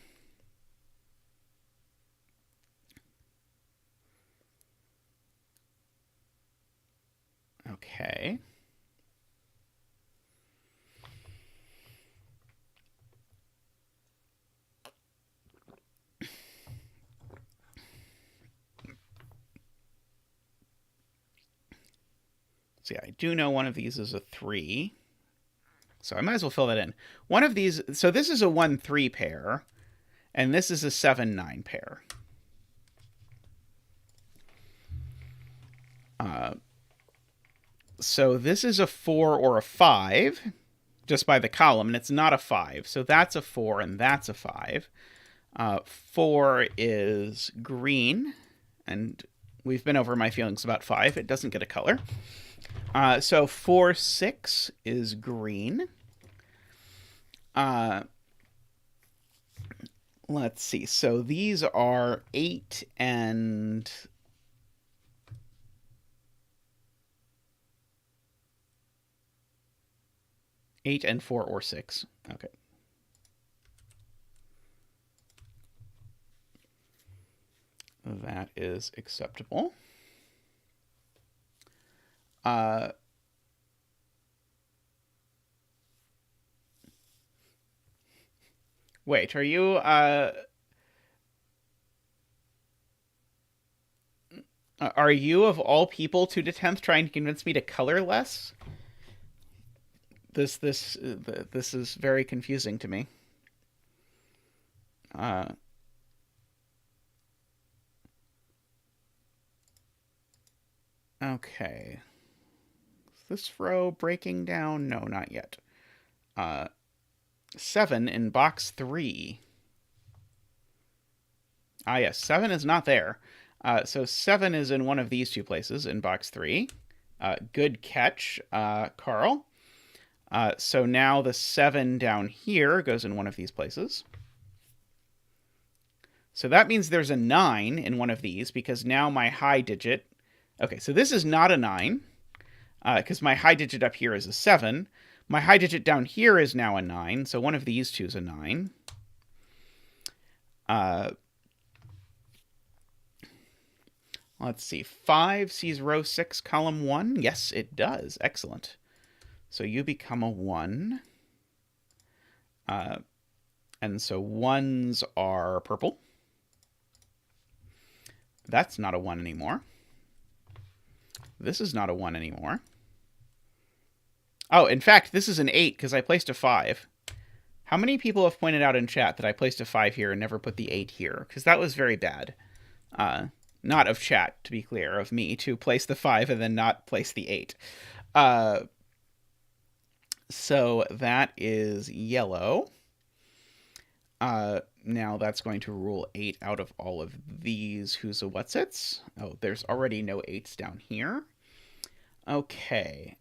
Okay. So yeah, I do know one of these is a 3. So I might as well fill that in. One of these, so this is a 1-3 pair, and this is a 7-9 pair. So this is a 4 or a 5, just by the column, and it's not a 5. So that's a 4, and that's a 5. 4 is green, and we've been over my feelings about 5. It doesn't get a color. So 4, 6 is green. Let's see. So these are 8 and... 8 and 4 or 6. Okay. That is acceptable. Wait, are you of all people 2/10 trying to convince me to color less? This is very confusing to me. Okay. Is this row breaking down? No, not yet. 7 in box 3. Ah, yes, 7 is not there. So 7 is in one of these two places in box 3. Good catch, Carl. So now the 7 down here goes in one of these places. So that means there's a 9 in one of these, because now my high digit... Okay, so this is not a 9, because my high digit up here is a 7. My high digit down here is now a 9, so one of these two is a 9. Let's see. 5 sees row 6, column 1. Yes, it does. Excellent. So you become a 1. And so 1s are purple. That's not a 1 anymore. This is not a 1 anymore. Oh, in fact, this is an 8 because I placed a 5. How many people have pointed out in chat that I placed a 5 here and never put the 8 here? Because that was very bad. Not of chat, to be clear, of me to place the 5 and then not place the 8. So that is yellow. Now that's going to rule 8 out of all of these. Who's a what's-its? Oh, there's already no 8s down here. Okay.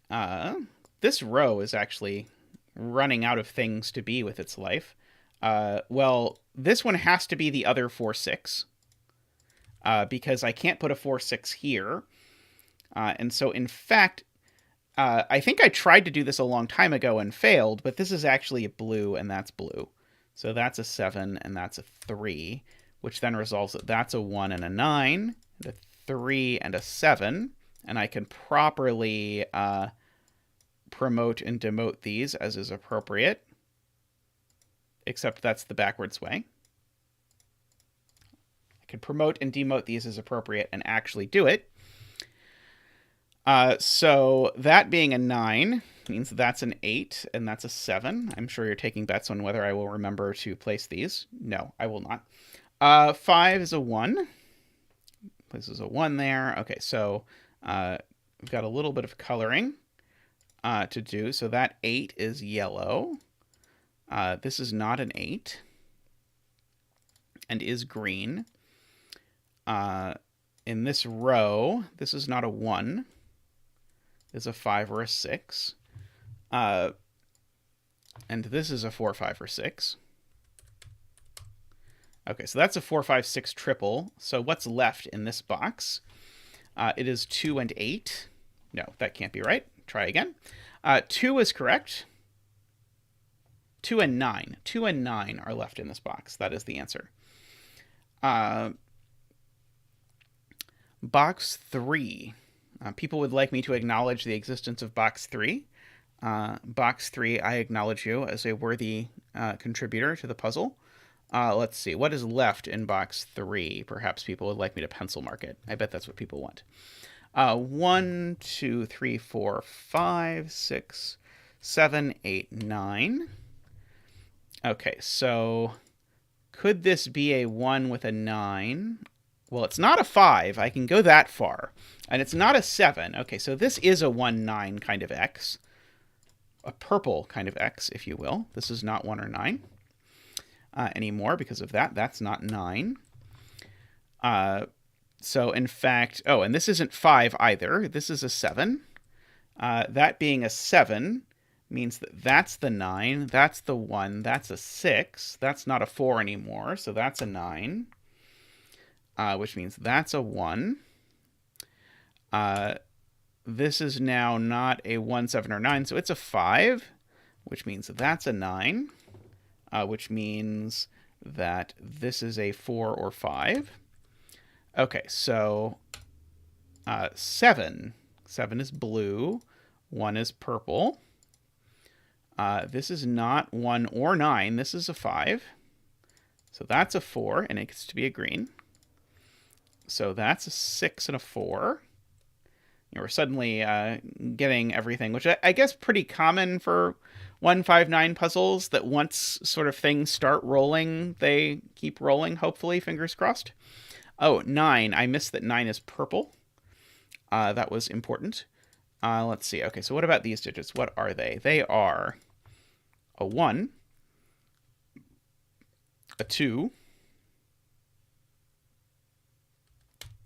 This row is actually running out of things to be with its life. Well, this one has to be the other 4-6. Because I can't put a 4-6 here. And so, in fact, I think I tried to do this a long time ago and failed, but this is actually a blue, and that's blue. So that's a 7, and that's a 3, which then resolves that that's a 1 and a 9, and a 3 and a 7, and I can properly promote and demote these as is appropriate, except that's the backwards way. I can promote and demote these as appropriate and actually do it. So that being a 9 means that's an 8 and that's a 7. I'm sure you're taking bets on whether I will remember to place these. No, I will not. 5 is a 1. Places a 1 there. Okay, so we've got a little bit of coloring to do. So that 8 is yellow. This is not an 8 and is green. In this row, this is not a 1. It's a 5 or a 6. And this is a 4, 5, or 6. Okay, so that's a 4, 5, 6 triple. So what's left in this box? It is 2 and 8. No, that can't be right. Try again. 2 is correct. 2 and 9. 2 and 9 are left in this box. That is the answer. Box 3. People would like me to acknowledge the existence of box 3. Box 3, I acknowledge you as a worthy contributor to the puzzle. Let's see. What is left in box 3? Perhaps people would like me to pencil mark it. I bet that's what people want. 1, 2, 3, 4, 5, 6, 7, 8, 9. Okay, so could this be a 1 with a 9? Well, it's not a 5. I can go that far. And it's not a 7. Okay, so this is a 1, 9 kind of X. A purple kind of X, if you will. This is not 1 or 9 anymore because of that. That's not 9. So, in fact... Oh, and this isn't 5 either. This is a 7. That being a 7... means that that's the 9, that's the 1, that's a 6. That's not a 4 anymore, so that's a 9. Which means that's a 1. This is now not a 1, 7, or 9, so it's a 5, which means that's a 9, which means that this is a 4 or 5. Okay, so 7. 7 is blue, 1 is purple. This is not 1 or 9. This is a 5. So that's a 4, and it gets to be a green. So that's a 6 and a 4. We're suddenly getting everything, which I guess pretty common for 159 puzzles, that once sort of things start rolling, they keep rolling, hopefully, fingers crossed. Oh, 9. I missed that 9 is purple. That was important. Let's see. Okay, so what about these digits? What are they? They are a 1, a 2,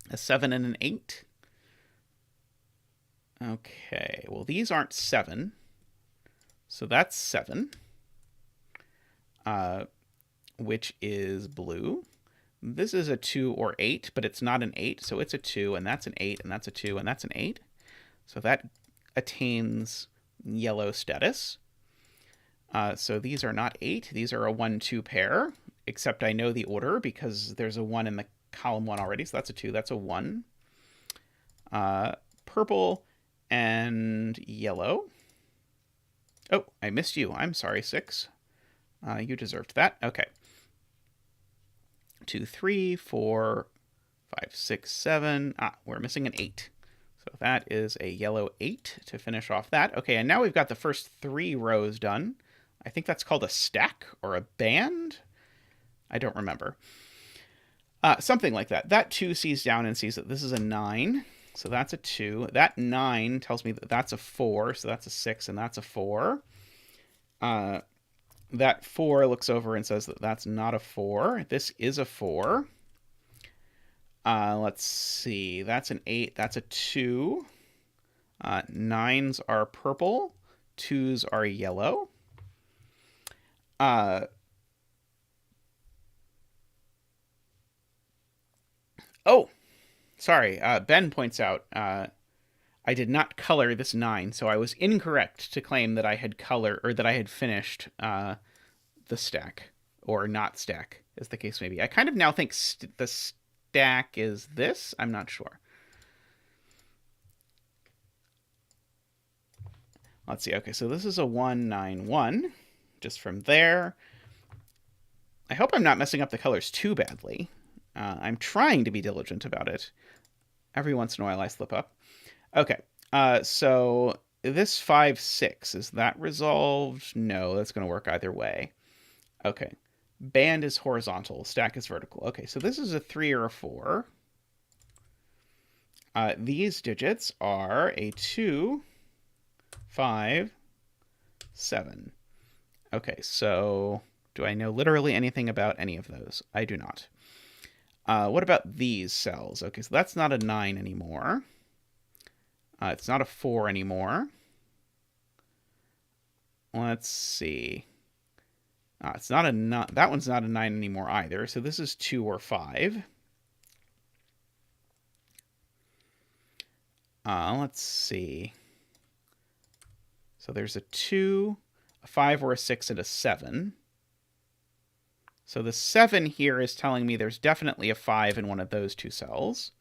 a 7, and an 8. Okay, well, these aren't 7, so that's 7, which is blue. This is a 2 or 8, but it's not an 8, so it's a 2, and that's an 8, and that's a 2, and that's an 8. So that attains yellow status. So these are not 8. These are a 1, 2 pair, except I know the order because there's a 1 in the column 1 already. So that's a 2. That's a 1. Purple and yellow. Oh, I missed you. I'm sorry, 6. You deserved that. Okay. 2, 3, 4, 5, 6, 7. We're missing an 8. So that is a yellow 8 to finish off that. Okay, and now we've got the first 3 rows done. I think that's called a stack or a band. I don't remember. Something like that. That 2 sees down and sees that this is a 9. So that's a 2. That 9 tells me that that's a 4. So that's a 6 and that's a 4. That 4 looks over and says that that's not a 4. This is a 4. Let's see. That's an 8. That's a 2. 9s are purple. 2s are yellow. Oh, sorry. Ben points out I did not color this 9, so I was incorrect to claim that I had finished the stack, or not stack, as the case may be. I kind of now think the stack is this. I'm not sure. Let's see. Okay, so this is a 1, 9, 1. Just from there. I hope I'm not messing up the colors too badly. I'm trying to be diligent about it. Every once in a while I slip up. Okay, so this 5, 6, is that resolved? No, that's going to work either way. Okay, band is horizontal, stack is vertical. Okay, so this is a 3 or a 4. These digits are a 2, 5, 7. Okay, so do I know literally anything about any of those? I do not. What about these cells? Okay, so that's not a 9 anymore. It's not a 4 anymore. Let's see. It's not that one's not a 9 anymore either. So this is 2 or 5. Let's see. So there's a 2, a 5, or a 6, and a 7. So the 7 here is telling me there's definitely a 5 in one of those 2 cells,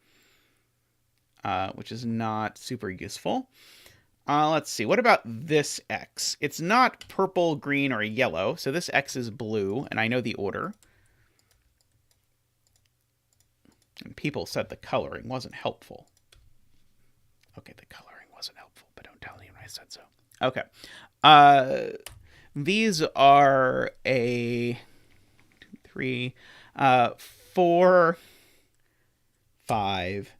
which is not super useful. Let's see. What about this X? It's not purple, green, or yellow, so this X is blue, and I know the order. And people said the coloring wasn't helpful. Okay, the coloring wasn't helpful, but don't tell anyone I said so. Okay. These are a 3, 4, 5.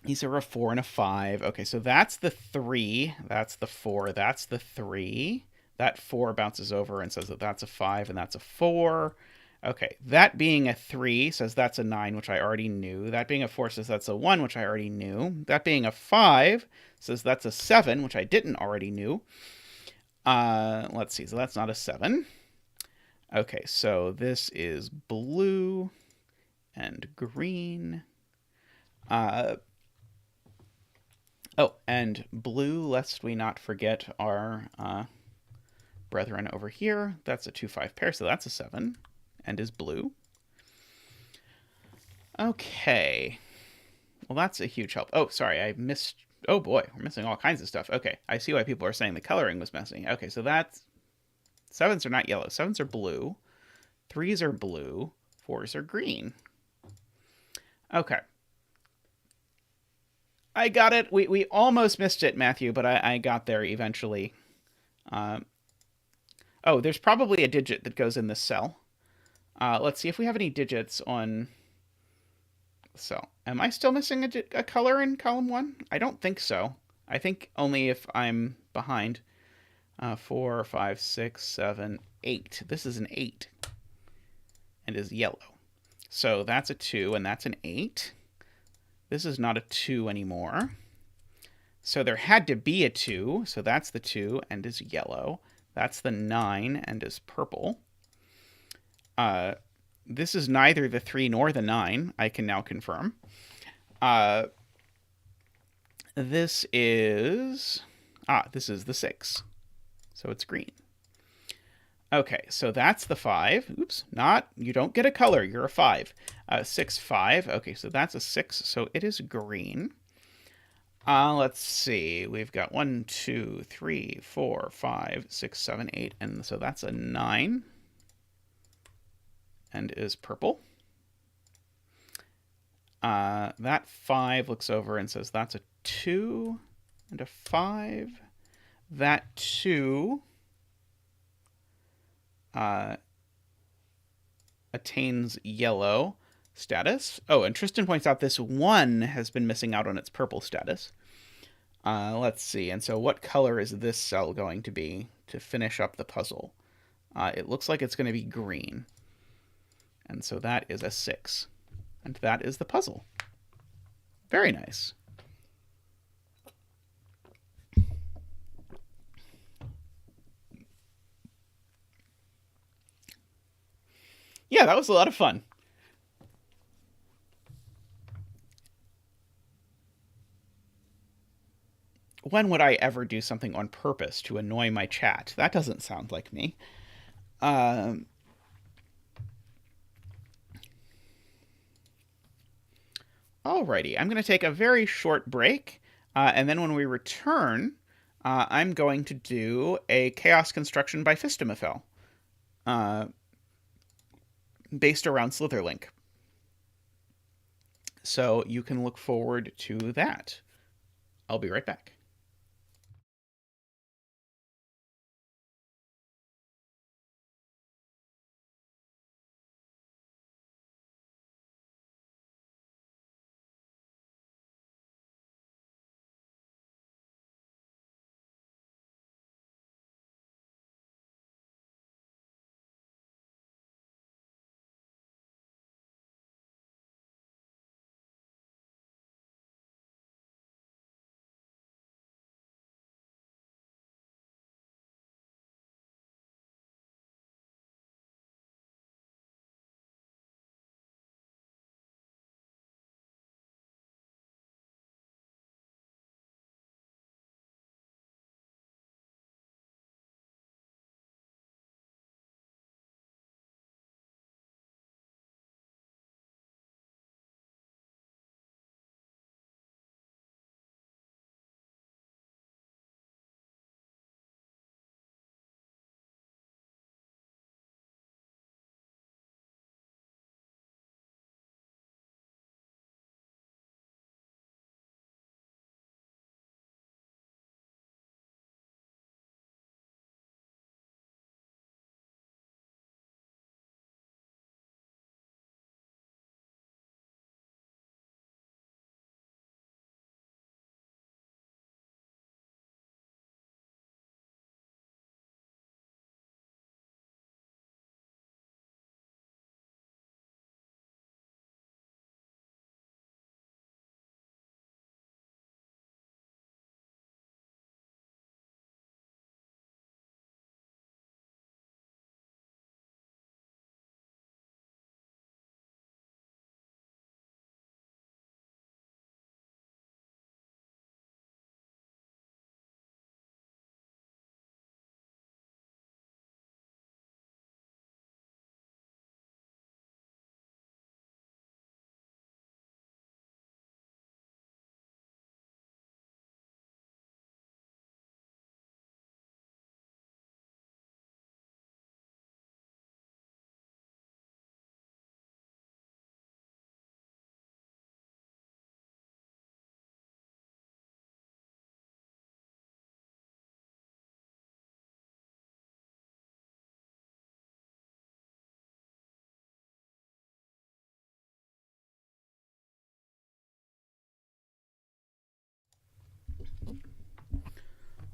These are a 4 and a 5. Okay, so that's the 3. That's the 4. That's the 3. That 4 bounces over and says that that's a 5 and that's a 4. Okay, that being a 3 says that's a 9, which I already knew. That being a 4 says that's a 1, which I already knew. That being a 5 says that's a 7, which I didn't already knew. Let's see, so that's not a 7. Okay, so this is blue and green. Oh, and blue, lest we not forget our brethren over here. That's a 2-5 pair, so that's a 7, and is blue. Okay. Well, that's a huge help. Oh, sorry, I missed... Oh, boy, we're missing all kinds of stuff. Okay, I see why people are saying the coloring was messy. Okay, so that's... 7s are not yellow. 7s are blue. 3s are blue. 4s are green. Okay. I got it. We almost missed it, Matthew, but I got there eventually. Oh, there's probably a digit that goes in this cell. Let's see if we have any digits on the cell. Am I still missing a color in column 1? I don't think so. I think only if I'm behind. 4, 5, 6, 7, 8. This is an 8 and is yellow. So that's a 2 and that's an 8. This is not a 2 anymore. So there had to be a 2. So that's the 2 and is yellow. That's the 9 and is purple. This is neither the 3 nor the 9, I can now confirm. This is the 6. So it's green. Okay, so that's the 5. Oops, you don't get a color, you're a 5. 6, 5. Okay, so that's a 6, so it is green. Let's see, we've got 1, 2, 3, 4, 5, 6, 7, 8, and so that's a 9 and is purple. That 5 looks over and says that's a 2 and a 5. That 2 attains yellow status. Oh, and Tristan points out this 1 has been missing out on its purple status. Let's see. And so what color is this cell going to be to finish up the puzzle? It looks like it's going to be green. And so that is a 6. And that is the puzzle. Very nice. Yeah, that was a lot of fun. When would I ever do something on purpose to annoy my chat? That doesn't sound like me. Alrighty, I'm going to take a very short break, and then when we return, I'm going to do a chaos construction by Phistomefel, based around Slitherlink. So you can look forward to that. I'll be right back.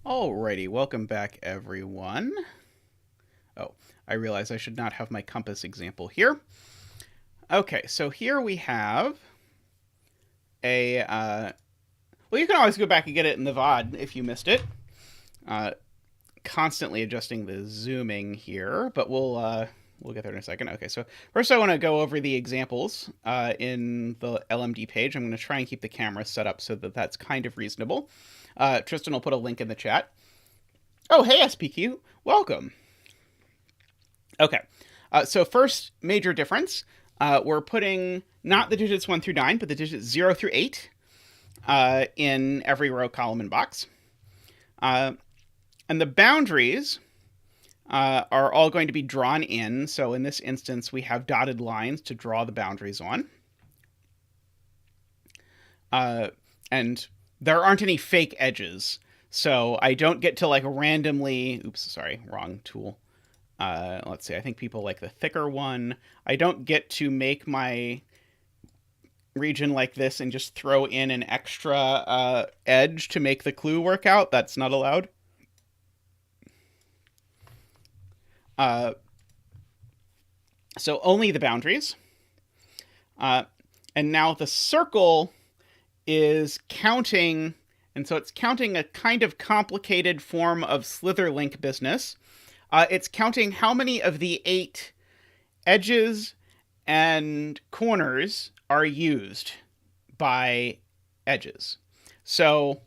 Alrighty, welcome back everyone. Oh, I realize I should not have my compass example here. Okay, so here we have a, well, you can always go back and get it in the VOD if you missed it. Constantly adjusting the zooming here, but we'll get there in a second. Okay, so first I want to go over the examples in the LMD page. I'm going to try and keep the camera set up so that that's kind of reasonable. Tristan will put a link in the chat. Oh, hey, SPQ. Welcome. Okay. So first major difference, we're putting not the digits 1 through 9, but the digits 0 through 8 in every row, column, and box. And the boundaries are all going to be drawn in. So in this instance, we have dotted lines to draw the boundaries on. And there aren't any fake edges. So I don't get to like randomly, oops, sorry, wrong tool. Let's see, I think people like the thicker one. I don't get to make my region like this and just throw in an extra edge to make the clue work out. That's not allowed. So only the boundaries. And now the circle is counting, and so it's counting a kind of complicated form of Slitherlink business. It's counting how many of the 8 edges and corners are used by edges. So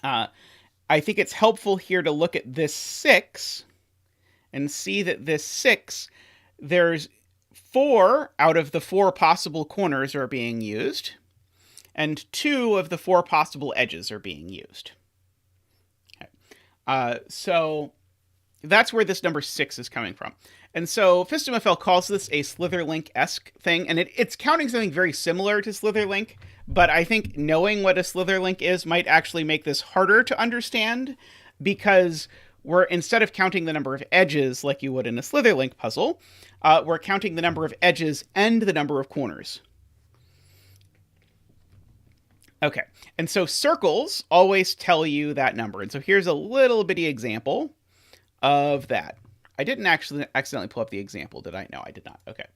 I think it's helpful here to look at this 6 and see that this 6, there's 4 out of the 4 possible corners are being used, and 2 of the 4 possible edges are being used. Okay. So that's where this number 6 is coming from. And so Phistomefel calls this a Slitherlink-esque thing, and it's counting something very similar to Slitherlink, but I think knowing what a Slitherlink is might actually make this harder to understand, because we're, instead of counting the number of edges like you would in a Slitherlink puzzle, we're counting the number of edges and the number of corners. Okay, and so circles always tell you that number. And so here's a little bitty example of that. I didn't actually accidentally pull up the example, did I? No, I did not. Okay.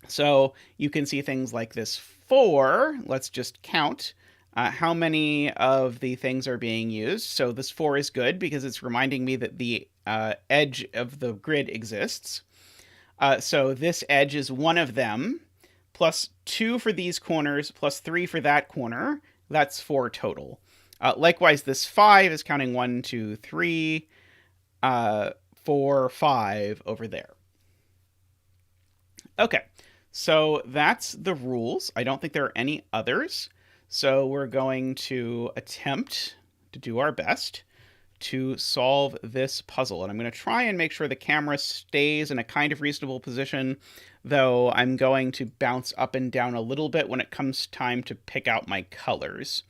So you can see things like this 4. Let's just count how many of the things are being used. So this 4 is good because it's reminding me that the edge of the grid exists. So this edge is one of them, plus 2 for these corners, plus 3 for that corner. That's 4 total. Likewise, this 5 is counting 1, 2, 3, 4, 5 over there. Okay, so that's the rules. I don't think there are any others. So we're going to attempt to do our best to solve this puzzle. And I'm going to try and make sure the camera stays in a kind of reasonable position, though I'm going to bounce up and down a little bit when it comes time to pick out my colors.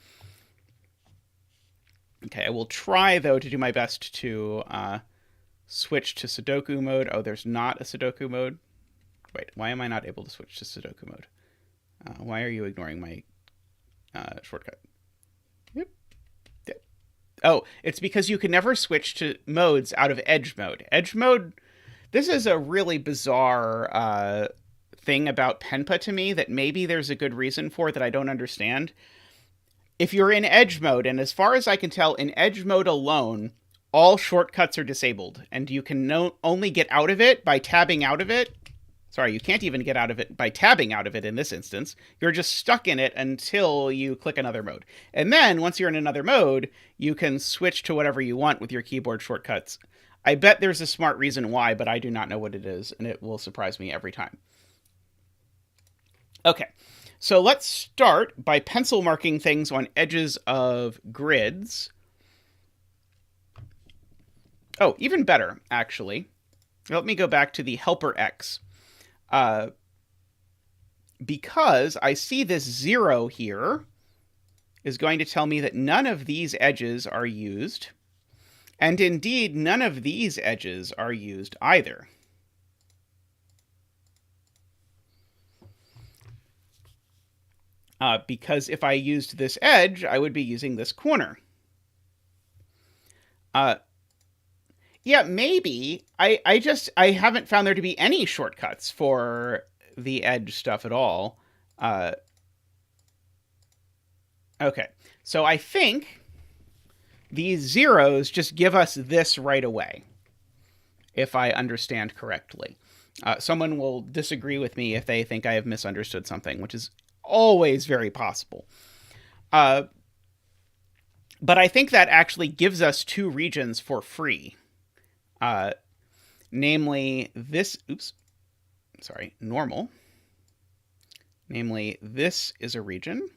Okay, I will try, though, to do my best to switch to Sudoku mode. Oh, there's not a Sudoku mode. Wait, why am I not able to switch to Sudoku mode? Why are you ignoring my shortcut? Yep. Oh, it's because you can never switch to modes out of edge mode. Edge mode, this is a really bizarre thing about Penpa to me that maybe there's a good reason for that I don't understand. If you're in edge mode, and as far as I can tell, in edge mode alone, all shortcuts are disabled, and you can only get out of it by tabbing out of it. Sorry, you can't even get out of it by tabbing out of it in this instance. You're just stuck in it until you click another mode. And then, once you're in another mode, you can switch to whatever you want with your keyboard shortcuts. I bet there's a smart reason why, but I do not know what it is, and it will surprise me every time. Okay, so let's start by pencil marking things on edges of grids. Oh, even better, actually. Let me go back to the helper X. Because I see this 0 here is going to tell me that none of these edges are used. And indeed, none of these edges are used either. because if I used this edge, I would be using this corner. Yeah, maybe. I haven't found there to be any shortcuts for the edge stuff at all. Okay, so I think these zeros just give us this right away, if I understand correctly. Someone will disagree with me if they think I have misunderstood something, which is always very possible. But I think that actually gives us two regions for free. Namely this, normal. Namely, this is a region,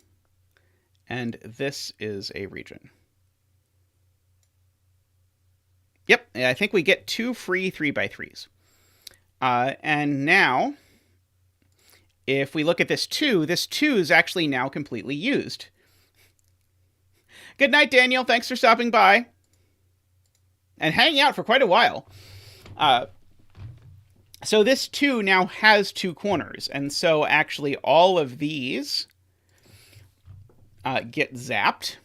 and this is a region. Yep, I think we get two free 3x3s. And now, if we look at this 2 is actually now completely used. Good night, Daniel. Thanks for stopping by. And hanging out for quite a while. So this 2 now has 2 corners. And so actually all of these get zapped.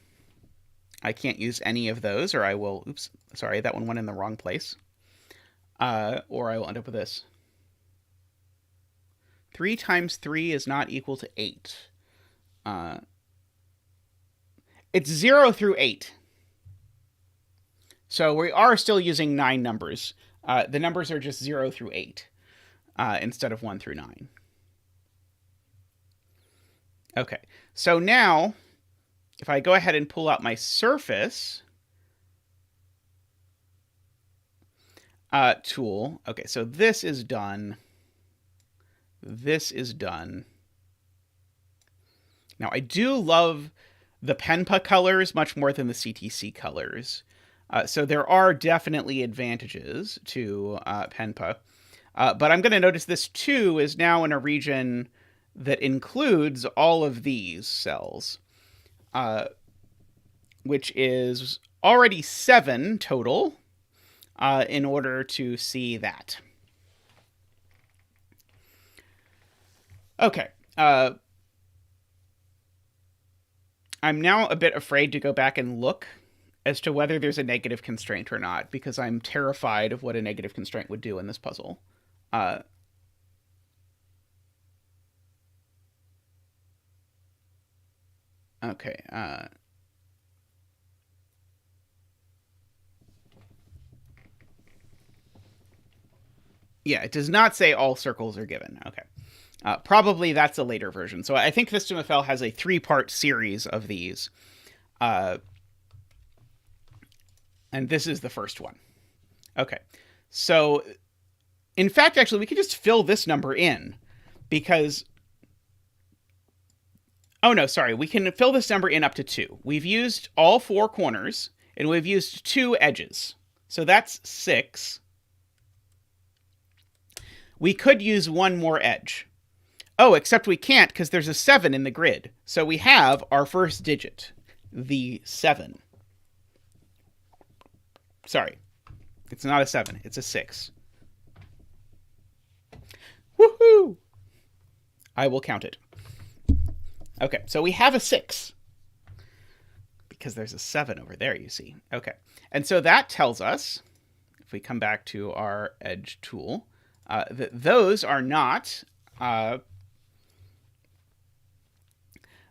I can't use any of those, or I will... Oops, sorry, that one went in the wrong place. Or I will end up with this. 3 times 3 is not equal to 8. It's 0 through 8. So we are still using 9 numbers. The numbers are just 0 through 8 instead of 1 through 9. Okay, so now if I go ahead and pull out my surface tool, okay, so this is done. This is done. Now, I do love the Penpa colors much more than the CTC colors. So there are definitely advantages to Penpa. But I'm going to notice this 2 is now in a region that includes all of these cells, which is already 7 total in order to see that. Okay. I'm now a bit afraid to go back and look as to whether there's a negative constraint or not, because I'm terrified of what a negative constraint would do in this puzzle. Okay. Yeah, it does not say all circles are given. Okay. Probably that's a later version. So I think Phistomefel has a 3-part series of these. And this is the first one. Okay. So, in fact, actually, we could just fill this number in. Because... Oh, no, sorry. We can fill this number in up to 2. We've used all 4 corners, and we've used 2 edges. So that's 6. We could use 1 more edge. Oh, except we can't because there's a 7 in the grid. So we have our first digit, the 7. Sorry, it's not a 7, it's a 6. Woohoo! I will count it. Okay, so we have a 6. Because there's a 7 over there, you see. Okay, and so that tells us, if we come back to our edge tool, that those are not...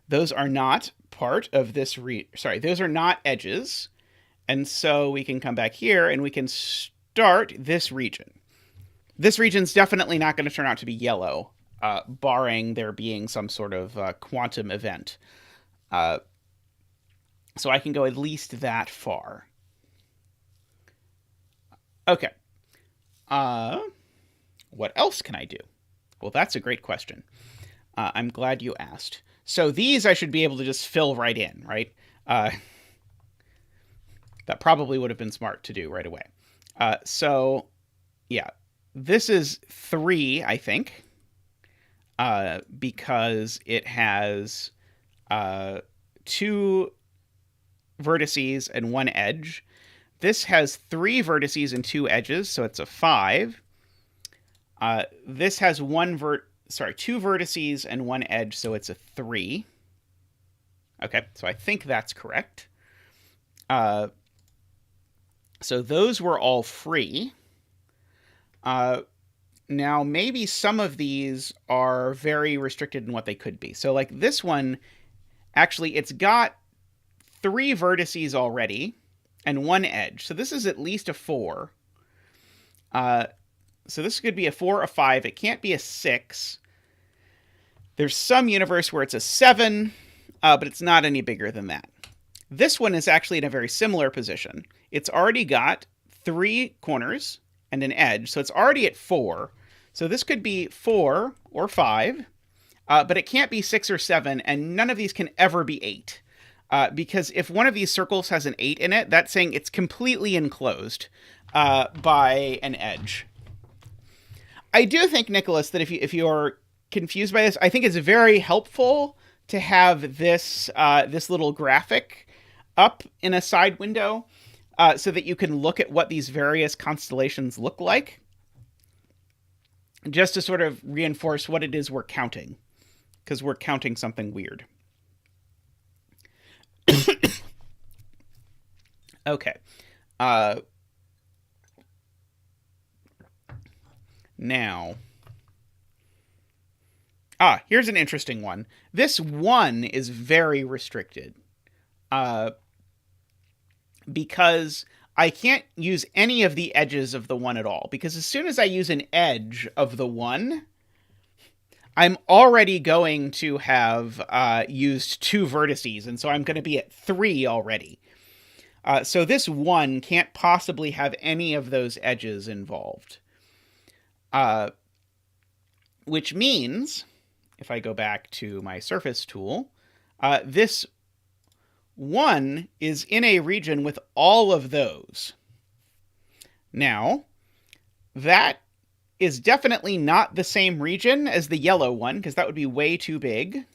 those are not part of this those are not edges. And so we can come back here and we can start this region. This region's definitely not going to turn out to be yellow, barring there being some sort of quantum event. So I can go at least that far. Okay. What else can I do? Well, that's a great question. I'm glad you asked. So these I should be able to just fill right in, right? That probably would have been smart to do right away. So, yeah, this is 3, I think, because it has 2 vertices and 1 edge. This has 3 vertices and 2 edges, so it's a 5. This has 2 vertices and 1 edge, so it's a 3. Okay, so I think that's correct. So those were all free. Now, maybe some of these are very restricted in what they could be. So, like this one, actually, it's got 3 vertices already and 1 edge. So this is at least a 4. So this could be a 4, a 5. It can't be a 6. There's some universe where it's a 7, but it's not any bigger than that. This one is actually in a very similar position. It's already got 3 corners and an edge, so it's already at 4. So this could be 4 or 5, but it can't be 6 or 7, and none of these can ever be 8. Because if one of these circles has an 8 in it, that's saying it's completely enclosed by an edge. I do think, Nicholas, that if you're confused by this, I think it's very helpful to have this this little graphic up in a side window so that you can look at what these various constellations look like, just to sort of reinforce what it is we're counting, because we're counting something weird. Okay. Now, here's an interesting one. This 1 is very restricted. Because I can't use any of the edges of the 1 at all. Because as soon as I use an edge of the 1, I'm already going to have used 2 vertices, and so I'm going to be at 3 already. So this 1 can't possibly have any of those edges involved. Which means, if I go back to my surface tool, this 1 is in a region with all of those. Now, that is definitely not the same region as the yellow one, because that would be way too big.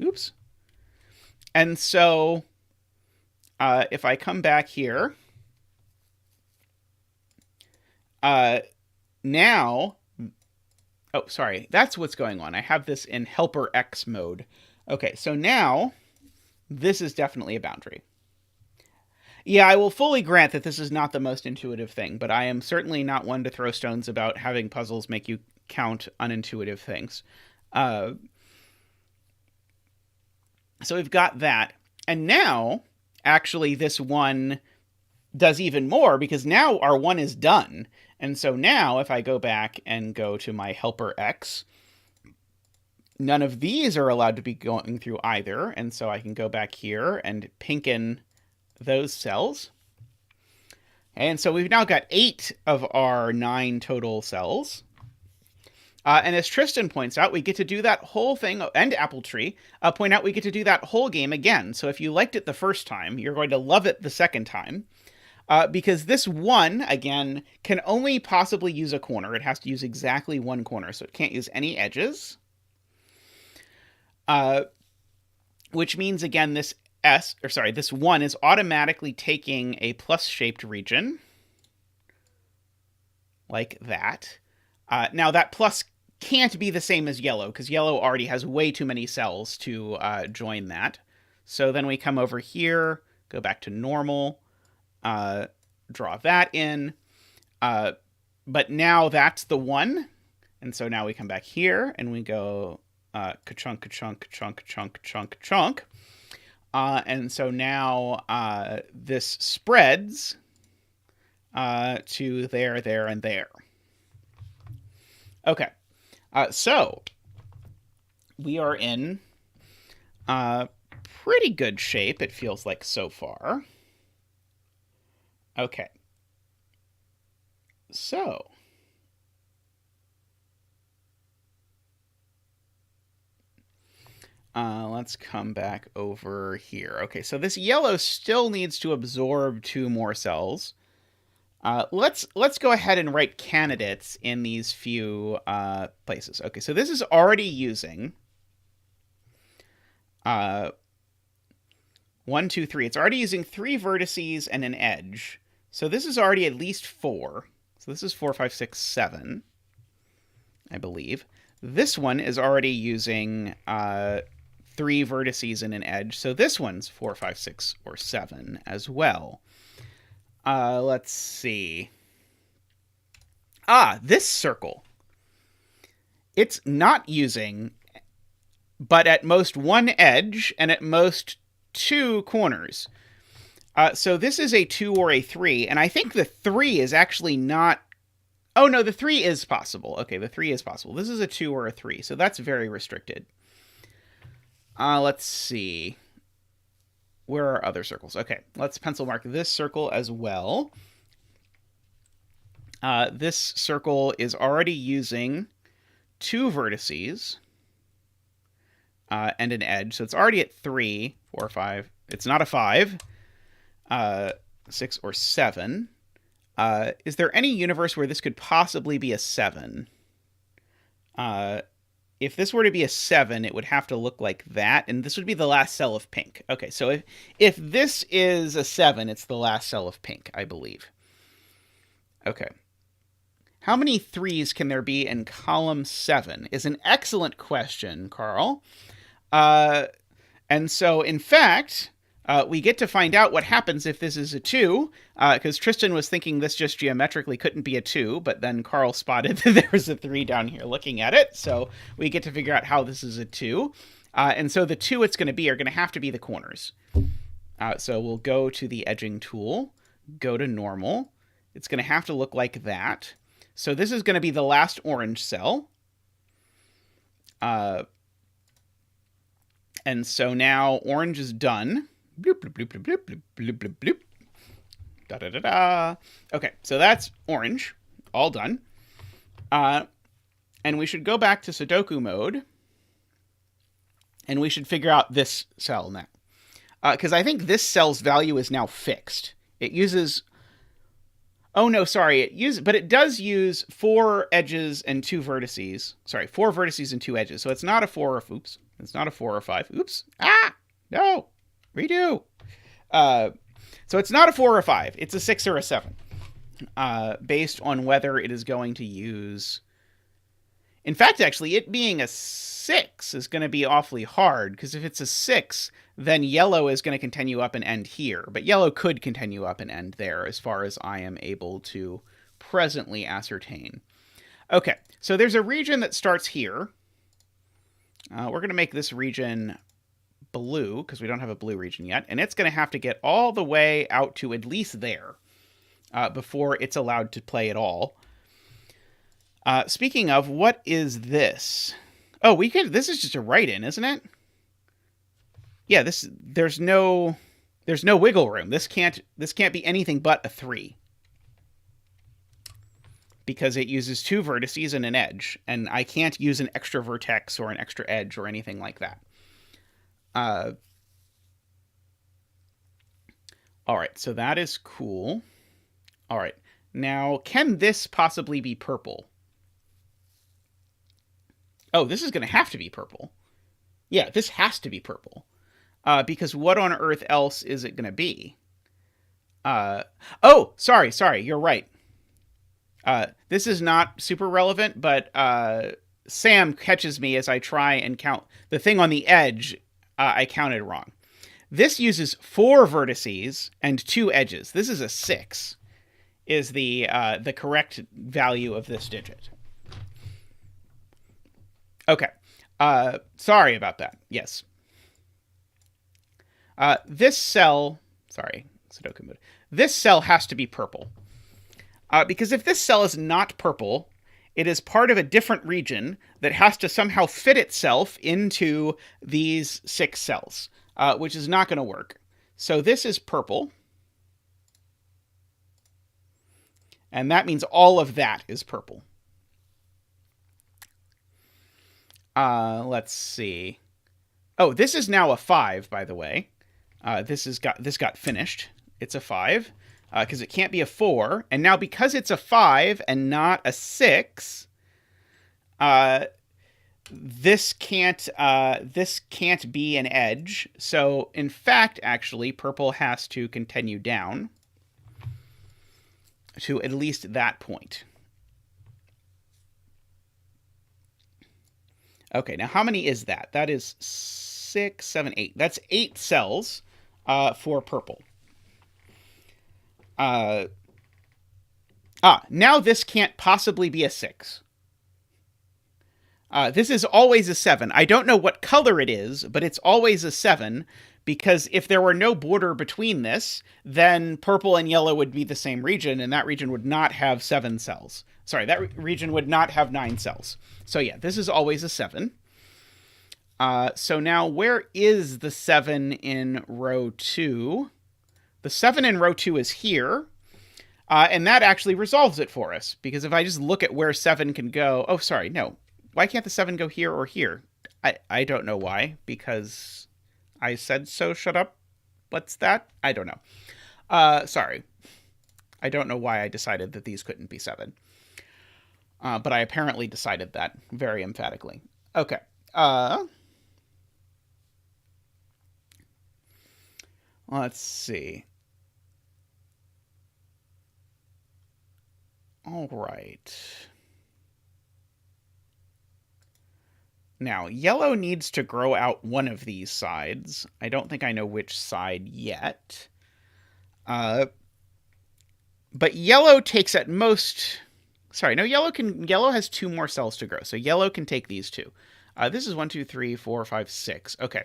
Oops. And so, if I come back here, now, oh, sorry, that's what's going on. I have this in helper X mode. Okay, so now, this is definitely a boundary. Yeah, I will fully grant that this is not the most intuitive thing, but I am certainly not one to throw stones about having puzzles make you count unintuitive things. So we've got that. And now, actually, this 1 does even more, because now our 1 is done. And so now, if I go back and go to my helper X, none of these are allowed to be going through either. And so I can go back here and pinken those cells. And so we've now got 8 of our 9 total cells. And as Tristan points out, we get to do that whole thing, and Appletree point out we get to do that whole game again. So if you liked it the first time, you're going to love it the second time. Because this 1, again, can only possibly use a corner. It has to use exactly 1 corner, so it can't use any edges. Which means, again, this 1 is automatically taking a plus-shaped region, like that. Now, that plus can't be the same as yellow, because yellow already has way too many cells to join that. So then we come over here, go back to normal, draw that in. But now that's the 1, and so now we come back here, and we go ka-chunk, ka-chunk, ka-chunk, ka-chunk, ka-chunk, ka-chunk. And so now this spreads to there, there, and there. Okay, so we are in pretty good shape, it feels like so far. Okay, so let's come back over here. Okay, so this yellow still needs to absorb 2 more cells. Let's go ahead and write candidates in these few places. Okay, so this is already using 1, 2, 3. It's already using 3 vertices and an edge. So this is already at least 4. So this is 4, 5, 6, 7, I believe. This one is already using 3 vertices and an edge. So this one's 4, 5, 6, or 7 as well. Let's see. This circle. It's not using but at most 1 edge and at most 2 corners. So this is a 2 or a 3, and I think the 3 is actually not... Oh, no, the 3 is possible. Okay, the 3 is possible. This is a 2 or a 3, so that's very restricted. Let's see. Where are other circles? Okay, let's pencil mark this circle as well. This circle is already using 2 vertices and an edge, so it's already at 3, 4, 5. It's not a 5, 6, or 7. Is there any universe where this could possibly be a 7? If this were to be a 7, it would have to look like that, and this would be the last cell of pink. Okay, so if this is a 7, it's the last cell of pink, I believe. Okay. How many 3s can there be in column 7 is an excellent question, Carl. And so, in fact, we get to find out what happens if this is a 2, because Tristan was thinking this just geometrically couldn't be a 2, but then Carl spotted that there was a 3 down here looking at it, so we get to figure out how this is a 2. And so the 2 it's going to be are going to have to be the corners. So we'll go to the edging tool, go to normal. It's going to have to look like that. So this is going to be the last orange cell. And so now orange is done. Bloop, bloop, bloop, bloop, bloop, bloop, bloop, bloop. Da, da, da, da. Okay, so that's orange. All done. And we should go back to Sudoku mode. And we should figure out this cell now. Because I think this cell's value is now fixed. It uses... Oh, no, sorry. But it does use 4 edges and 2 vertices. Sorry, 4 vertices and 2 edges. So it's not a 4 or... Oops. It's not a 4 or 5. Oops. No. Redo. So it's not a 4 or 5. It's a 6 or a 7. Based on whether it is going to use... In fact, actually, it being a 6 is going to be awfully hard, because if it's a 6, then yellow is going to continue up and end here. But yellow could continue up and end there, as far as I am able to presently ascertain. Okay, so there's a region that starts here. We're going to make this region blue, because we don't have a blue region yet, and it's going to have to get all the way out to at least there before it's allowed to play at all. Speaking of, what is this? Oh, this is just a write-in, isn't it? Yeah, there's no wiggle room. This can't be anything but a 3. Because it uses 2 vertices and an edge, and I can't use an extra vertex or an extra edge or anything like that. All right, so that is cool. All right, now, can this possibly be purple? Oh, this is going to have to be purple. Yeah, this has to be purple. Because what on earth else is it going to be? Oh, sorry, you're right. This is not super relevant, but Sam catches me as I try and count. The thing on the edge, I counted wrong. This uses 4 vertices and 2 edges. This is a 6, is the correct value of this digit. Okay. Sorry about that. Yes. This cell... Sorry, Sudoku mode. This cell has to be purple. Because if this cell is not purple, it is part of a different region that has to somehow fit itself into these 6 cells, which is not going to work. So this is purple. And that means all of that is purple. Let's see. Oh, this is now a 5, by the way. This got finished. It's a 5. Because it can't be a 4. And now because it's a 5 and not a 6, this can't be an edge. So, in fact, actually, purple has to continue down to at least that point. Okay, now how many is that? That is 6. 6, 7, 8. That's 8 cells for purple. Now this can't possibly be a 6. This is always a 7. I don't know what color it is, but it's always a 7, because if there were no border between this, then purple and yellow would be the same region, and that region would not have 7 cells. Sorry, that region would not have 9 cells. So yeah, this is always a 7. So now where is the 7 in row 2? The 7 in row 2 is here. And that actually resolves it for us, because if I just look at where 7 can go... Oh, sorry, no. Why can't the 7 go here or here? I don't know why, because I said so. Shut up. What's that? I don't know. Sorry. I don't know why I decided that these couldn't be 7. But I apparently decided that very emphatically. Okay. Let's see. All right. Now, yellow needs to grow out one of these sides. I don't think I know which side yet. But yellow takes at most... Sorry, no, yellow has 2 more cells to grow, so yellow can take these 2. This is 1, 2, 3, 4, 5, 6. Okay.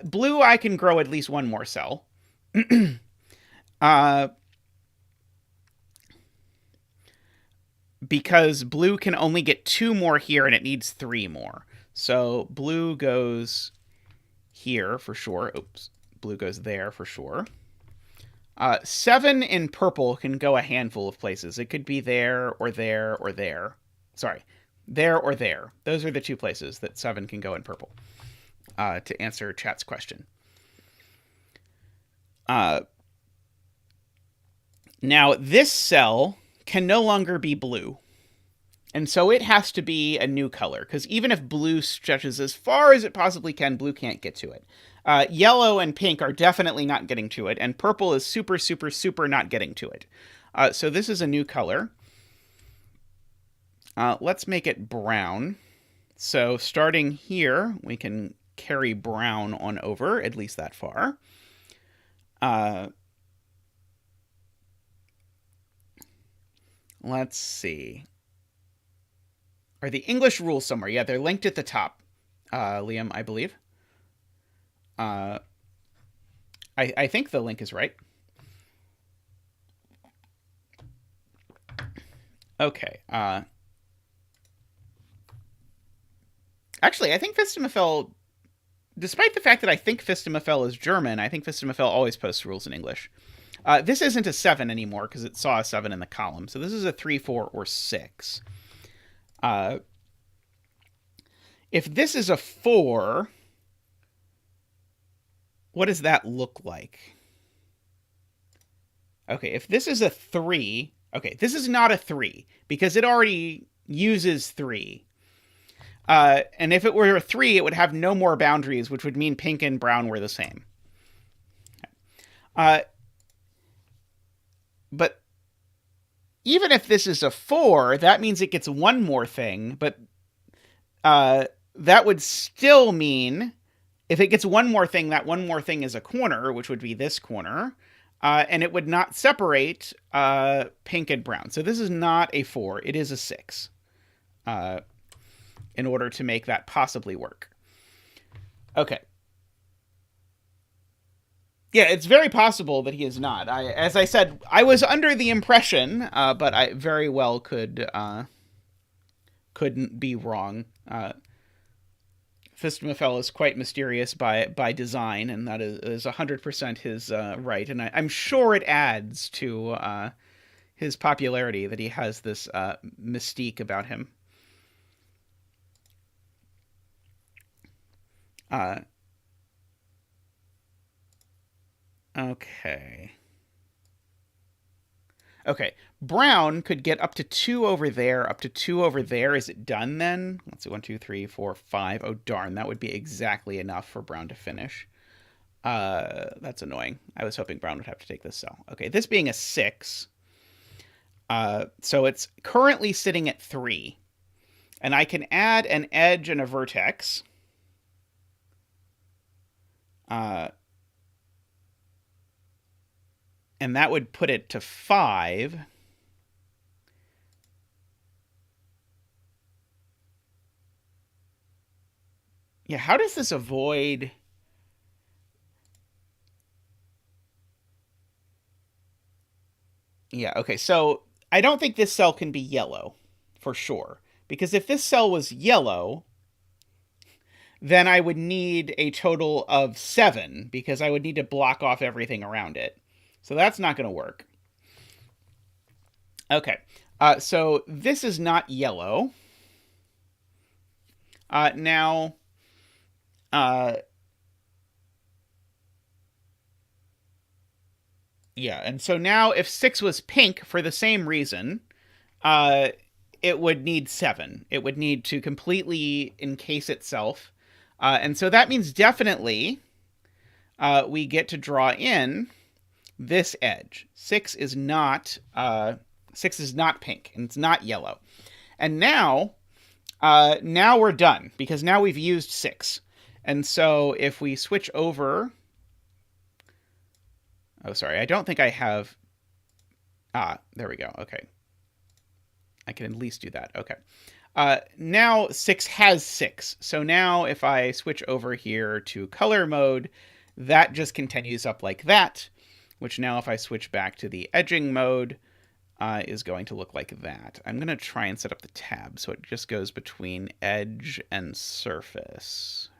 Blue, I can grow at least 1 more cell. Because blue can only get 2 more here, and it needs 3 more. So blue goes here for sure. Oops. Blue goes there for sure. 7 in purple can go a handful of places. It could be there or there or there. Sorry. There or there. Those are the 2 places that 7 can go in purple. To answer chat's question. Now, this cell can no longer be blue. And so it has to be a new color, because even if blue stretches as far as it possibly can, blue can't get to it. Yellow and pink are definitely not getting to it, and purple is super, super, super not getting to it. So this is a new color. Let's make it brown. So starting here, we can carry brown on over, at least that far. Let's see. Are the English rules somewhere? Yeah, they're linked at the top, Liam, I believe. I think the link is right. Okay. Actually, I think Phistomefel, despite the fact that I think Phistomefel is German, I think Phistomefel always posts rules in English. This isn't a 7 anymore, because it saw a 7 in the column. So this is a 3, 4, or 6. If this is a 4, what does that look like? Okay, if this is a 3... Okay, this is not a 3, because it already uses 3. And if it were a 3, it would have no more boundaries, which would mean pink and brown were the same. But even if this is a 4, that means it gets 1 more thing, but that would still mean if it gets 1 more thing, that 1 more thing is a corner, which would be this corner, and it would not separate pink and brown. So this is not a 4, it is a 6, in order to make that possibly work. Okay. Yeah, it's very possible that he is not. As I said, I was under the impression, but I very well couldn't be wrong. Phistomefel is quite mysterious by design, and that is 100% his right. And I'm sure it adds to his popularity that he has this mystique about him. Okay. Okay. Brown could get up to 2 over there, up to 2 over there. Is it done then? Let's see, 1, 2, 3, 4, 5. Oh, darn. That would be exactly enough for brown to finish. That's annoying. I was hoping brown would have to take this cell. Okay, this being a 6. So it's currently sitting at 3. And I can add an edge and a vertex. and that would put it to 5. Yeah, how does this avoid... Yeah, okay, so I don't think this cell can be yellow, for sure. Because if this cell was yellow, then I would need a total of 7, because I would need to block off everything around it. So that's not going to work. Okay, so this is not yellow. Now, yeah, and so now if 6 was pink for the same reason, it would need 7. It would need to completely encase itself. And so that means definitely we get to draw in this edge. 6 is not pink, and it's not yellow. And now we're done, because now we've used 6. And so if we switch over... Oh, sorry, I don't think I have... there we go, okay. I can at least do that, okay. Now 6 has 6, so now if I switch over here to color mode, that just continues up like that, which now if I switch back to the edging mode, is going to look like that. I'm going to try and set up the tab so it just goes between edge and surface.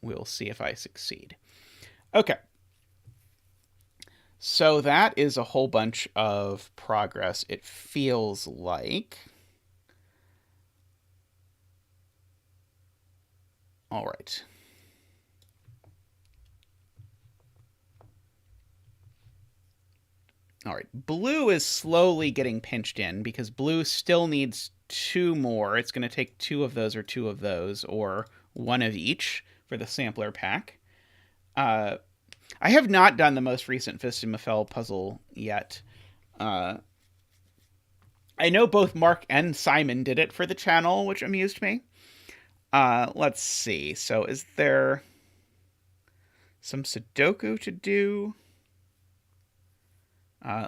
We'll see if I succeed. Okay. So that is a whole bunch of progress, it feels like. All right. All right. Blue is slowly getting pinched in, because blue still needs 2 more. It's going to take 2 of those, or 1 of each for the sampler pack. I have not done the most recent Phistomefel puzzle yet. I know both Mark and Simon did it for the channel, which amused me. Let's see. So is there some sudoku to do?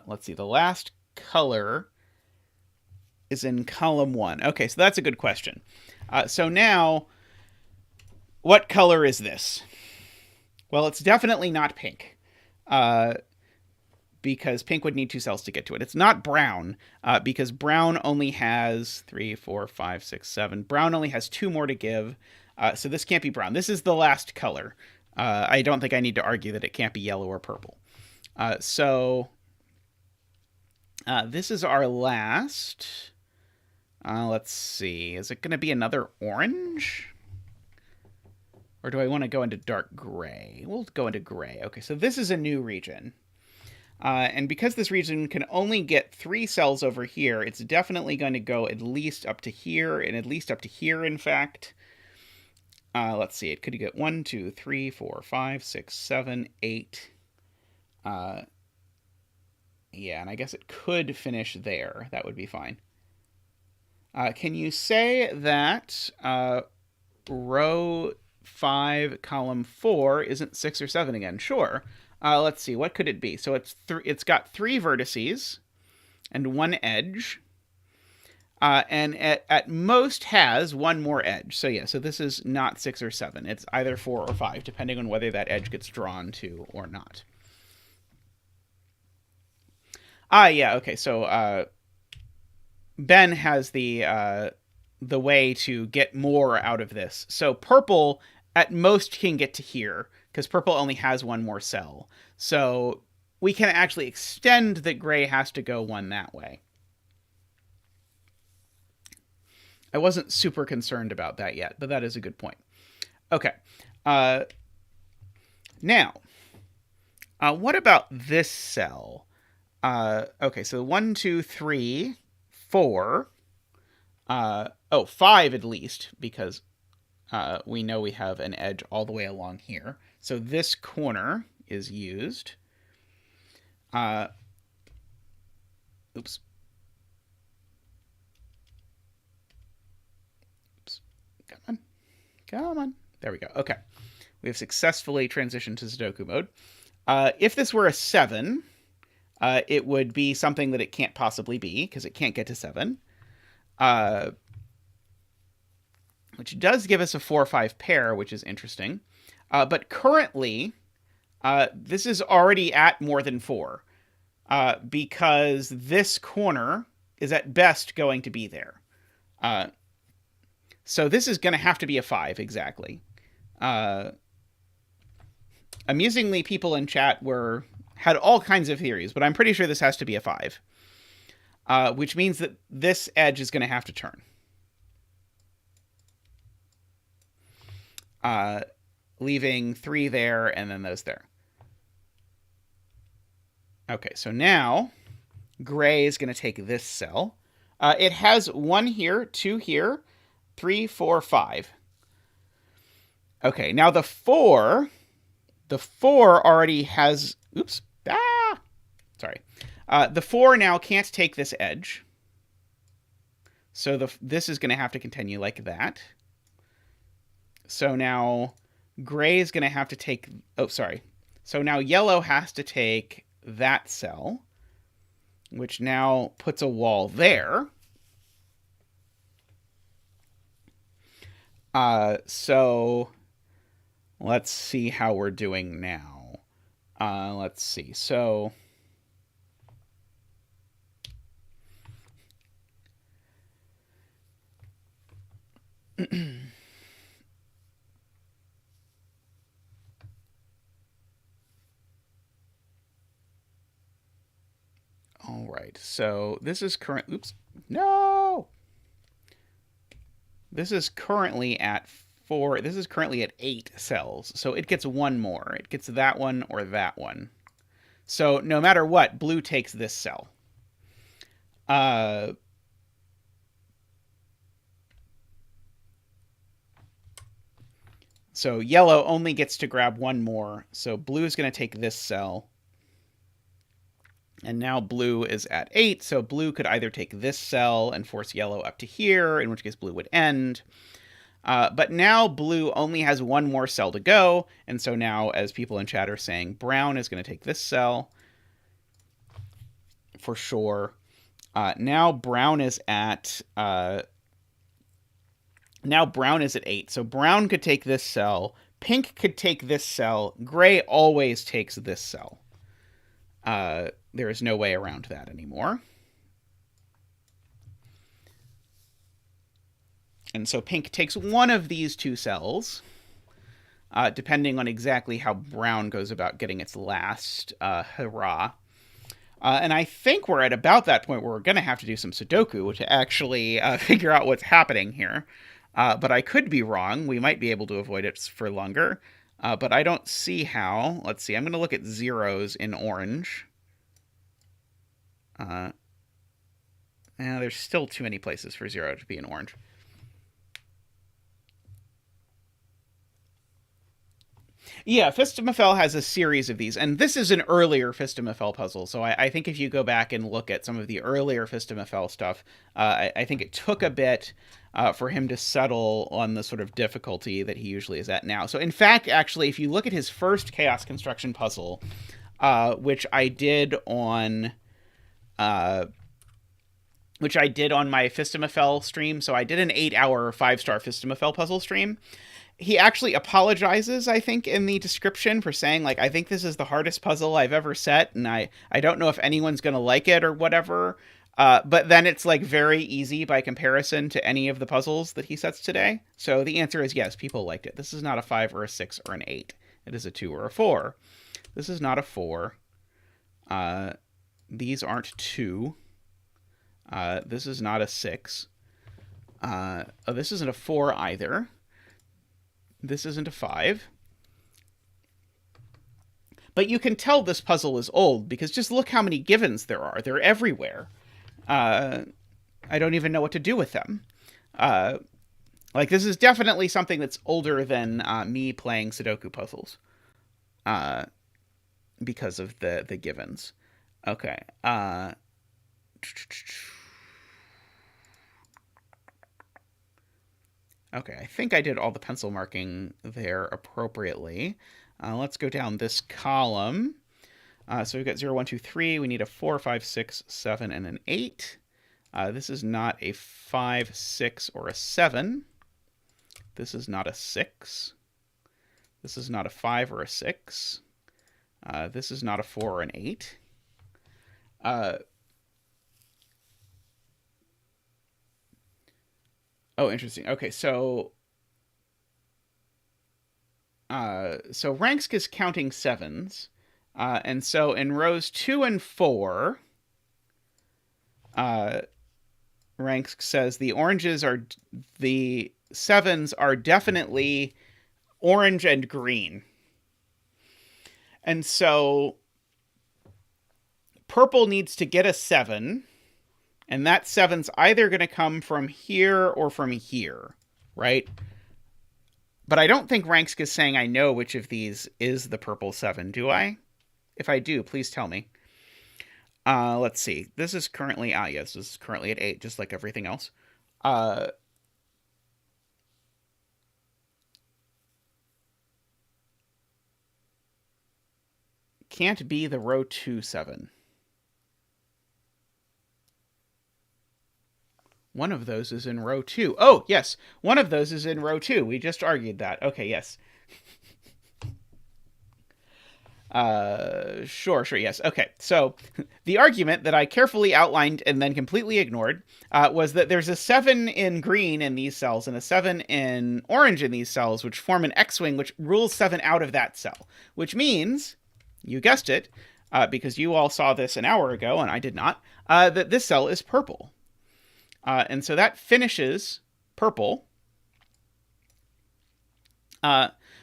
Let's see. The last color is in column 1. Okay, so that's a good question. So now, what color is this? Well, it's definitely not pink, because pink would need 2 cells to get to it. It's not brown, because brown only has 3, 4, 5, 6, 7. Brown only has 2 more to give, so this can't be brown. This is the last color. I don't think I need to argue that it can't be yellow or purple. So this is our last. Let's see. Is it going to be another orange? Or do I want to go into dark gray? We'll go into gray. Okay, so this is a new region. And because this region can only get 3 cells over here, it's definitely going to go at least up to here, and at least up to here, in fact. Let's see, it could get 1, 2, 3, 4, 5, 6, 7, 8. Yeah, and I guess it could finish there. That would be fine. Can you say that row 5, column 4 isn't 6 or 7 again? Sure. Let's see, what could it be? So it's got 3 vertices and 1 edge, and at most has 1 more edge. So yeah, so this is not 6 or 7. It's either 4 or 5, depending on whether that edge gets drawn to or not. Yeah, okay, so Ben has the way to get more out of this. So purple at most can get to here, because purple only has 1 more cell. So we can actually extend that gray has to go 1 that way. I wasn't super concerned about that yet, but that is a good point. Okay. Now, what about this cell? Okay, so 1, 2, 3, 4. 5 at least, because we know we have an edge all the way along here. So this corner is used. Oops. Come on. There we go. Okay. We have successfully transitioned to Sudoku mode. If this were a 7, it would be something that it can't possibly be, because it can't get to 7. Which does give us a 4-5 pair, which is interesting. But currently, this is already at more than 4, because this corner is at best going to be there. So this is going to have to be a 5, exactly. Amusingly, people in chat had all kinds of theories, but I'm pretty sure this has to be a 5. Which means that this edge is going to have to turn. Leaving 3 there, and then those there. Okay, so now gray is going to take this cell. It has 1 here, 2 here, 3, 4, 5. Okay, now the 4 already has... Oops. Sorry. The 4 now can't take this edge. So this is going to have to continue like that. So now gray is going to have to take... Oh, sorry. So now yellow has to take that cell, which now puts a wall there. So let's see how we're doing now. Let's see. So... All right, so this is current... Oops. No! This is currently at 4... This is currently at 8 cells, so it gets 1 more. It gets that one or that one. So no matter what, blue takes this cell. So yellow only gets to grab 1 more, so blue is going to take this cell. And now blue is at 8, so blue could either take this cell and force yellow up to here, in which case blue would end. But now blue only has 1 more cell to go, and so now, as people in chat are saying, brown is going to take this cell for sure. Now brown is at 8, so brown could take this cell, pink could take this cell, gray always takes this cell. There is no way around that anymore. And so pink takes 1 of these 2 cells, depending on exactly how brown goes about getting its last hurrah. And I think we're at about that point where we're going to have to do some Sudoku to actually figure out what's happening here. But I could be wrong. We might be able to avoid it for longer. But I don't see how. Let's see. I'm going to look at zeros in orange. There's still too many places for 0 to be in orange. Yeah, Phistomefel has a series of these, and this is an earlier Phistomefel puzzle, so I think if you go back and look at some of the earlier Phistomefel stuff, I think it took a bit for him to settle on the sort of difficulty that he usually is at now. So in fact, actually, if you look at his first Chaos Construction puzzle, which I did on my Phistomefel stream. So I did an 8-hour 5-star Phistomefel puzzle stream. He actually apologizes, I think, in the description for saying, like, I think this is the hardest puzzle I've ever set, and I don't know if anyone's going to like it or whatever. But then it's, like, very easy by comparison to any of the puzzles that he sets today. So the answer is yes, people liked it. This is not a 5 or a 6 or an 8. It is a 2 or a 4. This is not a 4. These aren't 2. This is not a 6. This isn't a 4 either. This isn't a 5. But you can tell this puzzle is old, because just look how many givens there are. They're everywhere. I don't even know what to do with them. Like, this is definitely something that's older than me playing Sudoku puzzles. Because of the givens. Okay. Okay, I think I did all the pencil marking there appropriately. Let's go down this column. So we've got 0, 1, 2, 3. We need a 4, 5, 6, 7, and an 8. This is not a 5, 6, or a 7. This is not a 6. This is not a 5 or a 6. This is not a 4 or an 8. Oh, interesting. Okay, so Ranksk is counting sevens, and so in rows 2 and 4, Ranksk says the sevens are definitely orange and green, and so purple needs to get a 7. And that 7's either going to come from here or from here, right? But I don't think Ranksk is saying I know which of these is the purple 7, do I? If I do, please tell me. Let's see. This is currently, yes, this is currently at 8, just like everything else. Can't be the row 2 7. One of those is in row 2. Oh, yes. One of those is in row 2. We just argued that. Okay, yes. Sure, yes. Okay, so the argument that I carefully outlined and then completely ignored was that there's a 7 in green in these cells and a 7 in orange in these cells, which form an X-wing, which rules 7 out of that cell. Which means, you guessed it, because you all saw this an hour ago and I did not, that this cell is purple. And so that finishes purple,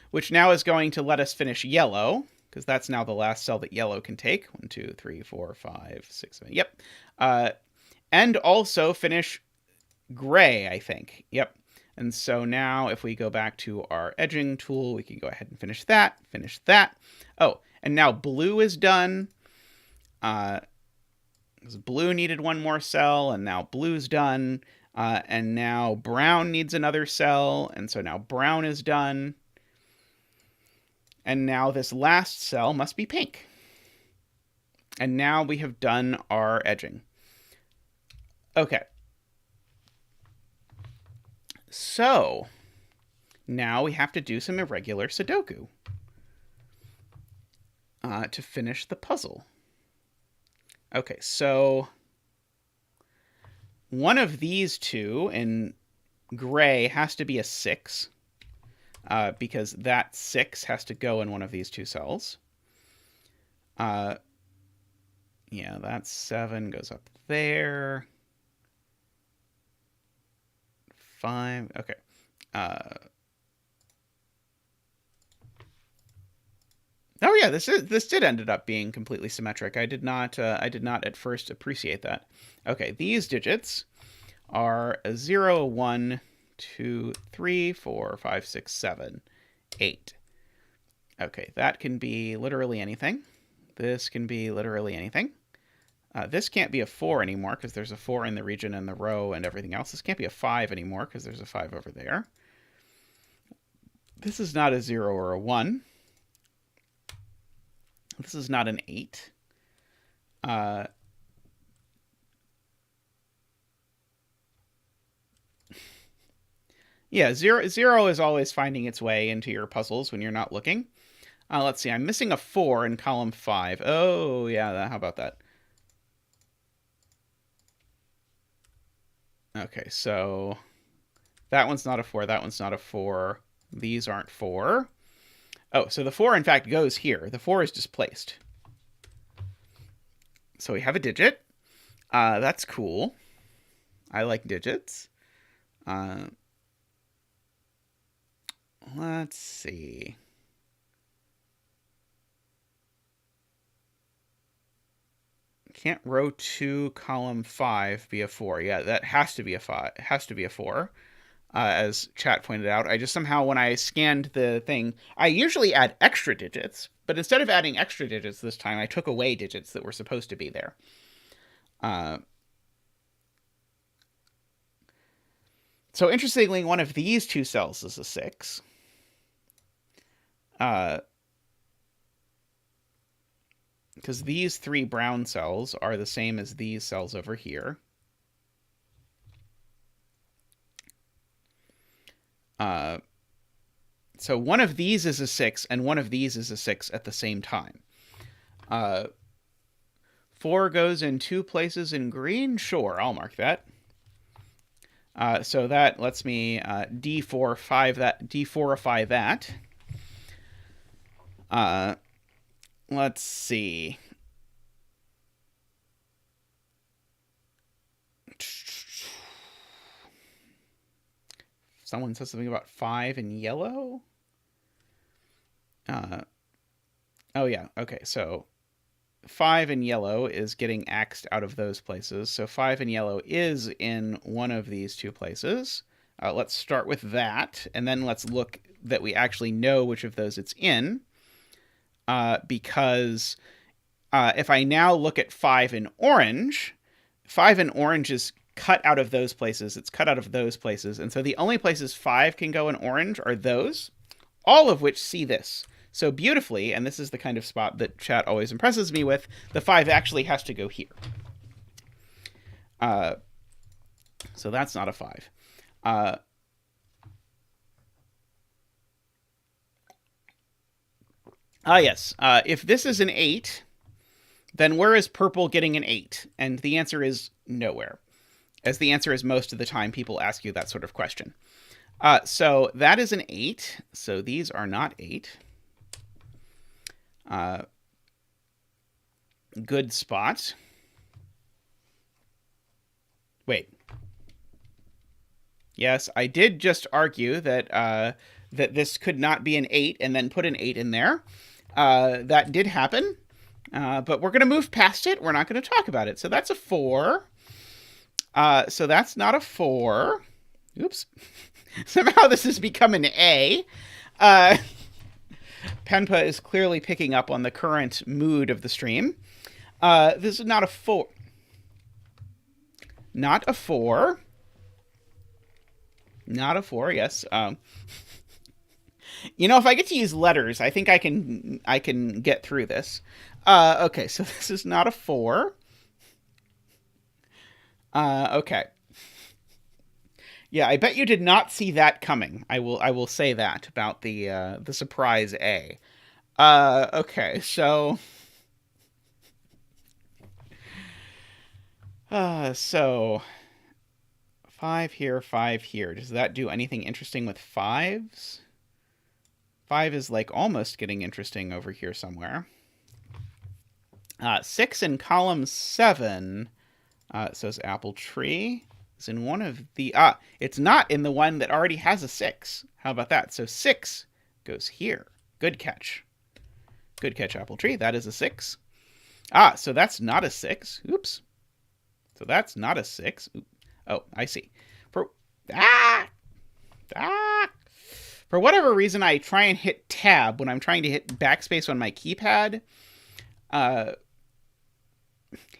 which now is going to let us finish yellow, because that's now the last cell that yellow can take. 1, 2, 3, 4, 5, 6, 7. Yep. And also finish gray, I think. Yep. And so now if we go back to our edging tool, we can go ahead and finish that. Oh, and now blue is done. Because blue needed one more cell, and now blue's done. And now brown needs another cell, and so now brown is done. And now this last cell must be pink. And now we have done our edging. Okay. So, now we have to do some irregular sudoku to finish the puzzle. Okay, so one of these two in gray has to be a 6, because that 6 has to go in one of these two cells. Yeah, that 7 goes up there. 5, okay. Oh yeah, this did ended up being completely symmetric. I did not at first appreciate that. Okay, these digits are a 0, 1, 2, 3, 4, 5, 6, 7, 8. Okay, that can be literally anything. This can be literally anything. This can't be a 4 anymore because there's a 4 in the region and the row and everything else. This can't be a 5 anymore because there's a 5 over there. This is not a 0 or a 1. This is not an 8. Yeah, 0 is always finding its way into your puzzles when you're not looking. Let's see, I'm missing a 4 in column 5. Oh, yeah, how about that? Okay, so that one's not a 4, that one's not a 4. These aren't 4. Oh, so the 4, in fact, goes here. The 4 is displaced. So we have a digit. That's cool. I like digits. Let's see. Can't row 2, column 5 be a 4? Yeah, that has to be a 5. It has to be a 4. As chat pointed out, I just somehow, when I scanned the thing, I usually add extra digits, but instead of adding extra digits this time, I took away digits that were supposed to be there. So interestingly, one of these two cells is a 6. Because these 3 brown cells are the same as these cells over here. So one of these is a 6, and one of these is a 6 at the same time. 4 goes in 2 places in green? Sure, I'll mark that. So that lets me d4-ify that. Let's see. Someone says something about 5 in yellow? Oh, yeah. Okay, so 5 in yellow is getting axed out of those places. So 5 in yellow is in one of these 2 places. Let's start with that, and then let's look that we actually know which of those it's in. Because if I now look at 5 in orange, 5 in orange is cut out of those places. It's cut out of those places. And so the only places 5 can go in orange are those, all of which see this. So beautifully, and this is the kind of spot that chat always impresses me with, the 5 actually has to go here. So that's not a 5. Yes. If this is an 8, then where is purple getting an 8? And the answer is nowhere. As the answer is most of the time people ask you that sort of question. So that is an 8. So these are not 8. Good spot. Wait. Yes, I did just argue that that this could not be an 8 and then put an 8 in there. That did happen. But we're going to move past it. We're not going to talk about it. So that's a 4. So that's not a 4. Oops. Somehow this has become an A. Penpa is clearly picking up on the current mood of the stream. This is not a 4. Not a 4. Not a 4, yes. You know, if I get to use letters, I think I can get through this. Okay, so this is not a 4. Okay. Yeah, I bet you did not see that coming. I will say that about the surprise A. Okay, so so 5 here, 5 here. Does that do anything interesting with 5s? 5 is like almost getting interesting over here somewhere. 6 in column 7 says apple tree. It's in one of the... it's not in the one that already has a 6. How about that? So 6 goes here. Good catch. Good catch, apple tree. That is a 6. So that's not a 6. Oops. So that's not a 6. Oh, I see. For whatever reason, I try and hit tab when I'm trying to hit backspace on my keypad.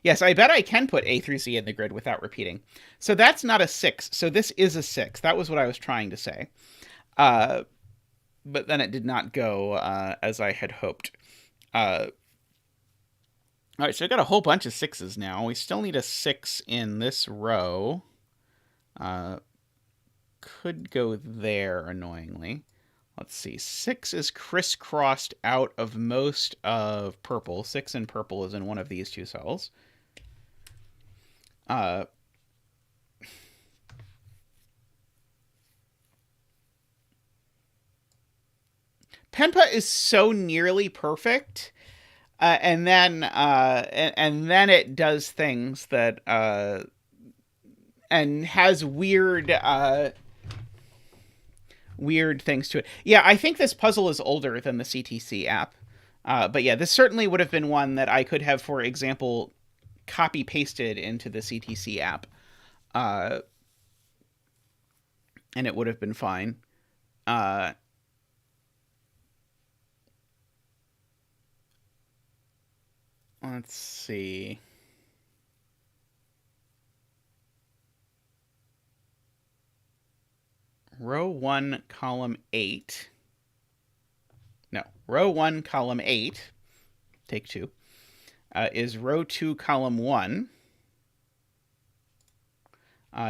Yes, I bet I can put A through Z in the grid without repeating. So that's not a 6. So this is a 6. That was what I was trying to say. But then it did not go as I had hoped. All right, so I got a whole bunch of 6s now. We still need a 6 in this row. Could go there, annoyingly. Let's see. 6 is crisscrossed out of most of purple. 6 in purple is in one of these 2 cells. Penpa is so nearly perfect, and then it does things that and has weird things to it. Yeah, I think this puzzle is older than the CTC app. But yeah, this certainly would have been one that I could have, for example, copy-pasted into the CTC app. And it would have been fine. Let's see. row 1, column 8. No, row 1, column 8, take 2, is row 2, column 1,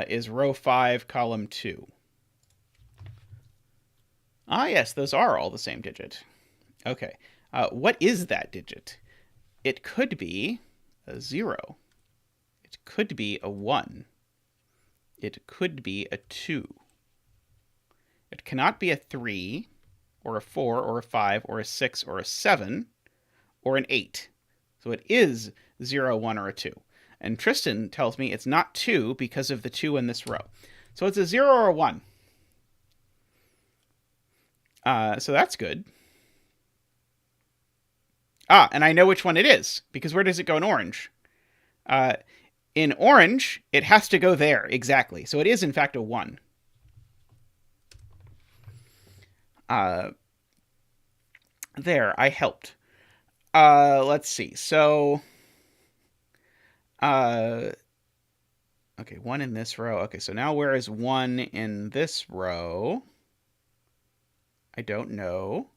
is row 5, column 2. Ah, yes, those are all the same digit. Okay, what is that digit? It could be a 0. It could be a 1. It could be a 2. It cannot be a 3, or a 4, or a 5, or a 6, or a 7, or an 8. So it is 0, 1, or a 2. And Tristan tells me it's not 2 because of the 2 in this row. So it's a 0 or a 1. So that's good. Ah, and I know which one it is, because where does it go in orange? In orange, it has to go there, exactly. So it is, in fact, a 1. There, I helped. Let's see. So, okay, 1 in this row. Okay, so now where is 1 in this row? I don't know.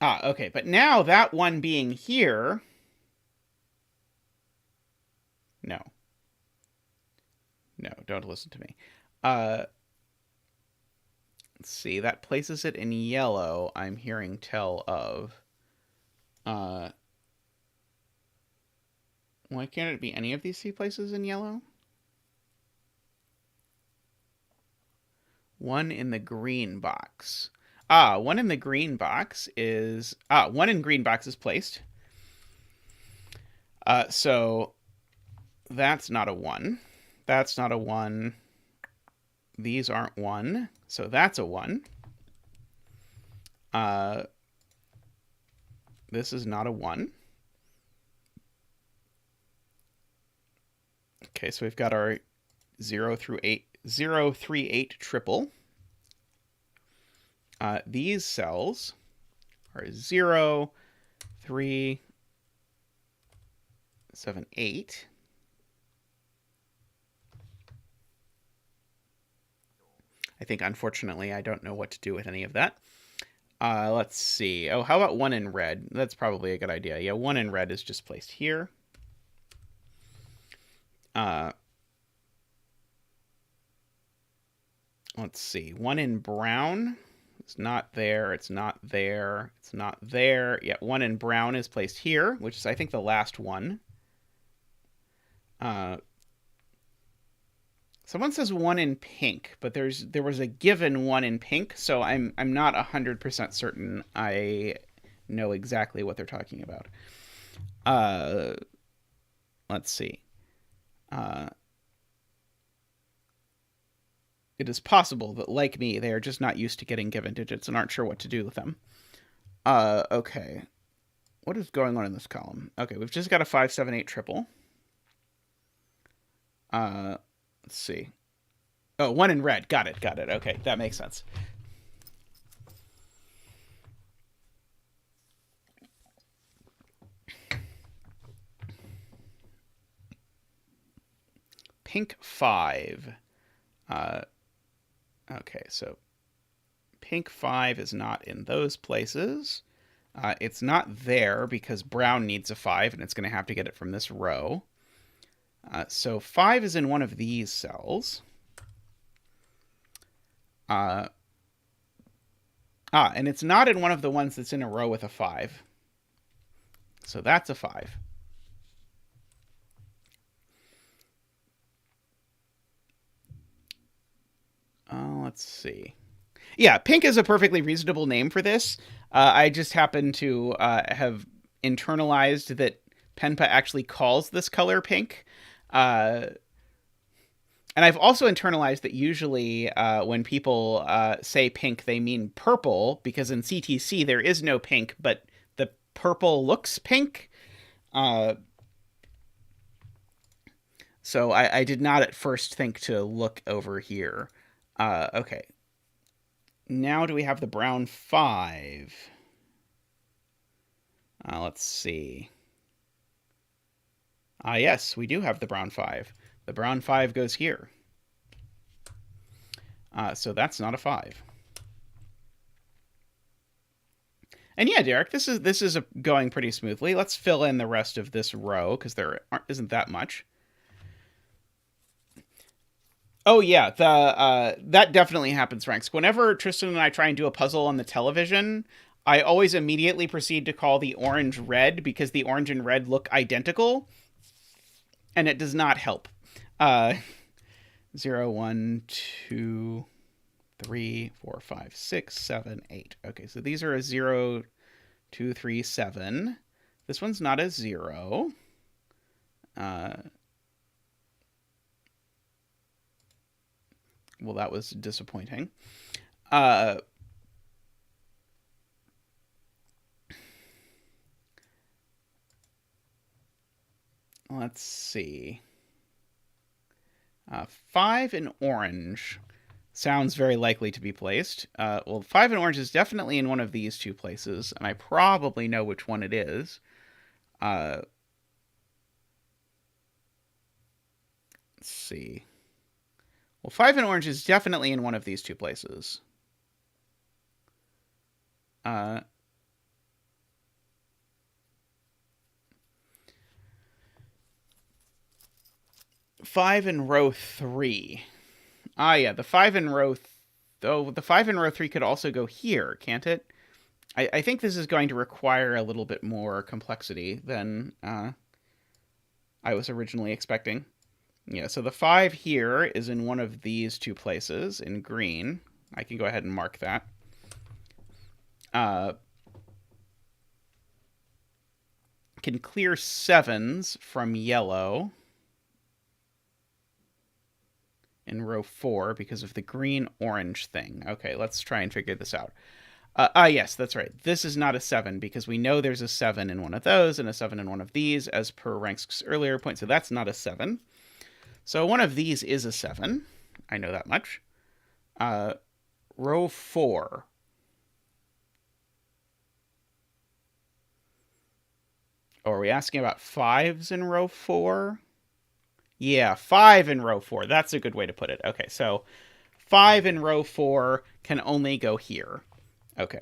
Okay, but now that 1 being here... No. No, don't listen to me. Let's see, that places it in yellow, I'm hearing tell of. Why can't it be any of these C places in yellow? 1 in the green box. 1 in the green box is... 1 in green box is placed. So that's not a 1. That's not a 1. These aren't 1. So that's a 1. This is not a 1. Okay, so we've got our 0 through 8, 0, 3, 8 triple. These cells are 0, 3, 7, 8. I think, unfortunately, I don't know what to do with any of that. Let's see. Oh, how about 1 in red? That's probably a good idea. Yeah, 1 in red is just placed here. Let's see. 1 in brown. It's not there. It's not there. It's not there. Yeah, 1 in brown is placed here, which is, I think, the last one. Someone says 1 in pink, but there was a given 1 in pink, so I'm not 100% certain I know exactly what they're talking about. Let's see. It is possible that, like me, they are just not used to getting given digits and aren't sure what to do with them. Okay. What is going on in this column? Okay, we've just got a 5, 7, 8 triple. Let's see. Oh, 1 in red. Got it. Okay, that makes sense. Pink 5. Okay, so pink 5 is not in those places. It's not there because brown needs a 5, and it's going to have to get it from this row. So 5 is in one of these cells. And it's not in one of the ones that's in a row with a 5. So that's a 5. Let's see. Yeah, pink is a perfectly reasonable name for this. I just happen to have internalized that Penpa actually calls this color pink. And I've also internalized that usually when people say pink, they mean purple, because in CTC there is no pink, but the purple looks pink. So I did not at first think to look over here. Okay. Now do we have the brown 5? Let's see. Ah, yes, we do have the brown 5. The brown 5 goes here. So that's not a 5. And yeah, Derek, this is going pretty smoothly. Let's fill in the rest of this row because there isn't that much. Oh yeah, the that definitely happens, Franks. Whenever Tristan and I try and do a puzzle on the television, I always immediately proceed to call the orange red because the orange and red look identical, and it does not help. 0, 1, 2, 3, 4, 5, 6, 7, 8. Okay, so these are a 0, 2, 3, 7. This one's not a 0. Well, that was disappointing. Let's see. 5 in orange sounds very likely to be placed. Well, 5 in orange is definitely in one of these two places, and I probably know which one it is. Let's see. Well, 5 in orange is definitely in one of these two places. 5 in row 3. Ah, yeah, the 5 in row... the 5 in row 3 could also go here, can't it? I think this is going to require a little bit more complexity than I was originally expecting. Yeah, so the 5 here is in one of these two places in green. I can go ahead and mark that. Can clear 7s from yellow in row 4 because of the green-orange thing. Okay, let's try and figure this out. Yes, that's right. This is not a 7 because we know there's a 7 in one of those and a 7 in one of these as per Rank's earlier point, so that's not a 7. So one of these is a 7. I know that much. Row 4. Oh, are we asking about 5s in row 4? Yeah, 5 in row 4. That's a good way to put it. Okay, so 5 in row 4 can only go here. Okay.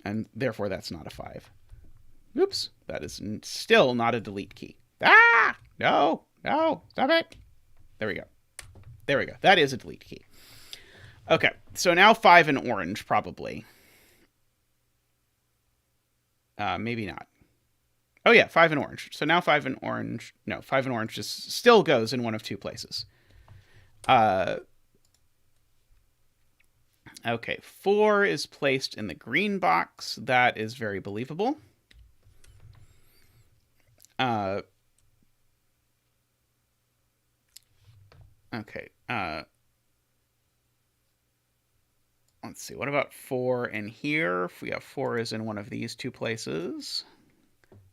And therefore, that's not a 5. Oops, that is still not a delete key. Ah! No, stop it. There we go. There we go. That is a delete key. Okay, so now 5 in orange, probably. Maybe not. Oh, yeah, 5 in orange. So now 5 in orange... No, 5 in orange just still goes in one of two places. Okay, 4 is placed in the green box. That is very believable. Okay. Let's see. What about 4 in here? If we have 4 is in one of these two places.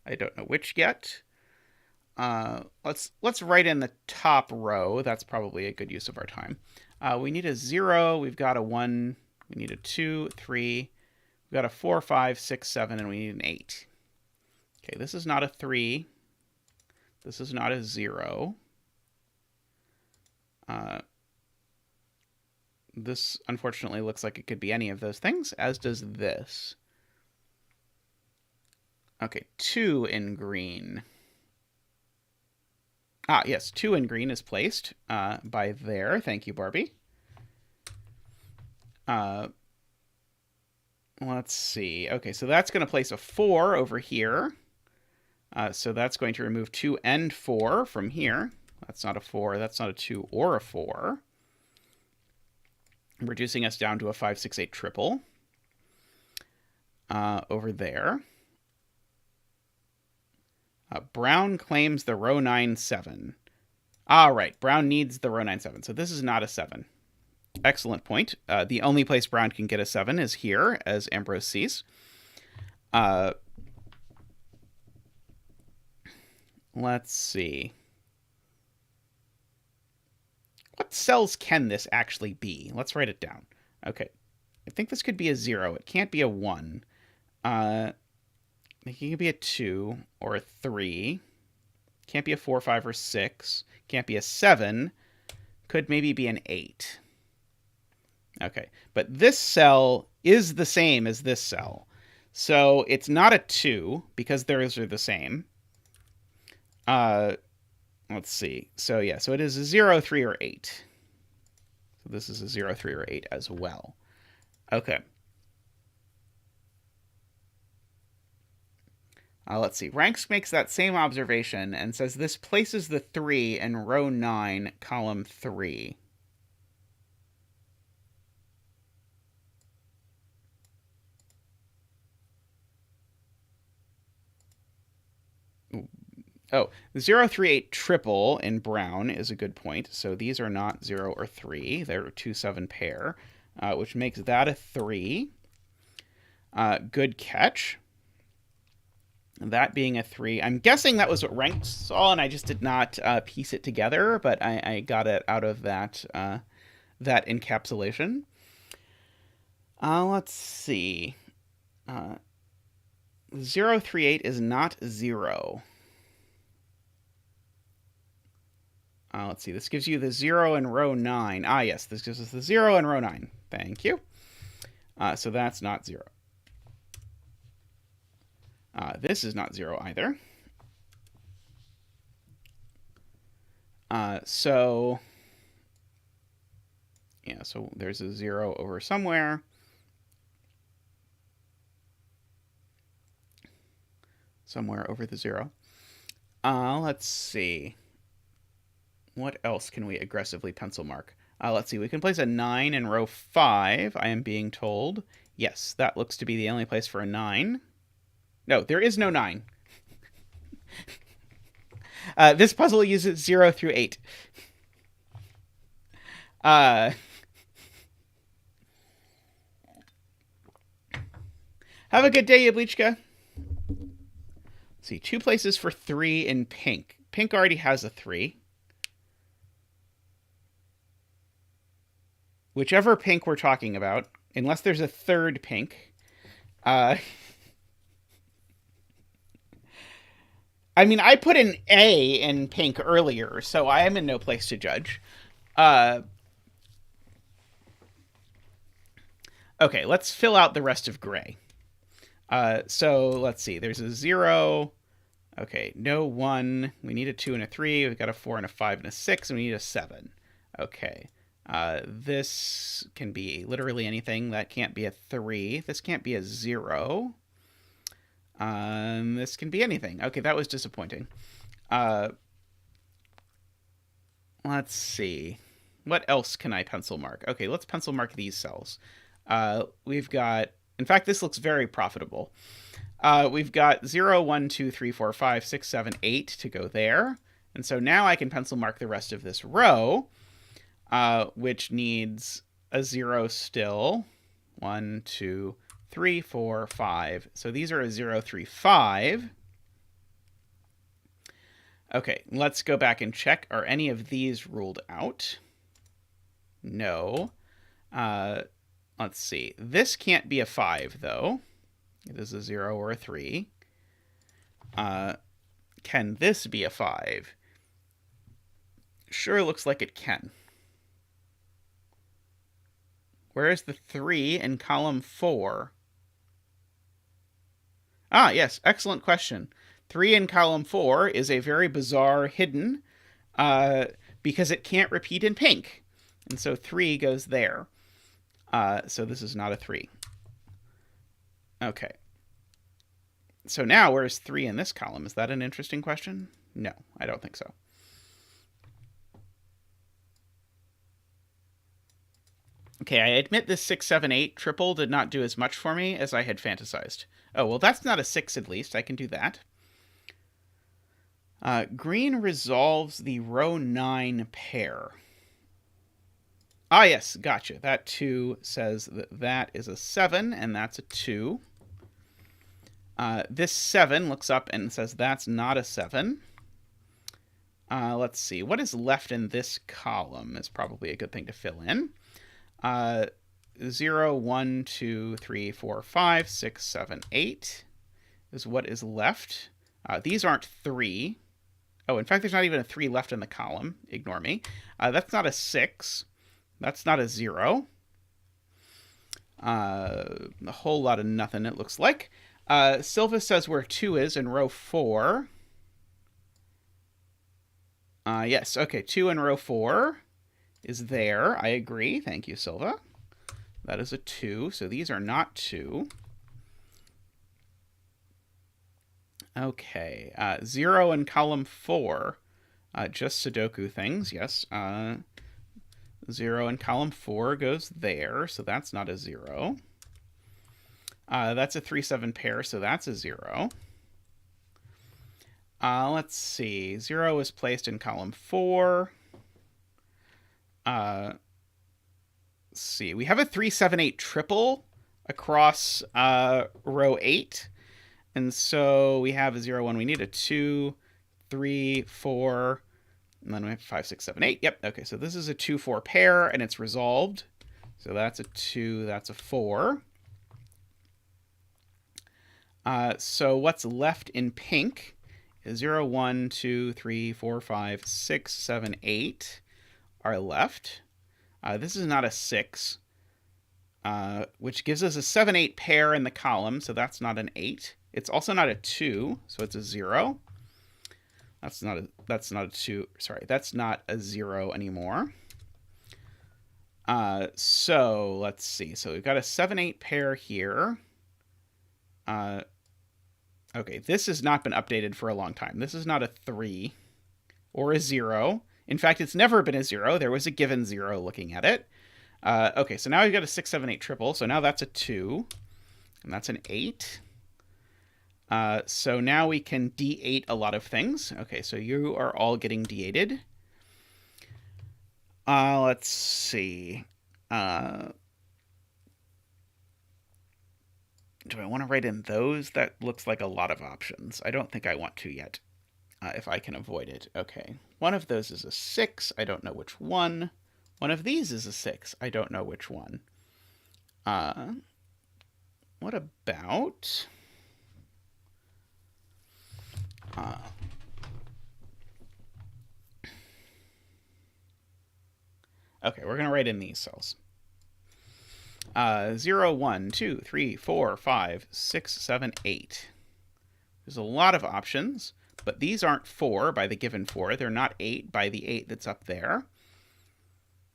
I don't know which yet. Let's write in the top row. That's probably a good use of our time. We need a 0. We've got a 1. We need a 2, 3. We've got a 4, 5, 6, 7, and we need an 8. Okay, this is not a 3. This is not a 0. This, unfortunately, looks like it could be any of those things, as does this. Okay, 2 in green. Ah, yes, 2 in green is placed by there. Thank you, Barbie. Let's see. Okay, so that's going to place a 4 over here. So that's going to remove 2 and 4 from here. That's not a 4. That's not a 2 or a 4. Reducing us down to a 5, 6, 8 triple. Over there. Brown claims the row 9, 7. All right, Brown needs the row 9, 7. So this is not a 7. Excellent point. The only place Brown can get a 7 is here, as Ambrose sees. Let's see. What cells can this actually be? Let's write it down. Okay. I think this could be a 0. It can't be a 1. It can be a 2 or a 3. Can't be a 4, 5, or 6. Can't be a 7. Could maybe be an 8. Okay, but this cell is the same as this cell. So it's not a 2, because theirs are the same. Let's see. So yeah, so it is a 0, 3, or 8. So this is a 0, 3, or 8 as well. Okay. Let's see. Ranks makes that same observation and says this places the 3 in row 9, column 3. Oh, the 0, 3, 8 triple in brown is a good point. So these are not 0 or 3. They're a 2, 7 pair, which makes that a 3. Good catch. That being a 3. I'm guessing that was what Rank saw, and I just did not piece it together, but I got it out of that, that encapsulation. Let's see. 0, 3, 8 is not 0. Let's see. This gives you the 0 in row 9. Ah, yes. This gives us the 0 in row 9. Thank you. So that's not 0. This is not 0 either. So, yeah, so there's a 0 over somewhere. Somewhere over the 0. Let's see. What else can we aggressively pencil mark? Let's see. We can place a 9 in row 5, I am being told. Yes, that looks to be the only place for a 9. No, there is no 9. This puzzle uses 0 through 8. Have a good day, Yablichka. Let's see, 2 places for 3 in pink. Pink already has a 3. Whichever pink we're talking about, unless there's a third pink. I mean, I put an A in pink earlier, so I am in no place to judge. Okay, let's fill out the rest of gray. So let's see. There's a 0. Okay, no 1. We need a 2 and a 3. We've got a 4 and a 5 and a 6, and we need a 7. Okay. This can be literally anything. That can't be a 3. This can't be a 0. This can be anything. Okay, that was disappointing. Let's see. What else can I pencil mark? Okay, let's pencil mark these cells. We've got... In fact, this looks very profitable. We've got 0, 1, 2, 3, 4, 5, 6, 7, 8 to go there. And so now I can pencil mark the rest of this row, which needs a 0 still. 1, 2, 3, 4, 5. So these are a 0, 3, 5. Okay, let's go back and check. Are any of these ruled out? No. Let's see. This can't be a 5, though. It is a 0 or a 3. Can this be a 5? Sure looks like it can. Where is the 3 in column 4? Ah, yes, excellent question. 3 in column 4 is a very bizarre hidden, because it can't repeat in pink. And so 3 goes there. So this is not a 3. Okay. So now, where's 3 in this column? Is that an interesting question? No, I don't think so. Okay, I admit this 6, 7, 8 triple did not do as much for me as I had fantasized. Oh, well, that's not a 6 at least. I can do that. Green resolves the row 9 pair. Ah, yes, gotcha. That 2 says that that is a 7, and that's a 2. This 7 looks up and says that's not a 7. Let's see. What is left in this column is probably a good thing to fill in. 0, 1, 2, 3, 4, 5, 6, 7, 8 is what is left. These aren't 3. Oh, in fact, there's not even a 3 left in the column. Ignore me. That's not a 6. That's not a 0. A whole lot of nothing, it looks like. Silva says where 2 is in row 4. Yes, okay, 2 in row 4 is there. I agree. Thank you, Silva. That is a 2, so these are not 2. Okay, 0 in column 4. Just Sudoku things, yes. 0 in column 4 goes there, so that's not a 0. That's a 3-7 pair, so that's a 0. Let's see. 0 is placed in column 4. Let's see. We have a 3-7-8 triple across row 8. And so we have a 0, 1. We need a 2, 3, 4, and then we have 5, 6, 7, 8. Yep. Okay, so this is a 2-4 pair, and it's resolved. So that's a 2, that's a 4. So what's left in pink is 0, 1, 2, 3, 4, 5, 6, 7, 8 are left. This is not a 6, which gives us a 7, 8 pair in the column, so that's not an 8. It's also not a 2, so it's a 0. That's not a 2. Sorry, that's not a 0 anymore. So let's see. So we've got a 7, 8 pair here. Okay, this has not been updated for a long time. This is not a 3 or a 0. In fact, it's never been a 0. There was a given 0 looking at it. Okay, so now we've got a 6, 7, 8 triple. So now that's a 2, and that's an 8. So now we can D8 a lot of things. Okay, so you are all getting D8'd. Let's see. Do I want to write in those? That looks like a lot of options. I don't think I want to yet, if I can avoid it. Okay, one of those is a 6. I don't know which one. One of these is a 6. I don't know which one. What about... okay, we're going to write in these cells. 0, 1, 2, 3, 4, 5, 6, 7, 8. There's a lot of options, but these aren't 4 by the given 4. They're not 8 by the 8 that's up there.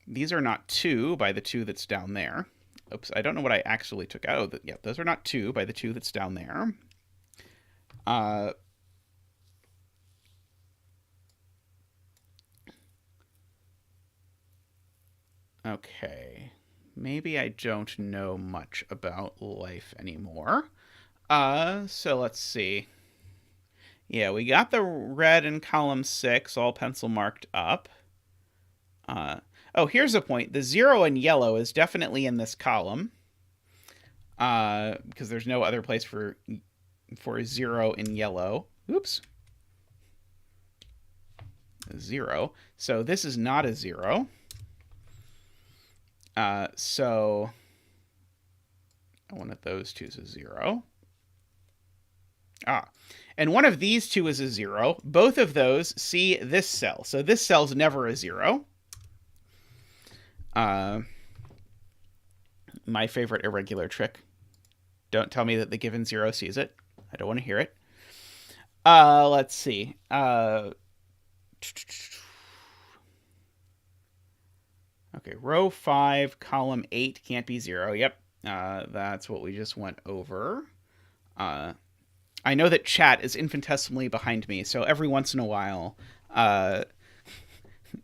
These are not 2 by the 2 that's down there. Oops, I don't know what I actually took out. Yeah, those are not 2 by the 2 that's down there. Okay, maybe I don't know much about life anymore. So let's see. Yeah, we got the red in column 6, all pencil marked up. Oh, here's a point. The 0 in yellow is definitely in this column, because there's no other place for 0 in yellow. Oops. 0. So this is not a 0. So one of those two is a 0. And one of these two is a 0. Both of those see this cell. So this cell's never a 0. My favorite irregular trick. Don't tell me that the given 0 sees it. I don't want to hear it. Let's see. Okay, row 5, column 8 can't be 0. Yep, that's what we just went over. I know that chat is infinitesimally behind me, so every once in a while,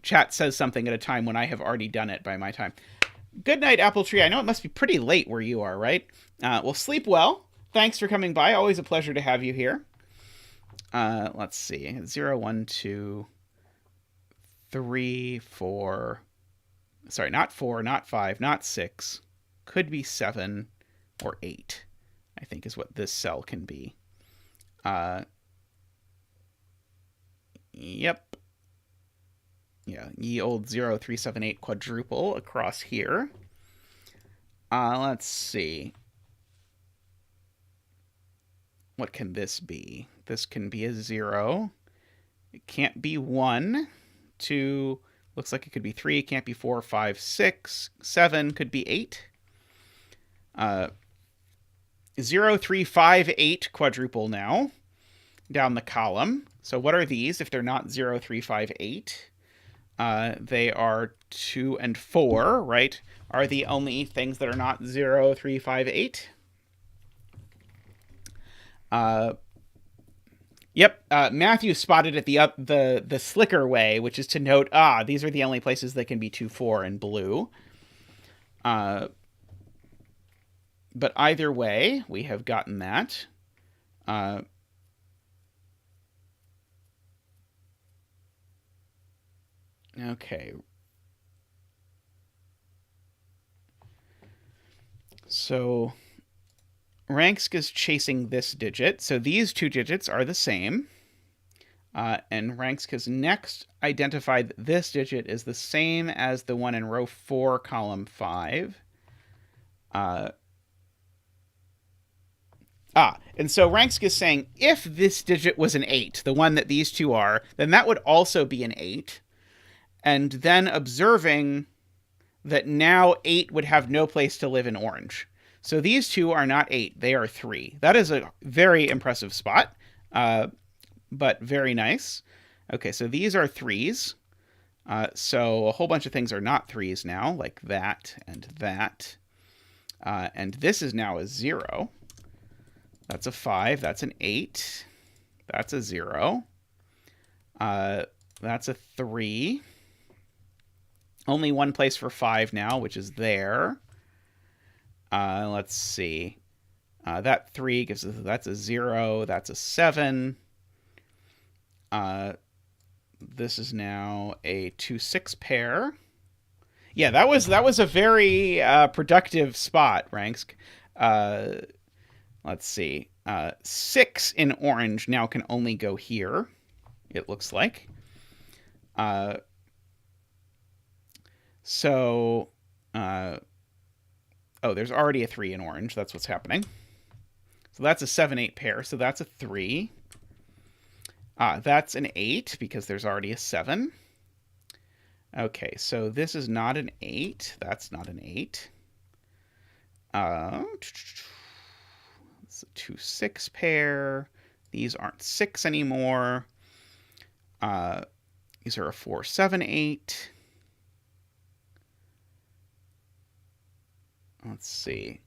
chat says something at a time when I have already done it by my time. Good night, Apple Tree. I know it must be pretty late where you are, right? Well, sleep well. Thanks for coming by. Always a pleasure to have you here. Let's see. 0, 1, 2, 3, 4... Sorry, not 4, not 5, not 6. Could be 7 or 8, I think is what this cell can be. Yep. Yeah, ye old 0, 3, 7, 8 quadruple across here. Let's see. What can this be? This can be a 0. It can't be 1, 2, looks like it could be 3, it can't be 4, 5, 6, 7, could be 8. 0, 3, 5, 8 quadruple now down the column. So what are these if they're not 0, 3, 5, 8? They are 2 and 4, right? Are the only things that are not 0, 3, 5, 8. Yep, Matthew spotted it the slicker way, which is to note, these are the only places that can be 2, 4 in blue. But either way, we have gotten that. Okay. So Ranksk is chasing this digit. So these two digits are the same. And Ranksk has next identified that this digit is the same as the one in row 4, column 5. And so Ranksk is saying if this digit was an 8, the one that these two are, then that would also be an 8. And then observing that now 8 would have no place to live in orange. So these two are not 8, they are 3. That is a very impressive spot, but very nice. Okay, so these are 3s. So a whole bunch of things are not 3s now, like that and that. And this is now a 0. That's a 5, that's an 8. That's a 0. That's a 3. Only one place for 5 now, which is there. Let's see. That 3 gives us, that's a 0. That's a 7. This is now a 2-6 pair. Yeah, that was a very productive spot, Ranksk. Let's see. 6 in orange now can only go here, it looks like. There's already a 3 in orange. That's what's happening. So that's a 7-8 pair. So that's a 3. That's an 8 because there's already a 7. Okay, so this is not an 8. That's not an 8. It's a 2-6 pair. These aren't 6 anymore. These are a 4, 7, 8. Let's see.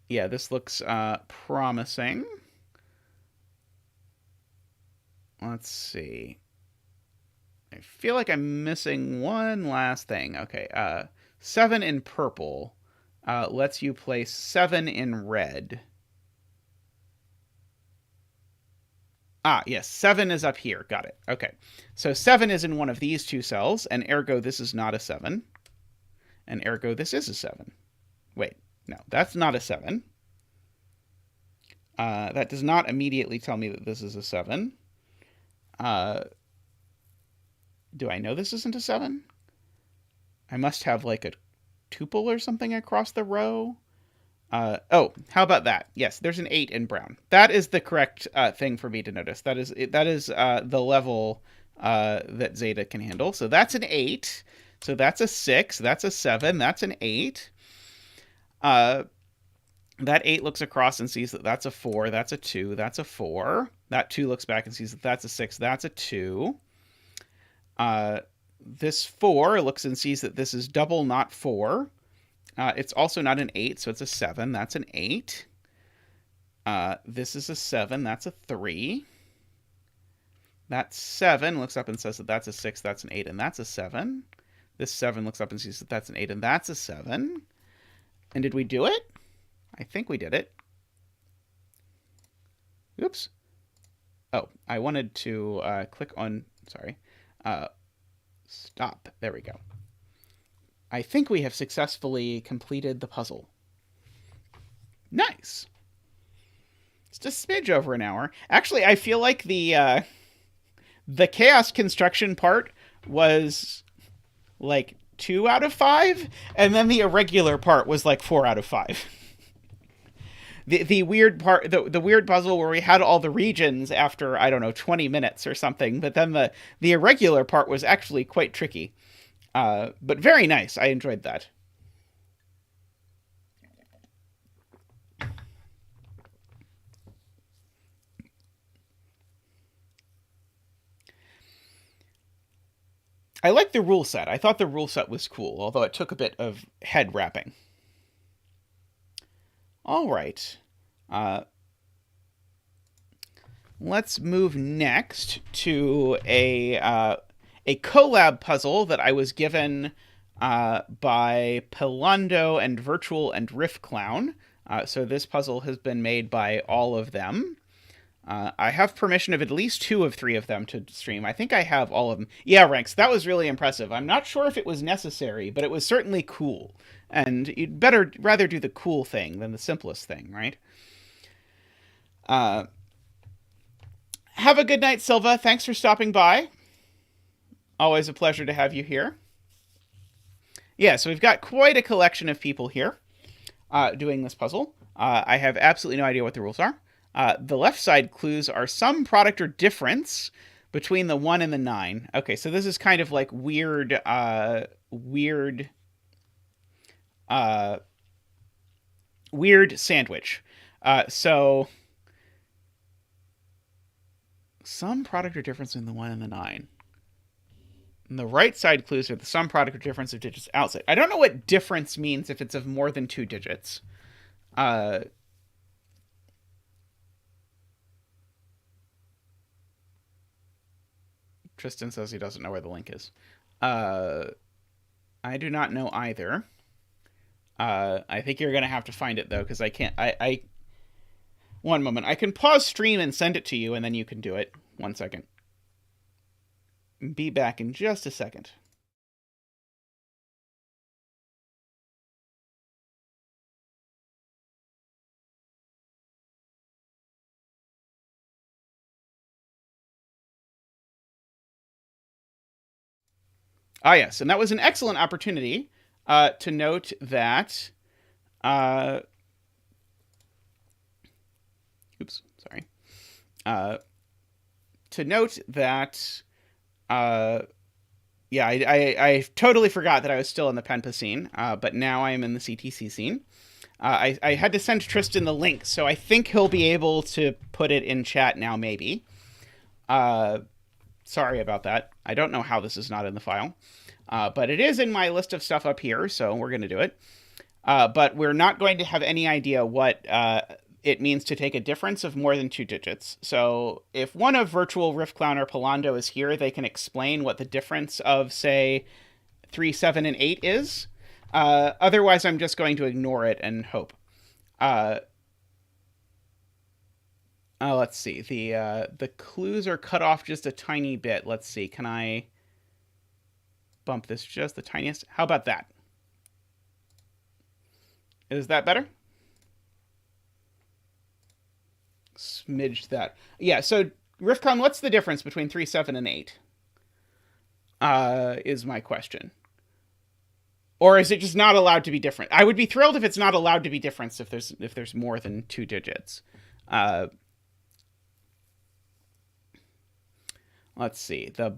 Yeah, this looks promising. Let's see. I feel like I'm missing one last thing. Okay, 7 in purple lets you place 7 in red. Yes, 7 is up here. Got it. Okay. So 7 is in one of these two cells, and ergo this is not a 7. And ergo this is a 7. Wait, no, that's not a 7. That does not immediately tell me that this is a 7. Do I know this isn't a 7? I must have like a tuple or something across the row. How about that? Yes, there's an 8 in brown. That is the correct thing for me to notice. That is the level that Zeta can handle. So that's an 8. So that's a 6. That's a 7. That's an 8. That 8 looks across and sees that that's a 4. That's a 2. That's a 4. That 2 looks back and sees that that's a 6. That's a 2. This 4 looks and sees that this is double, not 4. It's also not an 8, so it's a 7. That's an 8. This is a 7. That's a 3. That 7 looks up and says that that's a 6. That's an 8, and that's a 7. This 7 looks up and sees that that's an 8, and that's a 7. And did we do it? I think we did it. Oops. Oh, I wanted to click on... Sorry. Stop. There we go. I think we have successfully completed the puzzle. Nice. It's just a smidge over an hour. Actually, I feel like the chaos construction part was like 2 out of 5, and then the irregular part was like 4 out of 5. the weird part, the weird puzzle where we had all the regions after, I don't know, 20 minutes or something, but then the irregular part was actually quite tricky. But very nice. I enjoyed that. I like the rule set. I thought the rule set was cool, although it took a bit of head wrapping. All right. Let's move next to a collab puzzle that I was given by Pallando and Virtual and Riffclown. So this puzzle has been made by all of them. I have permission of at least 2 of 3 of them to stream. I think I have all of them. Yeah, Ranks, that was really impressive. I'm not sure if it was necessary, but it was certainly cool. And you'd rather do the cool thing than the simplest thing, right? Have a good night, Silva. Thanks for stopping by. Always a pleasure to have you here. Yeah, so we've got quite a collection of people here doing this puzzle. I have absolutely no idea what the rules are. The left side clues are some product or difference between the 1 and the 9. Okay, so this is kind of like weird sandwich. So some product or difference between the 1 and the 9. And the right side clues are the sum product or difference of digits outside. I don't know what difference means if it's of more than 2 digits. Tristan says he doesn't know where the link is. I do not know either. I think you're going to have to find it, though, because I can't... One moment. I can pause stream and send it to you, and then you can do it. 1 second. Be back in just a second. Ah, yes, and that was an excellent opportunity to note that... oops, sorry. To note that... yeah, I totally forgot that I was still in the Penpa scene, but now I am in the CTC scene. I had to send Tristan the link, so I think he'll be able to put it in chat now, maybe. Sorry about that. I don't know how this is not in the file. But it is in my list of stuff up here, so we're going to do it. But we're not going to have any idea what it means to take a difference of more than 2 digits. So if one of Virtual, Riffclown, or Pallando is here, they can explain what the difference of, say, 3, 7, and 8 is. Otherwise, I'm just going to ignore it and hope. Let's see. The clues are cut off just a tiny bit. Let's see. Can I bump this just the tiniest? How about that? Is that better? Smidged that. Yeah, so, Riffcon, what's the difference between 3, 7, and 8? Is my question. Or is it just not allowed to be different? I would be thrilled if it's not allowed to be different if there's more than 2 digits. Let's see. The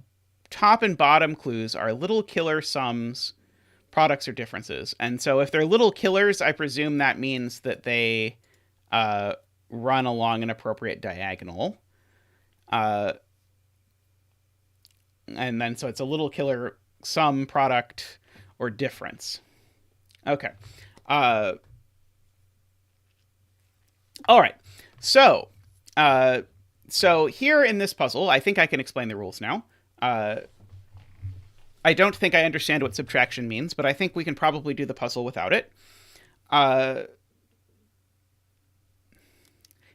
top and bottom clues are little killer sums, products, or differences. And so if they're little killers, I presume that means that they run along an appropriate diagonal. And then so it's a little killer sum, product, or difference. Okay. All right. So here in this puzzle, I think I can explain the rules now. I don't think I understand what subtraction means, but I think we can probably do the puzzle without it.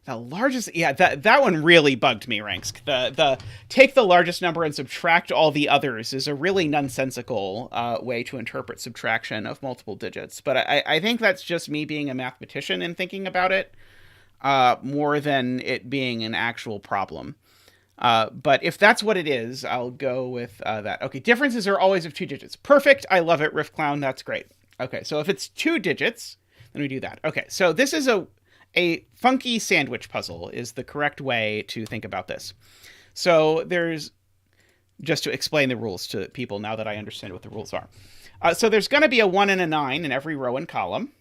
The largest, yeah, that one really bugged me, Ranks. The take the largest number and subtract all the others is a really nonsensical way to interpret subtraction of multiple digits. But I think that's just me being a mathematician and thinking about it more than it being an actual problem. But if that's what it is, I'll go with that. Okay, differences are always of 2 digits. Perfect. I love it, Riffclown. That's great. Okay, so if it's 2 digits, then we do that. Okay, so this is a funky sandwich puzzle is the correct way to think about this. So there's, just to explain the rules to people now that I understand what the rules are. So there's going to be a 1 and a 9 in every row and column.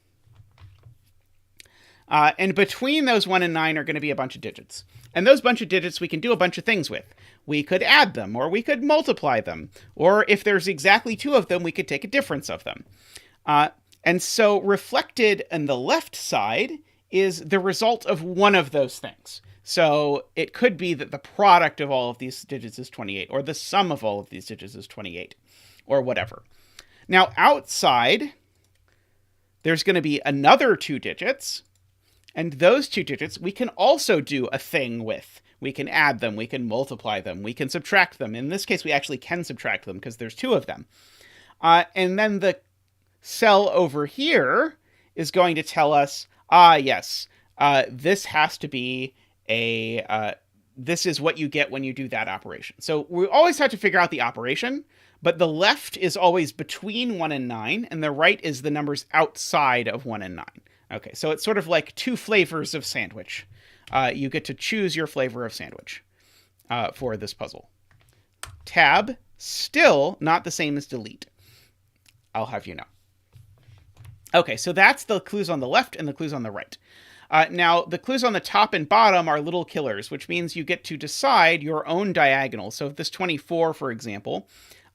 And between those 1 and 9 are going to be a bunch of digits. And those bunch of digits we can do a bunch of things with. We could add them, or we could multiply them. Or if there's exactly 2 of them, we could take a difference of them. And so reflected on the left side is the result of one of those things. So it could be that the product of all of these digits is 28, or the sum of all of these digits is 28, or whatever. Now, outside, there's going to be another 2 digits, and those 2 digits we can also do a thing with. We can add them, we can multiply them, we can subtract them. In this case, we actually can subtract them because there's 2 of them. And then the cell over here is going to tell us, yes, this has to be this is what you get when you do that operation. So we always have to figure out the operation, but the left is always between 1 and 9, and the right is the numbers outside of 1 and 9. Okay, so it's sort of like 2 flavors of sandwich. You get to choose your flavor of sandwich for this puzzle. Tab, still not the same as delete. I'll have you know. Okay, so that's the clues on the left and the clues on the right. Now, the clues on the top and bottom are little killers, which means you get to decide your own diagonal. So if this 24, for example,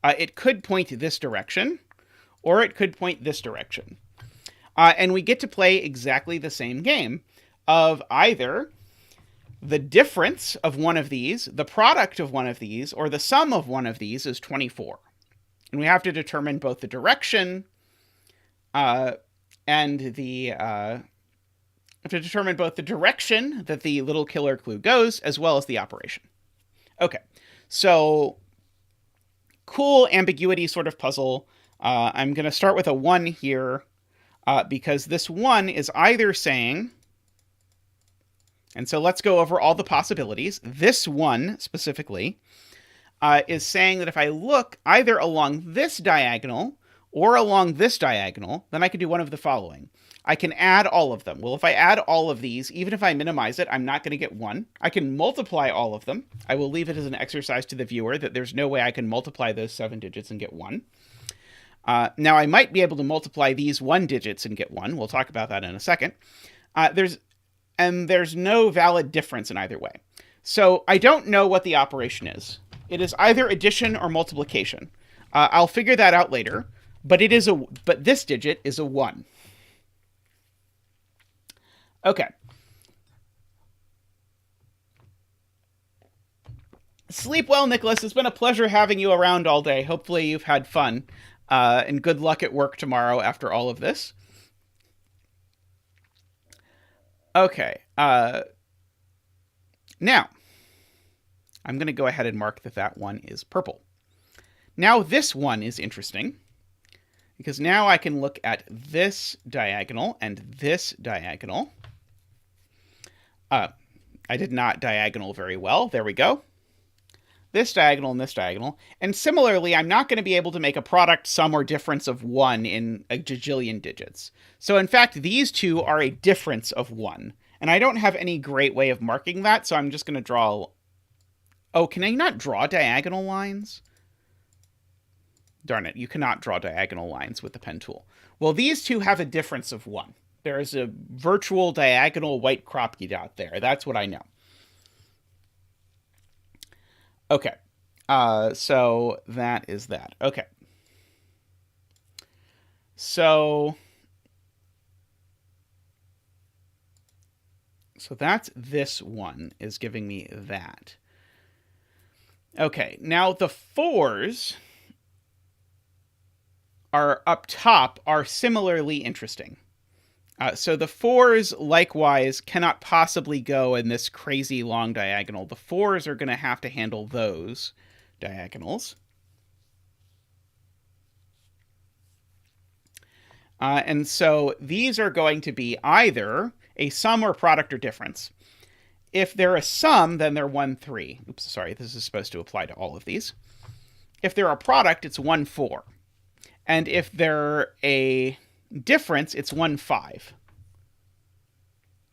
it could point this direction, or it could point this direction. And we get to play exactly the same game of either the difference of one of these, the product of one of these, or the sum of one of these is 24. And we have to determine both the direction and the... to determine both the direction that the little killer clue goes, as well as the operation. Okay, so cool ambiguity sort of puzzle. I'm going to start with a 1 here, because this 1 is either saying, and so let's go over all the possibilities. This 1 specifically is saying that if I look either along this diagonal or along this diagonal, then I can do one of the following. I can add all of them. Well, if I add all of these, even if I minimize it, I'm not going to get 1. I can multiply all of them. I will leave it as an exercise to the viewer that there's no way I can multiply those 7 digits and get 1. Now, I might be able to multiply these 1 digits and get 1. We'll talk about that in a second. There's no valid difference in either way. So I don't know what the operation is. It is either addition or multiplication. I'll figure that out later, but this digit is a 1. Okay. Sleep well, Nicholas. It's been a pleasure having you around all day. Hopefully you've had fun. And good luck at work tomorrow after all of this. Okay. Now, I'm going to go ahead and mark that 1 is purple. Now this 1 is interesting, because now I can look at this diagonal and this diagonal. I did not diagonal very well. There we go. This diagonal and this diagonal. And similarly, I'm not going to be able to make a product, sum, or difference of 1 in a gajillion digits. So in fact, these 2 are a difference of 1. And I don't have any great way of marking that, so I'm just going to draw... Oh, can I not draw diagonal lines? Darn it, you cannot draw diagonal lines with the pen tool. Well, these 2 have a difference of 1. There is a virtual diagonal white cropy dot there. That's what I know. Okay. So that is that. Okay. So that's this 1 is giving me that. Okay. Now the 4s are up top are similarly interesting. So the 4s, likewise, cannot possibly go in this crazy long diagonal. The 4s are going to have to handle those diagonals. And so these are going to be either a sum or product or difference. If they're a sum, then they're 1, 3. Oops, sorry, this is supposed to apply to all of these. If they're a product, it's 1, 4. And if they're a difference, it's 1, 5.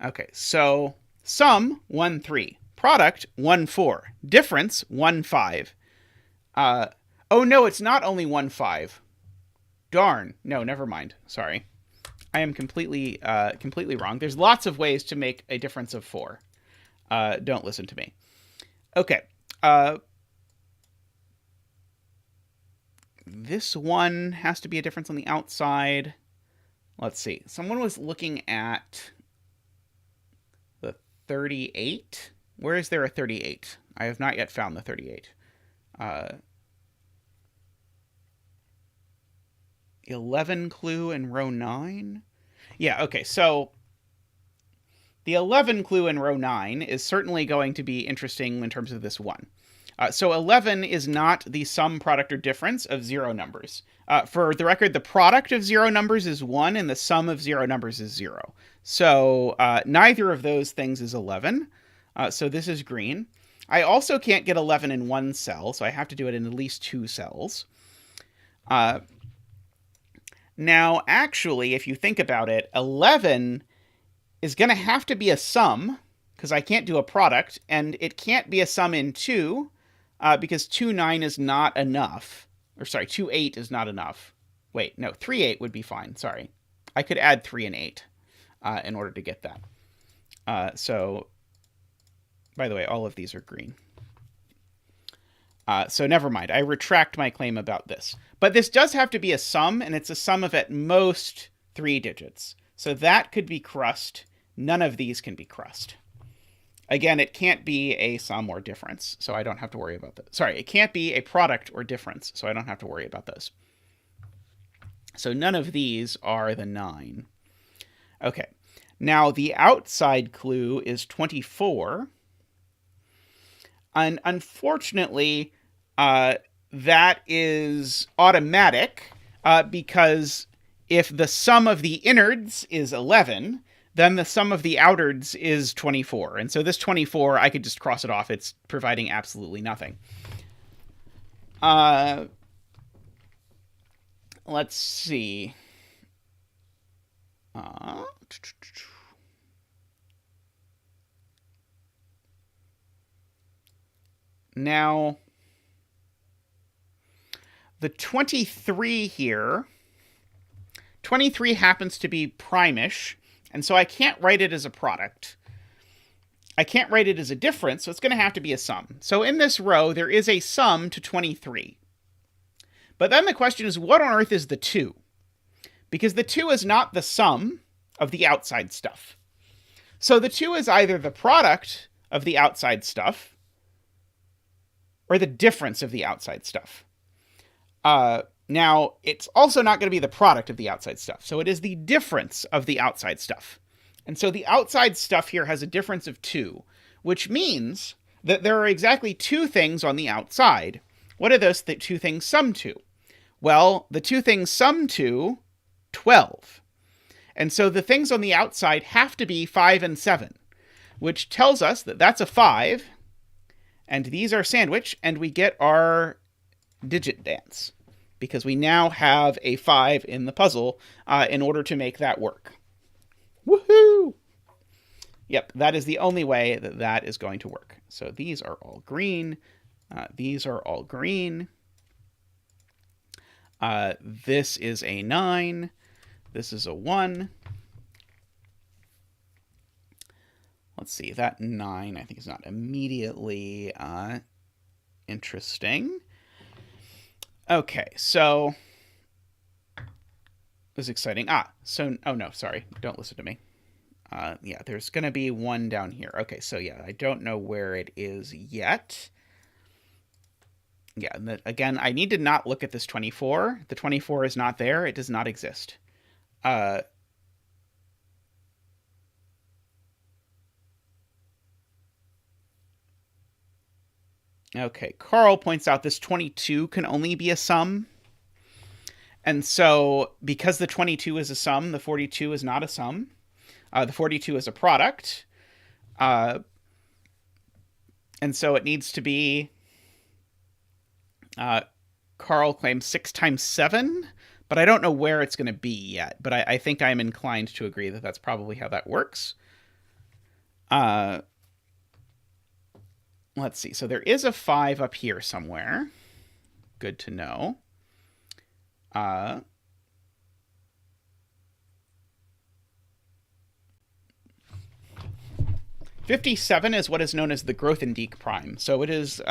Okay, so sum 1, 3. Product 1, 4. Difference 1, 5. Oh no, it's not only 1, 5. Darn. No, never mind. Sorry. I am completely wrong. There's lots of ways to make a difference of 4. Don't listen to me. Okay. This one has to be a difference on the outside. Let's see. Someone was looking at the 38. Where is there a 38? I have not yet found the 38. 11 clue in row 9? Yeah, okay, so the 11 clue in row 9 is certainly going to be interesting in terms of this one. So 11 is not the sum, product, or difference of zero numbers. For the record, the product of zero numbers is 1, and the sum of zero numbers is 0. So neither of those things is 11. So this is green. I also can't get 11 in one cell, so I have to do it in at least 2 cells. Now, actually, if you think about it, 11 is going to have to be a sum, because I can't do a product, and it can't be a sum in 2, because 2, 9 is not enough. Or sorry, 2, 8 is not enough. Wait, no, 3, 8 would be fine, sorry. I could add 3 and 8 in order to get that. So, by the way, all of these are green. So never mind. I retract my claim about this. But this does have to be a sum, and it's a sum of at most 3 digits. So that could be crust. None of these can be crust. Again, it can't be a sum or difference, so I don't have to worry about that. Sorry, it can't be a product or difference, so I don't have to worry about those. So none of these are the 9. Okay. Now, the outside clue is 24. And unfortunately, that is automatic because if the sum of the innards is 11, then the sum of the outards is 24. And so this 24, I could just cross it off. It's providing absolutely nothing. Let's see. Now, the 23 here, 23 happens to be prime-ish, and so I can't write it as a product. I can't write it as a difference, so it's going to have to be a sum. So in this row, there is a sum to 23. But then the question is, what on earth is the 2? Because the 2 is not the sum of the outside stuff. So the 2 is either the product of the outside stuff, or the difference of the outside stuff. Now, it's also not going to be the product of the outside stuff. So it is the difference of the outside stuff. And so the outside stuff here has a difference of 2, which means that there are exactly 2 things on the outside. What are those 2 things sum to? Well, the 2 things sum to 12. And so the things on the outside have to be 5 and 7, which tells us that that's a 5, and these are sandwich, and we get our digit dance, because we now have a 5 in the puzzle in order to make that work. Woohoo! Yep, that is the only way that that is going to work. So these are all green. These are all green. This is a 9. This is a 1. Let's see, that 9 I think is not immediately interesting. Okay, so this is exciting. Oh no, sorry, don't listen to me. Yeah, there's going to be 1 down here. Okay, so yeah, I don't know where it is yet. Yeah, and again, I need to not look at this 24. The 24 is not there. It does not exist. Okay, Carl points out this 22 can only be a sum. And so, because the 22 is a sum, the 42 is not a sum. The 42 is a product. And so it needs to be... Carl claims 6 times 7, but I don't know where it's going to be yet. But I think I'm inclined to agree that that's probably how that works. Let's see. So there is a 5 up here somewhere. Good to know. 57 is what is known as the Grothendieck prime. So it is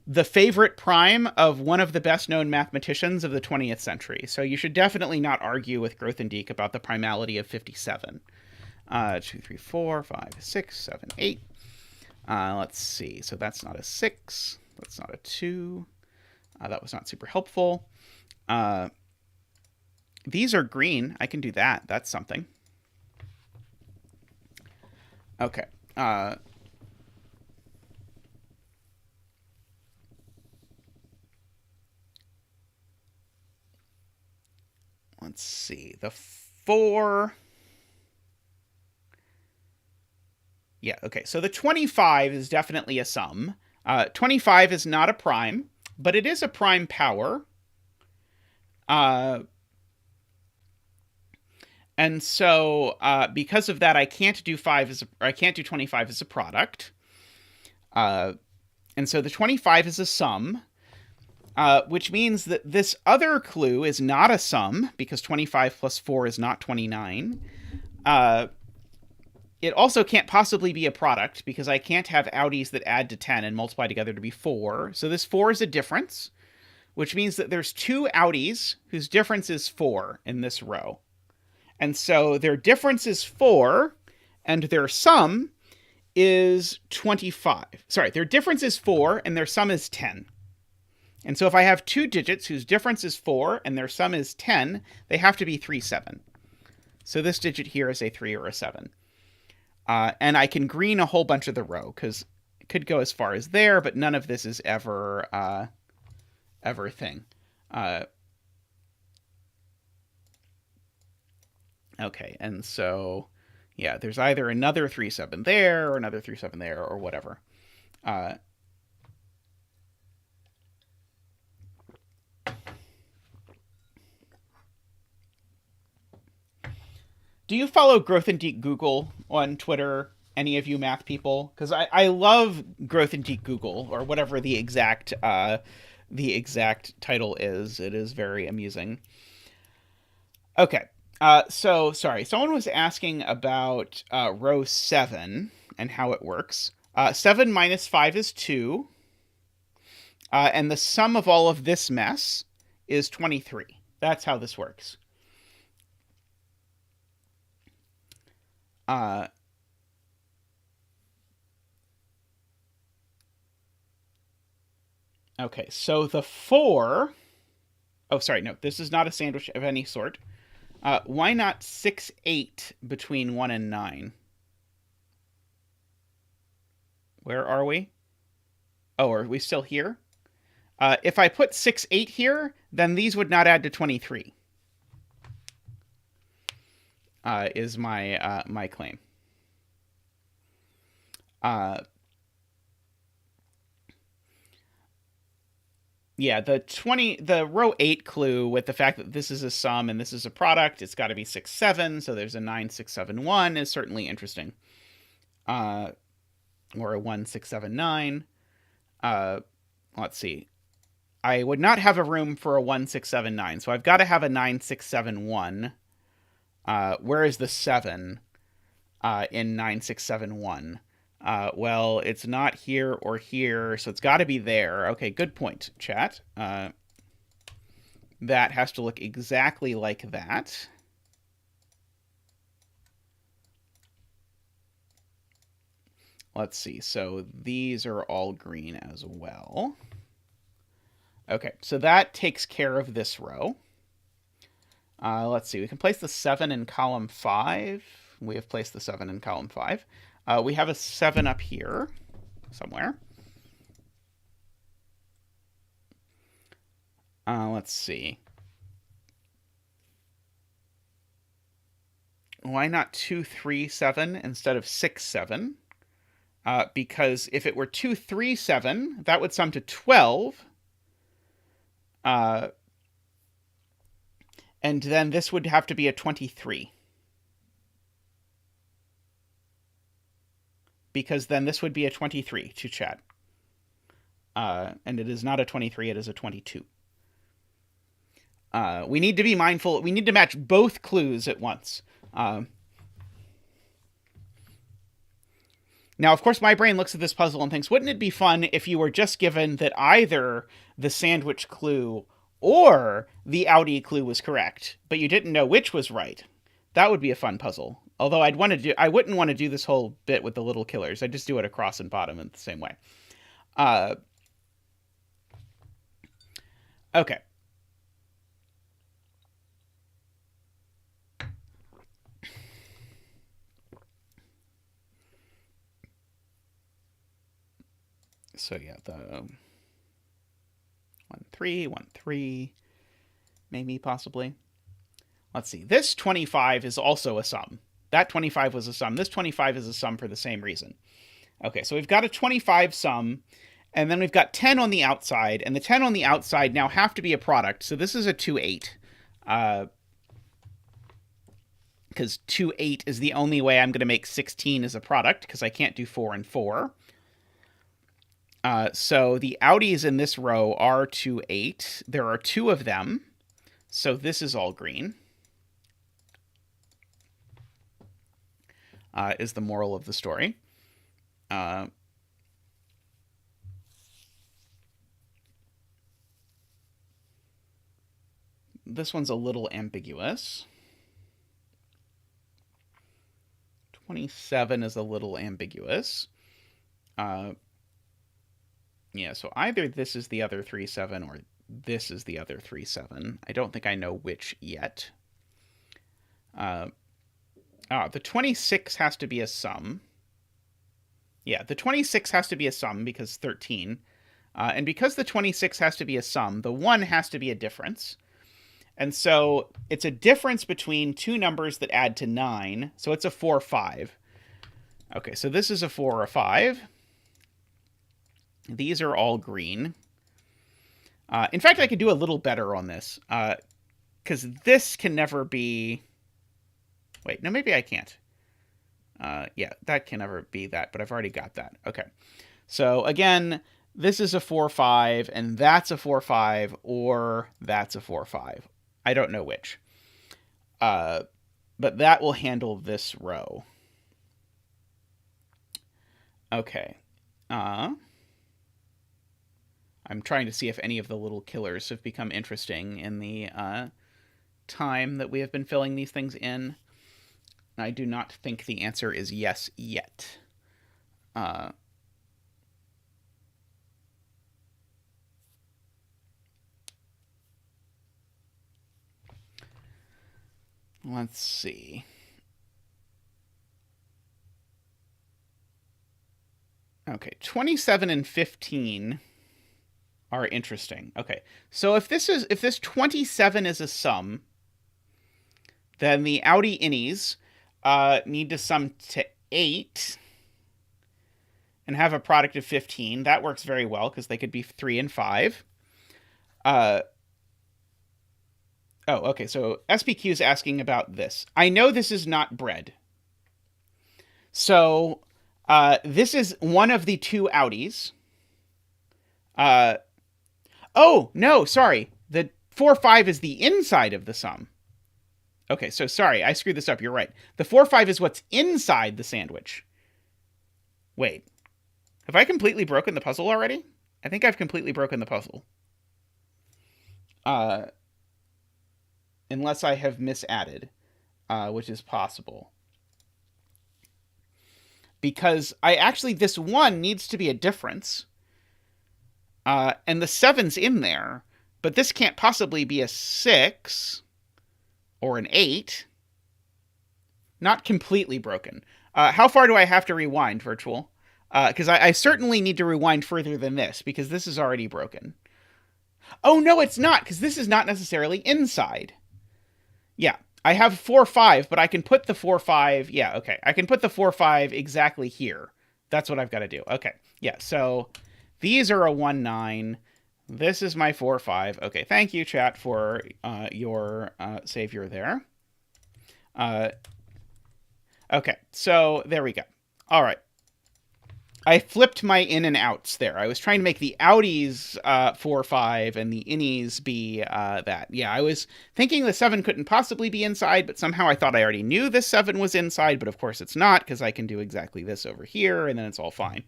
the favorite prime of one of the best known mathematicians of the 20th century. So you should definitely not argue with Grothendieck about the primality of 57. 2, 3, 4, 5, 6, 7, 8. Let's see. So that's not a 6. That's not a 2. That was not super helpful. These are green. I can do that. That's something. Okay. Let's see. The 4. Yeah, okay. So the 25 is definitely a sum. 25 is not a prime, but it is a prime power. And so because of that, I can't do 25 as a product. And so the 25 is a sum, which means that this other clue is not a sum, because 25 plus 4 is not 29. It also can't possibly be a product, because I can't have outies that add to 10 and multiply together to be 4. So this 4 is a difference, which means that there's 2 outies whose difference is 4 in this row. And so their difference is 4, and their sum is 25. Sorry, their difference is 4, and their sum is 10. And so if I have 2 digits whose difference is 4, and their sum is 10, they have to be 3, 7. So this digit here is a 3 or a 7. And I can green a whole bunch of the row, because it could go as far as there, but none of this is ever a thing. Okay, and so, yeah, there's either another 3, 7 there, or another 3, 7 there, or whatever. Do you follow Grothendieck Google on Twitter? Any of you math people? Because I love Grothendieck Google, or whatever the exact title is. It is very amusing. Okay. So, sorry, someone was asking about row 7 and how it works. 7 minus 5 is 2. And the sum of all of this mess is 23. That's how this works. Okay, so the 4... Oh, sorry, no, this is not a sandwich of any sort. Why not 6, 8 between 1 and 9? Where are we? Oh, are we still here? If I put 6, 8 here, then these would not add to 23. Is my claim. Yeah, the row 8 clue with the fact that this is a sum and this is a product, it's got to be 6, 7, so there's a 9, 6, 7, 1 is certainly interesting. Or a 1, 6, 7, 9. Let's see. I would not have a room for a 1, 6, 7, 9, so I've got to have a 9, 6, 7, 1. Where is the 7 in 9, 6, 7, 1? Well, it's not here or here, so it's got to be there. Okay, good point, chat. That has to look exactly like that. Let's see. So these are all green as well. Okay, so that takes care of this row. Let's see. We can place the 7 in column 5. We have placed the 7 in column 5. We have a 7 up here somewhere. Let's see. Why not 2, 3, 7 instead of 6, 7? Because if it were 2, 3, 7, that would sum to 12. And then this would have to be a 23. because then this would be a 23 to chat. And it is not a 23, it is a 22. We need to be mindful. We need to match both clues at once. Now, of course, my brain looks at this puzzle and thinks, wouldn't it be fun if you were just given that either the sandwich clue or the Audi clue was correct, but you didn't know which was right? That would be a fun puzzle. Although I wouldn't want to do this whole bit with the little killers. I'd just do it across and bottom in the same way. Okay. So yeah, the 1, 3, 1, 3, maybe, possibly. Let's see. This 25 is also a sum. That 25 was a sum. This 25 is a sum for the same reason. Okay, so we've got a 25 sum, and then we've got 10 on the outside, and the 10 on the outside now have to be a product. So this is a 2, 8. Because 2, 8 is the only way I'm going to make 16 as a product, because I can't do 4 and 4. So the Audis in this row are 2, 8. There are 2 of them. So this is all green. Is the moral of the story. This one's a little ambiguous. 27 is a little ambiguous. Yeah, so either this is the other 3, 7, or this is the other 3, 7. I don't think I know which yet. The 26 has to be a sum. Yeah, the 26 has to be a sum because 13. And because the 26 has to be a sum, the 1 has to be a difference. And so it's a difference between two numbers that add to 9. So it's a 4, 5. Okay, so this is a 4 or a 5. These are all green. In fact, I could do a little better on this. Because this can never be... Wait, no, maybe I can't. Yeah, that can never be that, but I've already got that. Okay. So, again, this is a 4, 5, and that's a 4, 5, or that's a 4, 5. I don't know which. But that will handle this row. Okay. I'm trying to see if any of the little killers have become interesting in the time that we have been filling these things in. I do not think the answer is yes yet. Let's see. Okay, 27 and 15 are interesting. Okay, so if this 27 is a sum, then the Audi innies need to sum to 8 and have a product of 15. That works very well because they could be 3 and 5. Oh, okay, so SPQ is asking about this. I know this is not bread. So this is one of the 2 Audis. Oh, no, sorry. The 4, 5 is the inside of the sum. Okay, so sorry, I screwed this up. You're right. The 4, 5 is what's inside the sandwich. Wait. Have I completely broken the puzzle already? I think I've completely broken the puzzle. Unless I have misadded, which is possible. Because this 1 needs to be a difference. And the 7's in there, but this can't possibly be a 6 or an 8. Not completely broken. How far do I have to rewind, Virtual? Because I certainly need to rewind further than this, because this is already broken. Oh, no, it's not, because this is not necessarily inside. Yeah, I have 4, 5, but I can put the 4, 5... Yeah, okay. I can put the 4, 5 exactly here. That's what I've got to do. Okay, yeah, so these are a 1, 9. This is my 4, 5. Okay, thank you, chat, for your savior there. Okay, so there we go. All right. I flipped my in and outs there. I was trying to make the outies 4, 5, and the innies be that. Yeah, I was thinking the 7 couldn't possibly be inside, but somehow I thought I already knew the 7 was inside, but of course it's not, because I can do exactly this over here, and then it's all fine.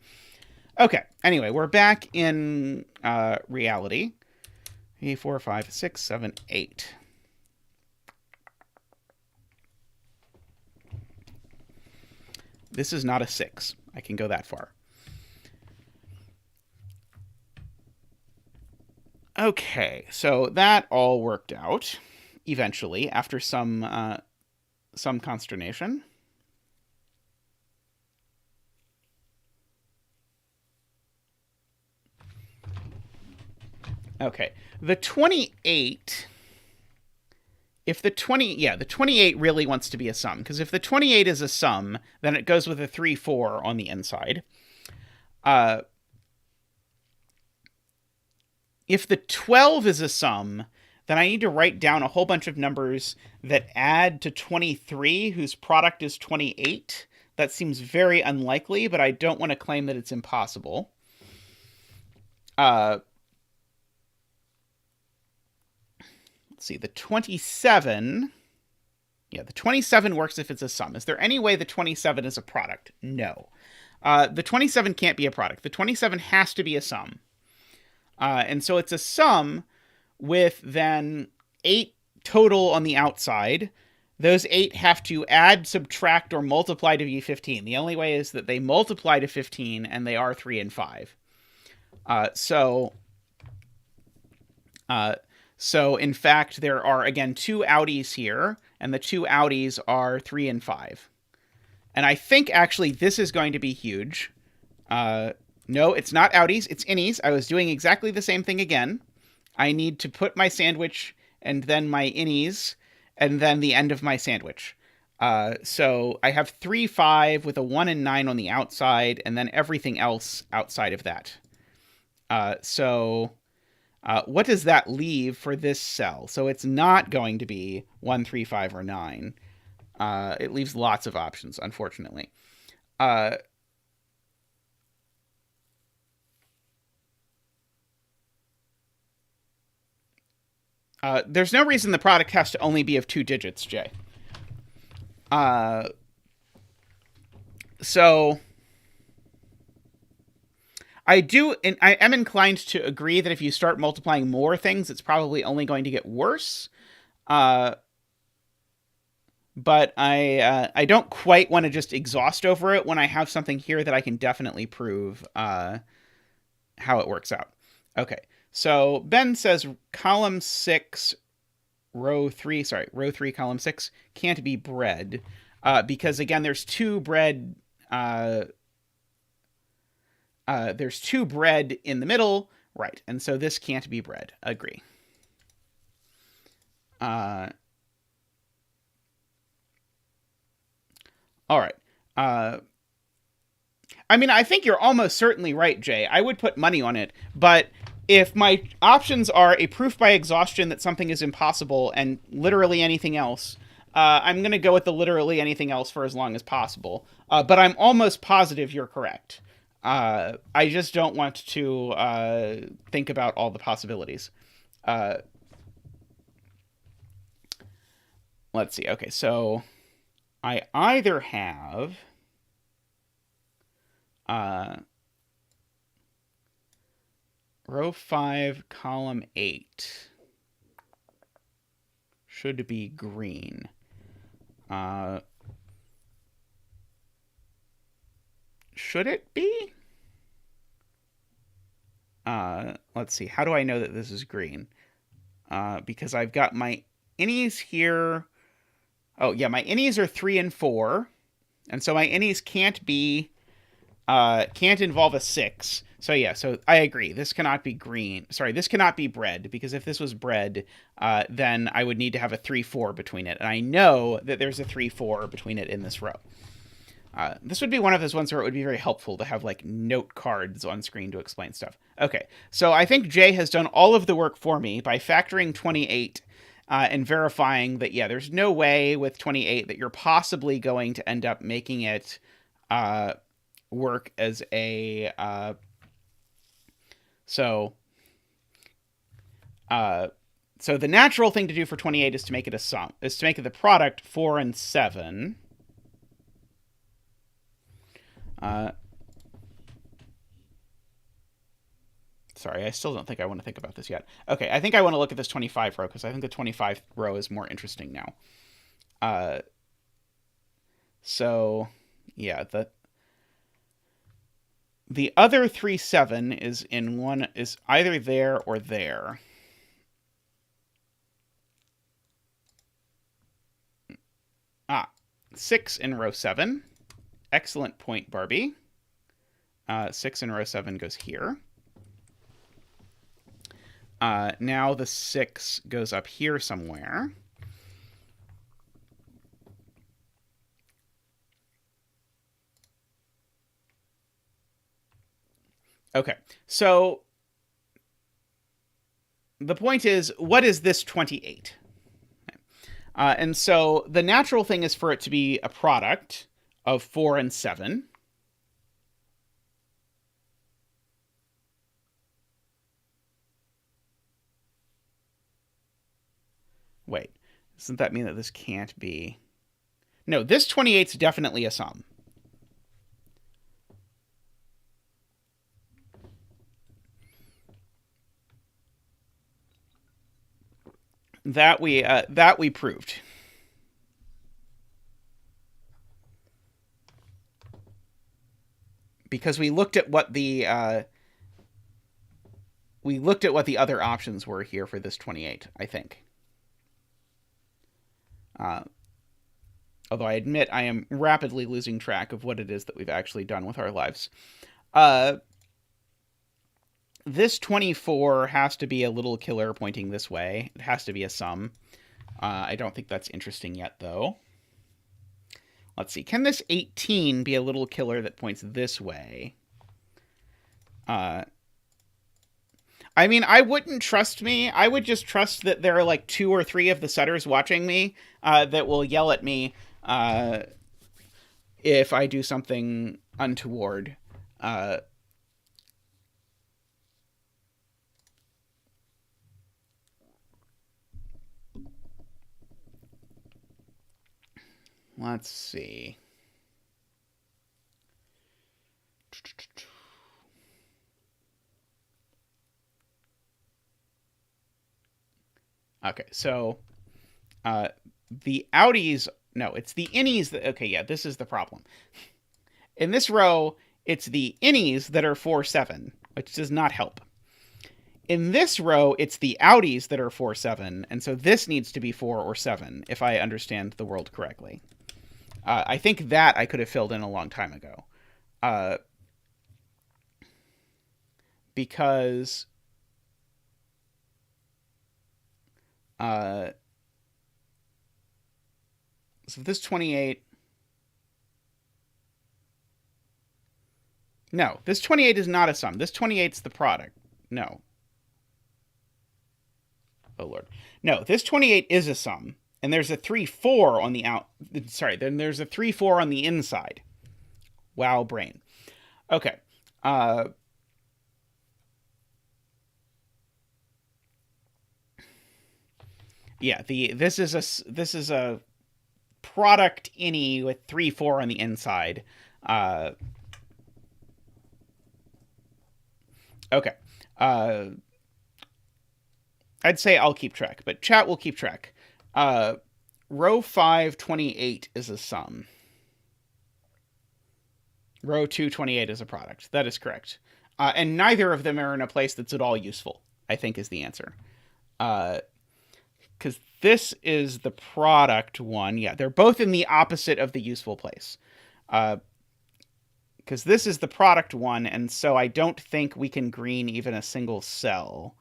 Okay, anyway, we're back in reality. 3, 4, 5, 6, 7, 8. This is not a 6. I can go that far. Okay, so that all worked out eventually after some consternation. Okay, the 28. If the 28 really wants to be a sum, because if the 28 is a sum, then it goes with a 3, 4 on the inside. If the 12 is a sum, then I need to write down a whole bunch of numbers that add to 23, whose product is 28. That seems very unlikely, but I don't want to claim that it's impossible. Let's see, the 27... Yeah, the 27 works if it's a sum. Is there any way the 27 is a product? No. The 27 can't be a product. The 27 has to be a sum. And so it's a sum with then 8 total on the outside. Those 8 have to add, subtract, or multiply to be 15. The only way is that they multiply to 15, and they are 3 and 5. So in fact, there are, again, 2 outies here, and the 2 outies are 3 and 5. And I think, actually, this is going to be huge. No, it's not outies, it's innies. I was doing exactly the same thing again. I need to put my sandwich, and then my innies, and then the end of my sandwich. So I have 3, 5 with a 1 and 9 on the outside, and then everything else outside of that. What does that leave for this cell? So it's not going to be 1, 3, 5, or 9. It leaves lots of options, unfortunately. There's no reason the product has to only be of 2 digits, Jay. So I am inclined to agree that if you start multiplying more things, it's probably only going to get worse. But I don't quite want to just exhaust over it when I have something here that I can definitely prove how it works out. Okay, so Ben says column 6, row 3, column 6 can't be bread because, again, there's 2 bread... there's 2 bread in the middle, right? And so this can't be bread. Agree. All right. I mean, I think you're almost certainly right, Jay. I would put money on it, but if my options are a proof by exhaustion that something is impossible and literally anything else, I'm going to go with the literally anything else for as long as possible. But I'm almost positive you're correct. I just don't want to think about all the possibilities. Let's see. Okay, so I either have row 5, column 8 should be green. Should it be? Let's see. How do I know that this is green? Because I've got my innies here. Oh, yeah, my innies are 3 and 4. And so my innies can't involve a 6. So yeah, so I agree. This cannot be green. Sorry, this cannot be bread, because if this was bread, then I would need to have a 3, 4 between it. And I know that there's a 3, 4 between it in this row. This would be one of those ones where it would be very helpful to have, like, note cards on screen to explain stuff. Okay, so I think Jay has done all of the work for me by factoring 28 and verifying that, yeah, there's no way with 28 that you're possibly going to end up making it work as a so the natural thing to do for 28 is to make it a sum, is to make it the product 4 and 7. Sorry, I still don't think I want to think about this yet. Okay, I think I want to look at this 25 row because I think the 25 row is more interesting now. So, yeah, the other 3, 7 is in one, is either there or there. Ah, 6 in row 7. Excellent point, Barbie. 6 in row 7 goes here. Now the 6 goes up here somewhere. Okay, so the point is, what is this 28? And so the natural thing is for it to be a product of 4 and 7. Wait, doesn't that mean that this can't be? No, this 28 is definitely a sum. That we proved. Because we looked at what the other options were here for this 28, I think. Although I admit I am rapidly losing track of what it is that we've actually done with our lives. This 24 has to be a little killer pointing this way. It has to be a sum. I don't think that's interesting yet, though. Let's see. Can this 18 be a little killer that points this way? I mean, I wouldn't trust me. I would just trust that there are like 2 or 3 of the setters watching me that will yell at me if I do something untoward. Let's see. Okay, so the outies, no, it's the innies that, okay, yeah, this is the problem. In this row, it's the innies that are 4, 7, which does not help. In this row, it's the outies that are 4, 7, and so this needs to be 4 or 7, if I understand the world correctly. I think that I could have filled in a long time ago. Because so this 28... No, this 28 is not a sum. This 28 is the product. No. Oh, Lord. No, this 28 is a sum. And there's a 3, 4 on the out... Sorry, then there's a 3, 4 on the inside. Wow, brain. Okay. Yeah, this is a product innie with 3, 4 on the inside. Okay. I'd say I'll keep track, but chat will keep track. Row 5, 28 is a sum. Row 2, 28 is a product. That is correct. And neither of them are in a place that's at all useful, I think is the answer. Because this is the product one. Yeah, they're both in the opposite of the useful place. Because this is the product one, and so I don't think we can green even a single cell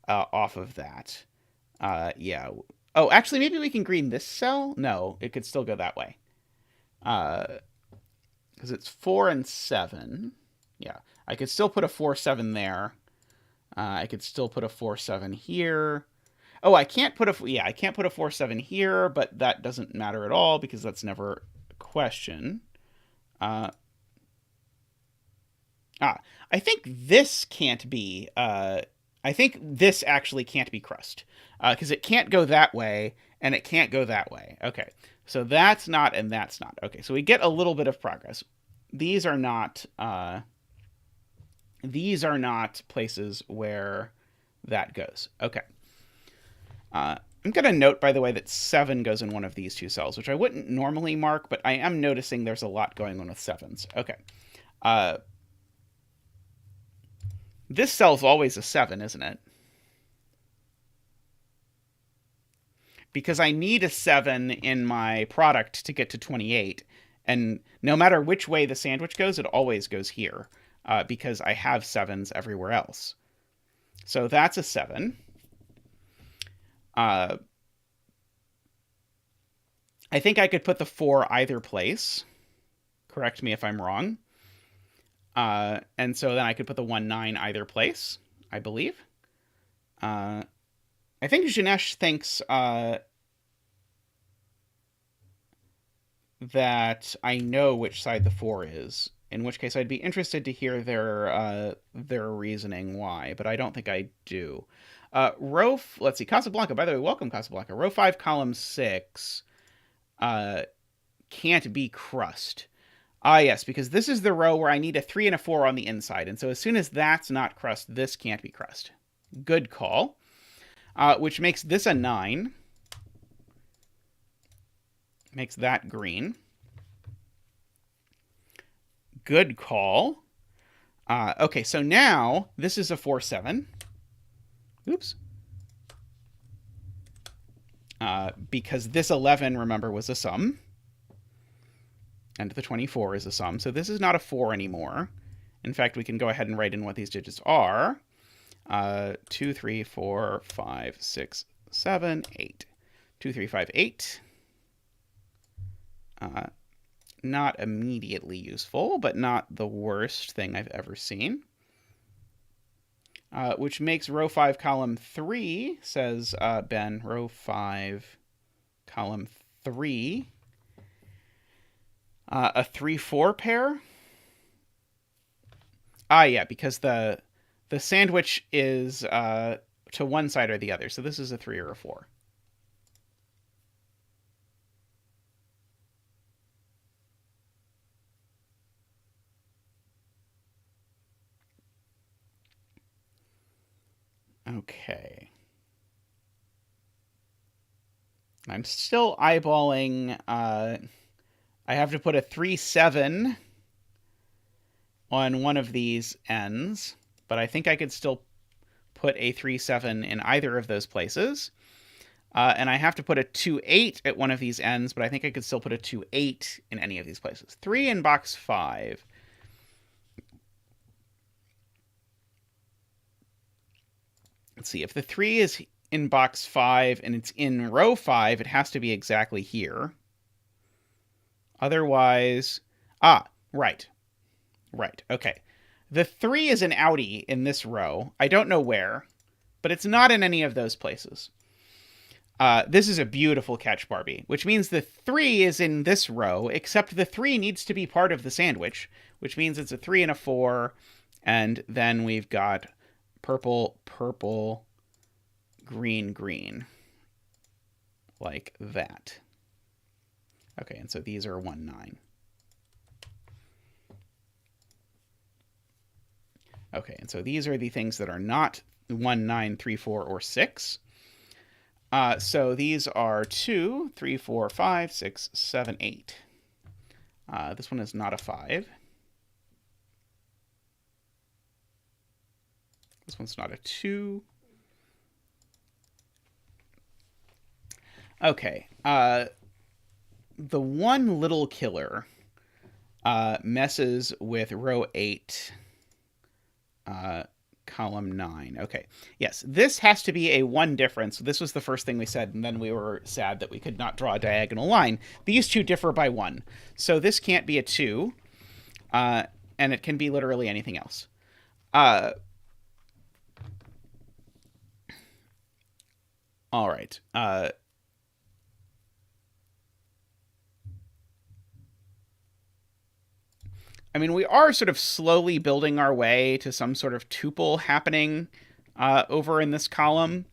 off of that. Yeah. Oh, actually, maybe we can green this cell? No, it could still go that way. Because it's 4 and 7. Yeah, I could still put a 4, 7 there. I could still put a 4, 7 here. Oh, I can't put a 4, 7 here, but that doesn't matter at all because that's never a question. I think this can't be, I think this actually can't be crust. Because it can't go that way, and it can't go that way. Okay, so that's not, and that's not. Okay, so we get a little bit of progress. These are not places where that goes. Okay. I'm going to note, by the way, that 7 goes in one of these two cells, which I wouldn't normally mark, but I am noticing there's a lot going on with 7s. Okay. This cell's always a 7, isn't it? Because I need a 7 in my product to get to 28. And no matter which way the sandwich goes, it always goes here. Because I have 7s everywhere else. So that's a 7. I think I could put the 4 either place. Correct me if I'm wrong. And so then I could put the 1, 9 either place, I believe. I think Janesh thinks that I know which side the 4 is. In which case, I'd be interested to hear their reasoning why, but I don't think I do. Let's see, Casablanca. By the way, welcome, Casablanca. Row 5, column 6 can't be crust. Yes, because this is the row where I need a 3 and a 4 on the inside, and so as soon as that's not crust, this can't be crust. Good call. Which makes this a 9. Makes that green. Good call. Okay, so now this is a 4, 7. Oops. Because this 11, remember, was a sum. And the 24 is a sum. So this is not a 4 anymore. In fact, we can go ahead and write in what these digits are. 2, 3, 4, 5, 6, 7, 8. 2, 3, 5, 8. Not immediately useful, but not the worst thing I've ever seen. Which makes row 5, column 3, says Ben, row 5, column 3, a 3, 4 pair. Yeah, because the sandwich is to one side or the other, so this is a 3 or a 4. Okay. I'm still eyeballing. I have to put a 3, 7 on one of these ends, but I think I could still put a 3, 7 in either of those places. And I have to put a 2, 8 at one of these ends, but I think I could still put a 2, 8 in any of these places. 3 in box 5. Let's see, if the 3 is in box 5 and it's in row 5, it has to be exactly here. Otherwise, right. Right, okay. The 3 is an outie in this row. I don't know where, but it's not in any of those places. This is a beautiful catch, Barbie, which means the 3 is in this row, except the 3 needs to be part of the sandwich, which means it's a 3 and a 4, and then we've got purple, purple, green, green, like that. Okay, and so these are 1, 9. Okay, and so these are the things that are not 1, 9, 3, 4, or 6. So these are 2, 3, 4, 5, 6, 7, 8. This one is not a 5. This one's not a 2. Okay. The one little killer messes with row 8, column 9. Okay. Yes, this has to be a 1 difference. This was the first thing we said, and then we were sad that we could not draw a diagonal line. These two differ by 1. So this can't be a 2, and it can be literally anything else. All right. I mean, we are sort of slowly building our way to some sort of tuple happening over in this column,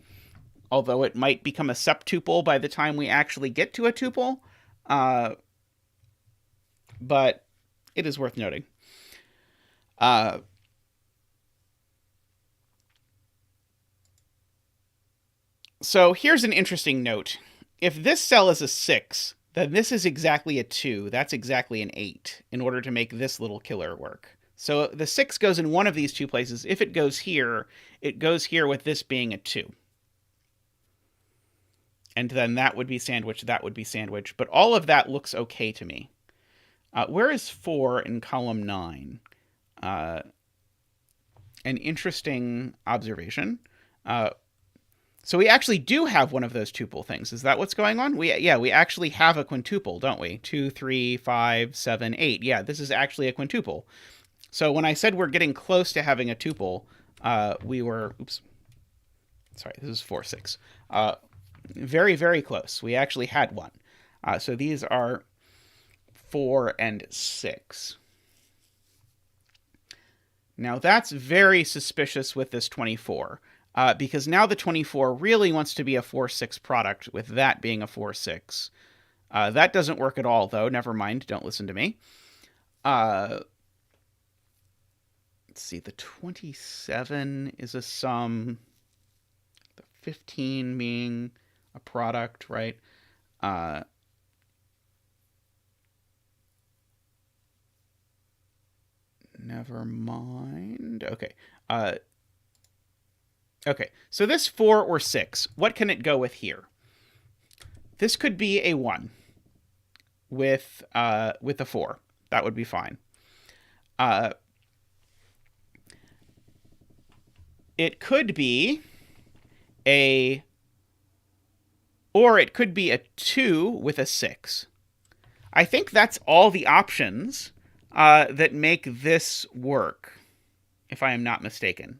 although it might become a septuple by the time we actually get to a tuple. But it is worth noting. So here's an interesting note. If this cell is a 6, then this is exactly a 2. That's exactly an 8 in order to make this little killer work. So the 6 goes in one of these two places. If it goes here with this being a 2. And then that would be sandwich, that would be sandwich. But all of that looks okay to me. Where is 4 in column 9? An interesting observation. So we actually do have one of those tuple things. Is that what's going on? We actually have a quintuple, don't we? 2, 3, 5, 7, 8. Yeah, this is actually a quintuple. So when I said we're getting close to having a tuple, we were... Oops. Sorry, this is 4, 6. Very, very close. We actually had one. So these are 4 and 6. Now that's very suspicious with this 24. Because now the 24 really wants to be a 4-6 product, with that being a 4-6. That doesn't work at all, though. Never mind. Don't listen to me. Let's see. The 27 is a sum. The 15 being a product, right? Never mind. Okay. Okay, so this 4 or 6, what can it go with here? This could be a 1 with a 4. That would be fine. It could be or it could be a 2 with a 6. I think that's all the options that make this work, if I am not mistaken.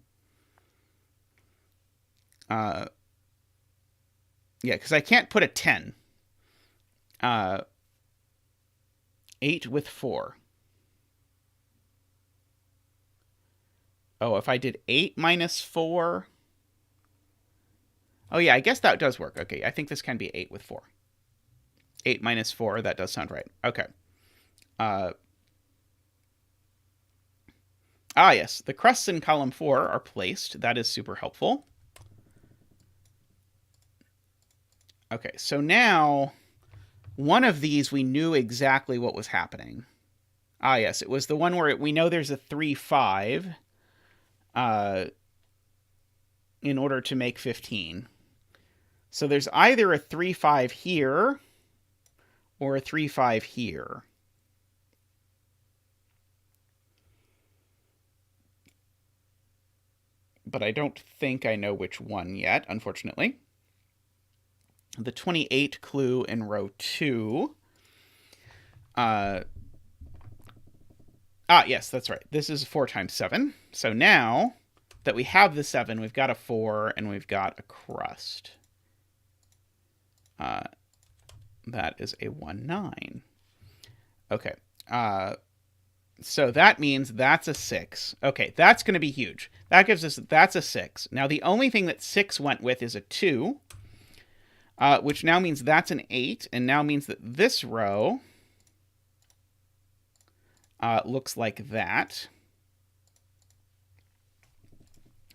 Yeah, because I can't put a 10. 8 with 4. Oh, if I did 8 minus 4... Oh, yeah, I guess that does work. Okay, I think this can be 8 with 4. 8 minus 4, that does sound right. Okay. Yes, the crusts in column 4 are placed. That is super helpful. Okay, so now one of these we knew exactly what was happening. Yes, it was the one where we know there's a 3, 5 in order to make 15. So there's either a 3, 5 here or a 3, 5 here. But I don't think I know which one yet, unfortunately. The 28 clue in row 2. Yes, that's right. This is 4 times 7. So now that we have the 7, we've got a 4, and we've got a crust. That is a 1, 9. Okay. So that means that's a 6. Okay, that's going to be huge. That gives us, that's a 6. Now the only thing that 6 went with is a 2. Which now means that's an 8, and now means that this row looks like that,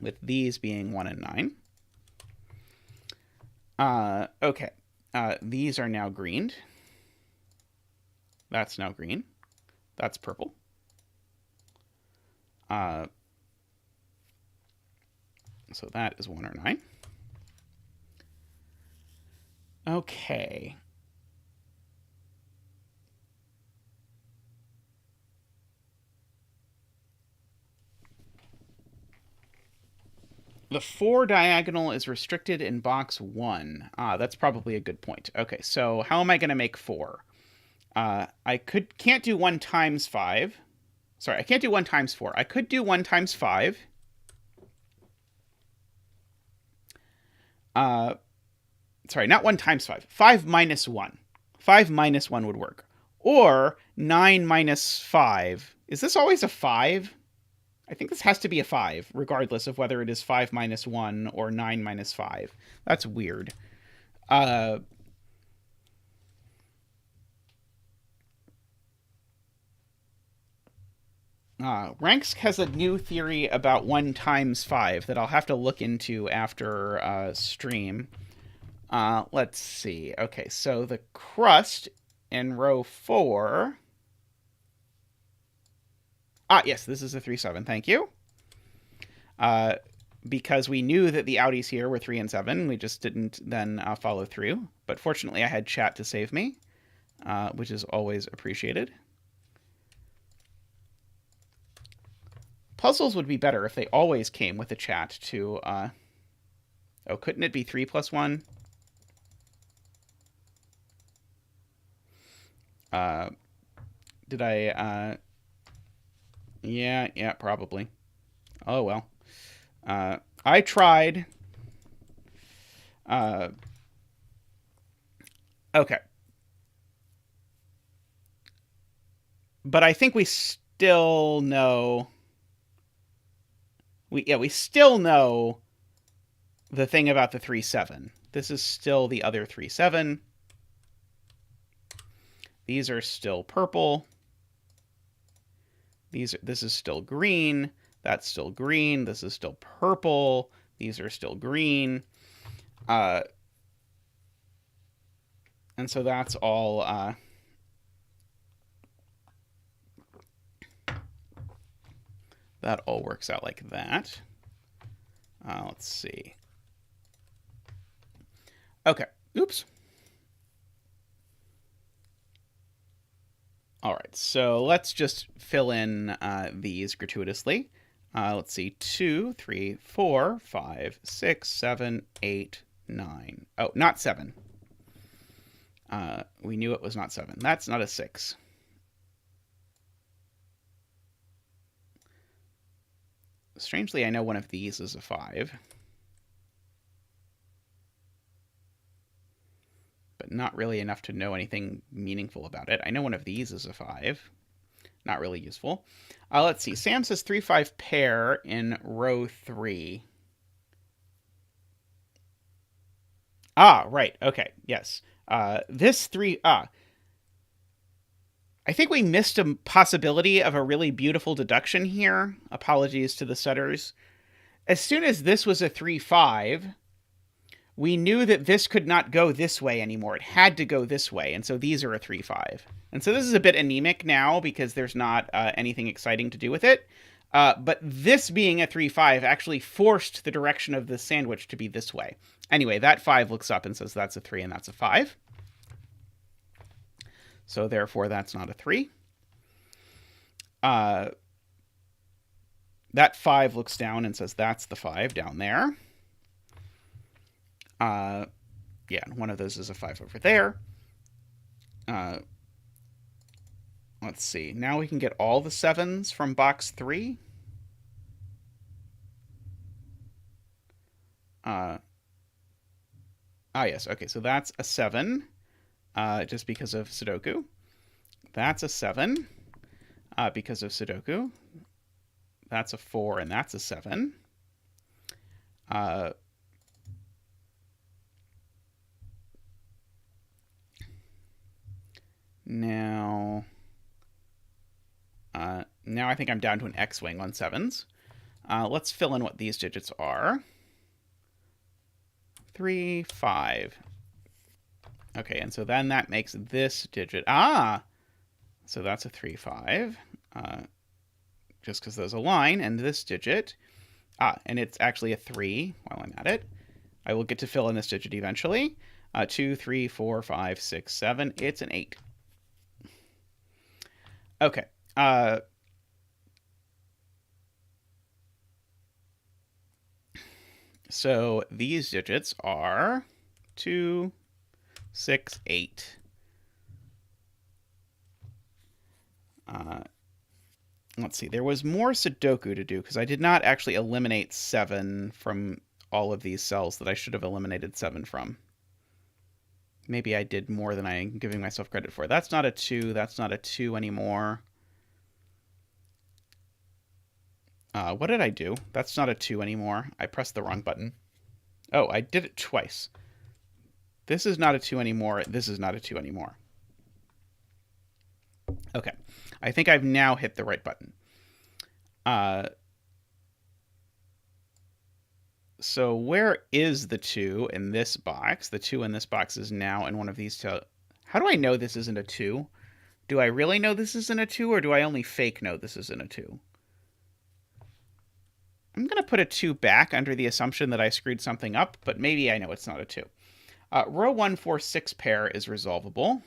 with these being 1 and 9. Okay, these are now greened. That's now green. That's purple. So that is 1 or 9. Okay. The 4 diagonal is restricted in box 1. That's probably a good point. Okay, so how am I going to make 4? I can't do 1 times 5. Sorry, I can't do 1 times 4. I could do 1 times 5. Sorry, not 1 times 5. 5 minus 1. 5 minus 1 would work. Or 9 minus 5. Is this always a 5? I think this has to be a 5, regardless of whether it is 5 minus 1 or 9 minus 5. That's weird. Ranks has a new theory about 1 times 5 that I'll have to look into after stream. Let's see. Okay, so the crust in row 4... yes, this is a 3, 7. Thank you. Because we knew that the outies here were 3 and 7. We just didn't then follow through. But fortunately, I had chat to save me, which is always appreciated. Puzzles would be better if they always came with a chat to... oh, couldn't it be 3 plus 1? Did I... Yeah, probably. Oh, well. I tried. Okay. But I think we still know... We still know the thing about the 3, 7. This is still the other 3, 7. These are still purple. This is still green. That's still green. This is still purple. These are still green. And so that's all... that all works out like that. Let's see. Okay. Oops. All right. So let's just fill in these gratuitously. Let's see. 2, 3, 4, 5, 6, 7, 8, 9. Oh, not 7. We knew it was not 7. That's not a 6. Strangely, I know one of these is a 5. But not really enough to know anything meaningful about it. I know one of these is a 5. Not really useful. Let's see. Sam says 3, 5 pair in row 3. Right. Okay. Yes. This 3... I think we missed a possibility of a really beautiful deduction here. Apologies to the stutters. As soon as this was a 3, 5, we knew that this could not go this way anymore. It had to go this way, and so these are a 3, 5. And so this is a bit anemic now because there's not anything exciting to do with it. But this being a 3, 5 actually forced the direction of the sandwich to be this way. Anyway, that 5 looks up and says that's a 3 and that's a 5. So therefore, that's not a 3. That 5 looks down and says that's the 5 down there. Yeah, one of those is a 5 over there. Let's see. Now we can get all the 7s from box 3. Yes. Okay, so that's a 7. Just because of Sudoku. That's a 7, because of Sudoku. That's a 4, and that's a 7. Now I think I'm down to an X-wing on 7s. Let's fill in what these digits are. 3, 5. Okay, and so then that makes this digit... So that's a 3, 5. Just because there's a line, and this digit... and it's actually a 3 while I'm at it. I will get to fill in this digit eventually. 2, 3, 4, 5, 6, 7. It's an 8. Okay. So these digits are 2... 6, 8. Let's see. There was more Sudoku to do because I did not actually eliminate 7 from all of these cells that I should have eliminated 7 from. Maybe I did more than I'm giving myself credit for. That's not a 2. That's not a 2 anymore. What did I do? That's not a 2 anymore. I pressed the wrong button. Oh, I did it twice. This is not a 2 anymore. This is not a 2 anymore. Okay. I think I've now hit the right button. So where is the 2 in this box? The 2 in this box is now in one of these two. How do I know this isn't a 2? Do I really know this isn't a 2, or do I only fake know this isn't a 2? I'm going to put a 2 back under the assumption that I screwed something up, but maybe I know it's not a 2. Row 1, 4, 6 pair is resolvable.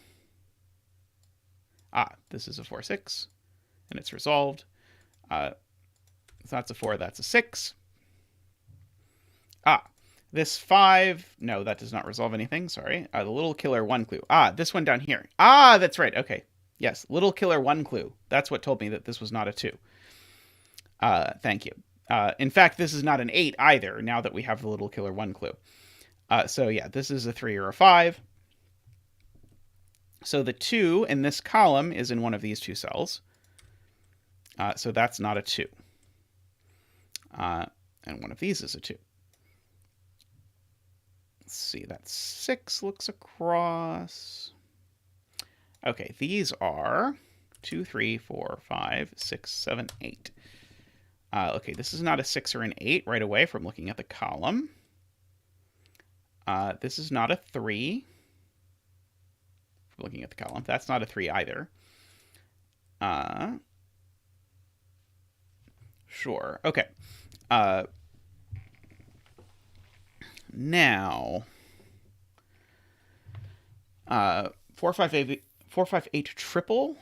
This is a 4, 6, and it's resolved. So that's a 4, that's a 6. This 5, no, that does not resolve anything, sorry. The little killer 1 clue. This one down here. That's right, okay. Yes, little killer 1 clue. That's what told me that this was not a 2. Thank you. In fact, this is not an 8 either, now that we have the little killer 1 clue. So yeah, this is a 3 or a 5. So the 2 in this column is in one of these two cells. So that's not a 2. And one of these is a 2. Let's see, that 6 looks across. Okay, these are 2, 3, 4, 5, 6, 7, 8. Okay, this is not a 6 or an 8 right away from looking at the column. This is not a 3. From looking at the column. That's not a 3 either. Sure. Okay. Now, 4, 5, 8 triple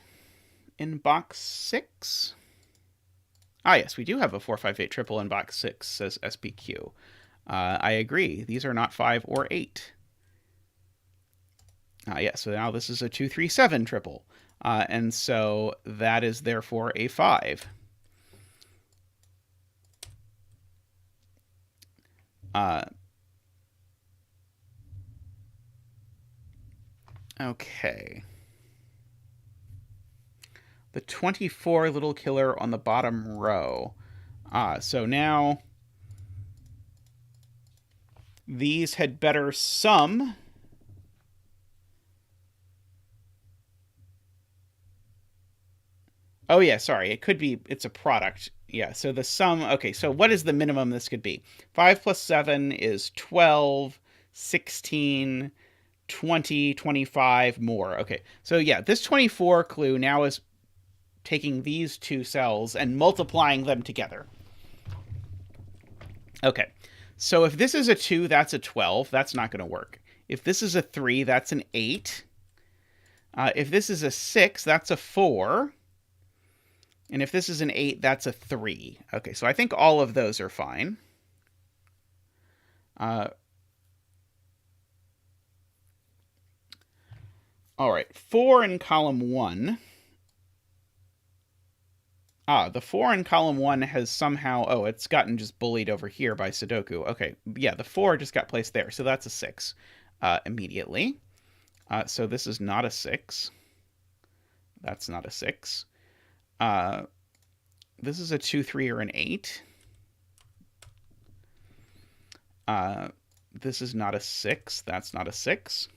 in box 6. Yes, we do have a 4, 5, 8 triple in box 6, says SPQ. I agree. These are not 5 or 8. Yeah, so now this is a 2, 3, 7 triple. And so that is therefore a 5. Okay. The 24 little killer on the bottom row. So now these had better sum. Oh yeah, sorry. It could be, it's a product. Yeah, so the sum, okay, so what is the minimum this could be? 5 plus 7 is 12, 16, 20, 25, more. Okay, so yeah, this 24 clue now is taking these two cells and multiplying them together. Okay, so if this is a 2, that's a 12. That's not going to work. If this is a 3, that's an 8. If this is a 6, that's a 4. And if this is an 8, that's a 3. Okay, so I think all of those are fine. All right, 4 in column 1. The 4 in column 1 has somehow... Oh, it's gotten just bullied over here by Sudoku. Okay, yeah, the 4 just got placed there, so that's a 6 immediately. So this is not a 6. That's not a 6. This is a 2, 3, or an 8. This is not a 6. That's not a 6.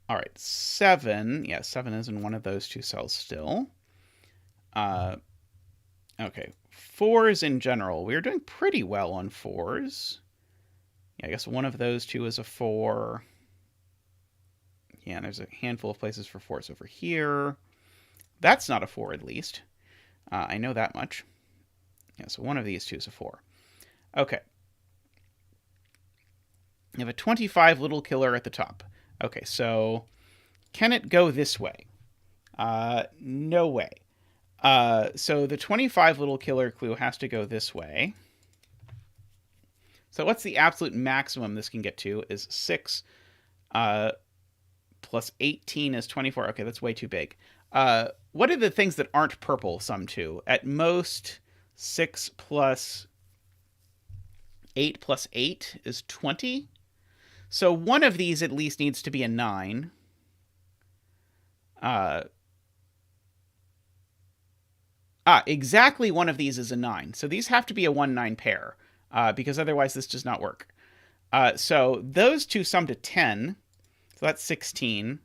All right, 7. Yeah, 7 is in one of those two cells still. Okay, 4s in general. We're doing pretty well on 4s. Yeah, I guess one of those two is a 4. Yeah, and there's a handful of places for 4s over here. That's not a 4, at least. I know that much. Yeah, so one of these two is a 4. Okay. You have a 25 little killer at the top. Okay, so can it go this way? No way. So the 25 little killer clue has to go this way. So what's the absolute maximum this can get to is 6 plus 18 is 24. Okay, that's way too big. What are the things that aren't purple sum to? At most, 6 plus 8 plus 8 is 20. So one of these at least needs to be a 9. Exactly one of these is a 9. So these have to be a 1-9 pair, because otherwise this does not work. So those two sum to 10. So that's 16.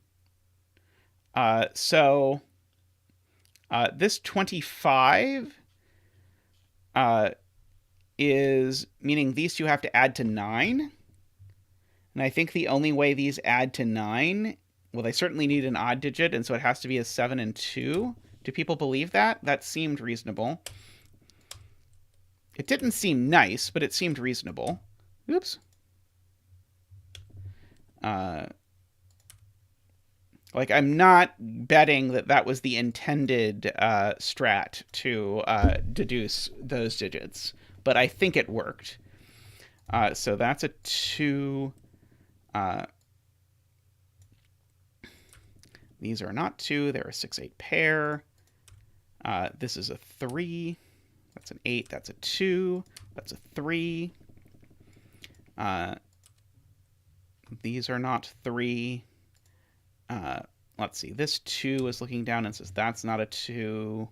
This 25 is meaning these two have to add to 9. And I think the only way these add to 9, well, they certainly need an odd digit, and so it has to be a 7 and 2. Do people believe that? That seemed reasonable. It didn't seem nice, but it seemed reasonable. Oops. Like, I'm not betting that that was the intended strat to deduce those digits, but I think it worked. So that's a 2. These are not 2. They're a 6-8 pair. This is a 3. That's an 8. That's a 2. That's a 3. These are not 3. Let's see. This 2 is looking down and says that's not a 2.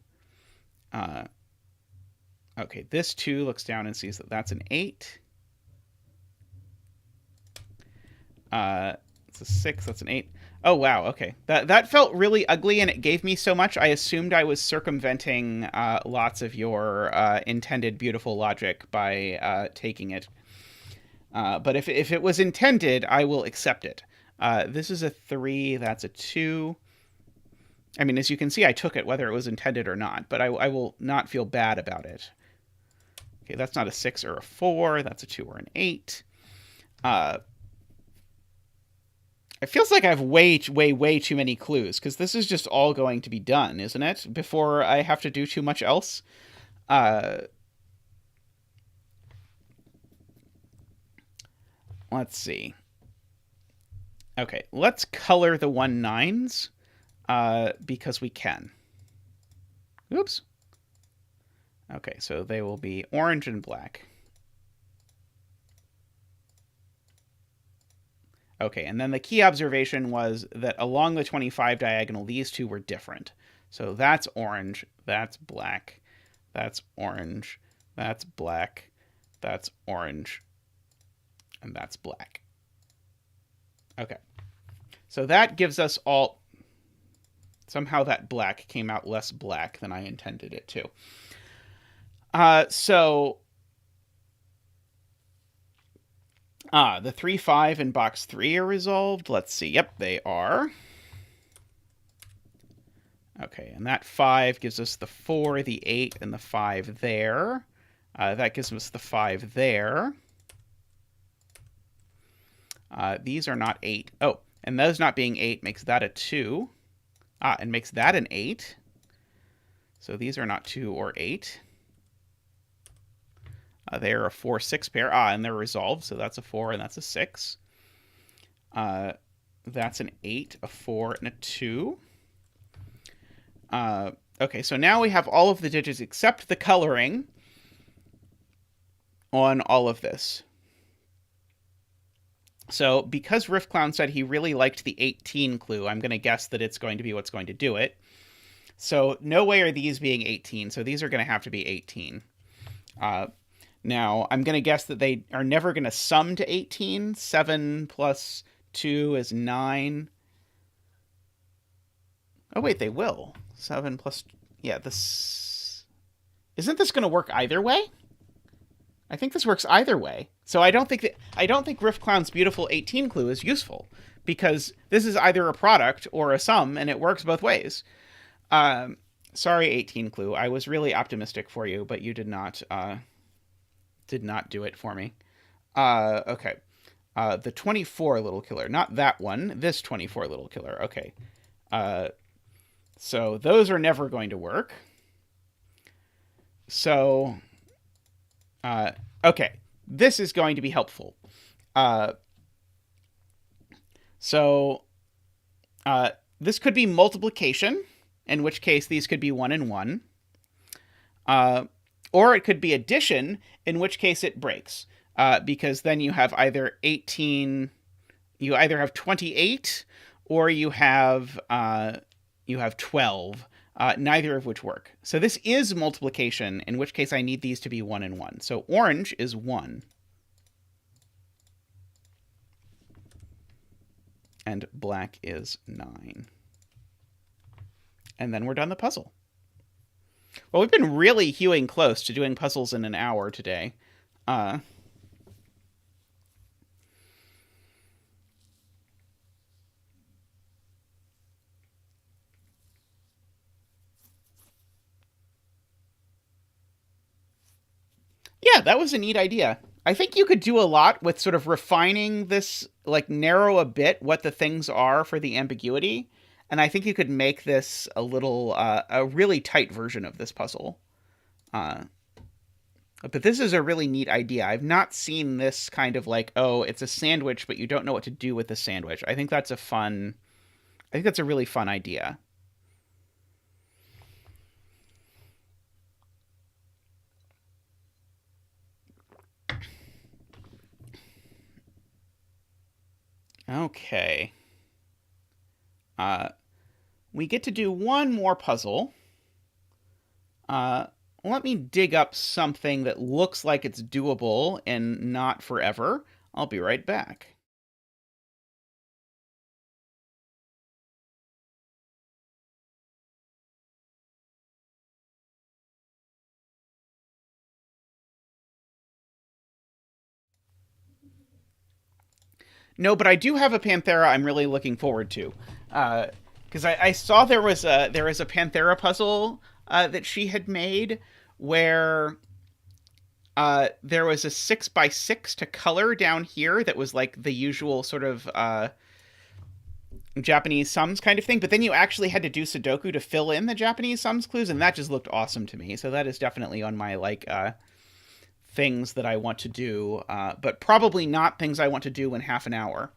Okay, this 2 looks down and sees that that's an 8. It's a 6. That's an 8. Oh, wow. Okay. That felt really ugly, and it gave me so much. I assumed I was circumventing lots of your intended beautiful logic by taking it. But if it was intended, I will accept it. This is a 3. That's a 2. I mean, as you can see, I took it whether it was intended or not, but I will not feel bad about it. Okay, that's not a 6 or a 4. That's a 2 or an 8. It feels like I have way too many clues, because this is just all going to be done, isn't it? Before I have to do too much else. Let's see. Okay, let's color the 1-9s, because we can. Oops. Okay, so they will be orange and black. Okay, and then the key observation was that along the 25 diagonal, these two were different. So that's orange, that's black, that's orange, that's black, that's orange, and that's black. Okay, so that gives us all... Somehow that black came out less black than I intended it to. The 3, 5 in box 3 are resolved. Let's see. Yep, they are. Okay, and that 5 gives us the 4, the 8, and the 5 there. That gives us the 5 there. These are not 8. Oh, and those not being 8 makes that a 2. And makes that an 8. So these are not 2 or 8. They're a 4, 6 pair. And they're resolved, so that's a 4 and that's a 6. That's an 8, a 4, and a 2. Okay, so now we have all of the digits except the coloring on all of this. So because Riffclown said he really liked the 18 clue, I'm going to guess that it's going to be what's going to do it. So no way are these being 18, so these are going to have to be 18. Now, I'm going to guess that they are never going to sum to 18. 7 plus 2 is 9. Oh, wait, they will. 7 plus... Yeah, this... Isn't this going to work either way? I think this works either way. So I don't think Riffclown's beautiful 18 clue is useful, because this is either a product or a sum, and it works both ways. Sorry, 18 clue. I was really optimistic for you, but you did not do it for me. Okay. The 24 little killer, not that one. This 24 little killer. Okay. So those are never going to work. So, okay. This is going to be helpful. This could be multiplication, in which case these could be 1 and 1. Or it could be addition, in which case it breaks. because then you have either 18, you either have 28 or you have 12, neither of which work. So this is multiplication, in which case I need these to be 1 and 1. So orange is 1. And black is 9. And then we're done the puzzle. Well, we've been really hewing close to doing puzzles in an hour today. Yeah, that was a neat idea. I think you could do a lot with sort of refining this, like narrow a bit what the things are for the ambiguity. And I think you could make this a little, a really tight version of this puzzle. But this is a really neat idea. I've not seen this kind of like, oh, it's a sandwich, but you don't know what to do with the sandwich. I think that's a really fun idea. Okay. We get to do one more puzzle. Let me dig up something that looks like it's doable and not forever. I'll be right back. No, but I do have a Panthera I'm really looking forward to. Because I saw there was a Panthera puzzle that she had made where there was a 6x6 to color down here that was like the usual sort of Japanese sums kind of thing, but then you actually had to do Sudoku to fill in the Japanese sums clues, and that just looked awesome to me. So that is definitely on my like things that I want to do, but probably not things I want to do in half an hour.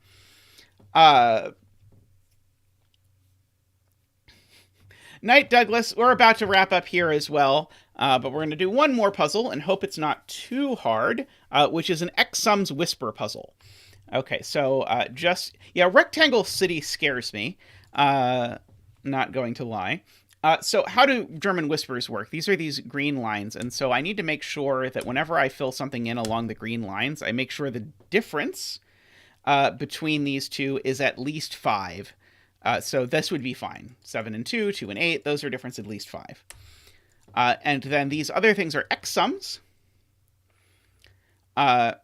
Night, Douglas. We're about to wrap up here as well, but we're going to do one more puzzle and hope it's not too hard, which is an X sums whisper puzzle. Okay, so Rectangle City scares me. Not going to lie. So how do German whispers work? These are these green lines, and so I need to make sure that whenever I fill something in along the green lines, I make sure the difference between these two is at least 5. So this would be fine. 7 and 2, 2 and 8, those are difference at least 5. And then these other things are X sums. And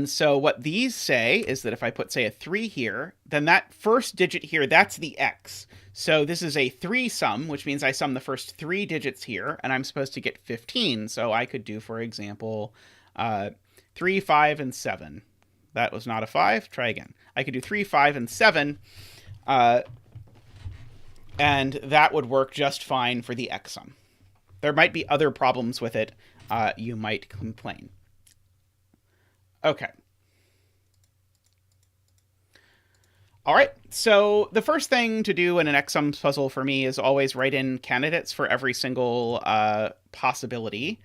so what these say is that if I put, say, a 3 here, then that first digit here, that's the X. So this is a 3 sum, which means I sum the first 3 digits here, and I'm supposed to get 15. So I could do, for example, 3, 5, and 7. That was not a 5. Try again. I could do 3, 5, and 7, and that would work just fine for the X sum. There might be other problems with it. You might complain. Okay. All right, so the first thing to do in an X sums puzzle for me is always write in candidates for every single possibility.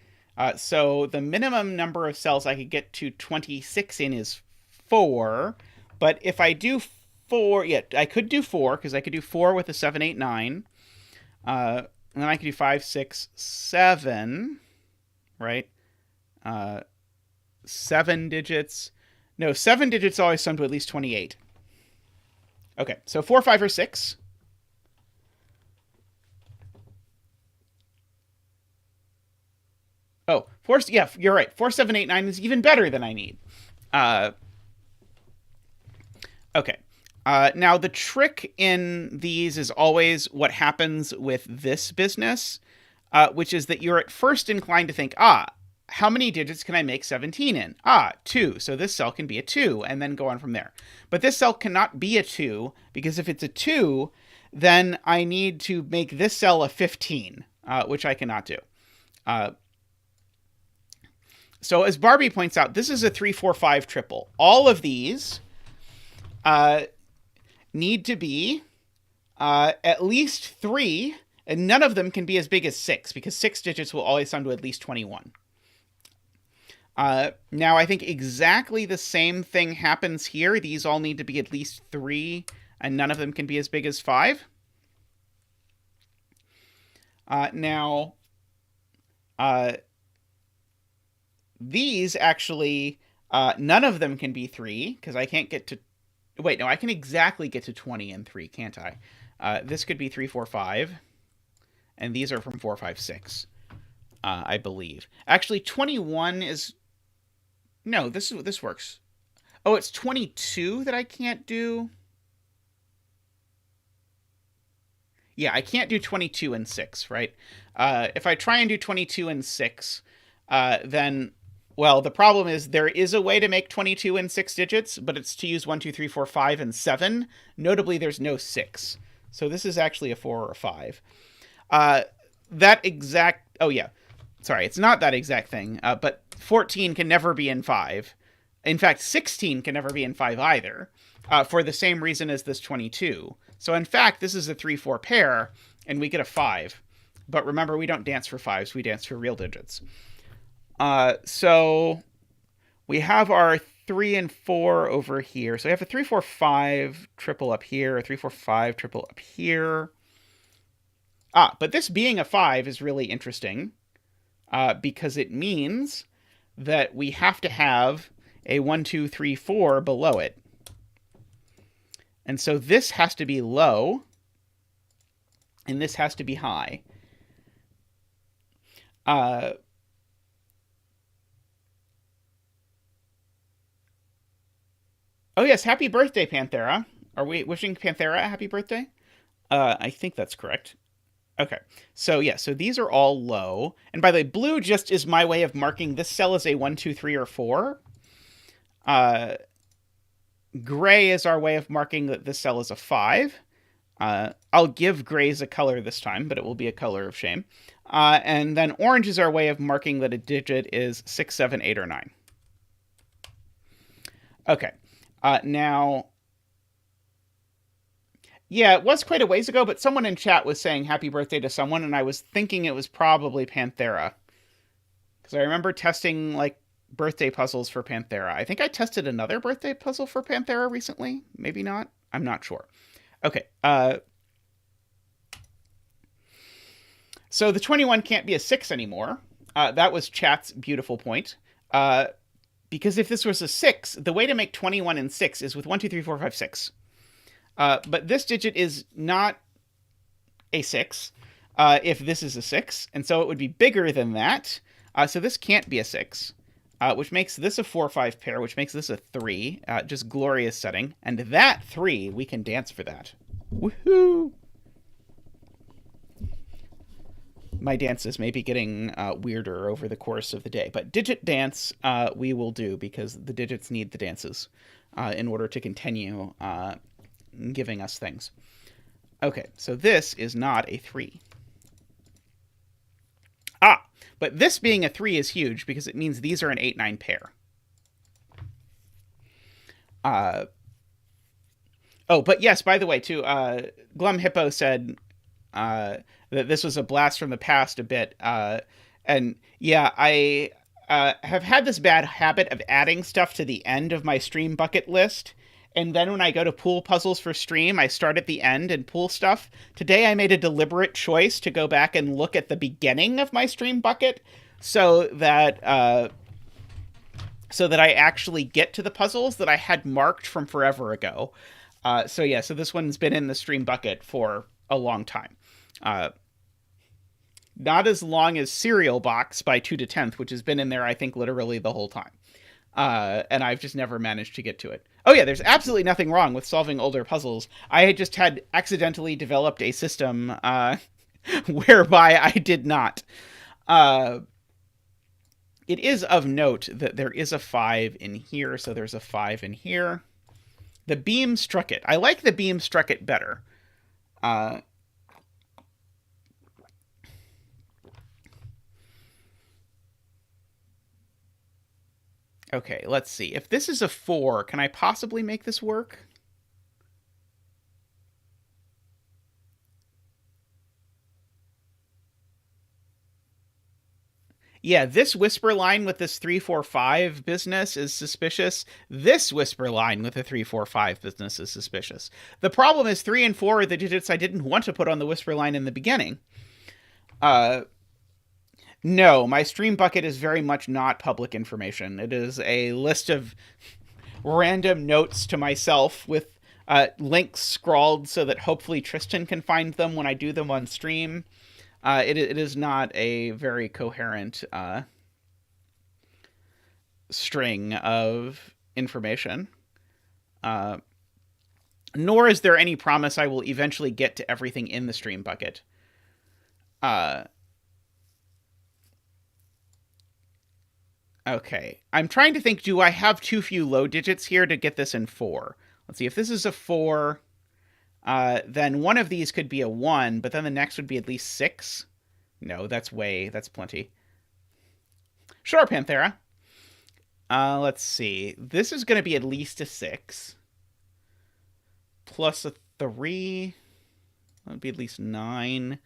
So the minimum number of cells I could get to 26 in is 4, but if I do 4, I could do 4, because I could do 4 with a 7, 8, 9. And then I could do 5, 6, 7, right? 7 digits. No, 7 digits always sum to at least 28. Okay, so 4, 5, or 6. Oh, 4, yeah, you're right. 4, 7, 8, 9 is even better than I need. Okay. Now, the trick in these is always what happens with this business, which is that you're at first inclined to think, how many digits can I make 17 in? 2. So this cell can be a 2, and then go on from there. But this cell cannot be a 2, because if it's a 2, then I need to make this cell a 15, which I cannot do. So as Barbie points out, this is a 3, 4, 5 triple. All of these need to be at least 3, and none of them can be as big as 6, because 6 digits will always sum to at least 21. Now, I think exactly the same thing happens here. These all need to be at least 3, and none of them can be as big as 5. Now, these actually, none of them can be 3, because I can't get to... Wait, no, I can exactly get to 20 and 3, can't I? This could be 3, 4, 5, and these are from 4, 5, 6, I believe. Actually, 21 is... No, this works. Oh, it's 22 that I can't do? Yeah, I can't do 22 and 6, right? If I try and do 22 and 6, then... Well, the problem is there is a way to make 22 in 6 digits, but it's to use 1, 2, 3, 4, 5, and 7. Notably, there's no 6. So this is actually a 4 or a 5. That exact... Oh, yeah. Sorry, it's not that exact thing, but 14 can never be in 5. In fact, 16 can never be in 5 either, for the same reason as this 22. So in fact, this is a 3-4 pair, and we get a 5. But remember, we don't dance for 5s, we dance for real digits. So we have our 3 and 4 over here. So we have a 3, 4, 5 triple up here, a 3, 4, 5 triple up here. But this being a 5 is really interesting, because it means that we have to have a 1, 2, 3, 4 below it. And so this has to be low, and this has to be high. Oh, yes, happy birthday, Panthera. Are we wishing Panthera a happy birthday? I think that's correct. Okay, so yeah, so these are all low. And by the way, blue just is my way of marking this cell as a 1, 2, 3, or 4. Gray is our way of marking that this cell is a 5. I'll give grays a color this time, but it will be a color of shame. And then orange is our way of marking that a digit is 6, 7, 8, or 9. Okay, now... Yeah, it was quite a ways ago, but someone in chat was saying happy birthday to someone, and I was thinking it was probably Panthera. Because I remember testing, like, birthday puzzles for Panthera. I think I tested another birthday puzzle for Panthera recently. Maybe not. I'm not sure. Okay. So the 21 can't be a 6 anymore. That was chat's beautiful point. Because if this was a 6, the way to make 21 and 6 is with 1, 2, 3, 4, 5, 6. But this digit is not a 6 if this is a 6, and so it would be bigger than that. So this can't be a 6, which makes this a 4-5 pair, which makes this a 3. Just glorious setting. And that 3, we can dance for that. Woohoo! My dances may be getting weirder over the course of the day, but digit dance we will do, because the digits need the dances in order to continue giving us things. Okay, so this is not a 3. But this being a 3 is huge, because it means these are an 8-9 pair. Oh, but yes, by the way, too, Glum Hippo said that this was a blast from the past a bit. And yeah, I have had this bad habit of adding stuff to the end of my stream bucket list. And then when I go to pull puzzles for stream, I start at the end and pull stuff. Today I made a deliberate choice to go back and look at the beginning of my stream bucket so that I actually get to the puzzles that I had marked from forever ago. So this one's been in the stream bucket for a long time. Not as long as Cereal Box by 2totenth, which has been in there, I think, literally the whole time. And I've just never managed to get to it. Oh yeah, there's absolutely nothing wrong with solving older puzzles. I had just accidentally developed a system whereby I did not. It is of note that there is a 5 in here, so there's a 5 in here. The beam struck it. I like the beam struck it better. Okay, let's see. If this is a 4, can I possibly make this work? Yeah, this whisper line with this 345 business is suspicious. This whisper line with the 345 business is suspicious. The problem is 3 and 4 are the digits I didn't want to put on the whisper line in the beginning. No, my stream bucket is very much not public information. It is a list of random notes to myself with links scrawled so that hopefully Tristan can find them when I do them on stream. It is not a very coherent string of information. Nor is there any promise I will eventually get to everything in the stream bucket. Okay. I'm trying to think, do I have too few low digits here to get this in 4? Let's see, if this is a 4, then one of these could be a 1, but then the next would be at least 6. No, that's plenty. Sure, Panthera. Let's see. This is going to be at least a 6. Plus a 3. That would be at least 9.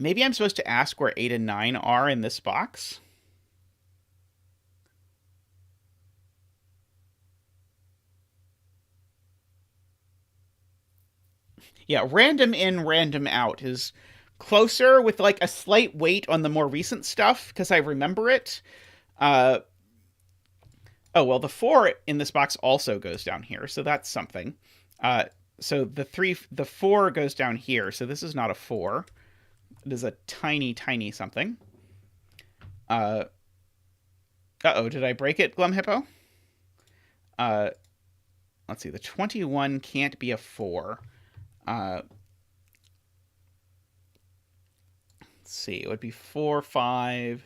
Maybe I'm supposed to ask where 8 and 9 are in this box. Yeah, random in, random out is closer with like a slight weight on the more recent stuff because I remember it. Oh, well, the 4 in this box also goes down here, so that's something. So the 4 goes down here, so this is not a 4. It is a tiny, tiny something. Uh-oh, did I break it, Glum Hippo? Let's see, the 21 can't be a 4. Let's see, it would be 4, 5.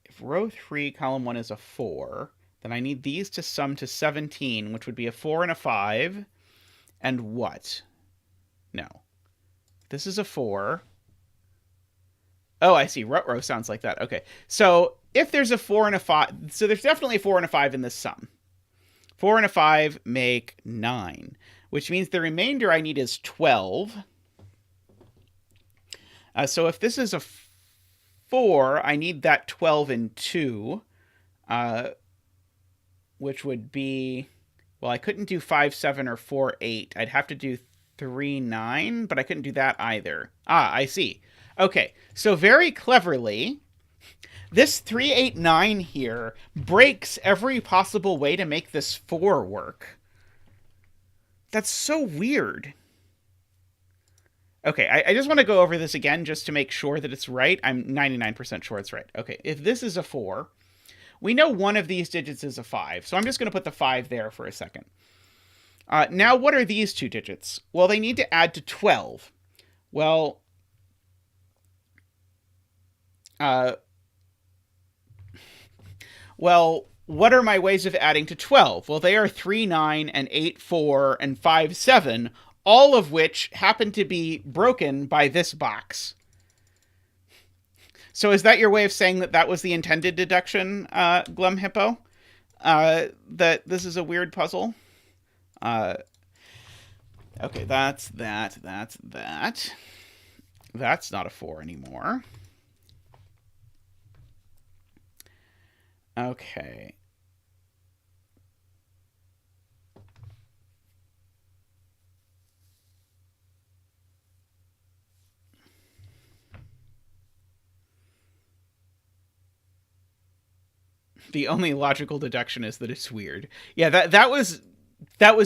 If row 3, column 1 is a 4, then I need these to sum to 17, which would be a 4 and a 5. And what? No. This is a 4. Oh, I see. Ruh-roh sounds like that. Okay. So if there's a 4 and a 5... So there's definitely a 4 and a 5 in this sum. 4 and a 5 make 9, which means the remainder I need is 12. So if this is a 4, I need that 12 in 2, which would be... Well, I couldn't do 5, 7, or 4, 8. I'd have to do 3, 9, but I couldn't do that either. Ah, I see. Okay, so very cleverly, this 3, 8, 9 here breaks every possible way to make this 4 work. That's so weird. Okay, I just want to go over this again just to make sure that it's right. I'm 99% sure it's right. Okay, if this is a 4... We know one of these digits is a 5, so I'm just going to put the 5 there for a second. Now, what are these two digits? Well, they need to add to 12. Well, what are my ways of adding to 12? Well, they are 3, 9, and 8, 4, and 5, 7, all of which happen to be broken by this box. So is that your way of saying that that was the intended deduction, Glum Hippo? That this is a weird puzzle? Okay, that's that. That's not a 4 anymore. Okay. The only logical deduction is that it's weird. Yeah, that was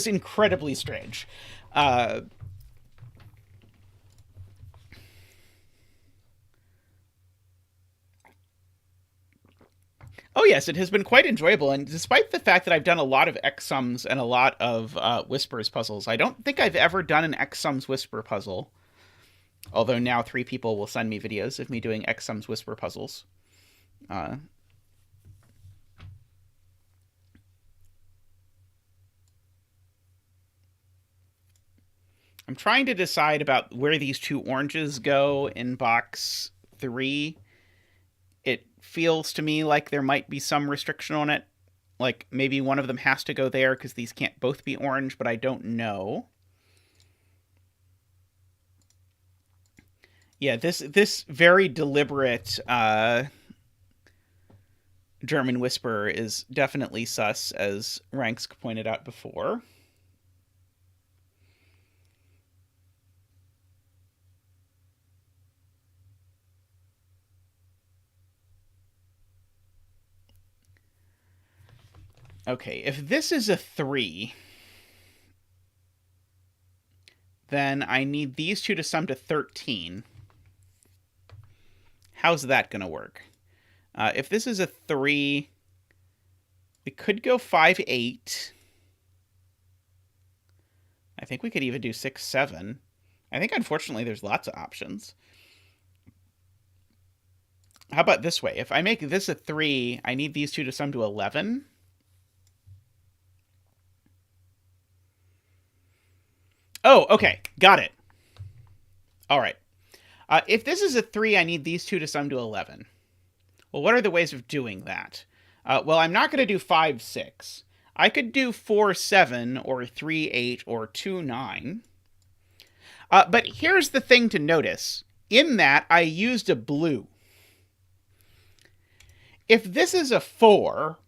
incredibly strange. Oh yes, it has been quite enjoyable, and despite the fact that I've done a lot of X sums and a lot of whispers puzzles, I don't think I've ever done an X sums whisper puzzle. Although now 3 people will send me videos of me doing X sums whisper puzzles. I'm trying to decide about where these 2 oranges go in box 3. It feels to me like there might be some restriction on it. like maybe one of them has to go there because these can't both be orange, but I don't know. Yeah, this very deliberate German whisper is definitely sus, as Ranks pointed out before. Okay, if this is a 3, then I need these two to sum to 13. How's that going to work? If this is a 3, we could go 5, 8. I think we could even do 6, 7. I think, unfortunately, there's lots of options. How about this way? If I make this a 3, I need these two to sum to 11. Oh, okay. Got it. All right. If this is a 3, I need these two to sum to 11. Well, what are the ways of doing that? Well, I'm not going to do 5, 6. I could do 4, 7, or 3, 8, or 2, 9. But here's the thing to notice. In that, I used a blue. If this is a 4,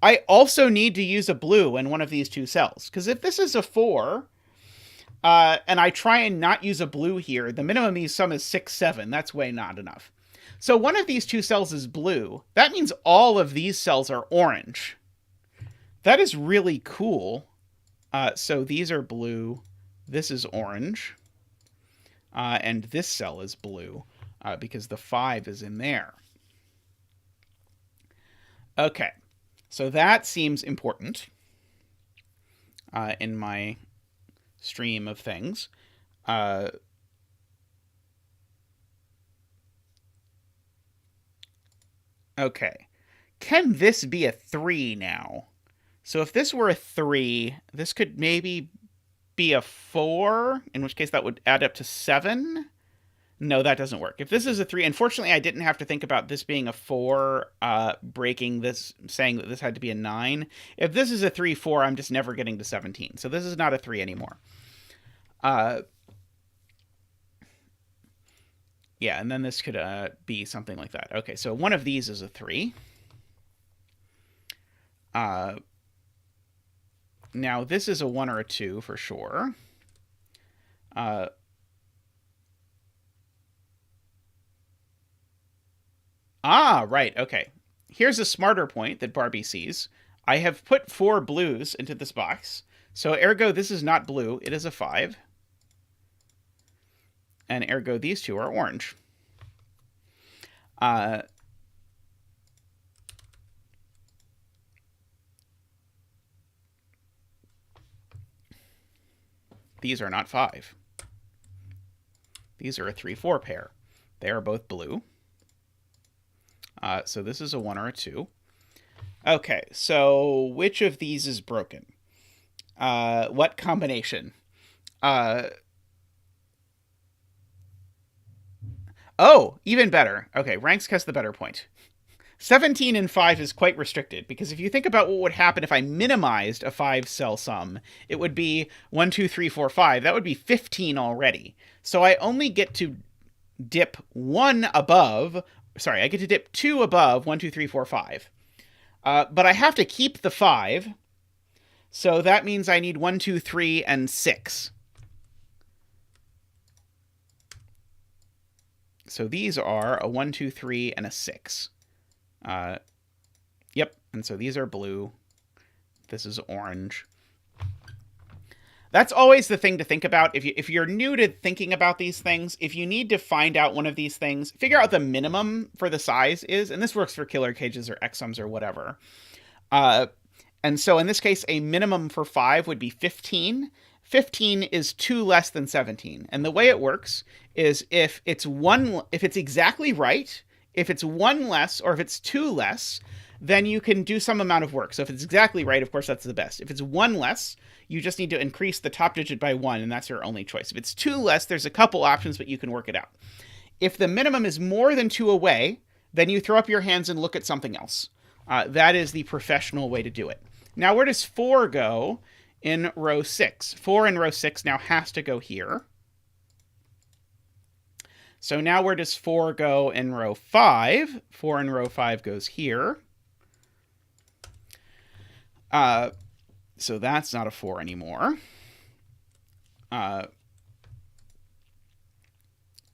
I also need to use a blue in one of these two cells. Because if this is a 4... and I try and not use a blue here, the minimum use sum is 6, 7. That's way not enough. So one of these two cells is blue. That means all of these cells are orange. That is really cool. So these are blue. This is orange. And this cell is blue because the 5 is in there. Okay. So that seems important in my stream of things. Okay. Can this be a 3 now? So if this were a 3, this could maybe be a 4, in which case that would add up to 7. No, that doesn't work. If this is a 3, unfortunately, I didn't have to think about this being a 4, breaking this, saying that this had to be a 9. If this is a 3, 4, I'm just never getting to 17. So this is not a 3 anymore. Yeah, and then this could be something like that. Okay, so one of these is a 3. Now, this is a 1 or a 2 for sure. Right, okay. Here's a smarter point that Barbie sees. I have put 4 blues into this box. So ergo, this is not blue. It is a 5. And ergo, these two are orange. These are not 5. These are a 3, 4 pair. They are both blue. So this is a 1 or a 2. Okay, so which of these is broken? What combination? Oh, even better. Okay, Ranks has the better point. 17 and 5 is quite restricted, because if you think about what would happen if I minimized a 5-cell sum, it would be 1, 2, 3, 4, 5. That would be 15 already. So I only get to dip 1 above... Sorry, I get to dip 2 above 1, 2, 3, 4, 5. But I have to keep the 5, so that means I need 1, 2, 3, and 6. So these are a 1, 2, 3, and a 6. Yep, and so these are blue. This is orange. That's always the thing to think about. If you're new to thinking about these things, if you need to find out one of these things, figure out the minimum for the size is, and this works for killer cages or exums or whatever. And so in this case, a minimum for 5 would be 15. 15 is 2 less than 17. And the way it works is if it's exactly right, if it's 1 less, or if it's 2 less, then you can do some amount of work. So if it's exactly right, of course, that's the best. If it's 1 less, you just need to increase the top digit by 1, and that's your only choice. If it's 2 less, there's a couple options, but you can work it out. If the minimum is more than 2 away, then you throw up your hands and look at something else. That is the professional way to do it. Now, where does 4 go in row 6? 4 in row 6 now has to go here. So now where does 4 go in row 5? 4 in row 5 goes here. So that's not a 4 anymore.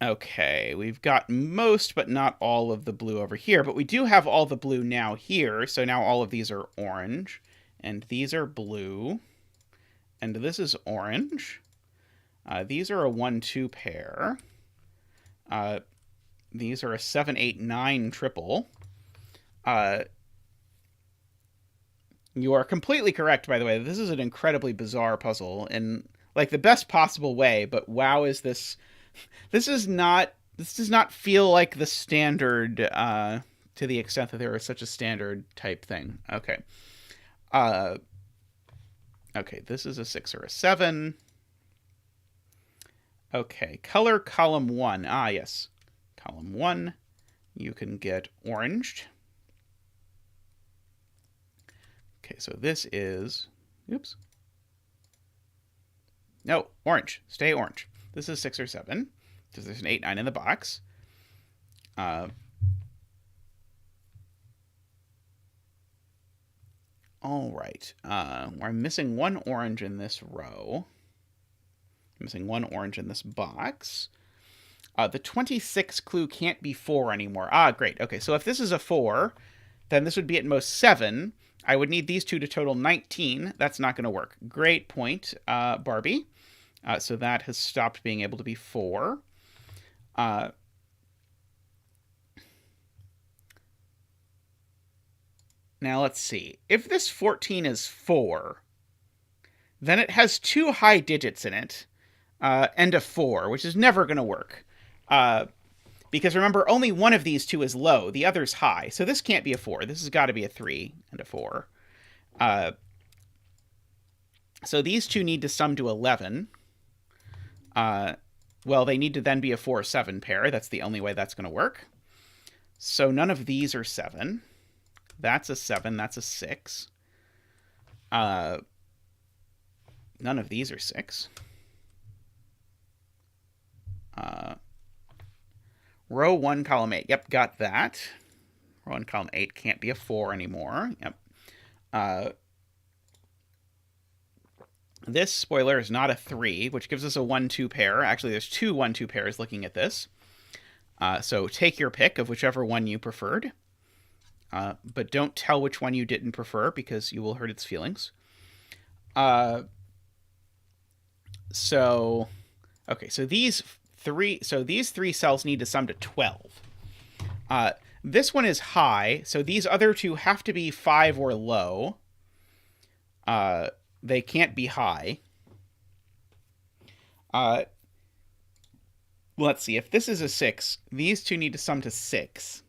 Okay, we've got most but not all of the blue over here, but we do have all the blue now here, so now all of these are orange, and these are blue, and this is orange. These are a 1-2 pair. These are a 7-8-9 triple. You are completely correct, by the way. This is an incredibly bizarre puzzle in like the best possible way, but wow, is this does not feel like the standard to the extent that there is such a standard type thing. Okay. Okay, this is a 6 or a 7. Okay, color column 1. Ah, yes. Column 1. You can get oranged. Okay, so this is... Oops. No, orange. Stay orange. This is 6 or 7, because there's an 8, 9 in the box. All right. We're missing 1 orange in this row. I'm missing 1 orange in this box. The 26 clue can't be 4 anymore. Ah, great. Okay, so if this is a 4, then this would be at most 7. I would need these two to total 19. That's not going to work. Great point, Barbie. So that has stopped being able to be 4. Now let's see. If this 14 is 4, then it has 2 high digits in it, and a 4, which is never going to work. Because remember, only one of these two is low, the other's high. So this can't be a 4. This has got to be a 3 and a 4. So these two need to sum to 11. Well, they need to then be a 4-7 pair. That's the only way that's going to work. So none of these are 7. That's a 7. That's a 6. None of these are 6. Row 1, column 8. Yep, got that. Row 1, column 8 can't be a 4 anymore. Yep. This, spoiler, is not a 3, which gives us a 1-2 pair. Actually, there's 2 1-2 pairs looking at this. So take your pick of whichever one you preferred. But don't tell which one you didn't prefer, because you will hurt its feelings. Okay, so these 3 cells need to sum to 12. This one is high, so these other two have to be 5 or low. They can't be high. Let's see. If this is a 6, these two need to sum to 6.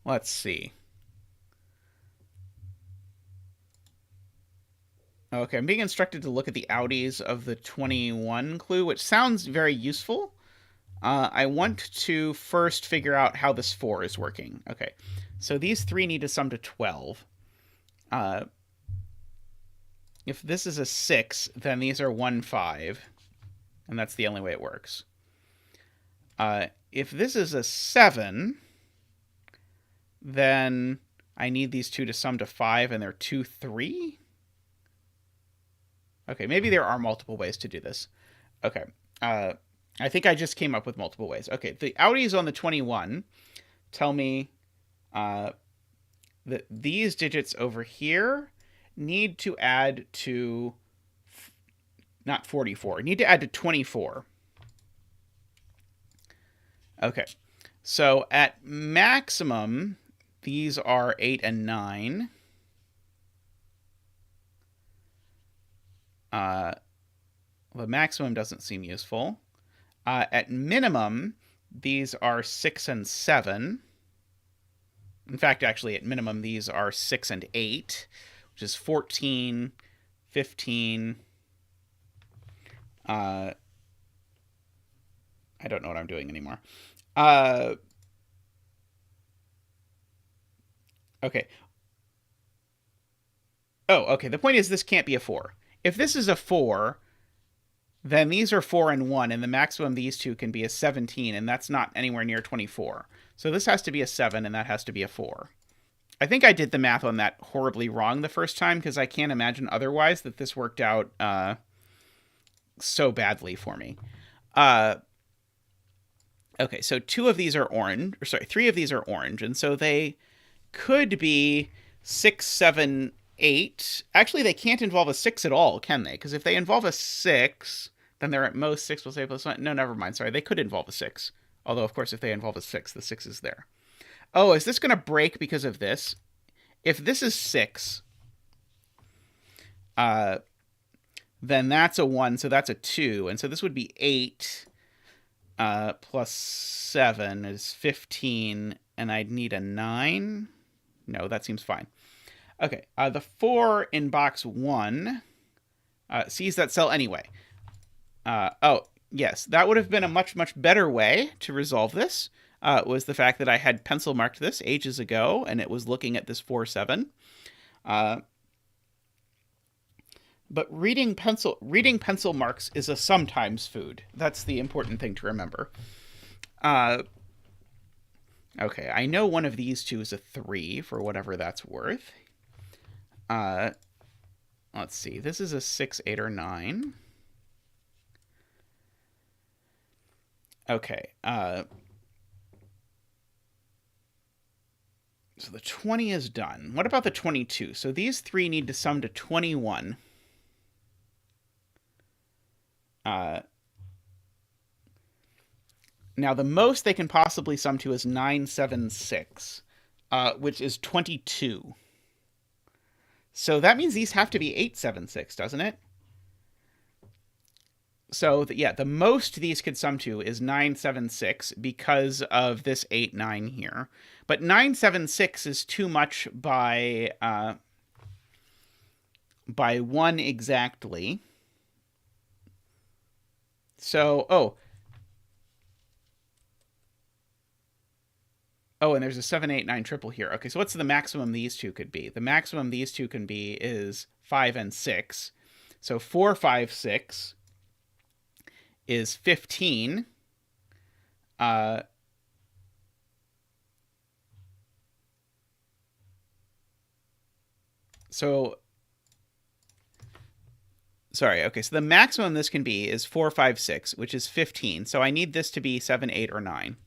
Let's see. Okay, I'm being instructed to look at the outies of the 21 clue, which sounds very useful. I want to first figure out how this 4 is working. Okay, so these 3 need to sum to 12. If this is a 6, then these are 1, 5. And that's the only way it works. If this is a 7, then I need these two to sum to 5, and they're 2, 3? Okay, maybe there are multiple ways to do this. Okay, I think I just came up with multiple ways. Okay, the outies on the 21 tell me that these digits over here need to add to, not 44, need to add to 24. Okay, so at maximum, these are 8 and 9. The maximum doesn't seem useful. At minimum, these are 6 and 7. In fact, actually, at minimum, these are 6 and 8, which is 14, 15. I don't know what I'm doing anymore. Okay. Oh, okay. The point is this can't be a 4. If this is a 4, then these are 4 and 1, and the maximum these two can be a 17, and that's not anywhere near 24. So this has to be a 7, and that has to be a 4. I think I did the math on that horribly wrong the first time, because I can't imagine otherwise that this worked out so badly for me. Okay, so 2 of these are orange, or sorry, 3 of these are orange, and so they could be 6, 7, 8. Actually, they can't involve a 6 at all, can they? Because if they involve a 6, then they're at most 6 plus 8 plus 1. No, never mind. Sorry, they could involve a 6. Although, of course, if they involve a 6, the 6 is there. Oh, is this going to break because of this? If this is 6, then that's a 1, so that's a 2. And so this would be 8 plus 7 is 15, and I'd need a 9. No, that seems fine. Okay, the 4 in box 1 sees that cell anyway. Oh, yes, that would have been a much, much better way to resolve this, was the fact that I had pencil marked this ages ago, and it was looking at this 4, 7. But reading pencil marks is a sometimes food. That's the important thing to remember. Okay, I know one of these two is a 3 for whatever that's worth. Let's see. This is a 6, 8, or 9. Okay. So the 20 is done. What about the 22? So these 3 need to sum to 21. Now, the most they can possibly sum to is 976, which is 22. So that means these have to be 876, doesn't it? So, yeah, the most these could sum to is 976 because of this 8, 9 here. But 976 is too much by 1 exactly. So, and there's a 7, 8, 9 triple here. Okay, so what's the maximum these two could be? The maximum these two can be is 5 and 6. So 4, 5, 6 is 15. So the maximum this can be is 4, 5, 6, which is 15. So I need this to be 7, 8, or 9.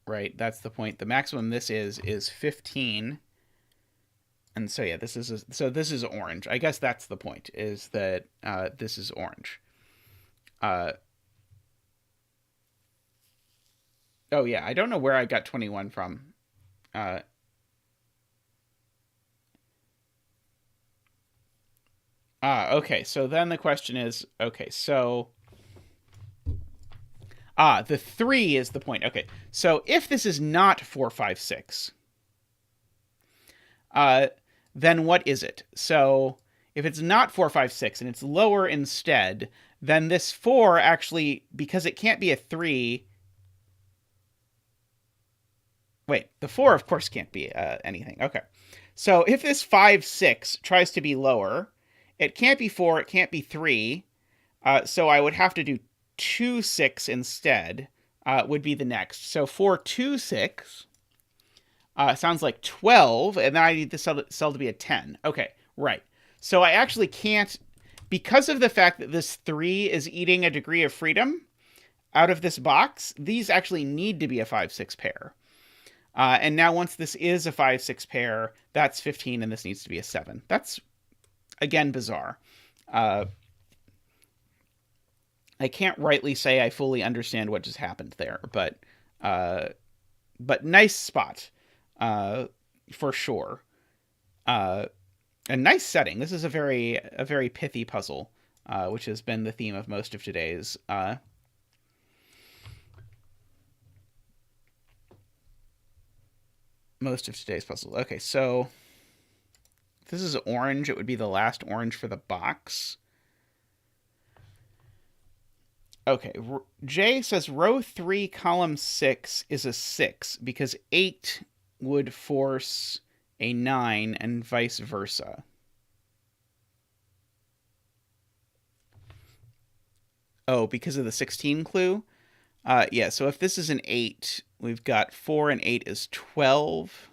Right, that's the point. The maximum this is 15. And so yeah, this is orange. I guess that's the point, is that this is orange. Oh yeah, I don't know where I got 21 from. Okay, so then the question is, okay, so the 3 is the point. Okay, so if this is not 4, 5, 6, then what is it? So if it's not 4, 5, 6, and it's lower instead, then this 4 actually, because it can't be a 3... Wait, the 4, of course, can't be anything. Okay. So if this 5, 6 tries to be lower, it can't be 4, it can't be 3, so I would have to do 2, 6 instead, would be the next. So 4, 2, 6 sounds like 12, and then I need the cell to be a 10. Okay, right. So I actually can't, because of the fact that this 3 is eating a degree of freedom out of this box, these actually need to be a 5, 6 pair. And now once this is a 5, 6 pair, that's 15, and this needs to be a 7. That's, again, bizarre. I can't rightly say I fully understand what just happened there, but nice spot, for sure. A nice setting. This is a very pithy puzzle, which has been the theme of most of today's puzzle. Okay, so if this is orange, it would be the last orange for the box. Okay, Jay says row 3, column 6 is a 6 because 8 would force a 9 and vice versa. Oh, because of the 16 clue? Yeah, so if this is an 8, we've got 4 and 8 is 12.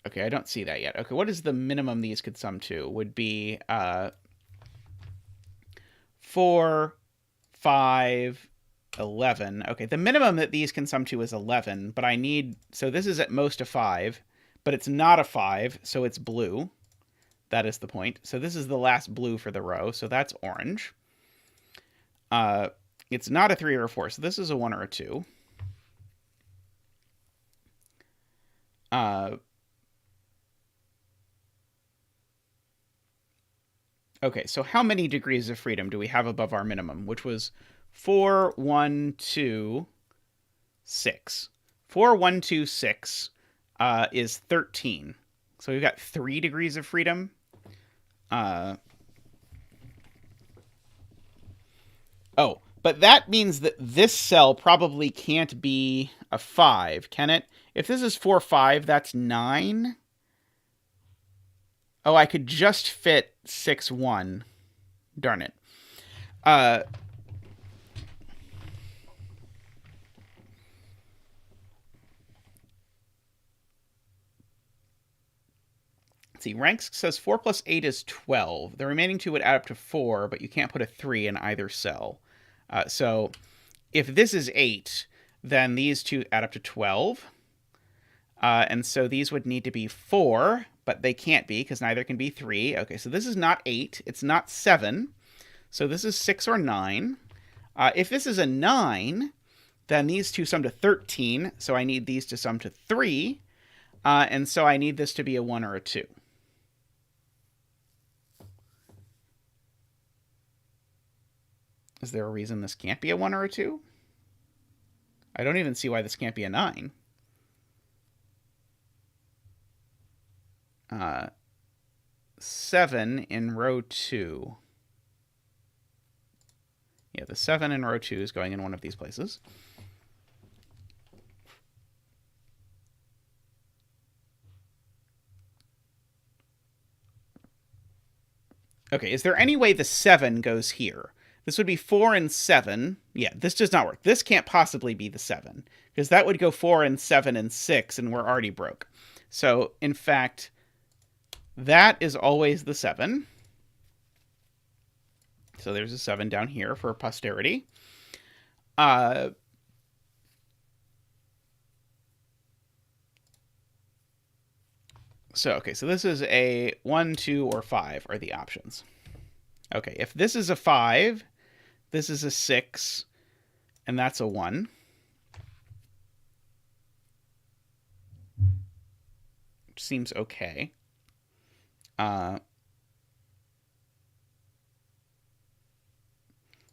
Okay, I don't see that yet. Okay, what is the minimum these could sum to? Would be 4, 5, 11. Okay, the minimum that these can sum to is 11, but I need... So this is at most a 5, but it's not a 5, so it's blue. That is the point. So this is the last blue for the row, so that's orange. It's not a 3 or a 4, so this is a 1 or a 2. Okay, so how many degrees of freedom do we have above our minimum, which was 4, 1, 2, 6. 4, 1, 2, 6 is 13. So we've got 3 degrees of freedom. Oh, but that means that this cell probably can't be a 5, can it? If this is 4, 5, that's 9. Oh, I could just fit 6, 1. Darn it. Let's see. Ranks says 4 plus 8 is 12. The remaining 2 would add up to 4, but you can't put a 3 in either cell. So if this is 8, then these two add up to 12. And so these would need to be 4, but they can't be because neither can be 3. Okay, so this is not 8. It's not 7. So this is 6 or 9. If this is a 9, then these two sum to 13. So I need these to sum to 3. And so I need this to be a 1 or a 2. Is there a reason this can't be a 1 or a 2? I don't even see why this can't be a 9. 7 in row 2. Yeah, the 7 in row 2 is going in one of these places. Okay, is there any way the 7 goes here? This would be 4 and 7. Yeah, this does not work. This can't possibly be the 7, because that would go 4 and 7 and 6, and we're already broke. So, in fact, that is always the 7. So there's a 7 down here for posterity. So this is a 1, 2, or 5 are the options. Okay, if this is a 5, this is a 6, and that's a 1. Which seems okay. Let's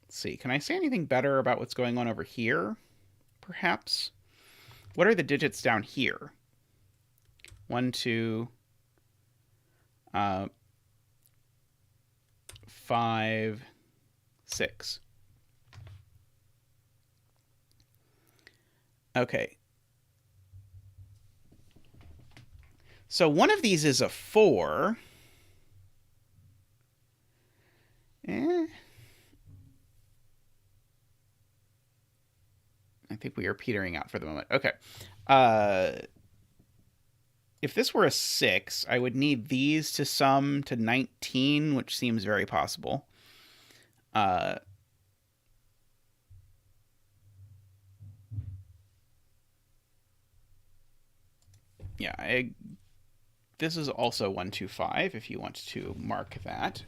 see, can I say anything better about what's going on over here? Perhaps? What are the digits down here? 1, 2, 5, 6. Okay. So one of these is a 4. I think we are petering out for the moment. Okay. If this were a 6, I would need these to sum to 19, which seems very possible. Yeah, this is also 1, 2, 5, if you want to mark that.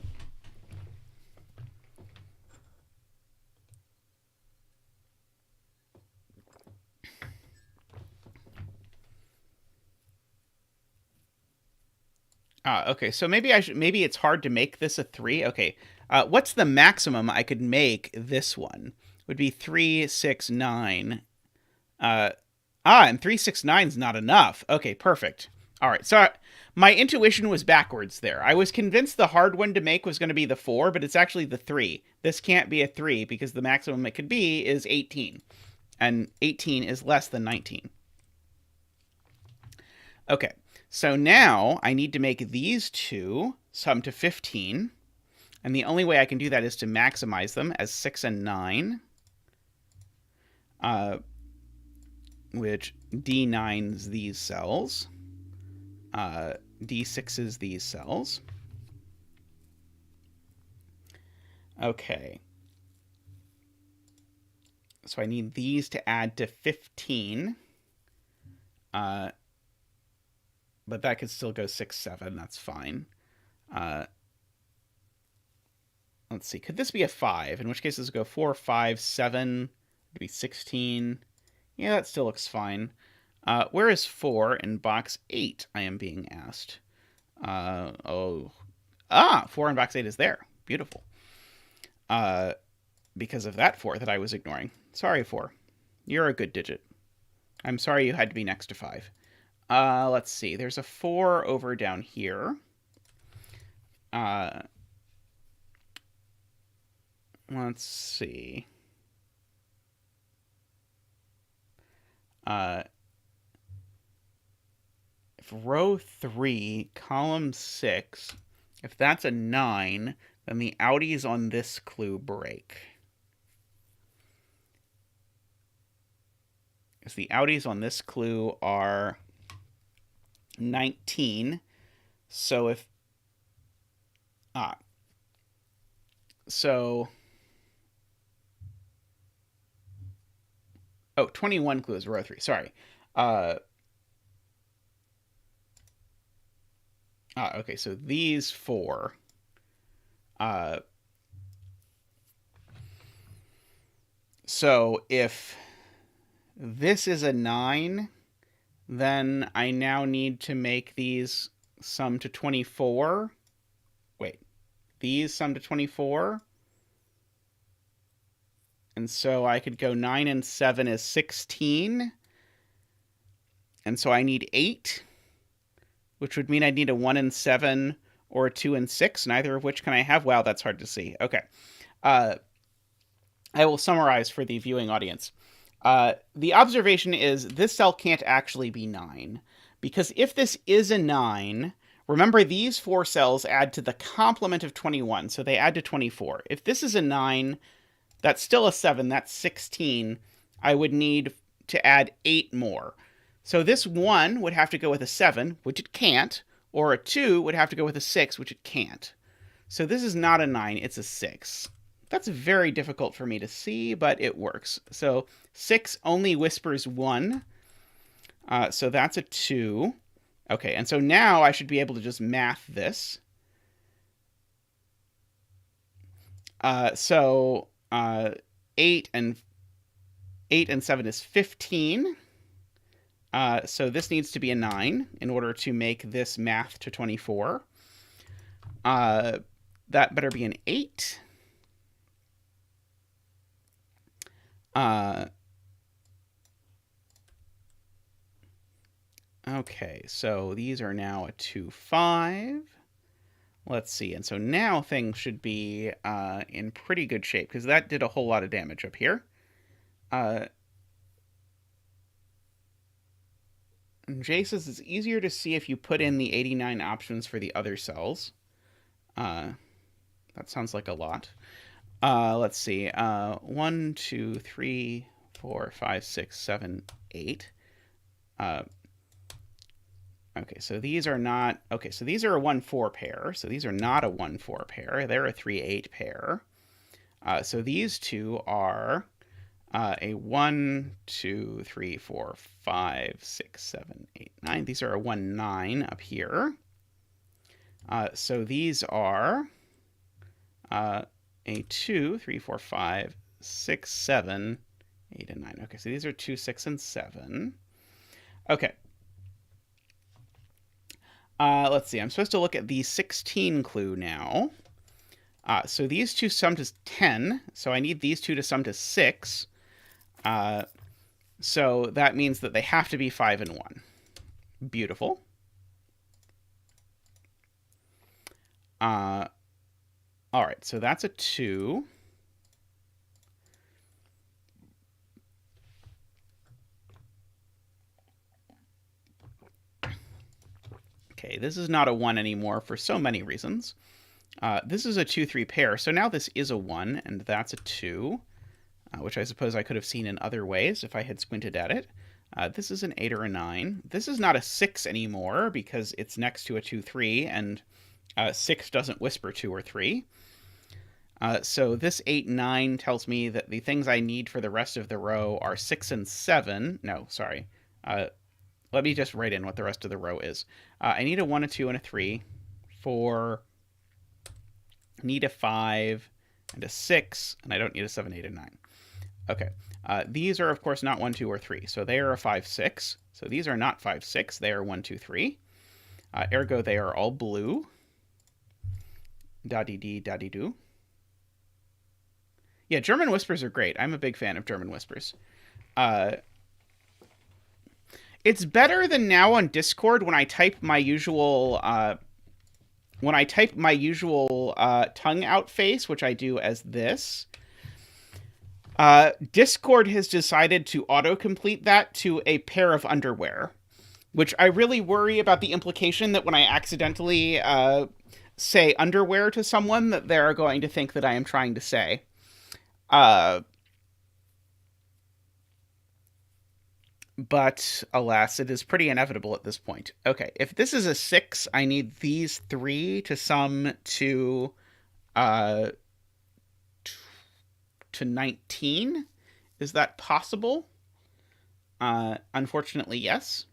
Okay, so maybe it's hard to make this a 3. Okay, what's the maximum I could make this one? Would be 3, 6, 9. And 3, 6, 9 is not enough. Okay, perfect. All right, so My intuition was backwards there. I was convinced the hard one to make was going to be the 4, but it's actually the 3. This can't be a 3 because the maximum it could be is 18. And 18 is less than 19. Okay, so now I need to make these two sum to 15. And the only way I can do that is to maximize them as 6 and 9. Which D9s these cells. D6s these cells. Okay. So I need these to add to 15. But that could still go 6, 7. That's fine. Let's see. Could this be a 5? In which case this would go 4, 5, 7. It would be 16. Yeah, that still looks fine. Where is 4 in box 8, I am being asked. 4 in box 8 is there. Beautiful. Because of that 4 that I was ignoring. Sorry, 4. You're a good digit. I'm sorry you had to be next to 5. Let's see. There's a 4 over down here. Let's see. If row 3, column 6, if that's a 9, then the outies on this clue break. Because the outies on this clue are 19. So if... So... Oh, 21 clue is row 3. Sorry. Okay, so these 4. So if this is a 9, then I now need to make these sum to 24. Wait, these sum to 24. And so I could go 9 and 7 is 16. And so I need 8, which would mean I'd need a 1 and 7 or a 2 and 6, neither of which can I have. Wow, that's hard to see. Okay. I will summarize for the viewing audience. The observation is this cell can't actually be 9, because if this is a 9, remember these 4 cells add to the complement of 21, so they add to 24. If this is a 9, that's still a 7, that's 16. I would need to add 8 more. So this 1 would have to go with a 7, which it can't, or a 2 would have to go with a 6, which it can't. So this is not a 9, it's a 6. That's very difficult for me to see, but it works. So 6 only whispers 1. So that's a 2. Okay, and so now I should be able to just math this. So 8 and 7 is 15. So this needs to be a 9 in order to make this math to 24. That better be an 8. Okay, so these are now a 2, 5. Let's see, and so now things should be in pretty good shape, because that did a whole lot of damage up here. Jay says it's easier to see if you put in the 89 options for the other cells. That sounds like a lot. Let's see. 1, 2, 3, 4, 5, 6, 7, 8. Okay, so these are not... Okay, so these are a 1-4 pair. So these are not a 1-4 pair. They're a 3-8 pair. So these two are a 1, 2, 3, 4, 5, 6, 7, 8, 9. These are a 1-9 up here. So these are a 2, 3, 4, 5, 6, 7, 8, and 9. Okay, so these are 2, 6, and 7. Okay. Let's see. I'm supposed to look at the 16 clue now. So these two sum to 10. So I need these two to sum to 6. So that means that they have to be 5 and 1. Beautiful. All right, so that's a 2. Okay, this is not a 1 anymore for so many reasons. This is a 2-3 pair, so now this is a 1, and that's a 2, which I suppose I could have seen in other ways if I had squinted at it. This is an 8 or a 9. This is not a 6 anymore because it's next to a 2-3, and 6 doesn't whisper 2 or 3. So this 8, 9 tells me that the things I need for the rest of the row are 6 and 7. No, sorry. Let me just write in what the rest of the row is. I need a 1, a 2, and a 3. 4. Need a 5 and a 6, and I don't need a 7, 8, and 9. Okay. These are, of course, not 1, 2, or 3, so they are a 5, 6. So these are not 5, 6. They are 1, 2, 3. Ergo, they are all blue. Da-dee-dee, da-dee-doo. Yeah, German whispers are great. I'm a big fan of German whispers. It's better than now on Discord when I type my usual tongue out face, which I do as this. Discord has decided to autocomplete that to a pair of underwear, which I really worry about the implication that when I accidentally say underwear to someone, that they're going to think that I am trying to say. But alas, it is pretty inevitable at this point. Okay, if this is a 6, I need these 3 to sum to 19. Is that possible? Unfortunately, yes.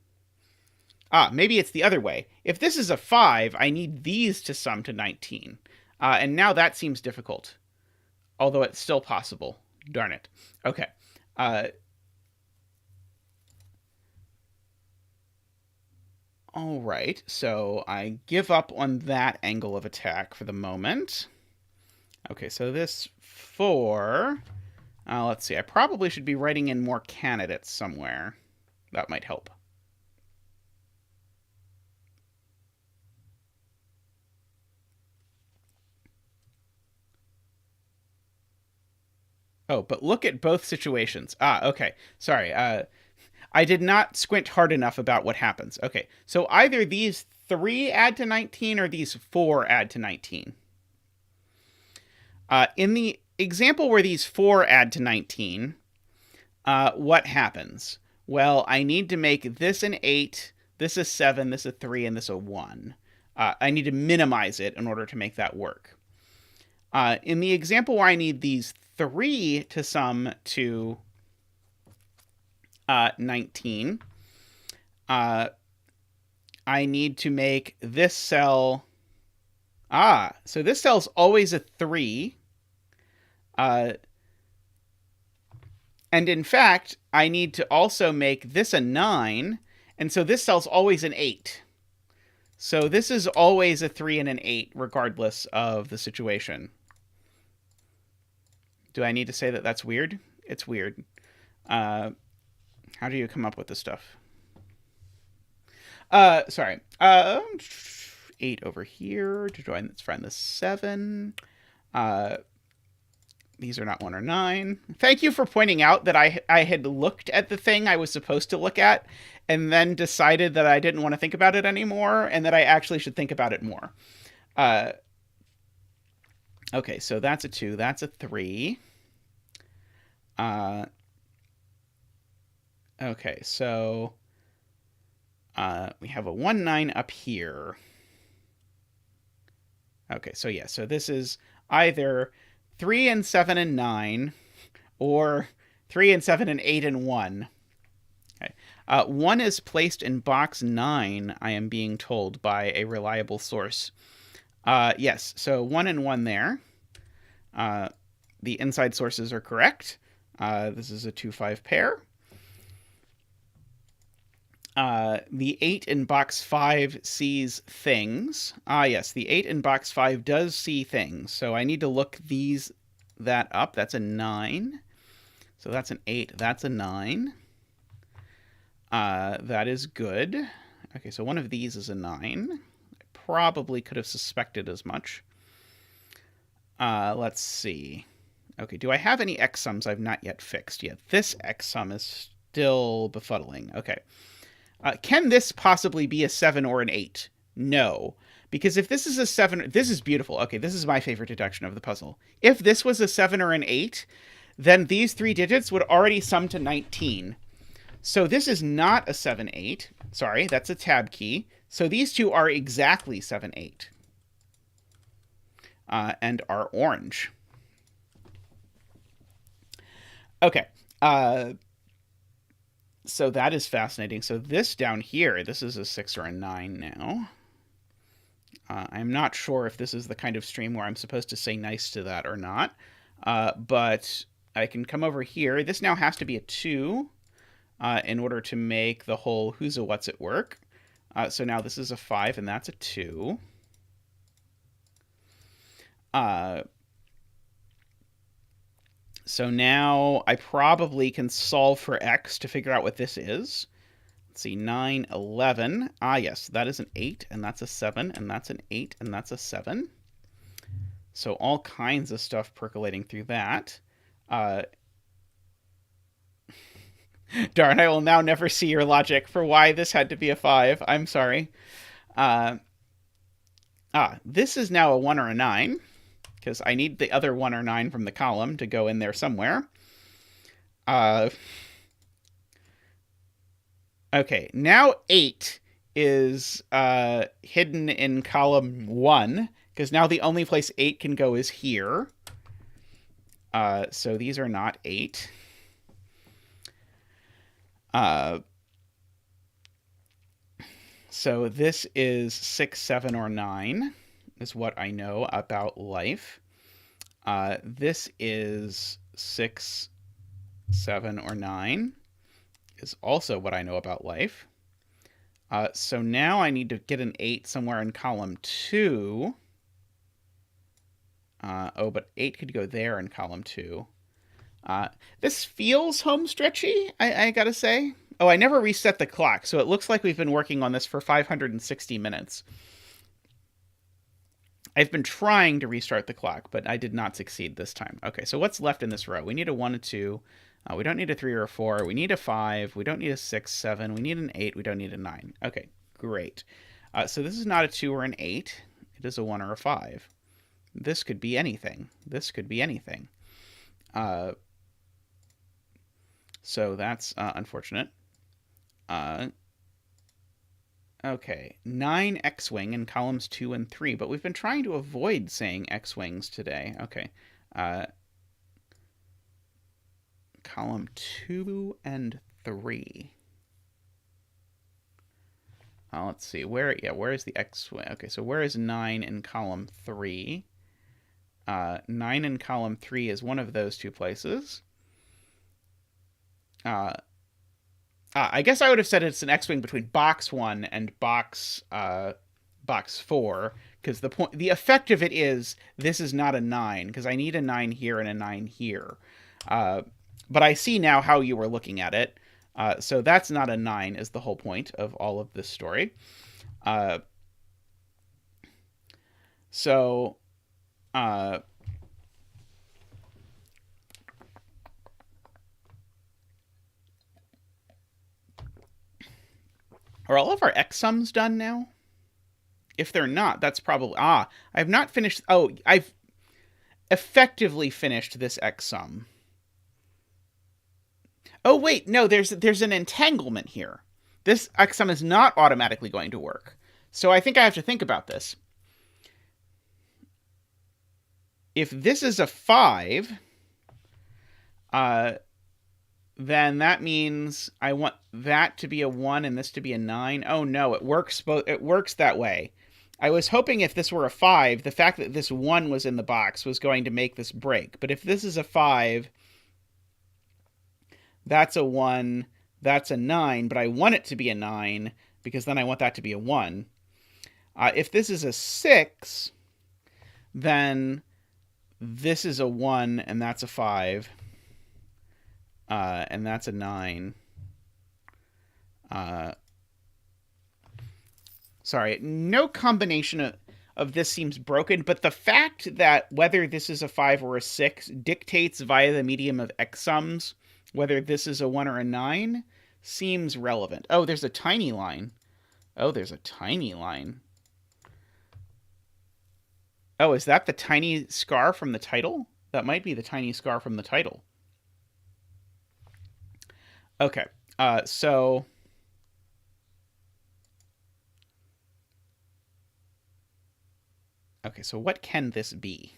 Maybe it's the other way. If this is a 5, I need these to sum to 19. And now that seems difficult. Although it's still possible. Darn it. Okay. All right, so I give up on that angle of attack for the moment. Okay, so this 4... let's see, I probably should be writing in more candidates somewhere. That might help. Oh, but look at both situations. Okay. Sorry. I did not squint hard enough about what happens. Okay, so either these 3 add to 19 or these 4 add to 19. In the example where these 4 add to 19, what happens? Well, I need to make this an 8, this a 7, this a 3, and this a 1. I need to minimize it in order to make that work. In the example where I need these 3 to sum to 19, I need to make this cell... so this cell's always a 3. And in fact, I need to also make this a 9, and so this cell's always an 8. So this is always a 3 and an 8, regardless of the situation. Do I need to say that that's weird? It's weird. How do you come up with this stuff? Sorry. 8 over here to join its friend, the 7. These are not 1 or 9. Thank you for pointing out that I had looked at the thing I was supposed to look at and then decided that I didn't want to think about it anymore and that I actually should think about it more. Okay, so that's a 2. That's a 3. Okay, so we have a 1, 9 up here. Okay, so yeah, so this is either 3 and 7 and 9, or 3 and 7 and 8 and 1. Okay. 1 is placed in box 9, I am being told by a reliable source. Yes, so 1 and 1 there. The inside sources are correct. This is a 2-5 pair. The 8 in box 5 sees things. Yes, the 8 in box 5 does see things. So I need to look that up. That's a 9. So that's an 8. That's a 9. That is good. Okay, so one of these is a 9. I probably could have suspected as much. Let's see. Okay, do I have any x sums I've not yet fixed yet? This x sum is still befuddling. Okay. Can this possibly be a 7 or an 8? No. Because if this is a 7... This is beautiful. Okay, this is my favorite deduction of the puzzle. If this was a 7 or an 8, then these 3 digits would already sum to 19. So this is not a 7, 8. Sorry, that's a tab key. So these two are exactly 7, 8. And are orange. Okay. So that is fascinating. So this down here, this is a 6 or a 9 now. I'm not sure if this is the kind of stream where I'm supposed to say nice to that or not. But I can come over here. This now has to be a 2 in order to make the whole who's a what's it work. So now this is a 5 and that's a 2. So now I probably can solve for x to figure out what this is. Let's see, 9, 11. Ah, yes, that is an 8, and that's a 7, and that's an 8, and that's a 7. So all kinds of stuff percolating through that. Darn, I will now never see your logic for why this had to be a 5. I'm sorry. This is now a 1 or a 9, because I need the other 1 or 9 from the column to go in there somewhere. Okay, now 8 is hidden in column 1, because now the only place 8 can go is here. So these are not 8. So this is 6, 7, or 9, is what I know about life. This is 6, 7, or 9, is also what I know about life. So now I need to get an 8 somewhere in column 2. But 8 could go there in column 2. This feels home stretchy, I gotta say. Oh, I never reset the clock, so it looks like we've been working on this for 560 minutes. I've been trying to restart the clock, but I did not succeed this time. Okay, so what's left in this row? We need a 1, a 2. We don't need a 3 or a 4. We need a 5. We don't need a 6, 7. We need an 8. We don't need a 9. Okay, great. So this is not a 2 or an 8. It is a 1 or a 5. This could be anything. This could be anything. So that's unfortunate. Okay, 9 X-Wing in columns 2 and 3, but we've been trying to avoid saying X-Wings today. Okay. Column 2 and 3. Let's see. Where is the X-Wing? Okay, so where is 9 in column 3? 9 in column 3 is one of those two places. I guess I would have said it's an X-Wing between box 1 and box 4, because the effect of it is this is not a 9, because I need a 9 here and a 9 here. But I see now how you were looking at it. So that's not a 9 is the whole point of all of this story. Are all of our X sums done now? If they're not, that's probably... I've not finished... Oh, I've effectively finished this X sum. Oh, wait, no, there's an entanglement here. This X sum is not automatically going to work. So I think I have to think about this. If this is a 5... then that means I want that to be a 1 and this to be a 9. Oh no, it works that way. I was hoping if this were a 5, the fact that this 1 was in the box was going to make this break. But if this is a 5, that's a 1, that's a 9, but I want it to be a 9 because then I want that to be a 1. If this is a 6, then this is a 1 and that's a 5. And that's Sorry, no combination of this seems broken, but the fact that whether this is a 5 or a 6 dictates via the medium of x sums whether this is a 1 or a 9 seems relevant. Oh, there's a tiny line. Oh, there's a tiny line. Oh, is that the tiny scar from the title? That might be the tiny scar from the title. Okay, so... Okay, so what can this be?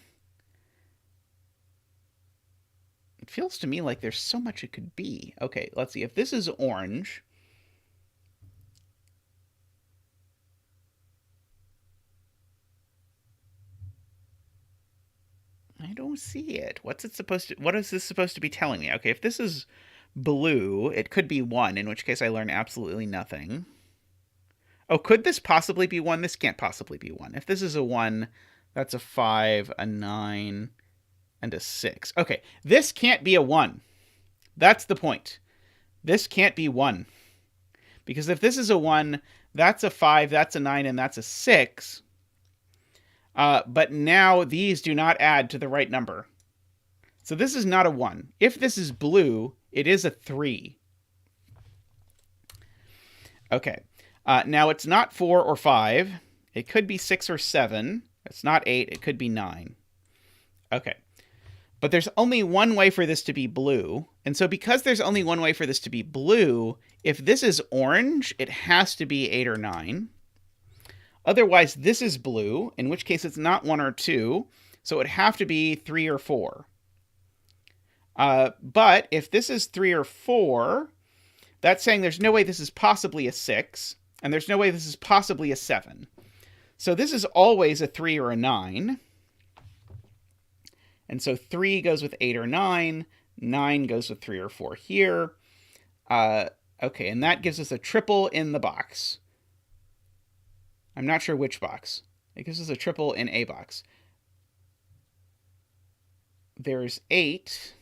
It feels to me like there's so much it could be. Okay, let's see. If this is orange... I don't see it. What's it supposed to... What is this supposed to be telling me? Okay, if this is blue, it could be 1, in which case I learn absolutely nothing. Oh, could this possibly be 1? This can't possibly be 1. If this is a 1, that's a 5, a 9, and a 6. Okay, this can't be a 1. That's the point. This can't be 1. Because if this is a 1, that's a 5, that's a 9, and that's a 6. But now these do not add to the right number. So this is not a 1. If this is blue, it is a 3. Okay. Now it's not 4 or 5. It could be 6 or 7. It's not 8. It could be 9. Okay. But there's only one way for this to be blue. And so because there's only one way for this to be blue, if this is orange, it has to be 8 or 9. Otherwise, this is blue, in which case it's not 1 or 2. So it would have to be 3 or 4. But if this is 3 or 4, that's saying there's no way this is possibly a 6. And there's no way this is possibly a 7. So this is always a 3 or a 9. And so 3 goes with 8 or 9. 9 goes with 3 or 4 here. Okay, and that gives us a triple in the box. I'm not sure which box. It gives us a triple in a box. There's 8.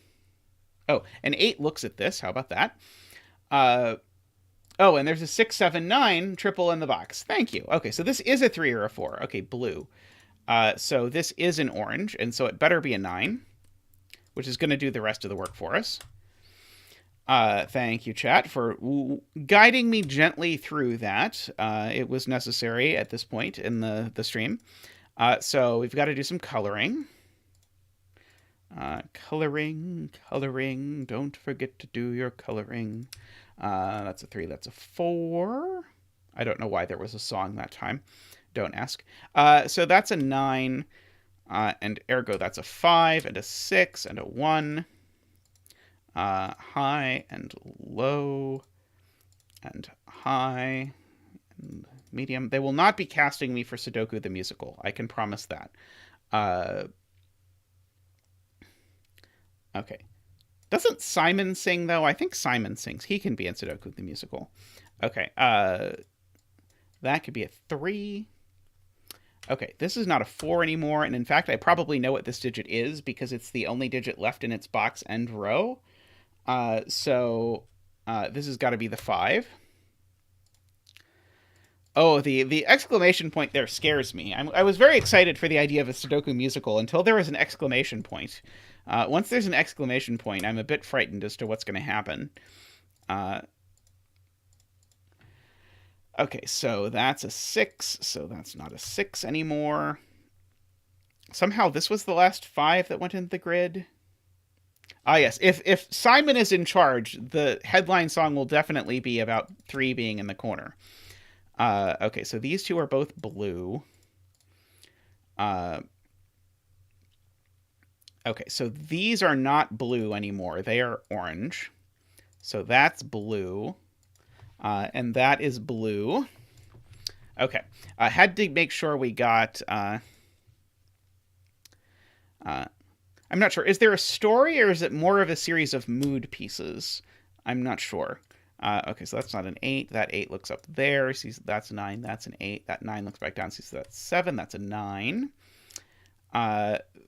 Oh, and 8 looks at this. How about that? Oh, and there's a 6, 7, 9 triple in the box. Thank you. Okay, so this is a 3 or a 4. Okay, blue. So this is an orange, and so it better be a 9, which is going to do the rest of the work for us. Thank you, chat, for guiding me gently through that. It was necessary at this point in the stream. So we've got to do some coloring. Coloring. Don't forget to do your coloring. That's a 3. That's a 4. I don't know why there was a song that time. Don't ask. So that's a 9. And ergo, that's a 5 and a 6 and a 1. High and low and high and medium. They will not be casting me for Sudoku the Musical. I can promise that. Okay. Doesn't Simon sing, though? I think Simon sings. He can be in Sudoku the Musical. Okay. That could be a 3. Okay, this is not a 4 anymore. And in fact, I probably know what this digit is because it's the only digit left in its box and row. So this has got to be the 5. Oh, the exclamation point there scares me. I was very excited for the idea of a Sudoku musical until there was an exclamation point. Once there's an exclamation point, I'm a bit frightened as to what's going to happen. Okay, so that's a 6, so that's not a 6 anymore. Somehow this was the last 5 that went into the grid. Ah, yes. If Simon is in charge, the headline song will definitely be about 3 being in the corner. Okay, so these two are both blue. Okay, so these are not blue anymore. They are orange. So that's blue. And that is blue. Okay. I had to make sure we got... I'm not sure. Is there a story or is it more of a series of mood pieces? I'm not sure. Okay, so that's not an 8. That 8 looks up there. See, that's a 9. That's an 8. That 9 looks back down. See, so that's 7. That's a 9.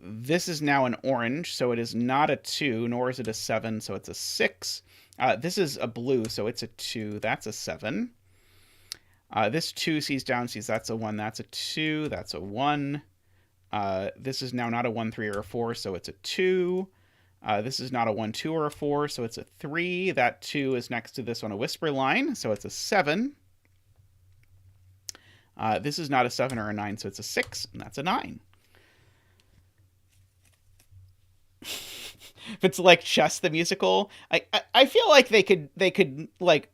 This is now an orange, so it is not a 2, nor is it a 7, so it's a 6. This is a blue, so it's a 2. That's a 7. This 2 sees down, sees that's a 1, that's a 2, that's a 1. This is now not a 1, 3, or a 4, so it's a 2. This is not a 1, 2, or a 4, so it's a 3. That 2 is next to this on a whisper line, so it's a 7. This is not a 7 or a 9, so it's a 6, and that's a 9. If it's like Chess the Musical, I feel like they could like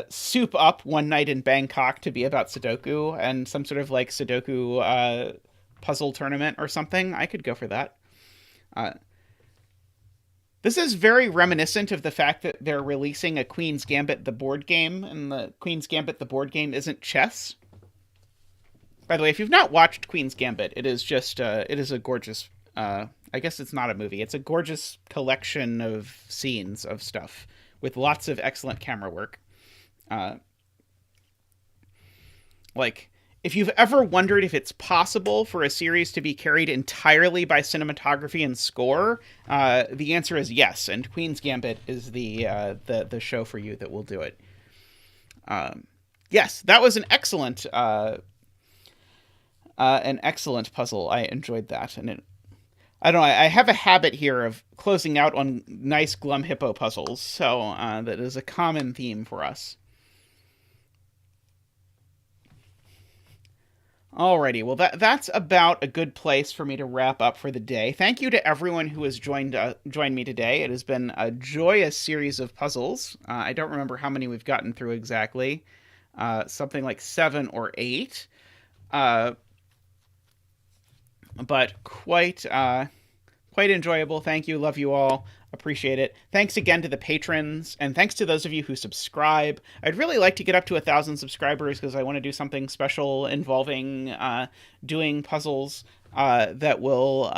soup up One Night in Bangkok to be about Sudoku and some sort of like Sudoku puzzle tournament or something. I could go for that. This is very reminiscent of the fact that they're releasing a Queen's Gambit the board game, and the Queen's Gambit the board game isn't chess. By the way, if you've not watched Queen's Gambit, it is just it is a gorgeous. I guess it's not a movie. It's a gorgeous collection of scenes of stuff with lots of excellent camera work. Like, if you've ever wondered if it's possible for a series to be carried entirely by cinematography and score, the answer is yes. And Queen's Gambit is the show for you that will do it. Yes, that was an excellent puzzle. I enjoyed that, and I don't know. I have a habit here of closing out on nice Glum Hippo puzzles, so that is a common theme for us. Alrighty, well that's about a good place for me to wrap up for the day. Thank you to everyone who has joined me today. It has been a joyous series of puzzles. I don't remember how many we've gotten through exactly. Something like 7 or 8. But quite enjoyable. Thank you. Love you all. Appreciate it. Thanks again to the patrons, and thanks to those of you who subscribe. I'd really like to get up to 1,000 subscribers because I want to do something special involving doing puzzles that will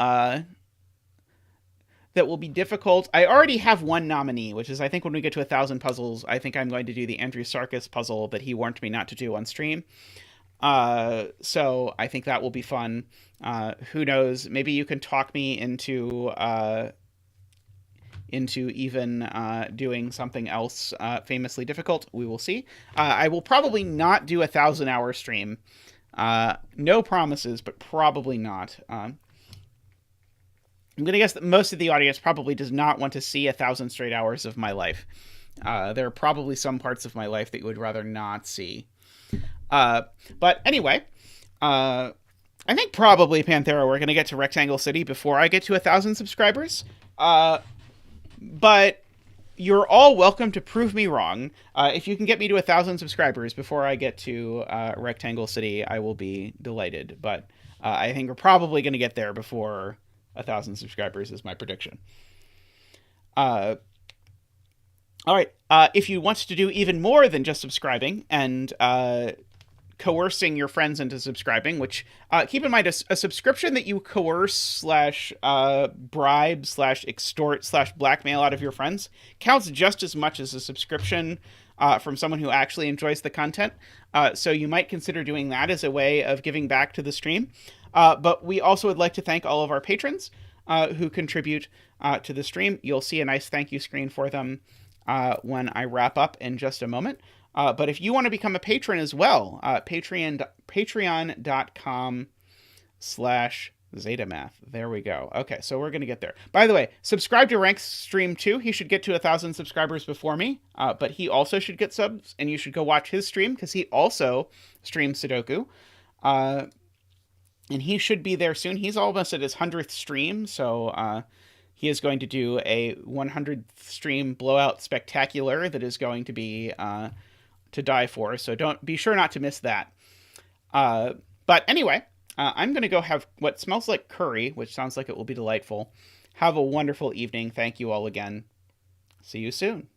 be difficult. I already have one nominee, which is I think when we get to 1,000 puzzles, I think I'm going to do the Andrew Sarkis puzzle that he warned me not to do on stream. So I think that will be fun. Who knows? Maybe you can talk me into even doing something else famously difficult. We will see. I will probably not do a 1,000-hour stream. No promises, but probably not. I'm going to guess that most of the audience probably does not want to see 1,000 straight hours of my life. There are probably some parts of my life that you would rather not see. But anyway, I think probably, Panthera, we're going to get to Rectangle City before I get to 1,000 subscribers. But you're all welcome to prove me wrong. If you can get me to 1,000 subscribers before I get to Rectangle City, I will be delighted. But I think we're probably going to get there before 1,000 subscribers is my prediction. All right. If you want to do even more than just subscribing and coercing your friends into subscribing, which keep in mind a subscription that you coerce / bribe / extort / blackmail out of your friends counts just as much as a subscription from someone who actually enjoys the content. So you might consider doing that as a way of giving back to the stream. But we also would like to thank all of our patrons who contribute to the stream. You'll see a nice thank you screen for them when I wrap up in just a moment. But if you want to become a patron as well, patreon.com/zetamath. There we go. Okay, so we're going to get there. By the way, subscribe to Rank's stream too. He should get to 1,000 subscribers before me, but he also should get subs, and you should go watch his stream because he also streams Sudoku. And he should be there soon. He's almost at his 100th stream, so he is going to do a 100th stream blowout spectacular that is going to be to die for, so be sure not to miss that. But anyway, I'm going to go have what smells like curry, which sounds like it will be delightful. Have a wonderful evening. Thank you all again. See you soon.